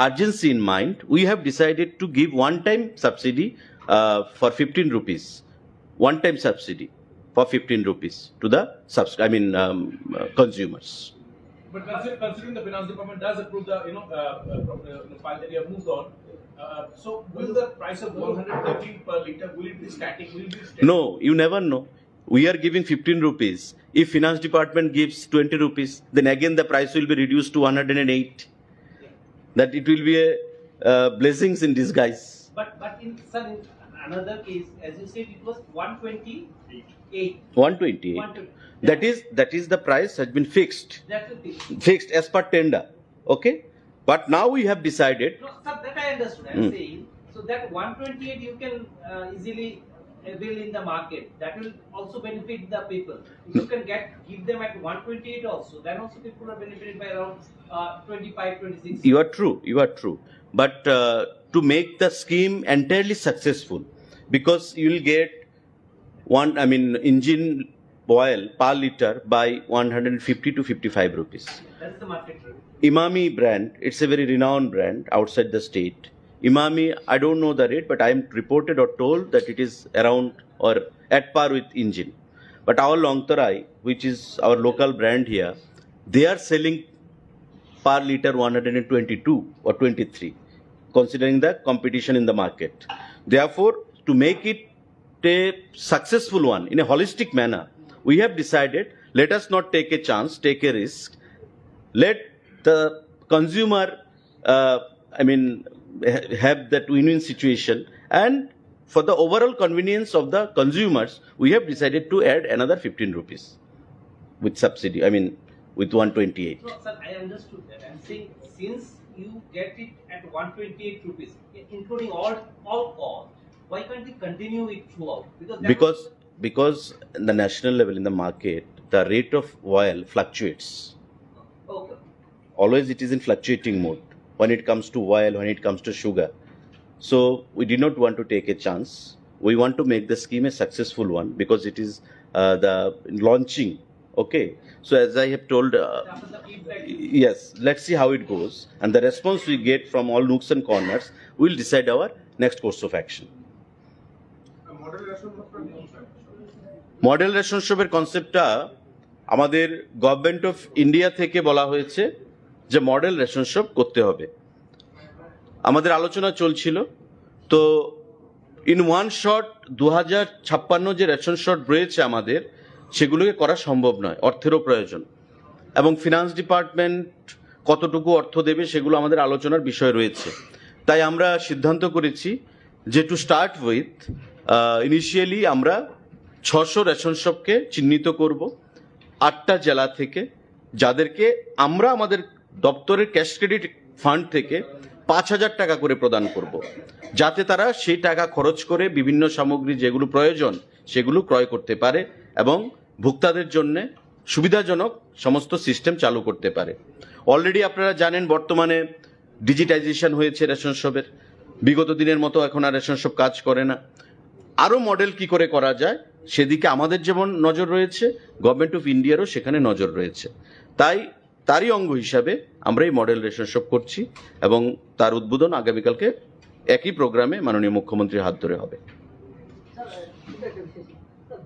urgency in mind, we have decided to give one-time subsidy for 15 rupees, one-time subsidy for 15 rupees to the consumers. But considering the finance department does approve the file that you have moved on, so will the price of 113 per liter, will it be static? Will it be static? No, you never know. We are giving 15 rupees. If finance department gives 20 rupees, then again the price will be reduced to 108. That it will be a blessings in disguise. But in another case, as you said, it was 128. 128. That is the price has been fixed. That's the thing. Fixed as per tender. Okay? But now we have decided. No, sir, that I understood. I'm saying, so that 128 you can easily avail in the market. That will also benefit the people. If you can give them at 128 also, then also people are benefited by around 25, 26. You are true. But to make the scheme entirely successful, because you will get engine oil per liter by 150 to 55 rupees. That's the market rate. Imami brand, it's a very renowned brand outside the state. Imami, I don't know the rate, but I am reported or told that it is around or at par with engine. But our Longtarai, which is our local brand here, they are selling per liter 122 or 23, considering the competition in the market. Therefore, to make it a successful one in a holistic manner, we have decided, let us not take a chance, take a risk. Let the consumer, have that win-win situation, and for the overall convenience of the consumers, we have decided to add another 15 rupees with subsidy. With 128. No, sir, I understood that. I'm saying, since you get it at 128 rupees, including all costs, why can't you continue it throughout? Because in the national level in the market, the rate of oil fluctuates. Okay. Always it is in fluctuating mode when it comes to oil, when it comes to sugar. So we did not want to take a chance. We want to make the scheme a successful one because it is the launching. Okay. So as I have told, yes, let's see how it goes. And the response we get from all nooks and corners will decide our next course of action. Model ration শপের কনসেপ্টটা আমাদের government of India থেকে বলা হয়েছে যে model ration shop করতে হবে। আমাদের আলোচনা চলছিল, তো ইন ওয়ান শট 2056 যে রেশন শট রয়েছে আমাদের, সেগুলোকে করা সম্ভব নয়, অর্থেরও প্রয়োজন, এবং ফিনান্স ডিপার্টমেন্ট কতটুকু অর্থ দেবে সেগুলো আমাদের আলোচনার বিষয় রয়েছে। তাই আমরা সিদ্ধান্ত করেছি যে টু স্টার্ট উইথ ইনিশিয়ালি আমরা 600 রেশন শপকে চিহ্নিত করব 8টা জেলা থেকে, যাদেরকে আমরা আমাদের দপ্তরের ক্যাশ ক্রেডিট ফান্ড থেকে 5,000 টাকা করে প্রদান করব, যাতে তারা সেই টাকা খরচ করে বিভিন্ন সামগ্রী যেগুলো প্রয়োজন সেগুলো ক্রয় করতে পারে এবং ভোক্তাদের জন্য সুবিধাজনক সমস্ত সিস্টেম চালু করতে পারে। অলরেডি আপনারা জানেন বর্তমানে ডিজিটাইজেশন হয়েছে রেশন শপের, বিগত দিনের মতো এখন আর রেশন শপ কাজ করে না। আরও মডেল কি করে করা যায় সেদিকে আমাদের যেমন নজর রয়েছে, গভর্নমেন্ট অফ ইন্ডিয়ারও সেখানে নজর রয়েছে। তারই অঙ্গ হিসাবে আমরা এই মডেল রেশন শপ করছি এবং তার উদ্বোধন আগামীকালকে একই প্রোগ্রামে মাননীয় মুখ্যমন্ত্রীর হাত ধরে হবে।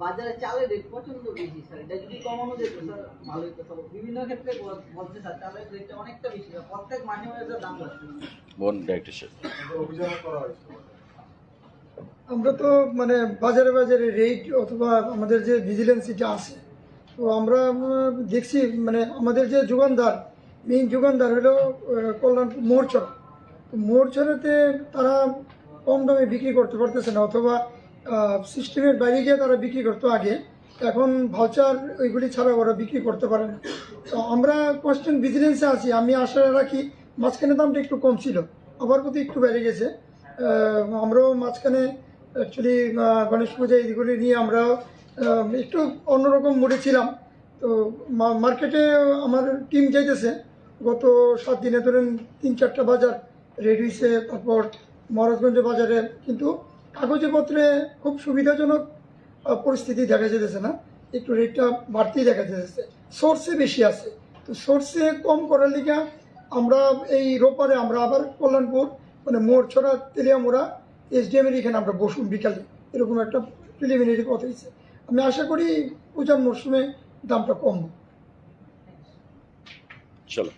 বাজারে চালের রেট প্রচন্ড বেশি স্যার, এটা যদি কমানো যেত স্যার ভালো হতো। স্যার বিভিন্ন ক্ষেত্রে বলছে স্যার চালের রেটটা অনেকটা বেশি, প্রত্যেক মাসে মাসে দাম বাড়ছে। আমরা তো বাজারে রেট অথবা আমাদের যে ভিজিলেন্সিটা আছে, তো আমরা দেখছি আমাদের যে যোগানদার, মেইন যোগানদার হলো কল্যাণপুর মোড়ছড়া। তো মোড়ছড়াতে তারা কম দামে বিক্রি করতে পারতেছে না, অথবা সিস্টেমের বাইরে গিয়ে তারা বিক্রি করতো আগে, এখন ভাউচার ওইগুলি ছাড়া ওরা বিক্রি করতে পারে না। তো আমরা কনস্ট্যান্ট ভিজিলেন্সে আছি। আমি আশা রাখি, মাঝখানে দামটা একটু কম ছিল, আবার প্রতি একটু বেড়ে গেছে। আমরাও মাঝখানে অ্যাকচুয়ালি গণেশ পূজা এইগুলি নিয়ে আমরা একটু অন্যরকম মুডে ছিলাম। তো মার্কেটে আমার টিম যাইতেছে, গত 7 দিনে ধরেন 3-4টা বাজার রেড হয়েছে, তারপর মহারাজগঞ্জ বাজারে, কিন্তু কাগজে পত্রে খুব সুবিধাজনক পরিস্থিতি দেখা যেতেছে না, একটু রেটটা বাড়তেই দেখা যেতেছে। সোর্সে বেশি আছে, তো সোর্সে কম করার লিগে আমরা এই রোপারে আমরা আবার কল্যাণপুর মোড়ছড়া তেলিয়ামোড়া SDM-এর এখানে আমরা বসুন বিকালে, এরকম একটা প্রিলিমিনারি কথা হয়েছে। আমি আশা করি পূজার মরশুমে দামটা কম। চলো,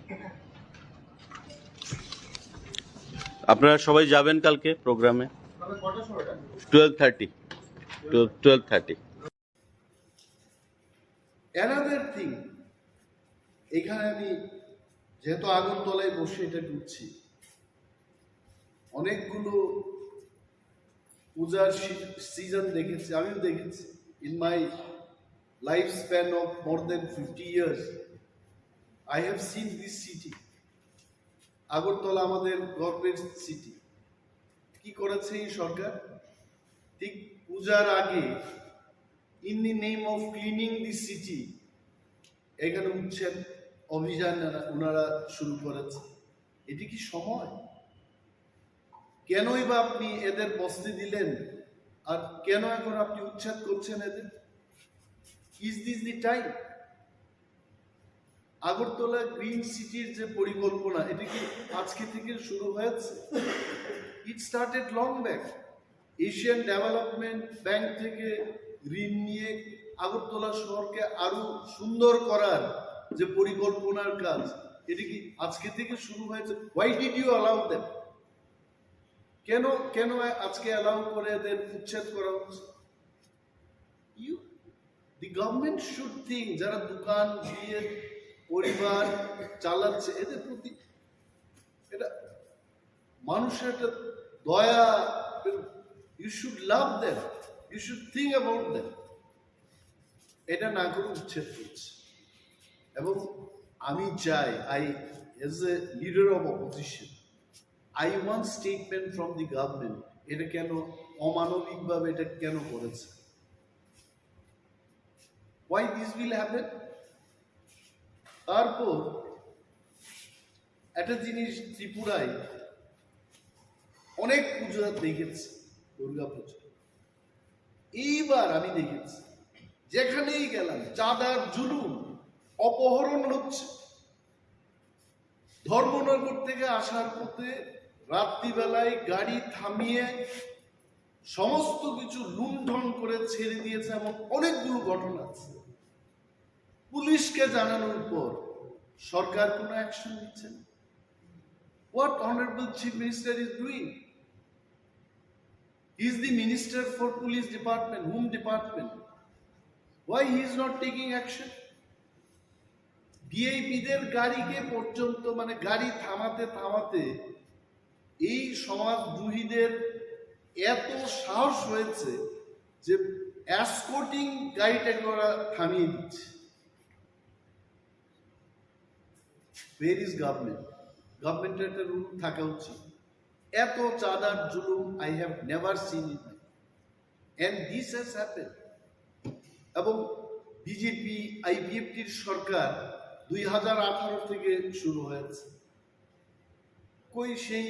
আপনারা সবাই যাবেন কালকে প্রোগ্রামে 12:30। অ্যানাদার থিং, এখানে আমি যেহেতু আগরতলায় বসে এটা ঢুকছি, অনেকগুলো পূজার সিজন দেখেছি, আমিও দেখেছি in my lifespan of more than 50 years, I have seen this city. Agartala আমাদের গভর্নমেন্ট সিটি। কি করেছে এই সরকার? ঠিক পূজার আগে in the name of cleaning the city এখানে উচ্ছেদ অভিযান ওনারা শুরু করেছে। এটি কি সময়? কেনই বা আপনি এদের বসতে দিলেন, আর কেন এখন আপনি উচ্ছেদ করছেন এদের? Is this the time? Agartala green সিটির যে পরিকল্পনা, এটি কি আজকে থেকে শুরু হয়েছে? It started long back. Asian development bank থেকে ঋণ নিয়ে আগরতলা শহরকে আরো সুন্দর করার যে পরিকল্পনার কাজ, এটি কি আজকে থেকে শুরু হয়েছে? Why did you allow them? কেন কেন আজকে অ্যালাউ করে এদের উচ্ছেদ করা হচ্ছে? দি গভর্নমেন্ট শুড থিঙ্ক, যারা দোকান দিয়ে পরিবার চালাচ্ছে, এদের প্রতি এটা মানুষের একটা দয়া, you should love them, you should think about them. এটা না করে উচ্ছেদ করছে। এবং আমি চাই, as a leader of opposition, I want statement from the government. এটা কেন অমানবিকভাবে এটা কেন করেছে? Why this will happen? তারপর একটা জিনিস, ত্রিপুরায় অনেক পুজো দেখেছি, দুর্গা পুজো। এইবার আমি দেখেছি যেখানেই গেলাম চাঁদার জুলুম, অপহরণ হচ্ছে। ধর্মনগর থেকে আসার পথে রাত্রিবেলায় গাড়ি থামিয়ে সমস্ত কিছু লুণ্ঠন করে ছেড়ে দিয়েছে, এমন অনেকগুলো ঘটনা আছে। পুলিশকে জানানোর পর সরকার কোনো অ্যাকশন নিচ্ছে না। What Honorable Chief Minister is doing? He is the Minister for Police Department. Whom department? Why he is not taking action? ভিআইপিদের গাড়িকে পর্যন্ত, মানে গাড়ি থামাতে থামাতে এই সমাজদ্রোহীদের এত সাহস হয়েছে যে এসকর্টিং গাড়িটাকে ওরা থামিয়ে দিচ্ছে। Where is government? গভর্নমেন্টের একটা রুল থাকা উচিত। এত চাঁদার জুলুম I have never seen it, and this has happened. এবং বিজেপি আইপিএফটির সরকার 2018 থেকে শুরু হয়েছে। কই সেই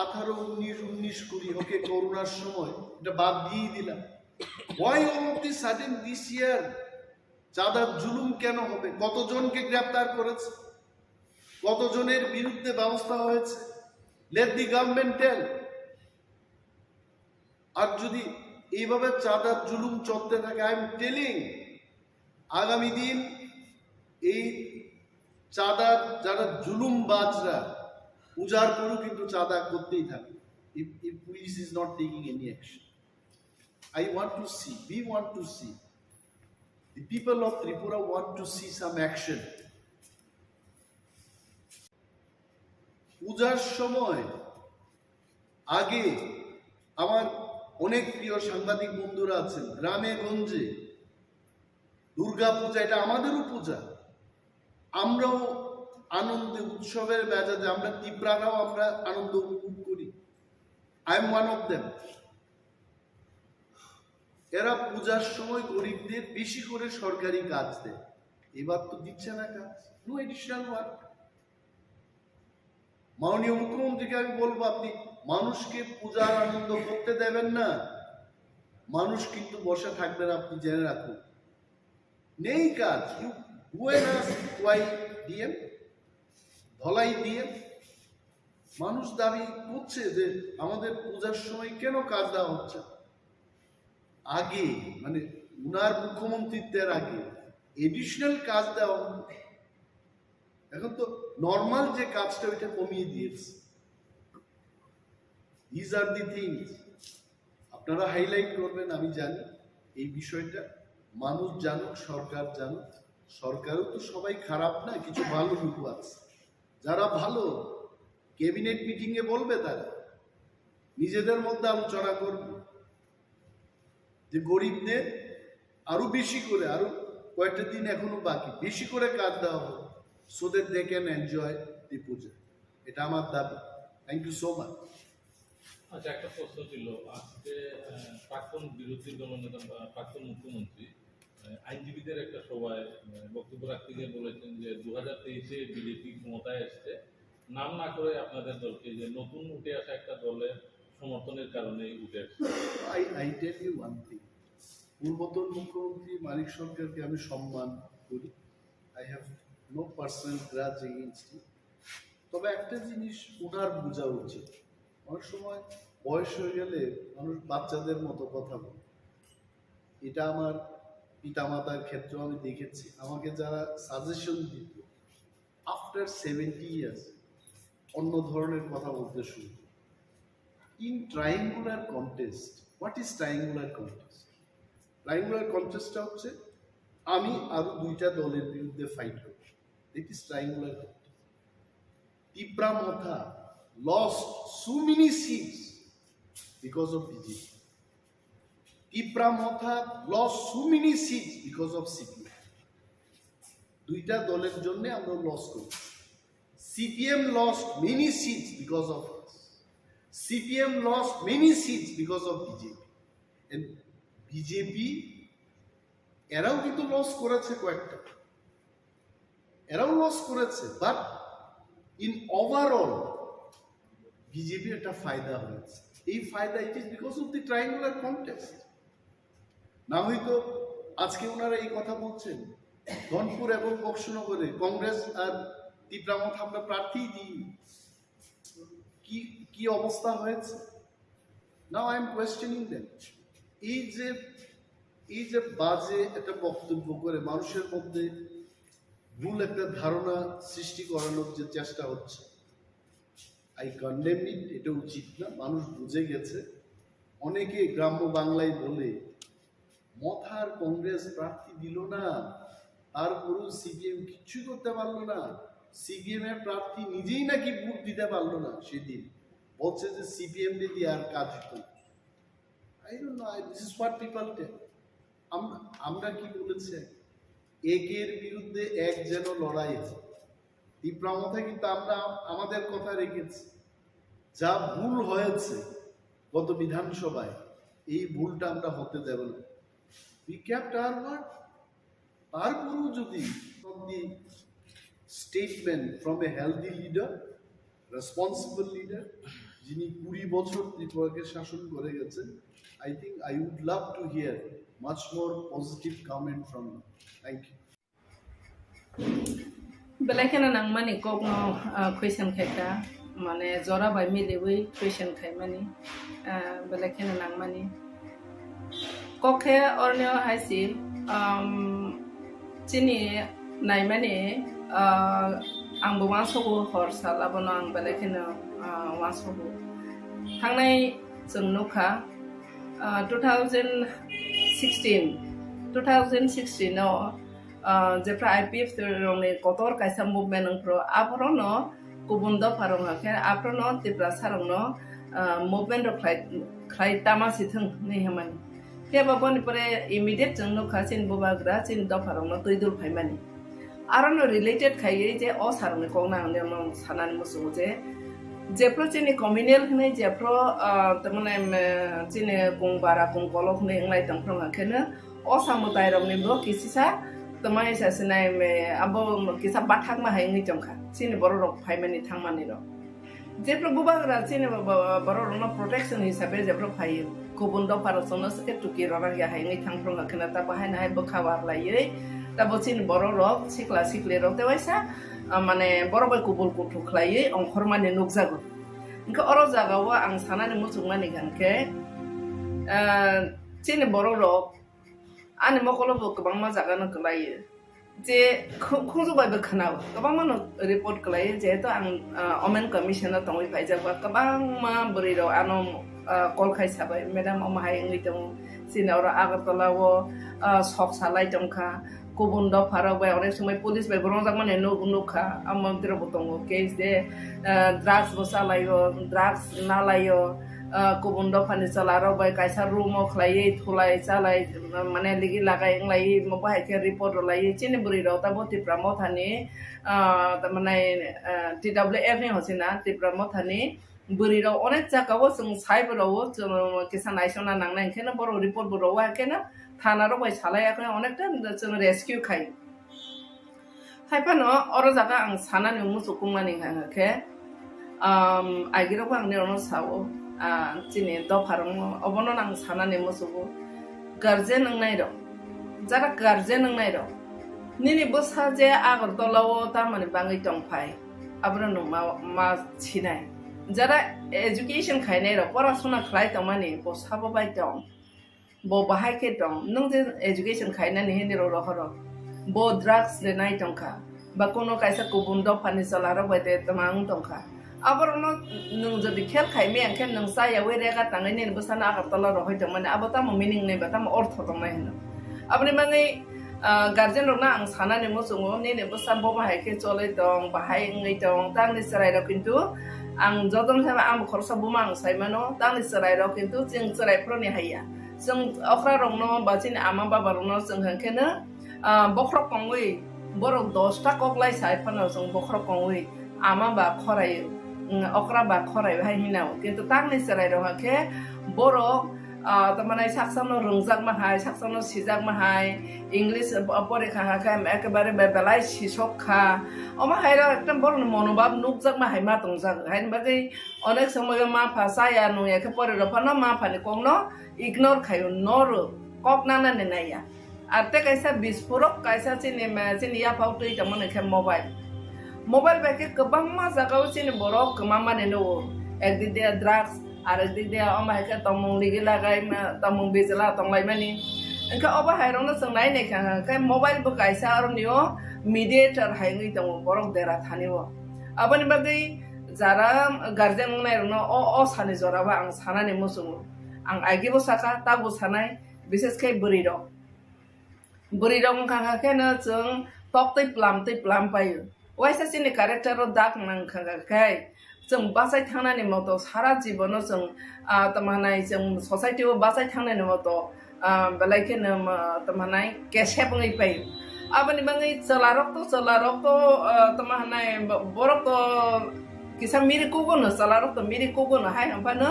18, 19, 20 ওকে করোনার সময় এটা বাদ দিয়েই দিলাম। Why all of the sudden this year চাঁদার জুলুম কেন হবে? কতজনকে গ্রেফতার করেছে, কতজনের বিরুদ্ধে ব্যবস্থা হয়েছে? লেট দি গভর্নমেন্ট টেল। আর যদি এইভাবে চাঁদার জুলুম চলতে থাকে, আই এম টেলিং, আগামী দিন এই চাঁদার যারা জুলুমবাজরা উজাড় করু কিন্তু চাঁদা করতেই থাকবে। if police is not taking any action, I want to see, we want to see, the people of Tripura want to see some action. পূজার সময় আগে আমার অনেক প্রিয় সাংবাদিক বন্ধুরা আছেন, গ্রামে গঞ্জে দুর্গা পূজা এটা আমাদেরও পূজা, আমরাও আনন্দে উৎসবের মেজাজে আমরা ত্রিপুরারাও আমরা আনন্দ উপভোগ করি। I am one of them. এরা পূজার সময় গরিবদের বেশি করে সরকারি কাজ দেয়, এবার তো দিচ্ছে না কাজ, নো এডিশনাল ওয়ার্ক। মাননীয় মুখ্যমন্ত্রীকে আমি বলবো, আপনি মানুষকে পূজার আনন্দ করতে দেবেন না, মানুষ কিন্তু বসে থাকবে না, আপনি জেনে রাখুন। নেই কাজ, ডিএম ধলাই দিয়ে মানুষ দাবি করছে যে আমাদের পূজার সময় কেন কাজ দেওয়া হচ্ছে। আগে মানে উনার মুখ্যমন্ত্রীত্বের আগে এডিশনাল কাজ দেওয়া, এখন তো নর্মাল যে কাজটা ওইটা কমিয়ে দিয়েছে। দিস আর দি থিংস আপনারা হাইলাইট করবেন, আমি জানি এই বিষয়টা মানুষ জানুক, সরকার জানুক। সরকারও তো সবাই খারাপ না, কিছু ভালো লোক আছে যারা ভালো, ক্যাবিনেট মিটিং এ বলবে, তারা নিজেদের মধ্যে আলোচনা করবে যে গরিবদের আরো বেশি করে, আরো কয়েকটা দিন এখনো বাকি, বেশি করে কাজ দেওয়া হোক, so that they can enjoy the puja. এটা আমার দাবি। Thank you so much. আচ্ছা, একটা প্রশ্ন ছিল। আজকে প্রাক্তন বিরোধী দলনেতা প্রাক্তন মুখ্যমন্ত্রী আইনজীবীদের একটা সভায় বক্তব্য রাখতে গিয়ে বলেছেন যে 2023-এ বিজেপি ক্ষমতায় এসছে, নাম না করে আপনাদের দলকে, যে নতুন উঠে আসা একটা দলের সমর্থনের কারণে উঠে আসছে। I tell you one thing, পূর্বতন মুখ্যমন্ত্রী মানিক সরকারকে আমি সম্মান করি। I have no personal grudge against him. তবে একটা জিনিস ওনার বোঝা উচিত, অনেক সময় বয়স হয়ে গেলে মানুষ বাচ্চাদের মতো কথা বলে। এটা আমার পিতামাতার ক্ষেত্রেও আমি দেখেছি। আমাকে যারা সাজেশন দিত আফটার 70 ইয়ার্স অন্য ধরনের কথা বলতে শুরু। In triangular contest, what is triangular contest? Triangular কন্টেস্টটা হচ্ছে আমি আরো দুইটা দলের বিরুদ্ধে ফাইট করি। It is triangular contest. TRIPURA lost so many seats because of BJP. TRIPURA lost so many seats because of CPM. দুইটা দলের জন্য আমরা লস করি। CPM lost many seats because of us. CPM lost many seats because of BJP. And BJP এরাও কিন্তু loss করেছে কয়েকটা, এরাও লস করেছে, বাট ইন ওভারঅল বিজেপির একটা ফায়দা হয়েছে। এই ফায়দা it is because of the triangular contest. না হয়তো আজকে ওনারা এই কথা বলছেন ধনপুর এবং বক্সনগরে কংগ্রেস আর TRIPURA আমরা প্রার্থী দিই, কি অবস্থা হয়েছে। Now I am questioning them. এই যে বাজে একটা বক্তব্য করে মানুষের মধ্যে ভুল একটা ধারণা সৃষ্টি করানোর যে চেষ্টা হচ্ছে, আই কন্ডেম ইট। এটা উচিত না। মানুষ বুঝে গেছে। অনেকে গ্রাম্য বাংলায় বলে মথার কংগ্রেস প্রার্থী দিল না, তারপরেও CPM কিচ্ছু করতে পারলো না। CPM এর প্রার্থী নিজেই নাকি ভোট দিতে পারলো না। সেদিন বলছে যে CPM দিয়ে আর কাজ হতো না। I don't know, this is what people tell. আমরা কি বলেছে, একের বিরুদ্ধে এক যেন লড়াই হয়। TRIPURA কিন্তু আমরা আমাদের কথা রেখেছি। যা ভুল হয়েছে গত বিধানসভায়, এই ভুলটা আমরা হতে দেব না। We kept our word. তারপরেও যদি statement from a healthy leader, responsible leader, যিনি 20 বছর ত্রিপুরাকে শাসন করে গেছেন, I think I would love to hear much more positive comment from you. Thank you. বেলাইখানা নাংমানি ককনো কুয়েশন খাইকা মানে জরা বাই মিলেবই কুয়েশন খাইমানি বেলাইখানা নাংমানি ককে অরনিও হাইসি চিনি নাইমানি आंबो वासोबो हर सालाबनो आं बेलेखनो वासोबो थांनाय जों नुखा 2016 आव जेफ्रा IPF रंनि कतर कायसा मुभमेन्ट नंफ्रो आफरोनो गुबुन दफारं हाखे आफरोनो त्रिपुरा सारंनो मुभमेन्ट खाय तामासि थों नेहमानि केबा बनि परे इमिडिएट जों नुखा सिन बुबाग्रा सिन दफारंनो तैदुल फायमानि आरो रिलेटेड खायै जे असारंनि कौनांने सानानि मुसुङो जेफ्रो चिनि कम्युनियल हनै जेफ्रो तमने चिनि गंबारा गंगलक हनै इंलाय तंफ्रं हाखेनो असामुदाय रंनिबो किसिसा तमाय सासनाय आबो किसा बाथाक माहाय नै तंखा चिनि बररक फायमानि थांमानि र जेफ्रो बुबाग्रा चिनि बररनो प्रोटेक्शन हिसाबै जेफ्रो फायो गुबुन दफारसनो सके टुकि रराया हाय नै थांफ्रं हाखेनो ता बाहायना हाय बखावार लायै ताबोचिन बररक सिक्ला सिक्ले रते वाइसा माने बरबाय कुबुल कुथु खलायै अंखर माने नुकजागो इनका अर जागावा आं सानानि मुसुंमानि गानके चिनि बररक आनि मखलबो गोबां मा जागानो खलायो जे खुंजुबायबो खोनाव गोबां मानो रिपर्ट खलायो जेहेतु आं अमेन कमिशनार तंगै फायजाबा गोबां मा बोरैरो आनो कल खायसाबाय मेडाम अमाहाय नैदों सिनावर आगरतलावो सक सालाय दंखा गुबुन दफाराव बाय अनेक समय पुलिस बाय बरंजाक माने नुखा आमद्रबो दङ केस दे ड्राग्स बो सालायो ड्राग्स नालायो गुबुन दफानि चलारो बाय कायसा रूमो खलायै थुलाय चालाय माने लिगि लागाय लाय बाहायके रिपोर्ट लाय चिनि बुरि रो ता तिप्रा मथानि माने TWF नि हसिना तिप्रा मथानि बुरि रो अनेक जागावो जों साइबरावो जों किसान आइसना नांनाय ओंखायनो बर' रिपोर्ट बराव आकेना थाना रो बाय सालायाखै अनेकटा जों रेस्किउ खाय हायफानो अरो जागा आं सानानि मुसुकुमानि हाके आइगिरावबो आंनि अनो सावो चिनि दफारं अबनो आं सानानि मुसुकु गार्जेन नंनाय रो जारा गार्जेन नंनाय रो निनि बसा जे आगरतलावो तारमाने बाङै दंफाय आब्रो नो मा छिनाय जारा एजुकेशन खायनाय रो परासुना खाय तमानि बसाबो बाय दं बो बाहायके दं नों जे एजुकेशन खायनानि हिनि रो हरो बो ड्राग्स दे नाय दंखा बा कोनो कायसा गुबुन दफानि चलारो बायदे तमां दंखा आबरनो नों जदि खेल खायमे आंखे नों साया वे रेगा तांगै ने बसाना आगरतला रहोय दंमोन आबता मिनिं नै बाता अर्थ दंनाय होनो आबनि माङै गार्जेन रना आं सानानि मुसुङो ने बसा बो बाहायके चलै दं बाहाय ngै दं तांनि सराय रो किन्तु आं जदन थाबा आं खरसा बुमा आं सायमानो तांनि सराय रो किन्तु जों सराय प्रनि हाया जों अखरा रंनो बाचिन आमा बाबा रंनो जों हंखेनो बख्र कंगै बर 10टा ककलाय सायफानो जों बख्र कंगै आमा बा खरायो अखरा बा खराय भाई हिनाव किन्तु तांनि सराय रो हखे बर तमाने साक्सानो रंजाक माहाय साक्सानो सिजाक माहाय इंलिश परीक्षा हाखा एकेबारे बेलाय सिसखा अमा हायरा एकदम बर मनोभाब नुकजाक माहाय मा दंजाक हायन बागै अनेक समय मा फासाया नु एके परे रफानो मा फानि कोंनो इग्नोर खायो नोर ककनाना ने नाया आते कैसा बिस्फोरक कैसा चिनि या फाउटै तमने के मोबाइल बाके गोबां मा जागाव चिनि बर गोमा माने नो एकदिन दे ड्राग्स आरो एकदिन दे अमाय के तमंग लिगि लागाय तमंग बेजला तंलाय मानि इनका अबा हायरनो जों नाय ने के मोबाइल बो कैसा आरो नियो मीडिएटर हायङै दङ बर देरा थानिवो आबनि बागै जारा गार्जेन नायरनो अ सानि जराबा आं सानानि मुसुङो आं आइगिबो साका ताबो सानाय विशेष के बुरि रं खाखाखेनो जों तक्तै प्लाम पायो वैसा चिनि कैरेक्टर दाग नांखाखाय जों बासाय थांनानि मतो सारा जीवन जों तमानाय जों सोसाइटी बासाय थांनानि मतो बेलायखेनो तमानाय केसेबङै पायो आबनि बाङै चलारक तो तमानाय बरक किसा मिरि कुगोनो चलारक तो मिरि कुगोनो हाय हमफानो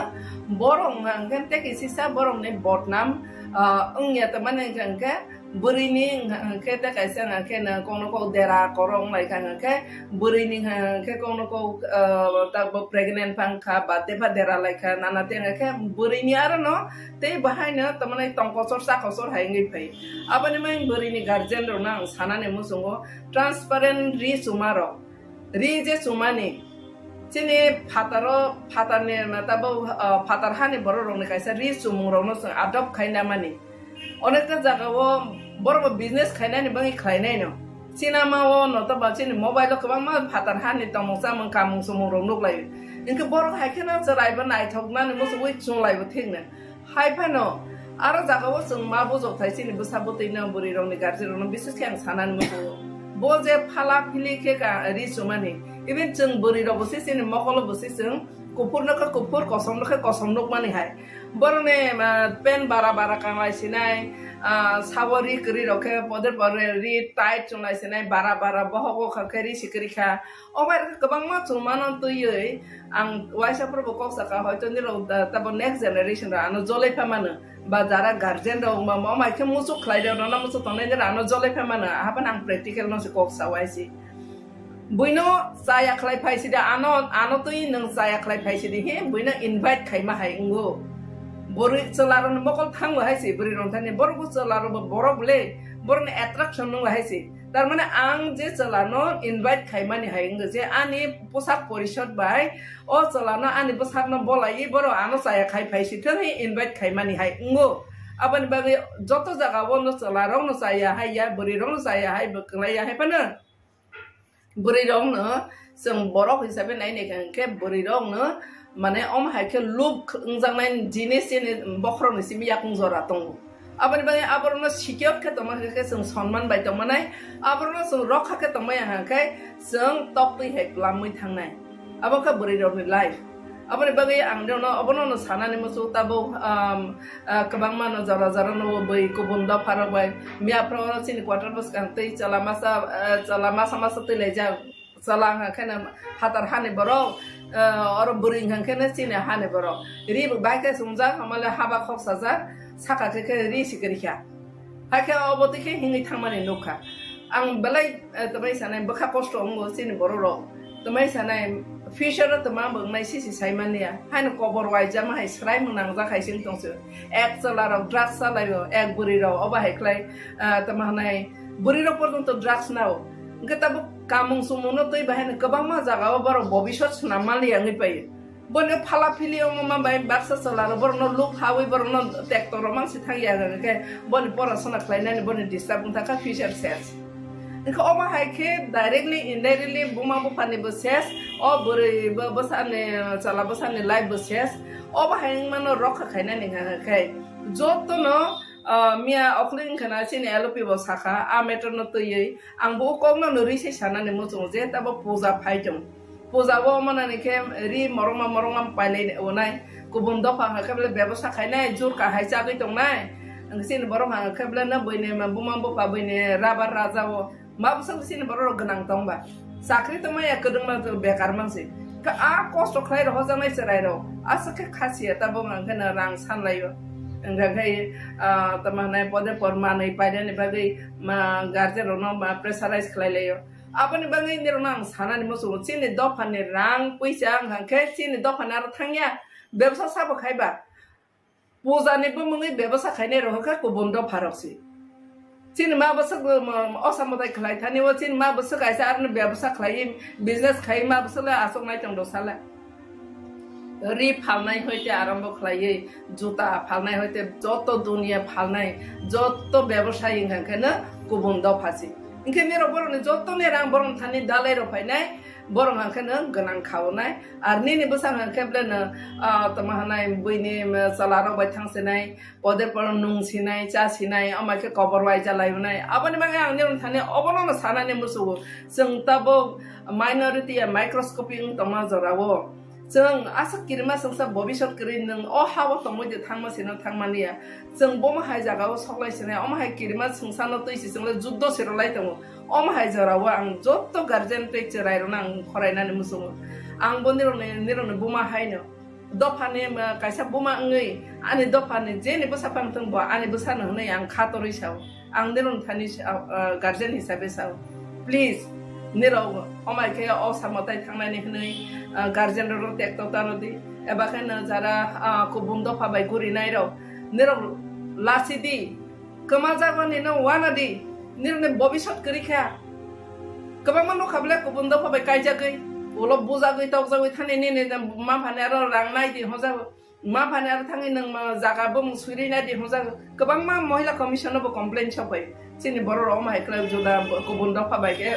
बरं हांगेन ते किसिसा बरं ने बदनाम अंगिया तमाने हांगे बुरिनि हांखे ते कैसा हांखे न कोनो को देरा करं लाइक हांखे बुरिनि हांखे कोनो को तब प्रेग्नेंट फांखा बाते बा देरा लाइक नाना ते हांखे बुरिनि आरो न ते बाहायनो तमाने तंकसर साखसर हायङै फै आबनि मै बुरिनि गार्जेन रना सानाने मुसुङो ट्रान्सपेरेंट रिचुमारक रि जे सुमानि चिनि फातारनि ताबो फातार हानि बर रंनि कैसा रि सुमुरनो जों आदब खायना मानि अनेकटा जागावो बरबो बिजनेस खायनानि बाङै खायनाय न सिनेमाओ नतबा चिनि मोबाइल गोबां मा फातार हानि तमसा मन कामुं सुमुरं नुगलायो इनके बर हायखेना जरायबो नायथगनानि मोसो बै चुंलायबो थिगनो हायफानो आरो जागावो जों मा बुजोबथाय चिनि बुसाबो तैनो बुरि रंनि गार्जेन रंनो बिसेस के आं सानानि मोसो बो जे फाला फिलि के रिचुमानि इवन जों बुरि रो बसे चिनि मकलो बसे जों कुपुरनोखो कुपुर कसमनोखो मानि हाय बरने पेन बारा कांलाय सिनाय सावरी करी रखे पदर परे रि टाइट चुंलाय सिनाय बारा बहगो खखेरि सिकरिखा ओबार गोबां मा चुमानो तुयै आं वाइसाफोरबो कक्साका हयतो निरो तब नेक्स्ट जनरेशन रा आनो जलै फामानो बा जारा गार्जेन रो मा माइखे मुसु खलायदो न मुसु तनै जरा आनो जलै फामानो हाबन आं प्रेक्टिकल नसे कक्सा वाइसि बुइनो साया खलाय फाइसि दा आनो तुई नों साया खलाय फाइसि दि हे बुइनो इनभाइट खाइमा हाय उंगो बोरै चलारो मकल थांबो हायसि बोरै रंथानि बरबो चलारो बरबले बरने एट्राक्शन नं हायसि तार माने आं जे चलानो इनभाइट खाइमानि हायंगो जे आनि पोसाक परिषद बाय ओ चलानो आनि पोसाकनो बोलायि बरो आनो साया खाइ फाइसि थै इनभाइट खाइमानि हाय उंगो आबनि बागै जतो जागा वनो चलारो न साया हाया बोरै रं साया हाय बकलाया हायपानो बोरै रंनो जों बरक हिसाबै नायने के बोरै रंनो माने अम हायके लुक इंजांनाय जिनिस बख्रनि सिम याकुं जरा दङ आबनि बाय आबरनो सिकियर के तमाके जों सन्मान बाय तमानाय आबरनो जों रखा के तमाय हाखाय जों तपै हे प्लामै थांनाय आबका बोरै रंनि life aboni bagai ang no abono no sanani musu tabo kabang mano jara jara no bai kubunda parabai mia pro sin quarter bus kan tei chala masa tei leja salang kana hatar hane boro or buring han kana sin hane boro ri ba ka sumja hamala haba khok saja saka ke ri sikriya haka oboti ke hingi thamani nokha ang balai tamai sanai bakha kosto ngo sin boro ro tamai sanai fisher tama bang nai sisi saimania han kobor wai jama hai srai munang za khai sin tongsu ek salara drugs salayo ek buri ro oba hai klai tama nai buri ro portonto drugs nao ngata kamung sumuno toi bahan kabang ma jaga baro bobishot namali angi pai bone phala phili ma bai baksa salara borno look hawi borno tektor mang si thang ya ke bone porasona klainani bone disturb thaka fisher says Iko oma haike directly indirectly buma bu pani boses o buri bosane chala bosane live boses o ba haing mano rokha khaina ninga kai joto no mia okling khana chini LP bo sakha a meter no to yei ang bu kong no ri se sana ne mo chung je ta bo puja phai jong puja bo mana ne ke ri moroma paile onai kubun do pa ka bele bebosa khaina jur ka hai cha gi tong nai ang sin borom ha ka bele na boine ma buma bo pa boine rabar raja bo mabusang sini baru genang tongba sakri toma ya kedeng ma bekar mangsi ka a kosto khlai ro hojang nai serai ro asa ke khasiya ta bo ngang kana rang san layo enggak kai tama nai pode porma nai paide ni bagai ma garje ro no ma pressurize khlai layo apa ni bagai ni ro nang sana ni mosu chini do phane rang puisa ngang ke chini do phane ar thangya ব্যবসা sabo khaiba puja ni bo mungi ব্যবসা khaine ro ka ko bondo pharoksi Chin ma basak osamodai khlai thani wo chin ma basak aisa arne byabsa khlai business khai ma basala asok nai tong dosala ri phalnai hoite arambho khlai juta phalnai hoite joto dunia phalnai joto byabsai ingha kana kubun do phasi ingke mero borone joto ne rang boron thani dalai ro phainai borong angkana ganang khawnai arni ni basang angkeblen tamahanai buini salaro bai thangsenai pode por nungsinai chasinai amake koborwai jalaiunai abani manga angni thani obono sanane musu jeng tabo minority microscopy tama jorao jeng asak kirma sangsa bobishot krin nang o hawa tomoi de thangma sino thangmania jeng bom hai jagao soklai sinai om hai kirma sangsa no toisi sangla juddo sirolai tamo om hai jorao ang jotto guardian picture rai ronang khorainani musu ang bonirone buma haino dofane kaisa buma ngai ani dofane jeni bosapang tong bo ani bosana nei ang khatori sao ang niron thani guardian hisabe sao please niro omai ke o samotai thangnani hnei guardian ro tekto tanodi eba khana jara kubum dofa bai guri nai ro niro lasidi kamaja bani no wanadi nirne bobishot kri kha kabang mano khable kubum dofa bai kaija gai ulo buja gai tok jagoi thani ne ma phane ro rang nai di hoja ma phane ro thangi nang ma jaga bom suri na di hoja kabang ma mohila commission bo complaint chopai chini boro ro ma hekla joda kubum dofa bai ke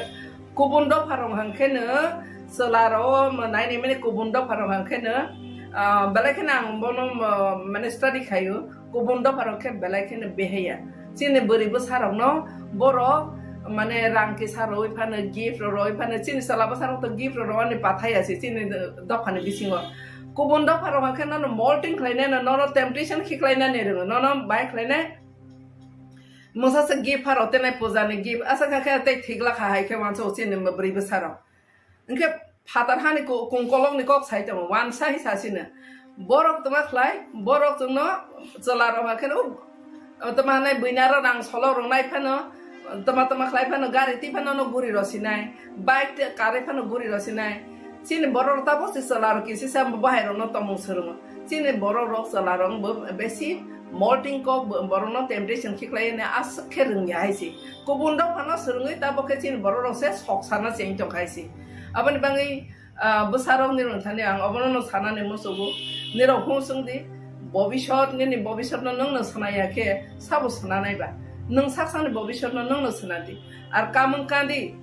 kubun do pharong hangkene selaro nai ni mene kubun do pharong hangkene belakena bono mane study khayo kubun do pharong ke belakena beheya chini bori bo sarong no boro mane rangki saro phane gift ro phane chini salaba sarong to gift ro ani pathai ase chini do phane bisingo kubun do pharong hangkene no molting khlaina no temptation khiklaina ne ro no bai khlaina Masa se gift haro tenai puzani gift asa kakha te thigla kha hai ke wancho chin bri besaro inke phatar hani ko kongkolong ni kok sai tamo wan sai sasina borok tama khlai borok tungno chalaro ma kheno tama nai buinara rang solo rong nai phano tama khlai phano gari ti phano no guri rosinai bike te kare phano guri rosinai chin borok ta bo se chalaro ki se sam bahai ro no tamong serung chin borok ro chalaro besi molting ko borono temptation khiklai ne as kherung ya haisi kubundo phano serungai ta bo kechin bororo se soksana cheng tong haisi abani bangai busarong ni thani ang obono sana ne musugo niro hungsungdi bobishot ni bobishot no nang sanaya ke sabu sananai ba nang saksang ni bobishot no nang sanadi ar kamung kandi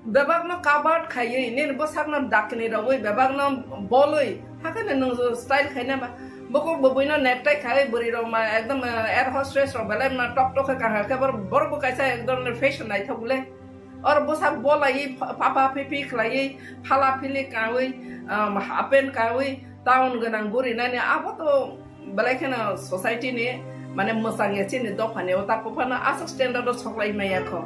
bebak no kabat khayei ne bosak no dakni rawoi bebak no boloi hakane nang style khaina ba boko boboino necktie khai buri ro ma ekdom air hostess ro bele na tok tok ka ka bor bo kaisa ekdom fashion nai thogule और बोसा बोला ये पापा पिपी खलाई फाला फिले कावे happen कावे town गोनां बुरिनानै आबोथ' बेलायखाना ससाइटिनि माने मोजाङै चिनि दफानियाव ताकुफाना आसा standard सख्लाय मायाखौ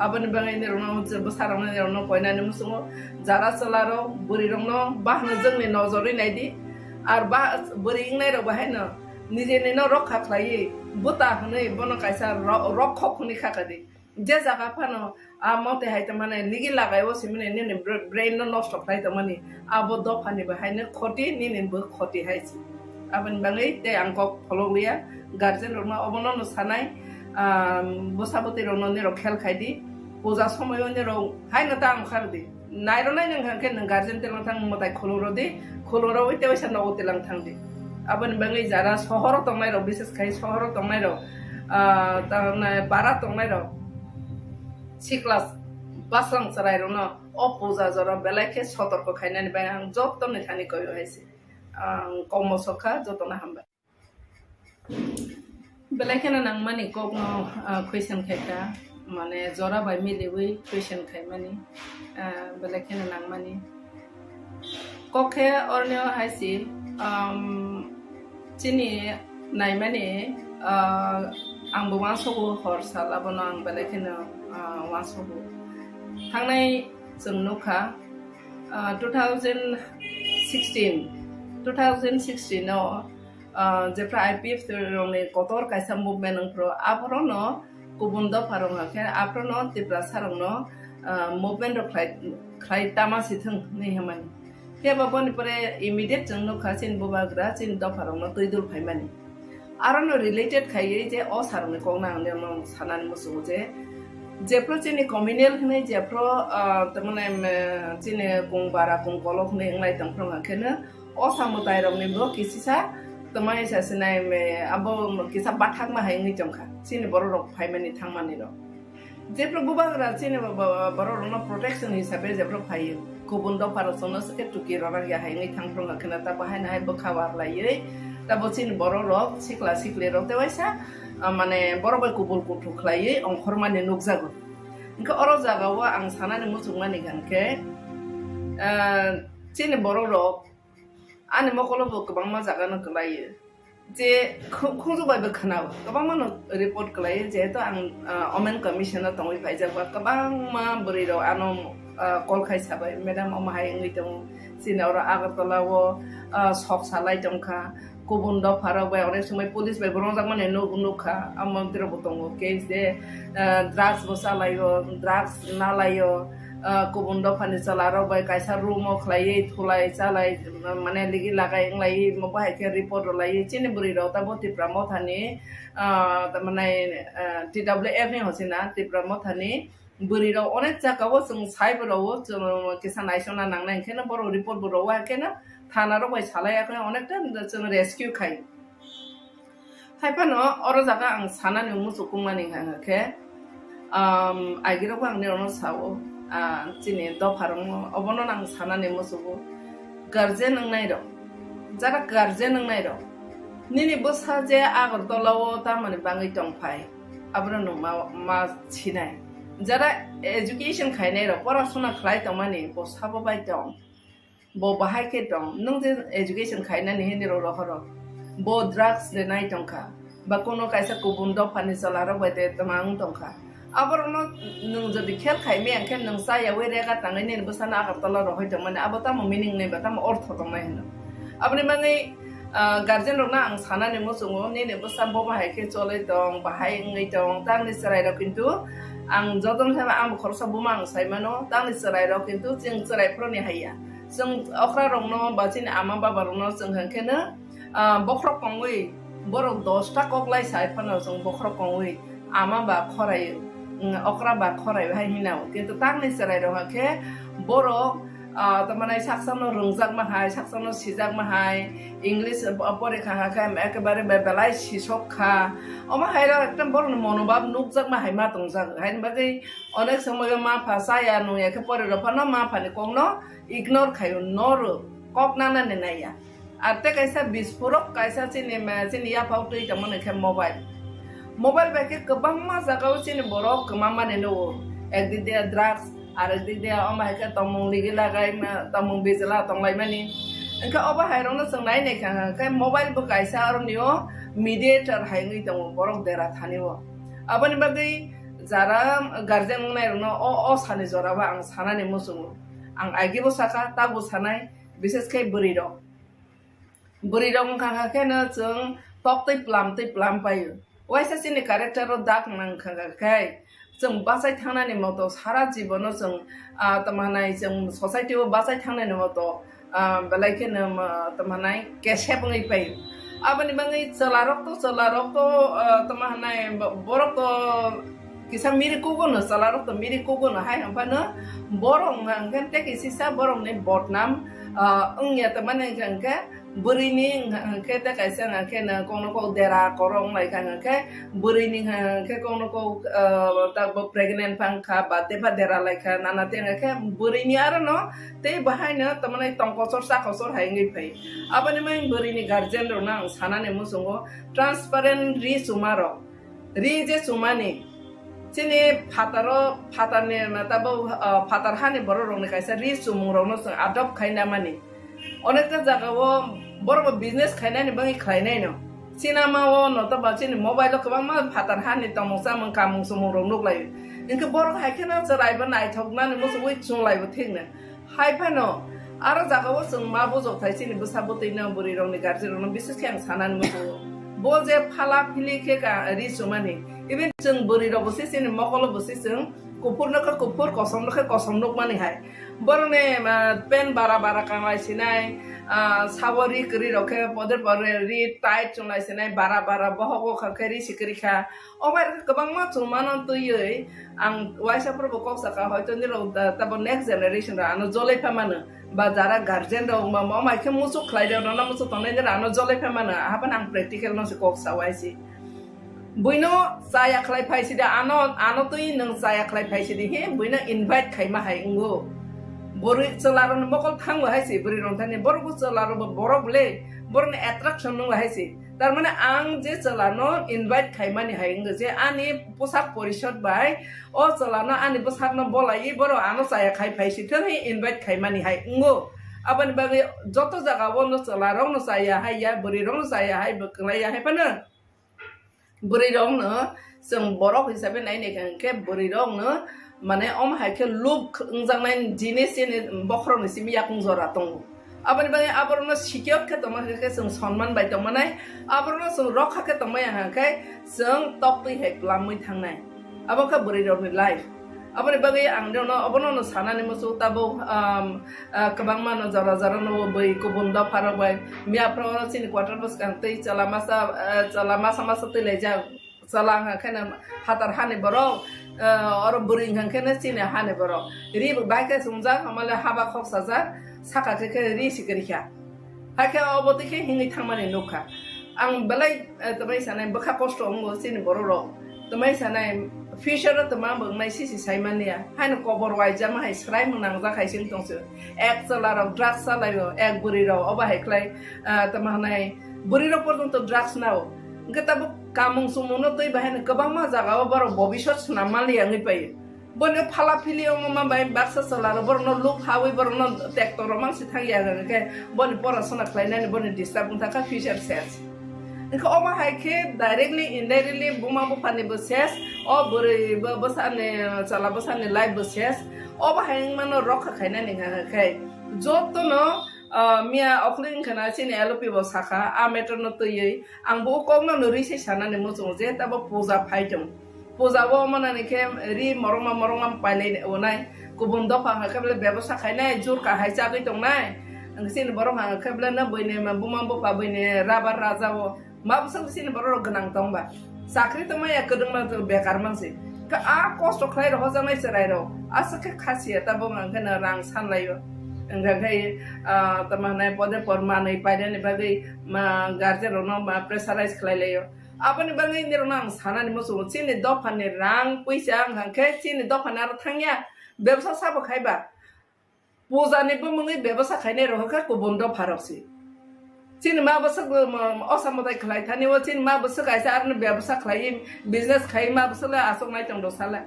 abani bangai ni rong besar rong ni rong koi nani musungo jara selaro buri rong no bah na jeng ni nozori naidi ar bah buri ing nai ro bahai no nije ni no rok khaklai buta hne bono kaisa rok khok ni khakadi je jaga phano amote hai tamane nigi lagai o simne ni brain no nষ্ট khai tamani abo do phani bahai ne khoti ni bo khoti haisi abani bangai te angkok phololia guardian rong obono no sanai বসাবতী রননে রক্ষাল খাইদি Puja সময়নে wrong high না তাং খারদি নাইরো নাই নং খানকে নং guardian তেল থাং মতাই খলুরো দি খলুরো ওইতে ওইসা নগো তেলাং থাংদি আবন বাঙালি যারা শহর তংনাই র বিশেষ খাই শহর তংনাই র তারনা বারা তংনাই র সিক্লাস বাসলাং সরাই র ন অ পূজা জর বেলাইকে সতর্ক খাইনানি বাই আং যতনে খানি কই হইছে কমসখা যতনা হামবা बेलायखाना नां माने कक न क्वेश्चन खायका माने जरा बाय मिलेवै क्वेश्चन खाय माने बेलायखाना नां माने कखे अर्ने हायसि चिनि नाय माने आंबो वासबो हर सालाबो आं बेलायखाना वासबो थांनाय जों नुखा 2016 आव जेफ्रा आईपीएफ रंने कतर कायसा मुभमेन्ट नंफ्रो आफरोनो गुबुन दफारं हाखे आफरोनो तिप्रा सारंनो मुभमेन्ट खाय तामासिथों नै हमानि केबा बनि परे इमिडिएट जों नखा चिन बुबाग्रा चिन दफारंनो तैदुल फायमानि आरोनो रिलेटेड खायै जे अ सारंने कोंना आंने सानानि मुसु जे जेफ्रो चिनि कम्युनियन हनै जेफ्रो तमने चिनि गंबारा गंगलक नै इंलाय तंफ्रो हाखेनो अ सामुदाय रंने बो किसिसा तमाय सासनाय मे आबो किसा बाथाक मा हाय निजमखा सिनि बररक फायमानि थांमानि र जेफ्रो बुबाग्रा सिनि बररनो प्रोटेक्शन हिसाबै जेफ्रो फायो गुबुन दफारसनो सके टुकी ररा या हाय नै थांफ्रंगा खना ता बाहायना हाय बखावार लायै ता बसिनि बररक सिक्ला सिक्ले रते वाइसा माने बरबाय गुबुल कुथु खलायै अंखरमानि नुकजागो इनका अरो जागावा आं सानानि मुसुमानि गानके सिनि बररक आने मकलबो गोबां मा जागानो गलायो जे खुंजुबायबो खोनाव गोबां मानो रिपर्ट गलायो जेहेतु आं अमेन कमिशनार दंै फायजाबा गोबां मा बोरै र आनो कल खायसाबाय मेडाम अमाहाय इंगै दं सिनावर आगरतलावो सक सालाय दंखा गुबुन दफाराव बाय अनेक समय पुलिस बाय बरंजाक माने नुखा आमन्त्रिबो दङ केस जे ड्राग्स बसालायो ड्राग्स नालायो गुबुन दफानि चलारो बाय कायसा रुमो खलायै थुलाय चालाय माने लिगि लागाय इंलाय बाहायके रिपोर्ट लायै चिनि बुरि रता बतिप्रा मथानि माने टीडब्ल्यूएफ नि हसिना तिप्रा मथानि बुरि र अनेक जागावो जों साइबरावो जों किसान आइसना नांनाय केन बर रिपोर्ट बरवा केन थाना र बाय सालायाखै अनेकटा जों रेस्किउ खाय हायपानो अर जागा आं सानानि मुसुकुमानि हाके आगिरबो आंनि अनो सावो चिनि दफारं अबनो नां सानानि मुसुबो गार्जेन नंनाय र जारा गार्जेन नंनाय र निनि बसा जे आगरतलावो तामाने बाङै दंफाय आब्रो न मा छिनाय जारा एजुकेशन खायनाय र परासुना खलाय तमानि बसाबो बाय दं बो बाहायके दं नों जे एजुकेशन खायनानि हेनि र रहर बो ड्राग्स ले नाय दंखा बा कोनो कायसा गुबुन दफानि चलारो बायदे तमां दंखा आबरनो नों जदि खेल खायमे आंखे नों साया वेरेगा तांगैनि बसाना आगरतला रहै दंमाने आबताम मिनिं नै बाताम अर्थ दंनाय होनो आबनि माने गार्जेन रना आं सानानि मुसुङो नेने बसा बो बाहायके चलै दं बाहाय ngै दं तांनि सरायरो किन्तु आं जदन साबा आं खरसा बुमा आं सायमानो तांनि सरायरो किन्तु जों सरायफ्रनि हाया जों अख्रा रंनो बाजिन आमा बाबा रंनो जों हंखेनो बख्र कंगै बर 10 टा ककलाय सायफानो जों बख्र कंगै आमा बा खरायो अख्रा बा खराय भाय हिनाव किन्तु तांनि सरायरो हखे बर तमाने साक्सानो रंजाक माहाय साक्सानो सिजाक माहाय इंग्लिश परीक्षा हाखाय एकेबारे बेलाय सिसखा अमा हायरा एकदम बर मनोभाब नुकजाक माहाय मा दंजाक हायन बागै अनेक समय मा फासाया नुयाके परिरफानो मा फानि कंनो इग्नोर खायो नर ककनाना नेनाया आते कायसा बिस्फोरक कायसा चिनि या फाउटै तमने खे मोबाइल बाइके गोबां मा जागाव चिनि बर गोमा माने नो एकदिदे ड्राग्स आरो दिदे अमायके तमंग लिगि लागाय तमंग बेजला तंलाय मानि Engka oba hairongno जों नायनाय खाय mobile bo kaisa arniyo mediator haingi dong borok dera thaniwo abani bagai jara guardian nairongno o sani joraba ang sanani musungo ang agibo saka tabo sanai bises kai burirong kha kena जों toktai plam payo waisa sini character ro dak nang kha kai जों बासाय थांनानै मतो सारा जीवनो जों तमानाय जों society ओ बासाय थांनानै मतो बेलायखेन तमानाय केसेब ngै पाय आबनि बङै चलारक तो तमानाय बरक तो किसा मिरि कुगोनो चलारक तो मिरि कुगोनो हाय हमफानो बरं ngन ते किसा बरं नै बदनाम अंगिया तमानाय गंके बुरिनि के त कैसे के न कोनो को देरा करong lai kan ke burini ke कोनो को तब प्रेग्नेंट पंखा बाते बा देरा lai kan nana te ke burini आरो न ते बाहाय न तमनै तंकसर साखसर हायङै फै आबनि मै बुरिनि गार्जियन रो ना सानाने मुसुङो ट्रान्सपेरेन्ट रिचुमारक रि जे सुमानि चिनि फातारने तब फातार हानि बर रंने कैसे रिचुमुं रंनो आदब खायना मानि अनेकटा जागावो बरबो बिजनेस खायनानै बङै खायनाय न सिनेमा ओ नता बाचिनि मोबाइल गोबां मा फातार हानि तमसा मन कामुं सुमुं रंनो लायो इनके बर हायखेना जरायबो नायथगनानै मोसो बै चंलायबो थिगनो हायफानो आरो जागावो जों मा बजौथाय सिनि बसाबोतैनो बुरि रंनि गार्जि रंनो बिसेस खें सानानै मोसो बो जे फाला फिलि के रिचुमानि इभेन जों बुरि रबसे सिनि मकलो बसे जों कुपुर कसमनोख मानि हाय बरने पेन बारा कांलाय सिनाय सावरी करी रखे पदर रि टाइट चंलाय सिनाय बारा बहगो खखरि सिकरिखा ओबार गोबां मा चुमान तयै आं वाइसाफोरबो कक्साका हयतो निरो तब नेक्स्ट जनरेशन रा आनो जलै फामानो बा जारा गार्जियन रो मा माइखे मुसु खलायदो ना मुसु तनै आनो जलै फामानो हाबन आं प्रेक्टिकल नसे कक्सा वाइसि बुइनो जाया खलाय फाइसि दा आनो तै नों जाया खलाय फाइसि दि हे बुइनो इनभाइट खाइमा हाय उंगो बोरै चलारन मकल थांबो हायसि बोरै रंथानि बरबो चलारो बरबले बरने एट्राक्शन नं हायसि तार माने आं जे चलानो इनभाइट खाइमानि हायंगो जे आनि पोसाक परिषद बाय ओ चलानो आनि पोसाकनो बोलायि बर आनो जाया खाइ फाइसि थै इनभाइट खाइमानि हाय उंगो आबनि बागै जतो जागा वनो चलारो न जाया हाय बोरै रं जाया हाय बकलाया हाय पानो बोरै रंनो जों बरक हिसाबै नायनाय के बोरै रंनो माने अम हायके लुक इंजांनाय जिनिस बख्रनो सिम याकुं जरा दङ आबनि बागै आबरनो सिकियत के तमाके जों सन्मान बाय तमानाय आबरनो जों रखा के तमाय हाखाय जों तपै हे प्लामै थांनाय आबका बोरै रंनि लाइफ आबनि बागै आं देनो अबनो सानानै मोसौ ताबो गोबां मानो जरा नो बै गुबुन दा फारबाय मियाफ्राव सिनि क्वार्टर बस कांतै चला मासा तैलाय जा चला खाना हातार हाने बरो और बुरिं हांखेने सिने हाने बरो रि बाइके सुंजा हमले हाबा खफसाजा साका के रि सिकरिखा हाके अबतिके हिङै थांमाने नखा आं बेलाय तमै सानाय बखा कष्ट अंगो सिनि बरो रो तमै सानाय फिशर तमा बंनाय सिसि साइमानिया हानो कबर वाइजा मा हाय स्राय मोनां जाखायसिन दंसो एक चलाराव ड्राग्स सालायो एक बुरिराव अबा हायख्लाय तमानाय बुरिराव पर्यन्त ड्राग्स नाव गताबो कामुं सुमुनो तै बाहेन गोबां मा जागाव बर भबिष्यत सुनामालि आङै पायो बने फाला फिलियाव मा बाय बाक्सा चलारो बरनो लुक हावै बरनो ट्रेक्टर मानसि थांया के बने परासना खालायनानै बने डिस्टार्ब थाका फ्यूचर सेस इनखो अमा हायके डाइरेक्टली इनडाइरेक्टली बुमा बुफानि बसेस अ बोरै बसाने चला बसाने लाइफ बसेस अबा हायं मानो रखा खायनानै खाय जतनो मिया अखलिं खाना सिने एलपि बो साखा आमेटर न तयै आंबो कमनो नरिसे सानानै मोजो जे तब पूजा फाइदों पूजाबो मानाने के रि मरंमा पाइले ओनाय गुबुन दफा हाकबले व्यवसाय खायनाय जुरका हायजागै दंनाय सिने बरं हाकबले न बयने बुमा बुफा बयने राबार राजावो माबसं सिने बरं गोनां दंबा साख्रि त माया कदंमा बेकार मानसि का आ कष्ट खाय रह जानाय सराय र आसके खासिया तब मानखना रां सानलायो ओंखाय तमानाय पदे परमानै पाइदानि बागै गार्जेन न प्रेसाराइज खालायलायो आबनि बागै निरना आं सानानि मोसौ सिनि दफानि रां पैसा आंखाय सिनि दफानि आरो थांया व्यवसाय साबो खायबा पूजानिबो मुङै व्यवसाय खायनाय रहका गुबुन दफारावसि सिनि मा बस असामदाय खालाय थानि व सिनि मा बस गायसा आरो व्यवसाय खालाय बिजनेस खाय मा बसले आसंनाय दं दसाला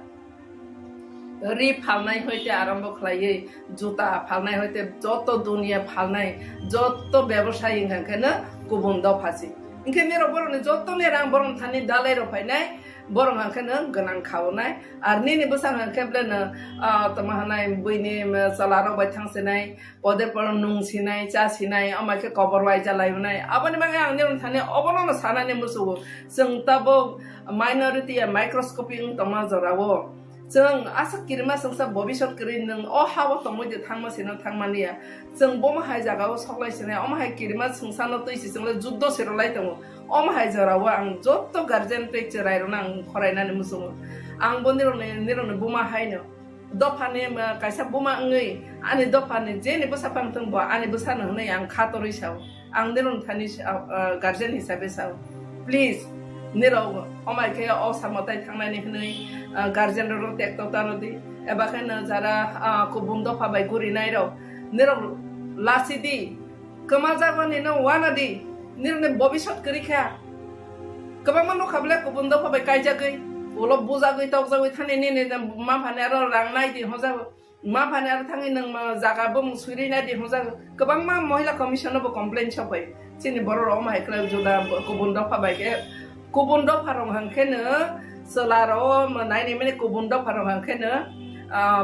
রি ফালনাই হইতে আরম্ভ খাইয়ে জুতা ফালনাই হইতে যত দুনিয়া ফালনাই যত ব্যবসায়ী ইনখানখানে গুবুন দফাসি ইনखे नेरो बरनि जतने रां बरं थानि दालाय रफायनाय बरं हांखानो गोनां खावनाय आर निनि बसां हांखेब्लेनो तमाहानाय बैनि सलाराव बाय थांसिनाय पदे पर नुंसिनाय चासिनाय अमायखे कबर वाय जालायनाय आबानि बागै आं नेरो थानि अबननो सानानि मुसु जों ताबो माइनरिटी माइक्रोस्कोपिक तमा जरावो जों आसा किरिमा संसा भबिष्यत करि नों अ हाव तमैदे थांमासिनो थांमानिया जों बमाहाय जागाव सगलायसिनाय अमाहाय किरिमा संसानो तैसि जोंले जुद्ध सेरलाय दङ अमाहाय जराव आं जत्त गार्जेन पेक्चर आइरन आं फरायनानै मुसुमो आं बनिरने बमाहायनो दफानि कायसा बमा ngै आनि दफानि जेने बसाफां थंबो आनि बसानो हनै आं खातरै साव आं निरन थानि गार्जेन हिसाबै साव प्लिज निराव अमायखे असामताय थांनानै हनै गार्जेन रो टेक्ट तानोदि एबाखानो जारा कुबुम दफा बाय गुरिनाय रो निराव लासिदि कमा जाबानि न वानादि निरने भबिष्यत करिखा गोबां मानो खाबले कुबुम दफा बाय कायजागै उलो बुजागै तगजागै थाने नेने मा फाने आरो रांनाय दि हजा मा फाने आरो थाङै नों जागाबो सुरिनाय दि हजा गोबां मा महिला कमिशनबो कमप्लेन सफाय सिनि बर' अमायखला जुदा कुबुम दफा बायके कुबुन दफारं हांखेनो सोलारो नायनि माने कुबुन दफारं हांखेनो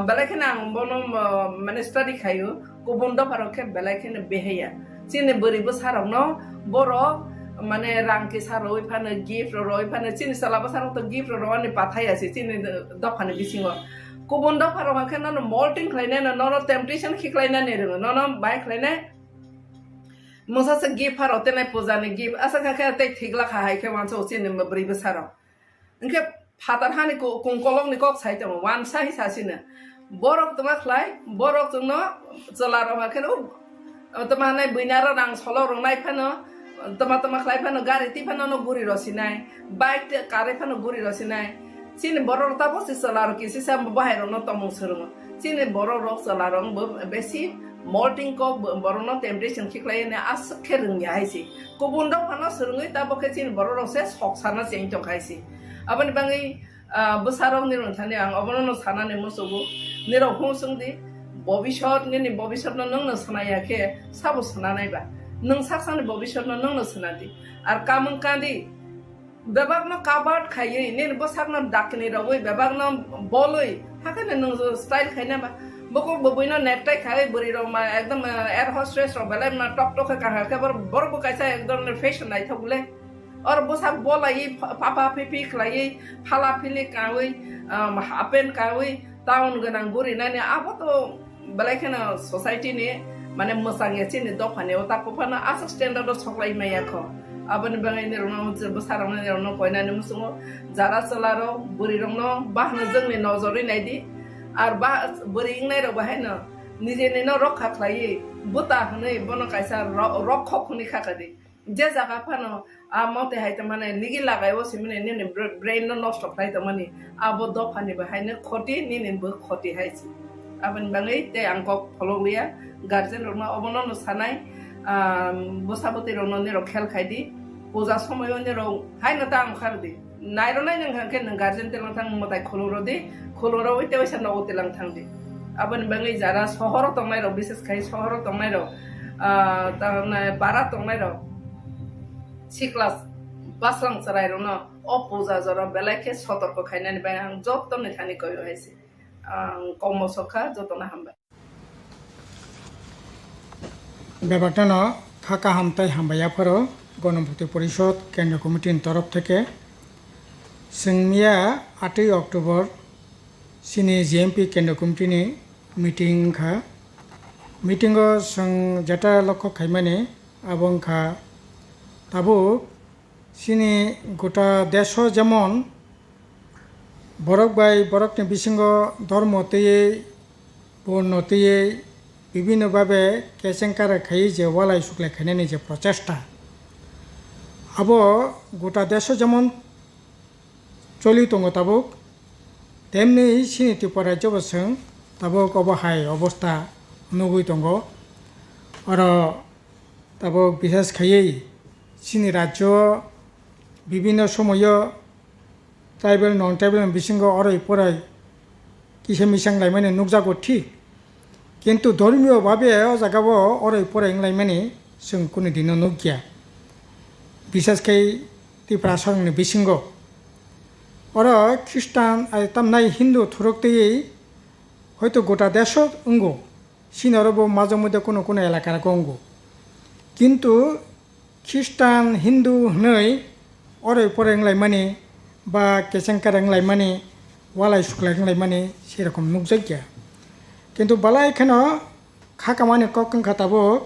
बेलायखेनो आं बनो माने स्टाडि खायो कुबुन दफारं खे बेलायखेनो बेहेया चिनि बोरैबो सारावनो बर' माने रांके सारो इफानो गिफ्ट रो इफानो चिनि सलाबो सारो तो गिफ्ट रो अनि पाथायासि चिनि दफानो बिसिङो कुबुन दफारं हांखेनो मल्टिं खालायनाय न टेम्पटेशन खिख्लायनानै रोङो न बाइक खालायनाय मोसासे गिफ्ट हारो तेनाय पूजानि गिफ्ट आसा खाखे ते थिगला खाहायखे वानसो चिनि ब्रै बोसाराव इनखे फादार हानि कुंकलंनि कक साइतम वानसा हिसासिनो बरक तमा खलाय बरक जोंनो जलारो हाखेनो तमाने बैनारो रां सलो रंनाय फानो तमा खलाय फानो गारि तिफानो न गुरि रसिनाय बाइक कारे फानो गुरि रसिनाय चिनि बरर ताबो सिसलारो किसिसा बाहेरो न तमु सरङो चिनि बरर जलारो बेसी मल्टिं को बरनो टेम्पटेशन खिख्लायने आसखे रोंया हायसि गुबुन दफानो सरङै ताबोखे चिनि बरर से सकसाना चेंज खायसि आबनि बाङै बोसाराव निरन थाने आं अबननो सानाने मोसोगो निराव होसंदि भबिष्यत निनि भबिष्यत नोंनो सनायाखे साबो सनानायबा नों साखसानि भबिष्यत नोंनो सनादि आर कामन कांदि बेबागनो काबार्ड खायै निनि बोसागनो दाकनि रवै बेबागनो बोलै हाखाने नों स्टाइल खायनाबा बको बबैनो नेकटाइ खाय बोरि रमा एकदम एयर होस्टेस रो बेले ना टक टक का के बर बकायसा एकदम फैशन नाइ थगले और बोसाक बोलाई पापा पिपि खलाई फाला फिलि कावै हापेन कावै टाउन गनां गुरि नानि आबो तो बेलेखना सोसाइटी ने माने मोसाङे चिनि दफाने ओता कोफाना आसा स्टैंडर्ड सकलाई मायाखो आबनि बाङै निरनो बोसारावनो निरनो कोइनानि मुसुङो जारा चलारो बुरि रंनो बाहनो जोंनि नजरै नायदि आर बा बुरि इंनाय रो बाहायनो निजेनि न रखा खलाई बुता हनै बनो कायसा रखख खुनि खाकादि जे जागा फानो आ मते हायत माने निगि लागायो सिमने निने ब्रेन नष्ट खायत माने आबो दफानि बाहायनो खति निनेबो खति हायसि आबन बाङै ते आंको फलोलिया गार्जेन रनो अबननो सानाय बोसाबते रनो नेरो खेल खायदि पूजा समयो नेरो हायनो ता आंखारदि नायरो नाय नों हांखे नों गार्जेन तेल थां मताय खलुरदि खलुरो उते वैसा न उतेलां थांदि आबन बाङै जारा सहर तंनायरो विशेष खाय सहर तंनायरो ताना बारा तंनायरो सिक्लास बासलां सरायरो न अ पूजा जरा बेलाखे सतर्क खायनानि बाय आं जत्तने थानि कयो हायसि कमसखा जतना हामबाय ব্যাপারটা না ফাঁকা হামতাই হামবাইয়াফারও গণভোক্তা পরিষদ কেন্দ্রীয় কমিটির তরফ থেকে जोंनिया 8 अक्ट'बर सिनि जिएमपि केन्द्र कमिटिनि मिटिं खा मिटिंगो जों जेटा लक्ष्य खायमाने आबंखा ताबो सिनि गोटा देश जेमन बरक बाय बरकनि बिसिंग धर्मतेयै बर्णतेयै বিভিন্নভাবে কেচেংকার খাই যে ওয়ালাই শুক্লাই খাইনানি যে প্রচেষ্টা আবো গোটা দেশ যেমন চলি দङ তাবুক তেমনি सिनि त्रिपुरा राज्योबोजों ताबुक अबहाय अबस्था नुगै दङ आरो ताबुक बिसेस खायै सिनि राज्य বিভিন্ন সময় ট্রাইবেল নন ট্রাইবেল বিসিঙ্গ অরই পরাই কিসে মিসাং লাইমানে নুকজাগো ঠিক কিন্তু ধর্মীয়ভাবে ও জায়গাবো অরই পরে লাইমানে जों কোনো দিনও নুকিয়া বিশেষকৈ ত্রিপুরা সরংনি বিসিঙ্গ ওর খ্রিস্টান তামনাই হিন্দু থুরকতেই হয়তো গোটা দেশ অঙ্গ সিনরব মাঝে মধ্যে কোনো কোনো এলাকার অঙ্গ কিন্তু খ্রিস্টান হিন্দু হনই অরই পরে লাইমানে বা কেসেংকার লাইমানে ওয়ালাই শুক্লাই লাইমানে সেরকম নুকজাইয়া কিন্তু বালা এখানে খাকামানে ককংখা তাবক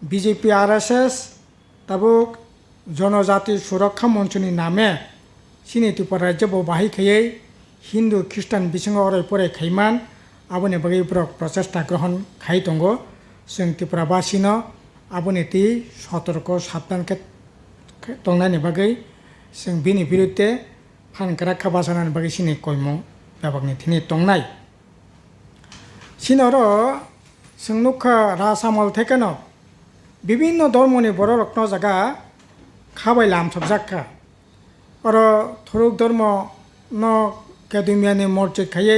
বিজেপি RSS তাবক জনজাতি সুরক্ষা মঞ্চনি নামে সিনি ত্রিপুরা রাজ্য বাহি খাইয়ে হিন্দু খ্রিস্টান বিসঙ্গ অরই পরে খাইমান আবনি বাকি প্রচেষ্টা গ্রহণ খাই দङ जों ত্রিপুরাবাসীনো আবনি তি সতর্ক সাবধানকে দंनायनि बागै जों बिनि बिरुद्धे फानग्रा खाबासानानि बागै सिनि कयमं बेबागनि थिनि दंनाय सिनरो जों नुखा रासामल थेकेनो বিভিন্ন ধর্মনি বড় রত্ন জায়গা খাবাই লামসব জাক্কা আর থরুক ধর্ম ন কেদুমিয়ানি মসজিদ খাইয়ে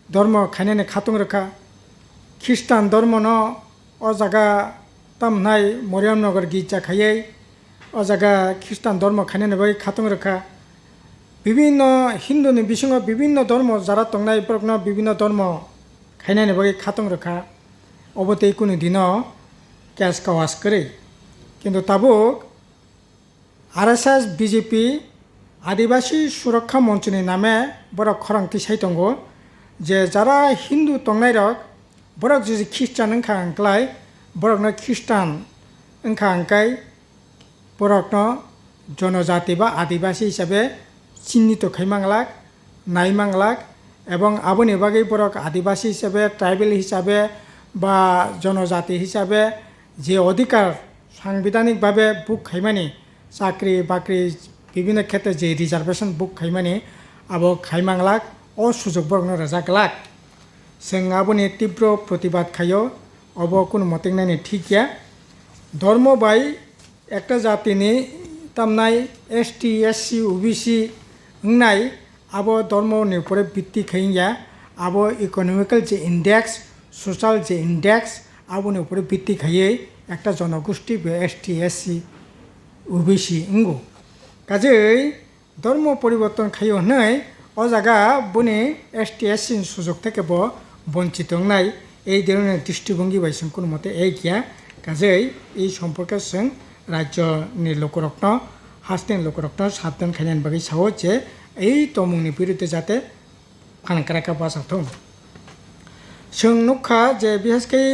ধর্ম খাইনানি খাতুং রেখা খ্রিস্টান ধর্ম ন ও জায়গা তামনাই মরিয়ামনগর গির্জা খাইয়ে ও জায়গা খ্রিস্টান ধর্ম খাইনানি বাই খাতুং রেখা বিভিন্ন হিন্দুনি বিসঙ্গ বিভিন্ন ধর্ম যারা তংনাই প্রগ্ন বিভিন্ন ধর্ম খাইনানি বাই খাতুং রেখা অবতে কোনো দিন ক্যাশ কাওয়াজ করে কিন্তু তাবুক RSS বিজেপি আদিবাসী সুরক্ষা মঞ্চনি নামে বড় খরংতি সাই দङ যে যারা হিন্দু তংনাই রক বড়ক যদি খ্রিস্টান ওংখা আংক্লাই বড়কনো খ্রিস্টান ওংখা আংকাই বড়কনো জনজাতি বা আদিবাসী হিসাবে চিহ্নিত খাইমাংলাক নাইমাংলাক এবং আবনি বাগै বড়ক আদিবাসী হিসাবে ট্রাইবেল হিসাবে বা জনজাতি হিসাবে যে অধিকার সাংবিধানিকভাবে বুক খাইমানি চাকরি বাকরি বিভিন্ন ক্ষেত্রে যে রিজার্ভেশন বুক খাইমানি আবো খাইমাংলাক ও সুযোগ বর্গন রাজাকলাক जों आबोनि तीव्र प्रतिबाद खायो अब কোনো মতেং নাইনি ঠিক গিয়া ধর্ম বাই একটা জাতিনি তামনাই ST SC OBC হংনাই আবো ধর্মনি উপরে ভিত্তি খাইয়া আবো ইকোনমিক্যাল যে ইন্ডেক্স সোশ্যাল যে ইন্ডেক্স আবনি উপরে ভিত্তি খাইয়ে একটা জনগোষ্ঠী ST SC OBC Ungo কাজেই ধর্ম পরিবর্তন খাইও হই ও জায়গা বনি ST SC সুযোগ থেকে বঞ্চিত নাই এই ধরনের দৃষ্টিভঙ্গি বাই जों কোনো মতে এই গিয়া কাজেই এই সম্পর্কে जों রাজ্যনি লোকরত্ন হাস্তেন লোকরত্ন সাবধান খাইনানি বাগै সাও যে এই তমুংনি বিরুদ্ধে যাতে ফানকারাকা বাসাथों जों नुखा जे बिहेसकै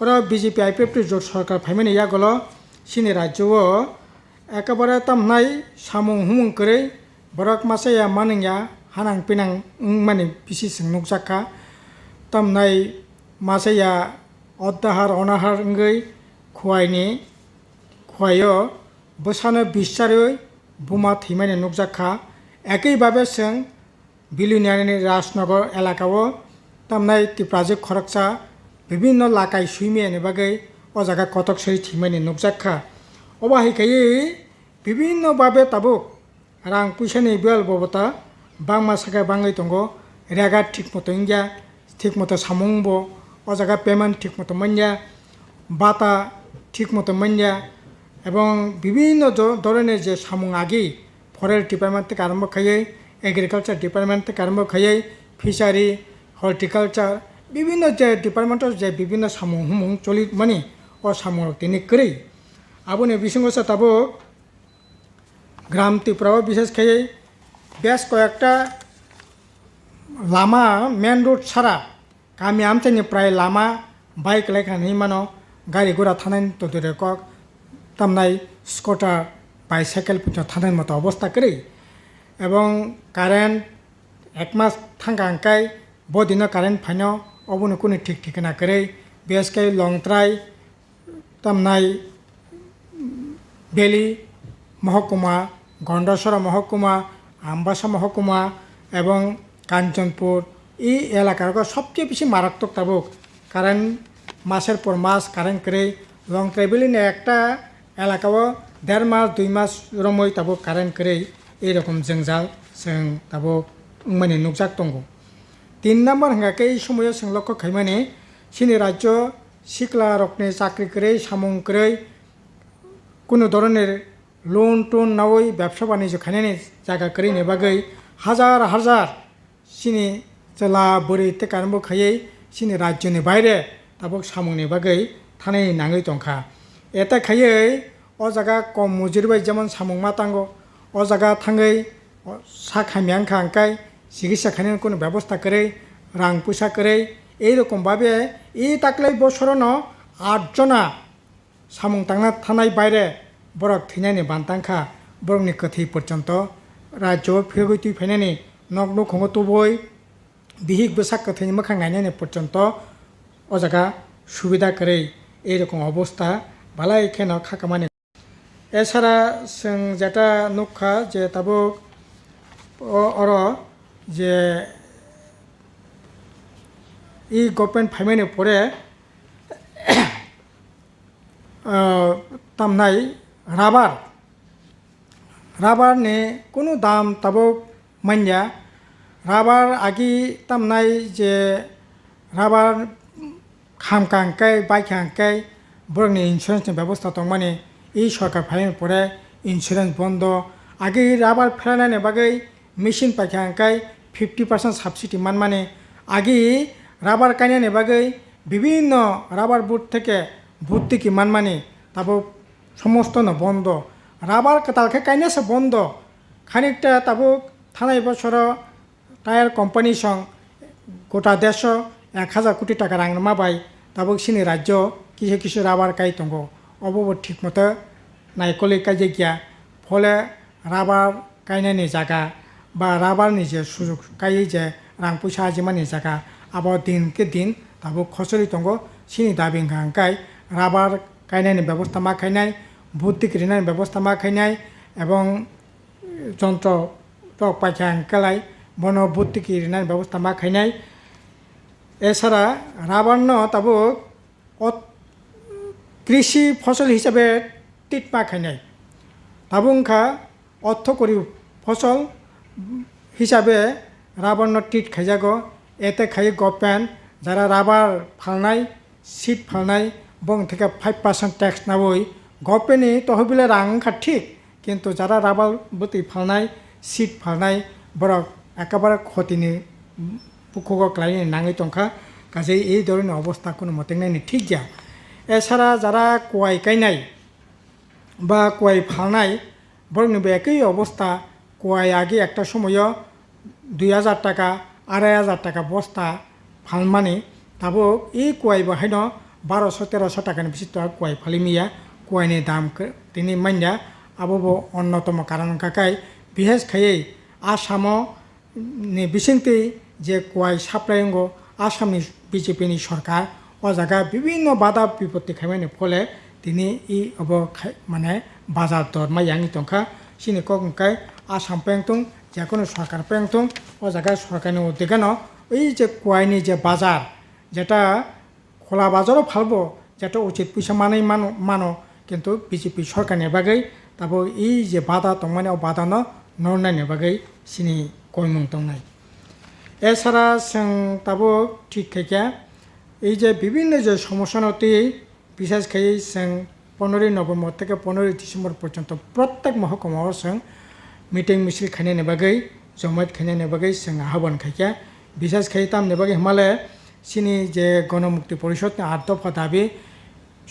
ওরা বিজেপি IPFT জোট সরকার ফাইমানি ইয়াগল সিনি রাজ্যও একেবারে তামনাই সামুং হুমুং করে বরক মাসায়া মানিয়া হানাং পিনাং মানে বিসি जों नुकजाखा তামনাই মাসায়া অদ্দাহার অনাহার গৈ খোয়াইনি খোয়াইও বসানো বিশ্বারই বোমা থৈমানি नुकजाखा একইভাবে जों বিলুনিয়ানি রাজনগর এলাকাও তামনাই ত্রিপুরাজो খরকসা বিভিন্ন লাকাই সুইমিয়ানি বাগै ও জায়গা কতক সই থৈমানি नुकजाखा অবাহিকাই বিভিন্নভাবে তাবুক রাং পয়সানি বিয়াল ববতা বাংমা সাকা বাঙাই দङ রেগা ঠিক মতো ইংয়া ঠিক মতো সামুংব ও জায়গা পেমেন্ট ঠিক মতো মাইয়া বাতা ঠিক মতো মাইয়া এবং বিভিন্ন ধরনের যে সামুং আগি ফরেস্ট ডিপার্টমেন্ট থেকে আরম্ভ খাইয়ে এগ্রিকালচার ডিপার্টমেন্ট থেকে আরম্ভ খাইয়ে ফিশারি হর্টিকালচার বিভিন্ন যে ডিপার্টমেন্টের যে বিভিন্ন সামুং হুমুং চলি মানে ও সামুং তিনি করে আবনি বিসঙ্গসা তাবুক গ্রাম ত্রিপুরাও বিশেষ খাইয়ে বেশ কয়েকটা লামা মেন রোড ছাড়া গামি আমচানি প্রায় লামা বাইক লাইখানি মানো গাড়ি ঘোড়া থানায় তো দূরে কক তামনাই স্কুটার বাইসাইকেল পর্যন্ত থানার মতো অবস্থা করে এবং কারেন্ট এক মাস থাঙ্গা আঙ্কাই বদিনও কারেন্ট ফাইন অবনো কোনো ঠিক ঠিকানা করে বেশকাই লংত্রাই তামনাই বেলি মহকুমা গন্ডাসরা মহকুমা আমবাসা মহকুমা এবং কাঞ্চনপুর এই এলাকার সবচেয়ে বেশি মারাত্মক তাবুক কারেন্ট মাসের পর মাস কারেন্ট করে লং ট্রাইবেলিনে একটা এলাকাও 1.5 মাস 2 মাস রমই তাবুক কারেন্ট করে এইরকম জঞ্জাল जों তাবুক মানে नुकजाक दङ 3 নম্বর হাঙ্গাকে এই সময় जों লক্ষ্য খাইমানে সিনি রাজ্য শিকলা রকনে চাকরি করে সামুং করে কোনো ধরনের লোন টোন নাওই ব্যবসা বাণিজ্য খাইনানি জায়গা করে নেবাগৈ হাজার হাজার সিনি জেলা বরি তে কারণ খাইयै সিনি রাজ্যनि বাইরে তাবक সামুংनि বাगै थानाय नाङै दंखा এটা খাইयै अ जागा कम मुजिरबाय जेमन सामुं मातांगो अ जागा थाङै साखामियां खांकाय চিকিৎসা খাইনানি কোনো ব্যবস্থা করে রাং পয়সা করে এইরকমভাবে এই তাকলাই বছরনো 8 জনা সামুং তাंना थानाय বাইরে বরক থিনানি বান্তাंखा বরকनि कथै পর্যন্ত রাজ্য ফেগৈতি ফাইনানি নগ্ন খঙ্গ তবই বিহিক বসাক कथैनि मोखां नायनानि পর্যন্ত अ जागा সুবিধা করে এইরকম অবস্থা বালাই কেন খাকামানি এছাড়া जों যেটা নুখা যে তাবক অর যে এই গভর্নমেন্ট ফাইমানি পরে তামনাই রাবারনি কোনো দাম তাবক মানিয়া রাবার আগি তামনাই যে রাবার খামকাंकाय বাইখাंकाय বরংনি ইন্স্যুরেন্সनि ব্যবস্থা দं माने এই সরকার ফাইমানি পরে ইন্স্যুরেন্স বন্ধ আগে রাবার ফেলানাनि বাगै মেশিন পাইखांकाय 50% সাবসিডি মানে আগে রাবার কাইনাनि বাगै বিভিন্ন রাবার বুট থেকে ভর্তি কি মানে তাবো সমস্ত না বন্ধ রাবার কাতালকে কাইনাসে বন্ধ খানিকটা তাবো থানায় বছর টায়ার কোম্পানি সং গোটা দেশ 1000 কোটি টাকা রাং মাবাই তাবো সিনি রাজ্য কিছু কিছু রাবার কাই দंग অবব ঠিক মতো নাইকলি কাজে গিয়া ফলে রাবার কাইনানি জায়গা বা রাবারनि যে সুযোগ কাই যে রাং পয়সা आजिमानि জায়গা আবার দিনকে দিন তাবো খসরি দंग সিনি দাবি খাंकाय রাবার কাইনানি ব্যবস্থা মা খাইনাই ভর্তি করিনানি ব্যবস্থা মা খাইনাই এবং যন্ত্র টক পাইখাंकाय বন ভর্তি করিনানি ব্যবস্থা মা খাইনাই এছাড়া রাবারন তাবো কৃষি ফসল হিসাবে টিট মা খাইনাই তাবুংখা অর্থকরী ফসল হিসাবে রাবারন টিট খাইজাগো এতে খাই গভর্নমেন্ট যারা রাবার ফালনাই সিট ফালনাই বং থেকে 5% ট্যাক্স নাবই গভর্নমেন্টনি তহবিলে রাংখা ঠিক কিন্তু যারা রাবার বতি ফালনাই সিট ফালনাই বরক একেবারে ক্ষতিনি পুকুক ক্লাইনি নাঙै দंखा কাজে এই ধরনের অবস্থা কোনো মতে নাইনি ঠিক যা এছাড়া যারা কোয়াই কাইনাই বা কোয়াই ফালনাই বরং একই অবস্থা কোয়াই আগে একটা সময় 2000 টাকা 2500 টাকা বস্তা ফালমানি তাবো এই কোয়াই বাহাইন 1200-1300 টাকাनि বেশি কোয়াই ফালিমিয়া কোয়াইনি দাম তিনি মাইনা আবো অন্যতম কারণ কাকাই বিশেষ খাইयै आसामनि बिसिंति जे कोयाई साप्लायंगो आसामनि बिजेपिनि सरकार अ जागा विभिन्न बाधा विपत्ति खाइमानि फले तिनि इ अब माने बाजार दर मायांगि दंखा सिनि ककंकाय आसाम पेंगतुं जेकोनो सरकार पेंगतुं अ जागा सरकारनि उद्देगानो ओइ जे कोयाइनि जे बाजार जेटा खोला बाजाराव फालबो जेटा उचित पैसा मानो किन्तु बिजेपि सरकारनि बागै ताबो इ जे बाधा दं माने बाधानो नरनायनि बागै सिनि কইমুং দंनाय এছাড়া जों তাবো ঠিক খাইয়া এই যে বিভিন্ন যে সমস্যা নতি বিশেষ খাই जों 15 নভেম্বর থেকে 15 ডিসেম্বর পর্যন্ত প্রত্যেক মহকুমাও जों মিটিং মিছিল খাইনাयनि বাगै জমায়েত খাইনাयनि বাगै जों আহ্বান খাইয়া বিশেষ খাই তামनि বাगै হিমালয় সিনি যে গণমুক্তি পরিষদनि 8 দফা দাবি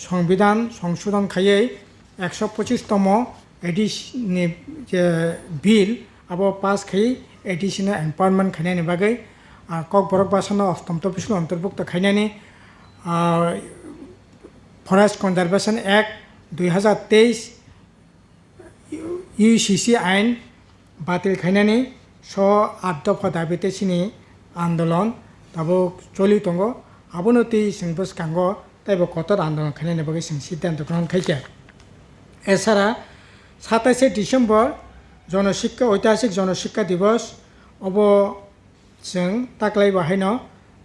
সংবিধান সংশোধন খাইयै 125তম এডিশনनि যে বিল আবো পাস খাই एडिशनल एम्पावरमेंट खाइनायनि बागै ककबरक बासानो 8ম तफसिल अंतर्भुक्त खाइनायनि फरेस्ट कन्जारभेशन एक्ट 2023 UCC आइन बातिल खाइनायनि 8 दफा दाबिते सिनि आंदोलन ताबो चलि दंग आबोनति जोंबो सिगाङाव ताइबो कतर आंदोलन खाइनायनि बागै जों सिद्धान्त ग्रहण खाइया एछाड़ा 27 डिसेम्बर जनशिक्षा ऐतिहासिक जनशिक्षा दिवस अब जों ताकलाय बाहायन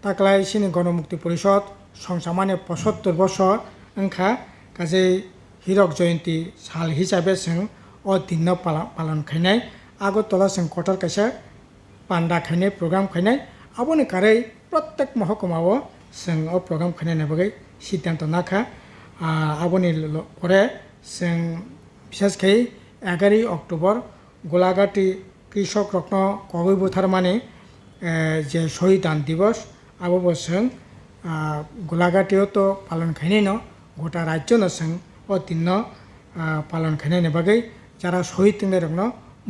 ताकलाय सिनि गणमुक्ति परिषद संसामानि 75 बছর ओंखा गाजै हिरक जयन्ती साल हिसाबै जों अ दिन पालन खाइनाय आगरतला जों कटार काइसा पान्डा खाइनाय प्रग्राम खाइनाय aboni karai प्रत्येक महकुमाओ जों अ प्रग्राम खानायनि बागै सिद्धांत नाखा aboni pore जों बिसेसकै 11 अक्ट'बर গোলাঘাটি কৃষক রত্ন কবি বুথারমানি যে শহীদান দিবস আবো বসং গোলাঘাটিও তো পালন খাইনি ন গোটা রাজ্য নসং ও তিন পালন খাইনি বাগৈ যারা শহীদ তিনদের রত্ন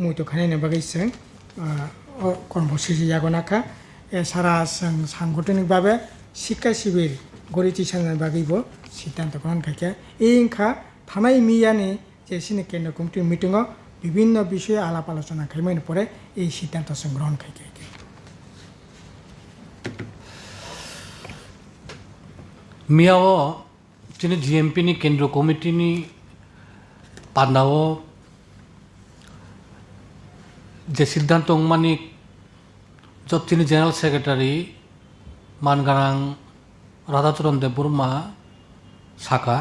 মুইতো খাইনি বাগৈ जों কর্মসূচি জাগনাখা সারা जों সাংগঠনিকভাবে শিক্ষা শিবির গড়ি তিসানের বাগৈবো সিদ্ধান্ত গ্রহণ খাইকে এই ইংখা থানাই মিয়ানি যে সিনি কেন্দ্র কমিটির মিটিংও বিভিন্ন বিষয়ে আলাপ আলোচনা খাইমাইনি পরে এই সিদ্ধান্ত जों গ্রহণ খাইকে মিয়াও তিনি জিএমপিনি কেন্দ্র কমিটিনি পান্ডাও যে সিদ্ধান্ত অংমানি তিনি জেনারেল সেক্রেটারি মানগারাং রাধাচরণ দেববর্মা শাখা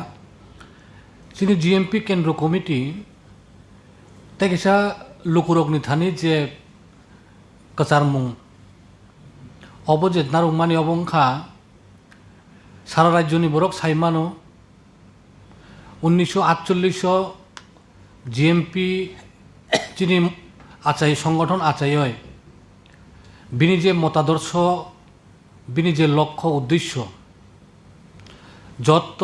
তিনি জিএমপি কেন্দ্র কমিটি তেকিসা লুকুরকনি থানি যে কাচারমুং অবজেত নারুংমানি অবংখা সারা রাজ্যনি বরক সাইমানো 1948 জিএমপি যিনি আচাই সংগঠন আচাই হয় বিনি যে মতাদর্শ বিনি যে লক্ষ্য উদ্দেশ্য যত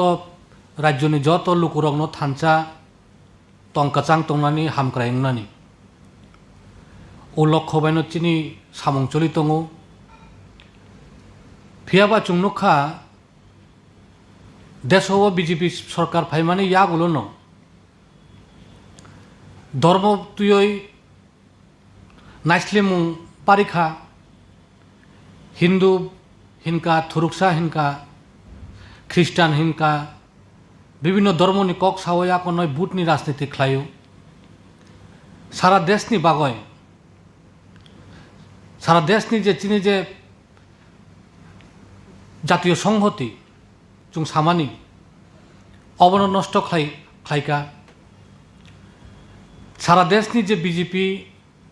রাজ্যনি যত লুকুরগ্ন থানচা টংকাচাং টংনানি হামক্রাयंनानि ও লক্ষ্য বাইন চিনি সামং চলি তঙো ফিয়াবা চুংনুখা দেশও বিজেপি সরকার ফাইমানি ইয়াগুলো ন ধর্ম তুই নাইসলিমু পারিখা হিন্দু হিনকা থুরুকসা হিনকা খ্রিস্টান হিনকা বিভিন্ন ধর্মনি কক সাওয়া কোনো বুটনি রাজনীতি খ্লায়ু সারা দেশনি বাগয় সারা দেশনি যে চিনি যে জাতীয় সংহতি जों सामानि अबन नष्ट खायका सारा देशनि जे बीजेपी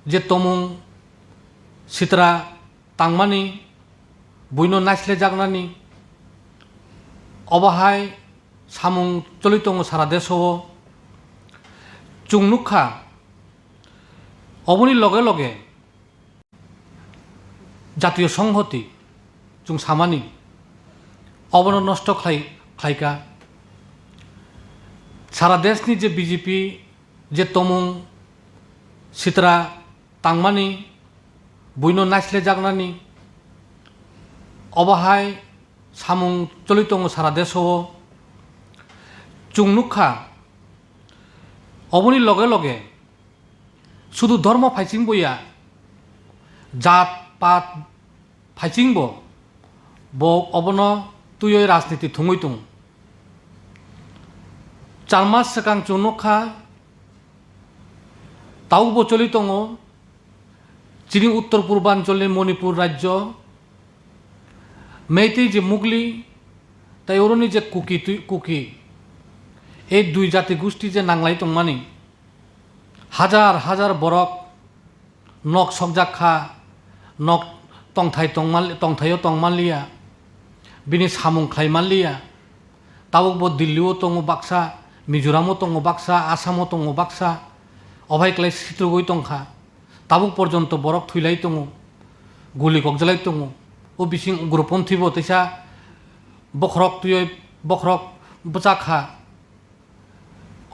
जे तमुं सित्रा तांगमानि बुइनो नाइसले जागनानि अबाहाय सामुं चलितङ सारा देशआव जों नुखा अबनि लगे लगे जातीय संहति जों सामानि अबन नष्ट खायका सारा देशनि जे बीजेपी जे तमुं सित्रा तांगमानि बुइनो नाइसले जागनानि अबाहाय सामुं चलितङ सारा देशआव जों नुखा अबनि लगे लगे शुधु धर्म फाइचिंबया जात पात फाइचिंब ब अबन तुय राजनीति थुङै दं 4 मास सिगां चुनखा तावबो चलि दङ चिनि उत्तर पूर्वांचलनि मणिपुर राज्य मेइतेइ जे मुगली ताइरनि जे कुकी এই দুই জাতি গোষ্ঠী যে নাংলাই দंमानि হাজার হাজার বরক নক সকজাখা নক টংথাইও টंमालिया बिनि सामुं खायमानलिया तावबो दिल्लीआव दङ बाक्सा मिजोरामाव दङ बाक्सा आसामाव दङ बाक्सा अभायक्लाय सित्रगै दंखा ताबो पर्यन्त बरक थैलाय दङ गुलि गगजालाय दङ ओ बिसिं उग्रपन्थीबो तैसा बखरक तुय बखरक बजाखा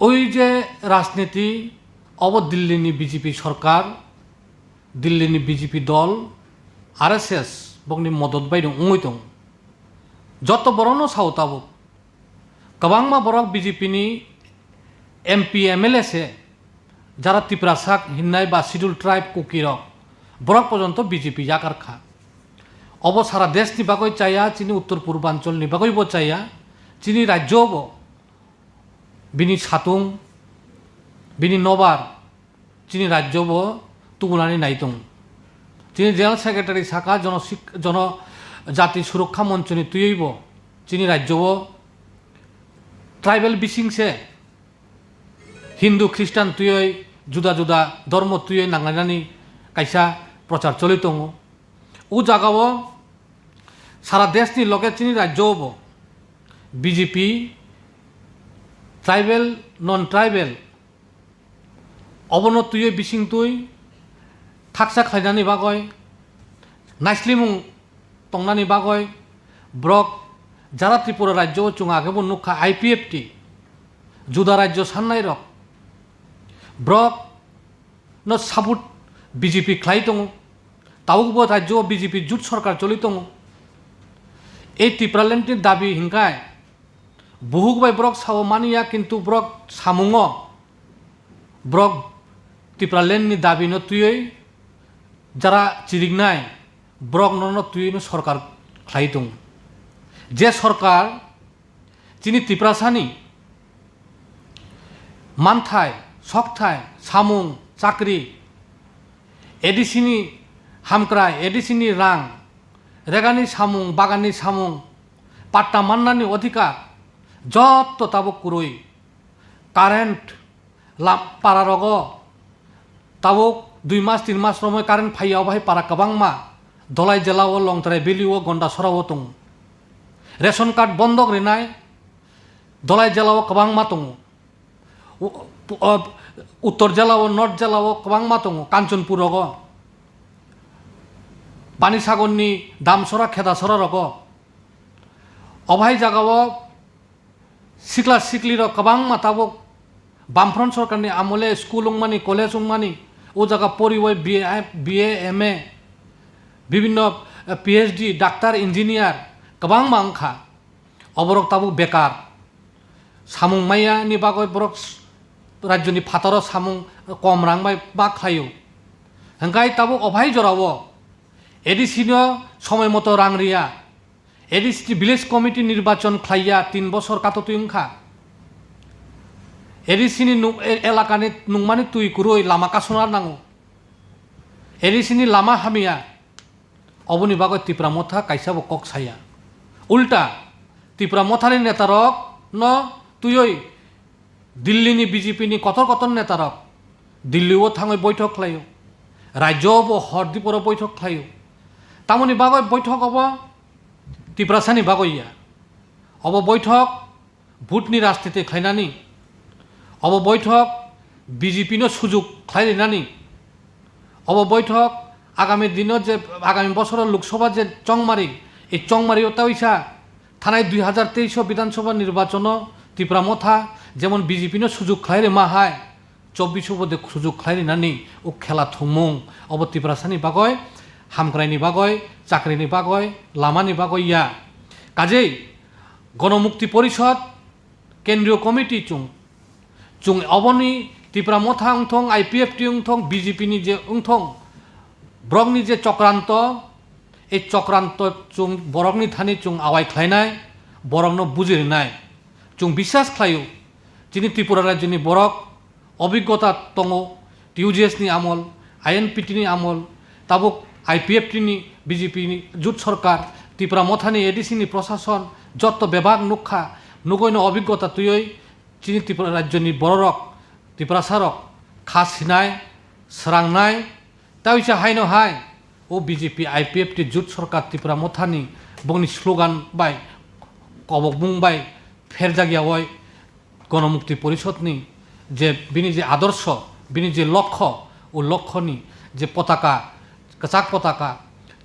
ओई जे राजनीति अब दिल्लीनि बीजेपी सरकार दिल्लीनि बीजेपी दल आरएसएस बगनि मदद बायदों उङै दं যত বড়নো সাউতাবো কবাংমা বরক বিজেপিনি এমপি এমএলএ সে যারা ত্রিপুরা সাক হিন্নাই বা শিডিউল ট্রাইব কুকিরক বরক পর্যন্ত বিজেপি জাকারখা অব সারা দেশনি বাগৈ চাইয়া চিনি উত্তর পূর্বাঞ্চলনি বাগৈব চাইয়া চিনি রাজ্যব বিনি সাতুং বিনি নবার চিনি রাজ্যব তুগুনানি নাইতং চিনি জেনারেল সেক্রেটারি শাখা জন জাতি সুরক্ষা মঞ্চনি তুইব চিনি রাজ্যব ট্রাইবেল বিসিংসে হিন্দু খ্রিস্টাन তুই जुदा जुदा धर्म तुय नांलायनानै कायसा प्रचार चलि दङ ও জাগাও সারা দেশনি লগে চিনি রাজ্যব বিজেপি ট্রাইবেল নন ট্রাইবেল অবনত তুই বিসিং তুই থাকসা খাইনানি বাগয় নাইসলিমুং টংনানি বাগয় ব্রক যারা ত্রিপুরা রাজ্য চুং আগেব নুখা IPFT जुदा राज्य सान्नाय रक ब्रक न साबुत BJP खाई दङ तावबो राज्य BJP जुट सरकार चलि दङ এই ত্রিপুরাল্যান্ডनि दाबी हिंखाय बहुबाय ब्रक साव मानिया किन्तु ब्रक सामुंग ब्रक ত্রিপুরাল্যান্ডनि दाबी न तुयै যারা চিরিগनाय ब्रक न तुयै न सरकार खाई दङ जे सरकार चिनि ত্রিপুরাसानि मानथाय सकथाय सामुं चाकरी एडिसिनि हामक्राय एडिसिनि रां रेगानि सामुं बागाननि सामुं पाट्टा मान्नानि अधिकार जत्त ताबो कुरुई कारेन्ट पारारग ताबो 2 मास 3 मास समय कारेन्ट फाइयाव बाहाय पारा कबांमा दलाय जेलाव लंथराय बेलिव गन्दा सराव दङ रेशन कार्ड बंदक रिनाय दलाय जेलाव कबांमा दङ उत्तर जिल्लाव नर्थ जिल्लाव कबांमा दङ काञ्चनपुरग बानिसागरनि दामसरा खेदासरारग अभाय जागाव सिख्ला सिख्लिर कबांमा ताबो बामफ्रन्ट सरकारनि आमले स्कुल उंमानि कलेज उंमानि ओ जागा परिवय BA MA विभिन्न PhD डाक्टर इंजिनियर कबांमा अंखा अबरक ताबो बेकार सामुं माइयानि बागै बरक राज्यनि फातार सामुं कम रांबाय बा खायो हंगाय ताबो अभाय जराव एडिसिनो समय मतो रां रिया एडिसि विलेज कमिटी निर्वाचन खाइया 3 बছর कातुंखा एडिसिनि एलाकानि नुंमानि तुई कुरुई लामा कासना नांगौ एडिसिनि लामा हामिया अबनि बागै त्रिपुरा मथा काइसाबो कक साया उल्टा त्रिपुरा मथानि नेतारक न तुयै दिल्लीनि BJPनि कतर कतर नेतारक दिल्लीव थाङै बैठक खालायो राज्यआवबो हरदीपुराव बैठक खालायो तामनि बागै बैठक अब त्रिपुरासानि बागैया अब बैठक भुटनि राजनीति खालायनानै अब बैठक BJPनो सुजुग खालायनानै अब बैठक आगामी दिनत जे आगामी बছৰৰ लोकसभा जे चंमारी এই चंमारियाव तावैसा थानाय 2023 विधानसभा निर्वाचन त्रिपुरा मथा जेमन BJPनो सुजुग खालायरे माहाय 24 बदे सुजुग खालायनानै ओ खेला थुमुं अब त्रिपुरासानि बागै हामग्रायनि बागै चाकरिनि बागै लामानि बागै या काजै गणमुक्ति परिषद केन्द्रीय कमिटी चुं अबनि त्रिपुरा मथा उंथं IPFT उंथं BJPनि जे उंथं ब्रकनि जे चक्रांत এই चक्रांत चुं बरकनि थानि चुं आवाय खालायनाय बरकनो बुजिनाय चुं विश्वास खालायो जिनि त्रिपुरा राज्यनि बरक अभिज्ञता दङ TUGSनि आमल INPTनि आमल ताबुक IPFTनि BJPनि जुट सरकार त्रिपुरा मथानि एडिसिनि प्रशासन जत्त विभाग नुखा नुगैनो अभिज्ञता तुयै जिनि त्रिपुरा राज्यनि बरक त्रिपुरा सारक खासिनाय स्रांनाय तावैसा हायनो हाय ओ BJP IPFT जुट सरकार त्रिपुरा मथानि बंनि स्लोगान बाय कबक बुंबाय फेरजागियावय गणमुक्ति परिषदनि जे बिनि जे आदर्श बिनि जे लक्ष्य ओ लक्ष्यनि जे पताका कचाक पताका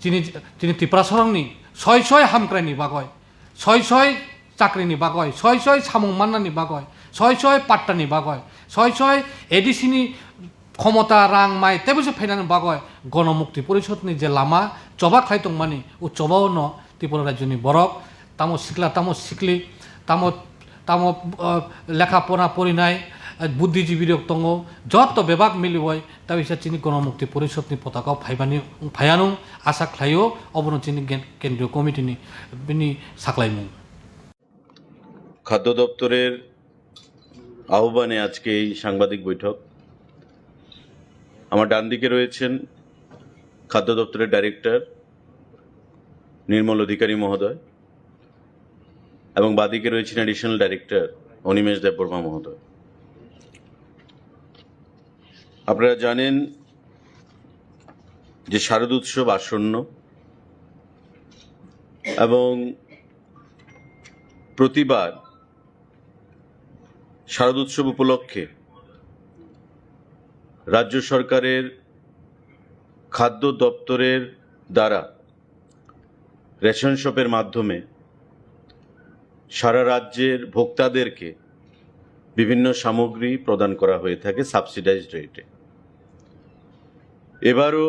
जिनि त्रिपुरा सरंनि सय हामक्रायनि बागय सय चाकरिनि बागय सय सामुं मान्नानि बागय सय पाट्टानि बागय सय एडिसिनि क्षमता रां माइ तेबोसो फाइनानि बागय गणमुक्ति परिषदनि जे लामा चबा खायदों मानि ओ चबावनो त्रिपुरा राज्यनि बरक तामो सिख्ला तामो सिख्लि तामो तामो लेखा पढ़ा पढ़िनाय बुद्धिजीवी दङ जत्त विभाग मिलिवय ताबैसा चिनि गणमुक्ति परिषदनि पताका फायानु आशा खालायो अबनो चिनि केन्द्रीय कमिटिनि बिनि साख्लायमु খাদ্য দপ্তরের আহ্বানে আজকে এই সাংবাদিক বৈঠক আমার ডান দিকে রয়েছেন খাদ্য দপ্তরের ডাইরেক্টর নির্মল অধিকারী মহোদয় এবং বাদিকে রয়েছেন অ্যাডিশনাল ডাইরেক্টর অনিমেষ দেববর্মা মহোদয়। আপনারা জানেন যে শারদ উৎসব আসন্ন এবং প্রতিবার শারদোৎসব উপলক্ষে রাজ্য সরকারের খাদ্য দপ্তরের দ্বারা রেশন শপের মাধ্যমে সারা রাজ্যের ভোক্তাদেরকে বিভিন্ন সামগ্রী প্রদান করা হয়ে থাকে সাবসিডাইজড রেটে। এবারও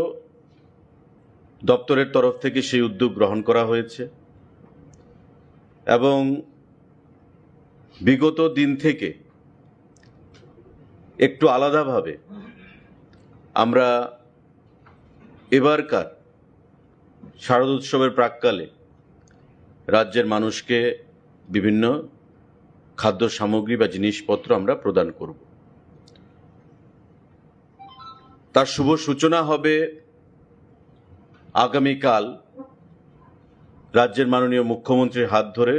দপ্তরের তরফ থেকে সেই উদ্যোগ গ্রহণ করা হয়েছে এবং বিগত দিন থেকে একটু আলাদাভাবে আমরা এবারকার শারদোৎসবের প্রাক্কালে রাজ্যের মানুষকে বিভিন্ন খাদ্য সামগ্রী বা জিনিসপত্র আমরা প্রদান করব। তার শুভ সূচনা হবে আগামীকাল রাজ্যের মাননীয় মুখ্যমন্ত্রীর হাত ধরে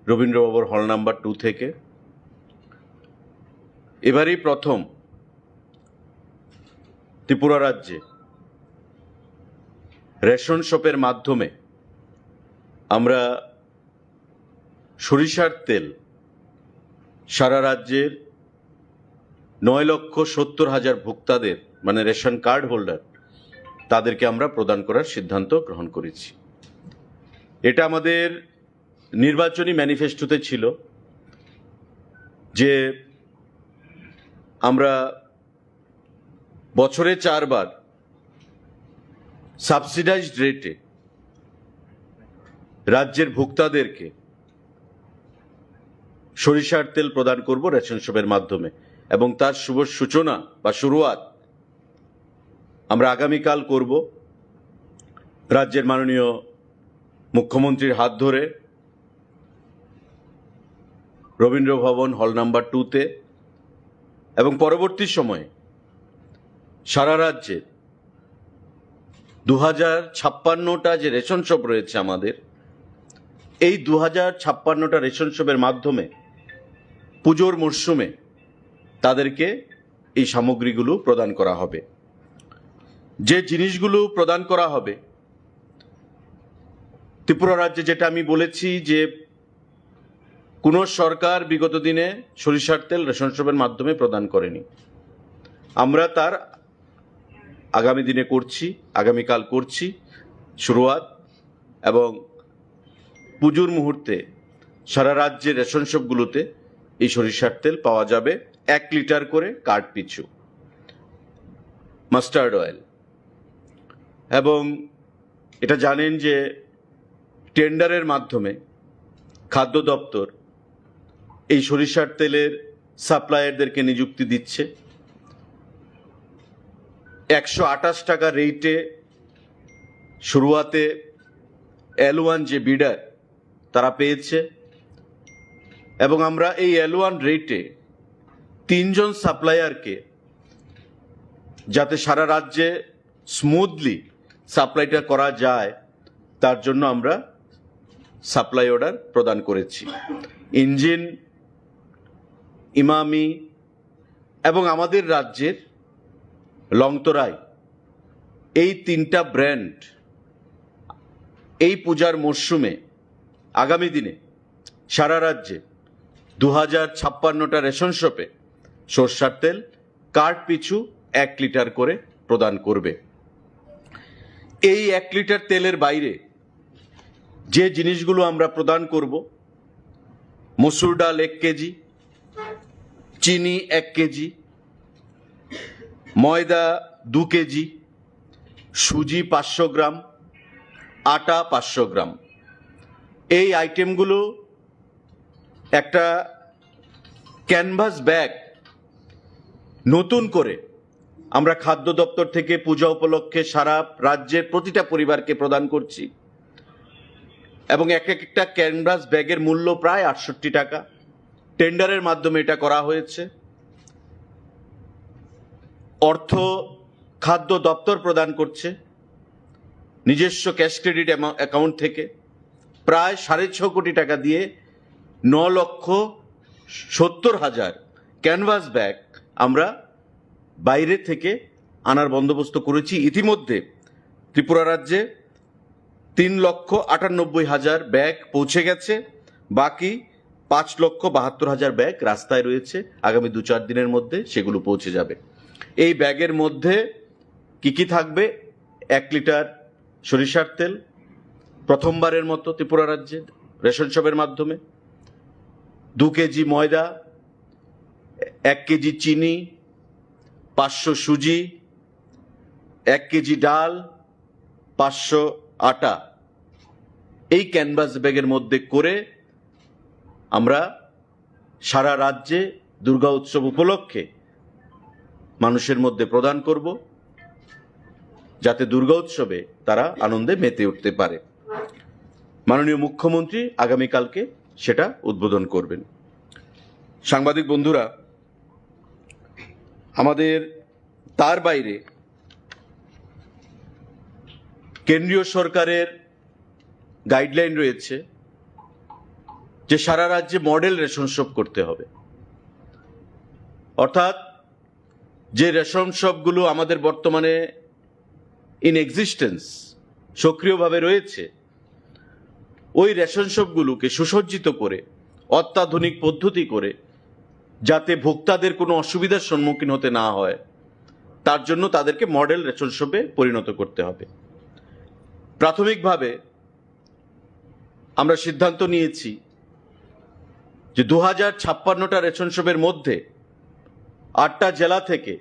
রবীন্দ্রভবন হল নাম্বার 2 থেকে। এবারই প্রথম ত্রিপুরা রাজ্যে রেশন শপের মাধ্যমে আমরা সরিষার তেল সারা রাজ্যের 9,70,000 ভোক্তাদের মানে রেশন কার্ড হোল্ডার তাদেরকে আমরা প্রদান করার সিদ্ধান্ত গ্রহণ করেছি। এটা আমাদের নির্বাচনী ম্যানিফেস্টোতে ছিল যে আমরা বছরে 4 বার সাবসিডাইজড রেটে রাজ্যের ভোক্তাদেরকে সরিষার তেল প্রদান করব রেশন শপের মাধ্যমে এবং তার শুভ সূচনা বা শুরুয়াত আমরা আগামীকাল করব রাজ্যের মাননীয় মুখ্যমন্ত্রীর হাত ধরে রবীন্দ্রভবন হল নাম্বার 2-তে এবং পরবর্তী সময়ে সারা রাজ্যে 2056টা যে রেশন শপ রয়েছে আমাদের, এই 2056টা রেশন শপের মাধ্যমে পুজোর মরশুমে তাদেরকে এই সামগ্রীগুলো প্রদান করা হবে। যে জিনিসগুলো প্রদান করা হবে ত্রিপুরা রাজ্যে, যেটা আমি বলেছি যে কোনো সরকার বিগত দিনে সরিষার তেল রেশন শপের মাধ্যমে প্রদান করেনি, আমরা তার আগামী দিনে করছি, আগামীকাল করছি শুরুয়াত এবং পুজোর মুহূর্তে সারা রাজ্যের রেশন শপগুলোতে এই সরিষার তেল পাওয়া যাবে 1 লিটার করে কার্ড পিছু। মাস্টার্ড অয়েল এবং এটা জানেন যে টেন্ডারের মাধ্যমে খাদ্য দপ্তর এই সরিষার তেলের সাপ্লায়ারদেরকে নিযুক্তি দিচ্ছে। 128 টাকা রেটে শুরুয়াতে L1 যে বিডার তারা পেয়েছে এবং আমরা এই L1 রেটে 3 জন সাপ্লায়ারকে, যাতে সারা রাজ্যে স্মুথলি সাপ্লাইটা করা যায় তার জন্য আমরা সাপ্লাই অর্ডার প্রদান করেছি। ইঞ্জিন, ইমামি এবং আমাদের রাজ্যের লংতরাই, এই 3টা ব্র্যান্ড এই পূজার মরশুমে আগামী দিনে সারা রাজ্যে 2056টা রেশন শপে সরষার তেল কার্ড পিছু 1 লিটার করে প্রদান করবে। এই 1 লিটার তেলের বাইরে যে জিনিসগুলো আমরা প্রদান করব, মসুর ডাল 1 কেজি, চিনি 1 কেজি, ময়দা 2 কেজি, সুজি 500 গ্রাম, আটা 500 গ্রাম, এই আইটেমগুলো একটা ক্যানভাস ব্যাগ নতুন করে আমরা খাদ্য দপ্তর থেকে পূজা উপলক্ষে সারা রাজ্যের প্রতিটা পরিবারকে প্রদান করছি এবং একটা ক্যানভাস ব্যাগের মূল্য প্রায় 68 টাকা। টেন্ডারের মাধ্যমে এটা করা হয়েছে। অর্থ খাদ্য দপ্তর প্রদান করছে নিজস্ব ক্যাশ ক্রেডিট অ্যাকাউন্ট থেকে প্রায় 6.5 কোটি টাকা দিয়ে 9,70,000 ক্যানভাস ব্যাগ আমরা বাইরে থেকে আনার বন্দোবস্ত করেছি। ইতিমধ্যে ত্রিপুরা রাজ্যে 3,98,000 ব্যাগ পৌঁছে গেছে, বাকি 5,72,000 ব্যাগ রাস্তায় রয়েছে। আগামী 2-4 দিনের মধ্যে সেগুলো পৌঁছে যাবে। এই ব্যাগের মধ্যে কি কি থাকবে? 1 লিটার সরিষার তেল, প্রথমবারের মতো ত্রিপুরা রাজ্যে রেশন শপের মাধ্যমে, 2 কেজি ময়দা, 1 কেজি চিনি, 500 সুজি, 1 কেজি ডাল, 500 আটা, এই ক্যানভাস ব্যাগের মধ্যে করে আমরা সারা রাজ্যে দুর্গা উৎসব উপলক্ষে মানুষের মধ্যে প্রদান করব, যাতে দুর্গা উৎসবে তারা আনন্দে মেতে উঠতে পারে। মাননীয় মুখ্যমন্ত্রী আগামীকালকে সেটা উদ্বোধন করবেন। সাংবাদিক বন্ধুরা, আমাদের তার বাইরে কেন্দ্রীয় সরকারের গাইডলাইন রয়েছে যে সারা রাজ্যে মডেল রেশন শপ করতে হবে। অর্থাৎ যে রেশন শপগুলো আমাদের বর্তমানে ইন এক্সিস্টেন্স সক্রিয়ভাবে রয়েছে, ওই রেশন শপগুলোকে সুসজ্জিত করে অত্যাধুনিক পদ্ধতি করে যাতে ভোক্তাদের কোনো অসুবিধার সম্মুখীন হতে না হয়, তার জন্য তাদেরকে মডেল রেশন শপে পরিণত করতে হবে। প্রাথমিকভাবে আমরা সিদ্ধান্ত নিয়েছি যে 2056টা রেশন শপের মধ্যে 8টা জেলা থেকে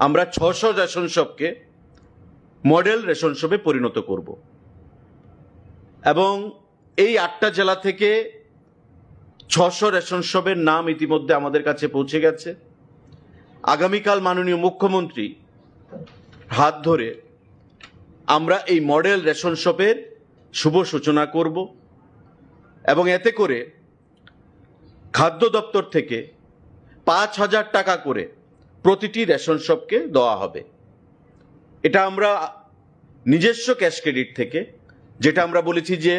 আমরা 600 রেশন শপকে মডেল রেশন শপে পরিণত করব এবং এই 8টা জেলা থেকে 600 রেশন শপের নাম ইতিমধ্যে আমাদের কাছে পৌঁছে গেছে। আগামীকাল মাননীয় মুখ্যমন্ত্রী হাত ধরে আমরা এই মডেল রেশন শপের শুভ সূচনা করব এবং এতে করে খাদ্য দপ্তর থেকে 5,000 টাকা করে প্রতিটি রেশন শপকে দেওয়া হবে। এটা আমরা নিজস্ব ক্যাশ ক্রেডিট থেকে, যেটা আমরা বলেছি যে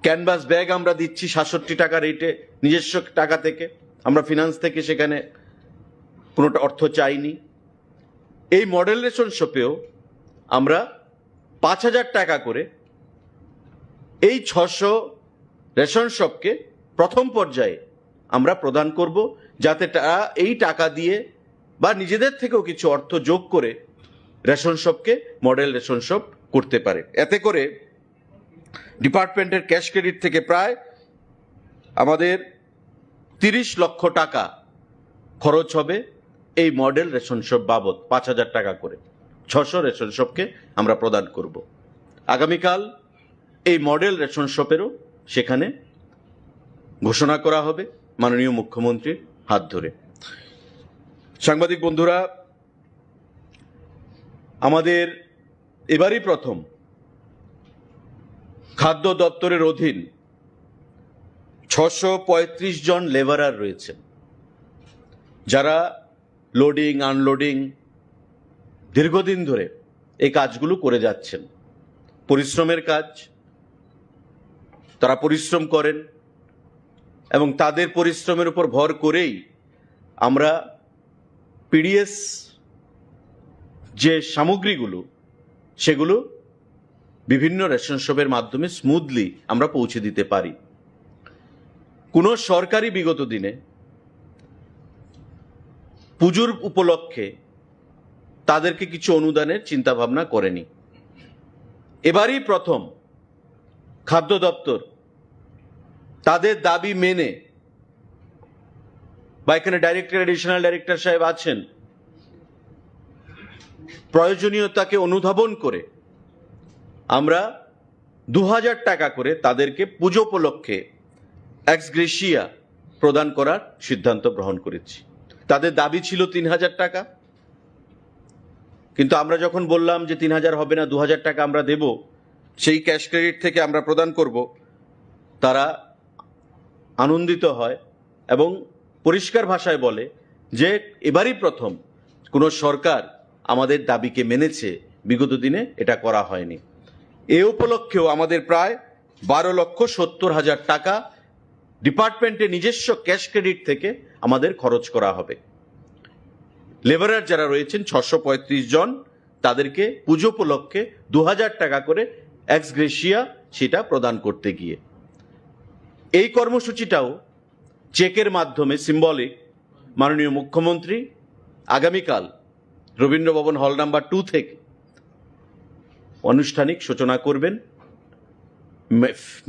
ক্যানভাস ব্যাগ আমরা দিচ্ছি 67 টাকা রেটে নিজস্ব টাকা থেকে, আমরা ফিনান্স থেকে সেখানে কোনোটা অর্থ চাইনি। এই মডেল রেশন শপেও আমরা 5,000 টাকা করে এই 600 রেশন শপকে প্রথম পর্যায়ে আমরা প্রদান করব, যাতে তারা এই টাকা দিয়ে বা নিজেদের থেকেও কিছু অর্থ যোগ করে রেশন শপকে মডেল রেশন শপ করতে পারে। এতে করে ডিপার্টমেন্টের ক্যাশ ক্রেডিট থেকে প্রায় আমাদের 30 লক্ষ টাকা খরচ হবে এই মডেল রেশন শপ বাবদ। 5,000 টাকা করে 600 রেশন শপকে আমরা প্রদান করব। আগামীকাল এই মডেল রেশন শপেরও সেখানে ঘোষণা করা হবে মাননীয় মুখ্যমন্ত্রীর হাত ধরে। সাংবাদিক বন্ধুরা, আমাদের এবারই প্রথম খাদ্য দপ্তরের অধীন 635 জন লেবারার রয়েছেন, যারা লোডিং আনলোডিং দীর্ঘদিন ধরে এই কাজগুলো করে যাচ্ছেন। পরিশ্রমের কাজ, তারা পরিশ্রম করেন এবং তাদের পরিশ্রমের উপর ভর করেই আমরা পিডিএস যে সামগ্রীগুলো সেগুলো বিভিন্ন রেশন শপের মাধ্যমে স্মুথলি আমরা পৌঁছে দিতে পারি। কোনো সরকারি বিগত দিনে পুজোর উপলক্ষে তাদেরকে কিছু অনুদানের চিন্তা ভাবনা করেনি। এবারই প্রথম খাদ্য দপ্তর তাদের দাবি মেনে, বা এখানে ডাইরেক্টর এডিশনাল ডাইরেক্টর সাহেব আছেন, প্রয়োজনীয়তাকে অনুধাবন করে আমরা 2,000 টাকা করে তাদেরকে পুজো উপলক্ষে এক্স গ্রেসিয়া প্রদান করার সিদ্ধান্ত গ্রহণ করেছি। তাদের দাবি ছিল 3,000 টাকা, কিন্তু আমরা যখন বললাম যে 3,000 হবে না, 2,000 টাকা আমরা দেব, সেই ক্যাশ ক্রেডিট থেকে আমরা প্রদান করব, তারা আনন্দিত হয় এবং পরিষ্কার ভাষায় বলে যে এবারই প্রথম কোনো সরকার আমাদের দাবিকে মেনেছে, বিগত দিনে এটা করা হয়নি। এ উপলক্ষেও আমাদের প্রায় 12,70,000 টাকা ডিপার্টমেন্টের নিজস্ব ক্যাশ ক্রেডিট থেকে আমাদের খরচ করা হবে। লেবারার যারা রয়েছেন 635 জন, তাদেরকে পুজো উপলক্ষে 2,000 টাকা করে এক্স গ্রেশিয়া সেটা প্রদান করতে গিয়ে। এই কর্মসূচিটাও চেকের মাধ্যমে সিম্বলিক মাননীয় মুখ্যমন্ত্রী আগামীকাল রবীন্দ্রভবন হল নাম্বার 2 থেকে আনুষ্ঠানিক সূচনা করবেন,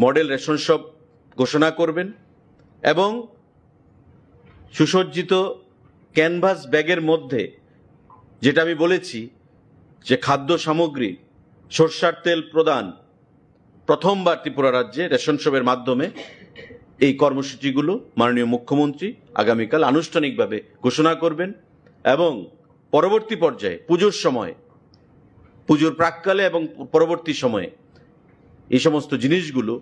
মডেল রেশন শপ ঘোষণা করবেন এবং সুসজ্জিত ক্যানভাস ব্যাগের মধ্যে যেটা আমি বলেছি যে খাদ্য সামগ্রী, সরষার তেল প্রদান প্রথমবার ত্রিপুরা রাজ্যে রেশন শপের মাধ্যমে, এই কর্মসূচিগুলো মাননীয় মুখ্যমন্ত্রী আগামীকাল আনুষ্ঠানিকভাবে ঘোষণা করবেন এবং পরবর্তী পর্যায়ে পুজোর সময়, পুজোর প্রাককালে এবং পরবর্তী সময়ে এই সমস্ত জিনিসগুলো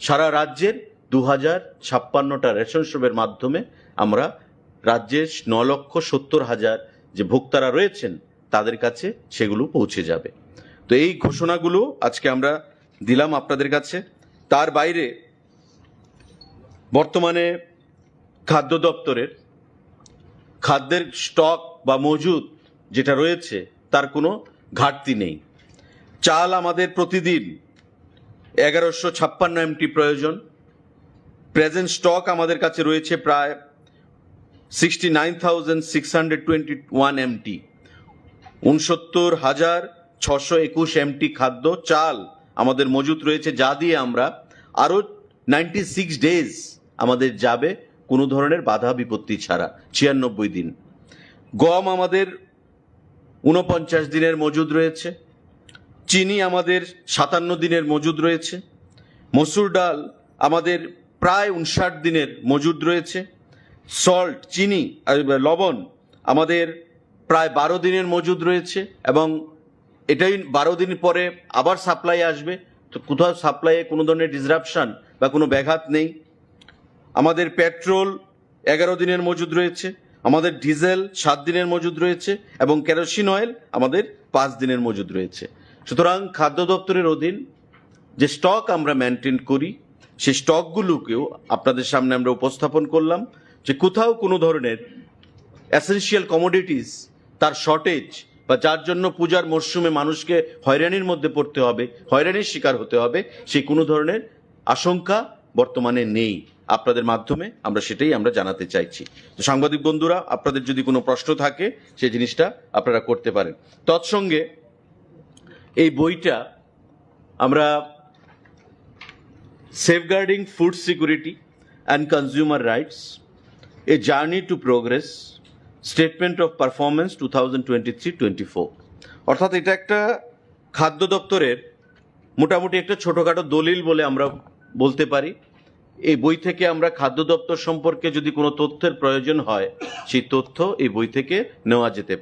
সারা রাজ্যের 2056টা রেশন শপের মাধ্যমে আমরা রাজ্যের 9,70,000 যে ভোক্তারা রয়েছেন তাদের কাছে সেগুলো পৌঁছে যাবে। তো এই ঘোষণাগুলো আজকে আমরা দিলাম আপনাদের কাছে। তার বাইরে বর্তমানে খাদ্য দপ্তরের খাদ্যের স্টক বা মজুদ যেটা রয়েছে তার কোনো ঘাটতি নেই। চাল আমাদের প্রতিদিন 1156 MT প্রয়োজন। প্রেজেন্ট স্টক আমাদের কাছে রয়েছে প্রায় 69,621 MT। 69,621 MT খাদ্য চাল আমাদের মজুদ রয়েছে, যা দিয়ে আমরা আরও 96 ডেজ আমাদের যাবে কোনো ধরনের বাধা বিপত্তি ছাড়া, 96 দিন। গম আমাদের 49 দিনের মজুদ রয়েছে। চিনি আমাদের 57 দিনের মজুদ রয়েছে। মসুর ডাল আমাদের প্রায় 59 দিনের মজুদ রয়েছে। সল্ট, চিনি, লবণ আমাদের প্রায় 12 দিনের মজুদ রয়েছে এবং এটাই 12 দিন পরে আবার সাপ্লাই আসবে। তো কোথাও সাপ্লাইয়ে কোনো ধরনের ডিসরাপশন বা কোনো ব্যাঘাত নেই। আমাদের পেট্রোল 11 দিনের মজুদ রয়েছে। আমাদের ডিজেল 7 দিনের মজুদ রয়েছে এবং কেরোসিন অয়েল আমাদের 5 দিনের মজুদ রয়েছে। সুতরাং খাদ্য দপ্তরের অধীন যে স্টক আমরা মেনটেন করি সেই স্টকগুলোকেও আপনাদের সামনে আমরা উপস্থাপন করলাম যে কোথাও কোনো ধরনের এসেনশিয়াল কমোডিটিস তার শর্টেজ বা যার জন্য পূজার মরশুমে মানুষকে হয়রানির মধ্যে পড়তে হবে, হয়রানির শিকার হতে হবে, সেই কোনো ধরনের আশঙ্কা বর্তমানে নেই। আপনাদের মাধ্যমে আমরা সেটাই আমরা জানাতে চাইছি। তো সাংবাদিক বন্ধুরা, আপনাদের যদি কোনো প্রশ্ন থাকে সেই জিনিসটা আপনারা করতে পারেন। তৎসঙ্গে এই বইটা আমরা safeguarding food security and consumer rights, a journey to progress, statement of performance 2023-24, অর্থাৎ এটা একটা খাদ্য দপ্তরের মোটামুটি একটা ছোটোখাটো দলিল বলে আমরা বলতে পারি। এই বই থেকে আমরা খাদ্য দপ্তর সম্পর্কে যদি কোনো তথ্যের প্রয়োজন হয় সেই তথ্য এই বই থেকে নেওয়া যেতে পারে।